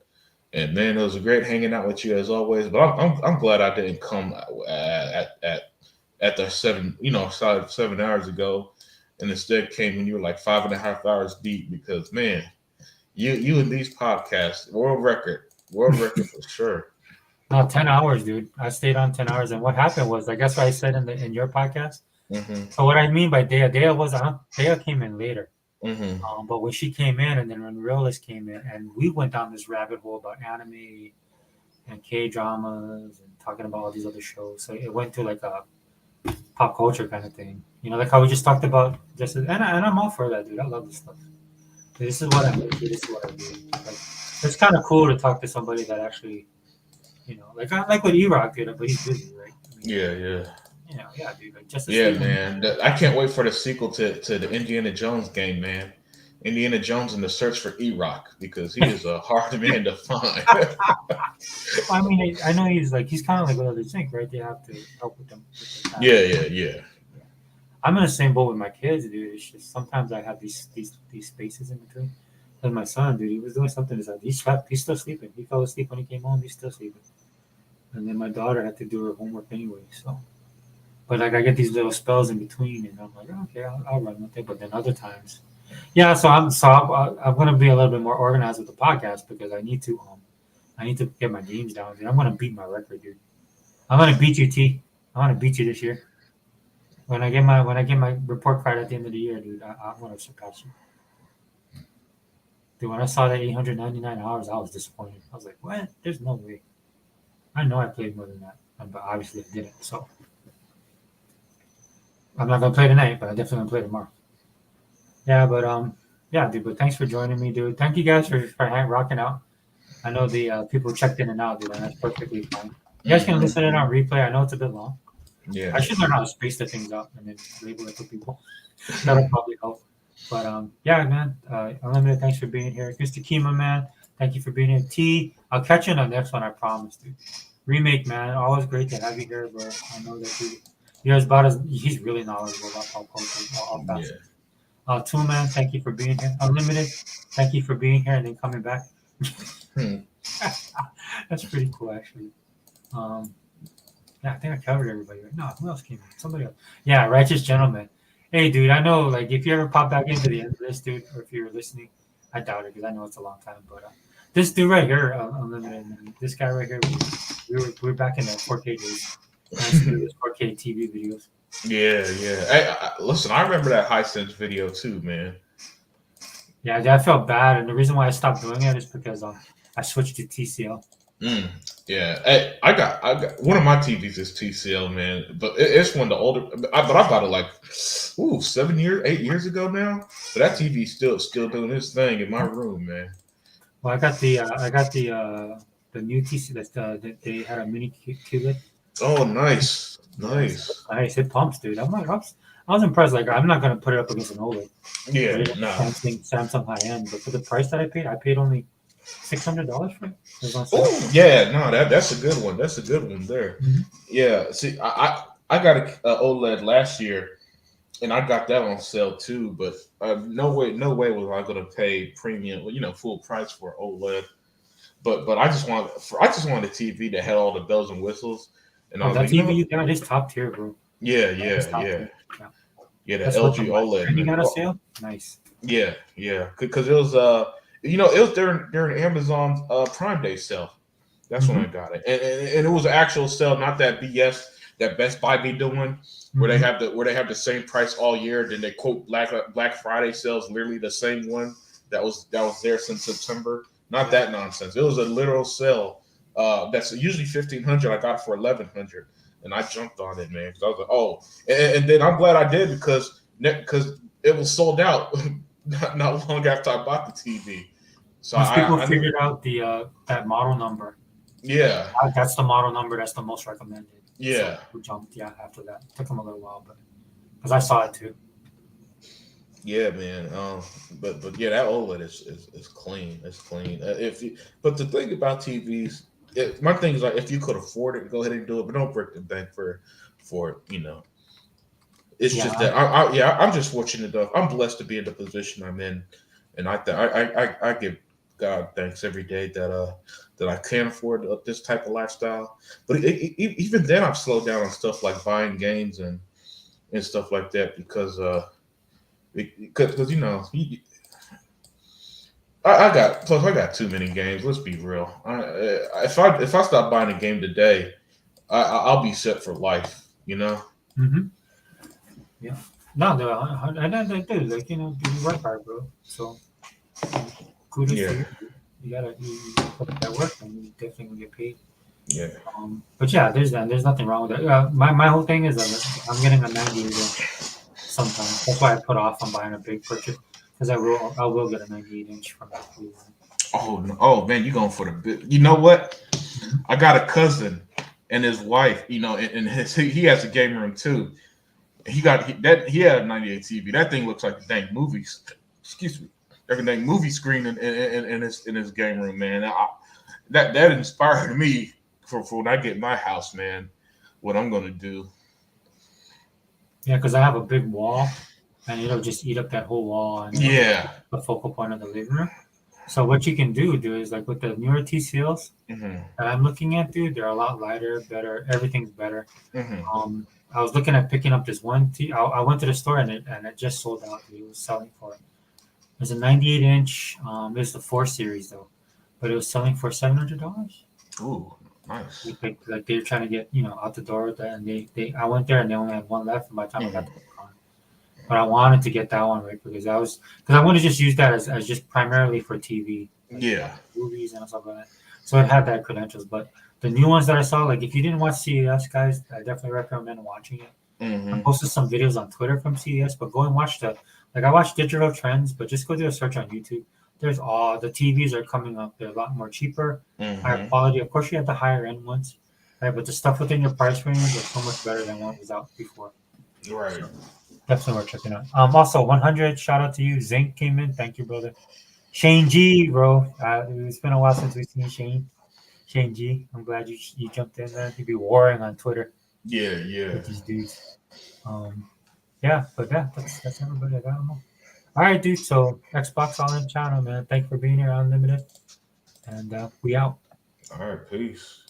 And man, it was great hanging out with you as always. But I'm glad I didn't come at the 7 hours ago, and instead came when you were like 5.5 hours deep. Because man, you and these podcasts, world record for sure. No, 10 hours, dude. I stayed on 10 hours, and what happened was, I guess what I said in your podcast. Mm-hmm. So what I mean by Dea came in later. Mm-hmm. But when she came in, and then when Realist came in, and we went down this rabbit hole about anime and K dramas and talking about all these other shows. So it went to like a pop culture kind of thing, like how we just talked about. And I'm all for that, dude. I love this stuff. This is what I make. This is what I do. Like, it's kind of cool to talk to somebody that actually, like I like what E-Rock did, but he's busy, right? I mean, Yeah. Dude. Like just Man. I can't wait for the sequel to the Indiana Jones game, man. Indiana Jones in the search for E-Rock, because he is a hard man to find. I mean, I know he's kind of like what others think, right? They have to help with them. Yeah. I'm in the same boat with my kids, dude. It's just sometimes I have these spaces in between. And my son, dude, he was doing something. He slept. He's still sleeping. He fell asleep when he came home. He's still sleeping. And then my daughter had to do her homework anyway. So, but like I get these little spells in between, and I'm like, okay, I'll run with it. But then other times, yeah. So I'm gonna be a little bit more organized with the podcast because I need to get my games down. Dude. I'm gonna beat my record, dude. I'm gonna beat you, T. I want to beat you this year. When I get my report card at the end of the year, dude, I'm gonna surpass you. Dude, when I saw that 899 hours, I was disappointed. I was like, what? There's no way. I know I played more than that, but obviously I didn't. So I'm not gonna play tonight, but I definitely gonna play tomorrow. Yeah, but yeah, dude. But thanks for joining me, dude. Thank you guys for rocking out. I know the people checked in and out, dude, and that's perfectly fine. You guys can listen in on replay. I know it's a bit long. Yeah. I should learn how to space the things out and then label it for people. That'll probably help. But yeah, man. Unlimited, thanks for being here. Mr. Kima, man, thank you for being here. T, I'll catch you on the next one, I promise, dude. Remake, man. Always great to have you here, bro. I know that he's really knowledgeable about pop culture, all facets. Tool, man, thank you for being here. Unlimited, thank you for being here and then coming back. That's pretty cool, actually. Yeah, I think I covered everybody. No, who else came in? Somebody else. Yeah, Righteous Gentleman. Hey, dude, I know, like, if you ever pop back into the end of this, dude, or if you're listening, I doubt it because I know it's a long time. But this dude right here, Unlimited, and this guy right here, we were back in the 4K days. Nice to do this 4K TV videos. Yeah. Hey, listen, I remember that Hisense video too, man. Yeah, I felt bad, and the reason why I stopped doing it is because I switched to TCL. Yeah, hey, I got one of my TVs is TCL, man, but it's one of the older. But I got it like 7 years, 8 years ago now. But that TV still doing its thing in my room, man. Well, I got the new TC they had a mini QLED. Oh, nice, Yes, nice. nice. It pumps, dude. I was impressed. Like, I'm not gonna put it up against an OLED, but Yeah, it is nah. Samsung high end. But for the price that I paid only $600 for it. It was on sale. Oh, yeah, no, that's a good one. That's a good one there. Mhm. Yeah, see, I got a OLED last year, and I got that on sale too. But no way was I going to pay premium, full price for OLED. But I just wanted a TV that had all the bells and whistles, and I Oh, was that like, you know TV what? you got is top tier, bro. Yeah, It's yeah, top yeah, tier. Yeah, yeah. The that's worth the LG money. OLED, And you man. got a Oh, sale? Nice. yeah, yeah. Because it was it was during Amazon's Prime Day sale. That's when Mm-hmm. I got it, and it was an actual sale, not that BS that Best Buy be doing, where Mm-hmm. they have the same price all year. Then they quote Black Friday sales, literally the same one that was there since September. Not Yeah. that nonsense. It was a literal sale. That's usually 1,500. I got it for 1,100, and I jumped on it, man. Because I was like, oh, and then I'm glad I did because it was sold out not long after I bought the TV. So Once people I didn't. figured out the that model number, Yeah, that's the model number. That's the most recommended. So yeah. we jumped. Yeah, after that, it took them a little while, but because I saw it too. Yeah, man. But yeah, that OLED is clean. It's clean. But the thing about TVs, my thing is like if you could afford it, go ahead and do it. But don't break the bank for it. It's Yeah. just that I'm just fortunate enough. I'm blessed to be in the position I'm in, and I give God thanks every day that I can afford this type of lifestyle. But even then, I've slowed down on stuff like buying games and stuff like that because I got too many games. Let's be real. If I stop buying a game today, I'll be set for life. Mm-hmm. Yeah. No, no, I do. Like, you work hard, bro. So kudos to Yeah, you. You put in that work, and you definitely gonna get paid. yeah, But yeah, there's nothing wrong with it. My whole thing is that I'm getting a 98 inch sometime. That's why I put off on buying a big purchase because I will get a 98 inch from that Blue Line. Oh no, oh man, you going for the bit? You know what? I got a cousin and his wife. And he has a game room too. He had a 98 TV. That thing looks like a dang movies. Excuse me, like a dang movie screen in his game room, man. That inspired me for when I get my house, man. What I'm gonna do. Yeah, because I have a big wall, and it'll just eat up that whole wall, and it'll be Yeah. the focal point of the living room. So what you can do is like with the newer TCLs Hmm. that I'm looking at, dude, they're a lot lighter, better. Everything's better. Hmm. I was looking at picking up this one. I went to the store and it just sold out. Dude. It was selling for. There's a 98 inch. It's the 4 series though, but it was selling for $700. Ooh, nice. Like they're trying to get out the door with that, and they I went there and they only had one left. And by the time I got Hmm. to the car, but I wanted to get that one right because I want to just use that as just primarily for TV, like Yeah. movies and stuff like that. So it had that credentials, but the new ones that I saw, like if you didn't watch CES, guys, I definitely recommend watching it. I Hmm. posted some videos on Twitter from CES, but go and watch I watched digital trends, but just go do a search on YouTube. There's all the TVs are coming up. They're a lot more cheaper, higher Hmm. quality. Of course, you have the higher end ones, right? But the stuff within your price range is so much better than what was out before. Right. So definitely worth checking out. Also 100 shout out to you. Zinc came in. Thank you, brother. Shane G, bro. It's been a while since we've seen Shane. Shane G. I'm glad you jumped in, man. He'd be warring on Twitter Yeah. Yeah. with these dudes. Yeah, but yeah, that's everybody. I got them all. All right, dude. So Xbox All In channel, man. Thank you for being here, Unlimited, and we out. All right. Peace.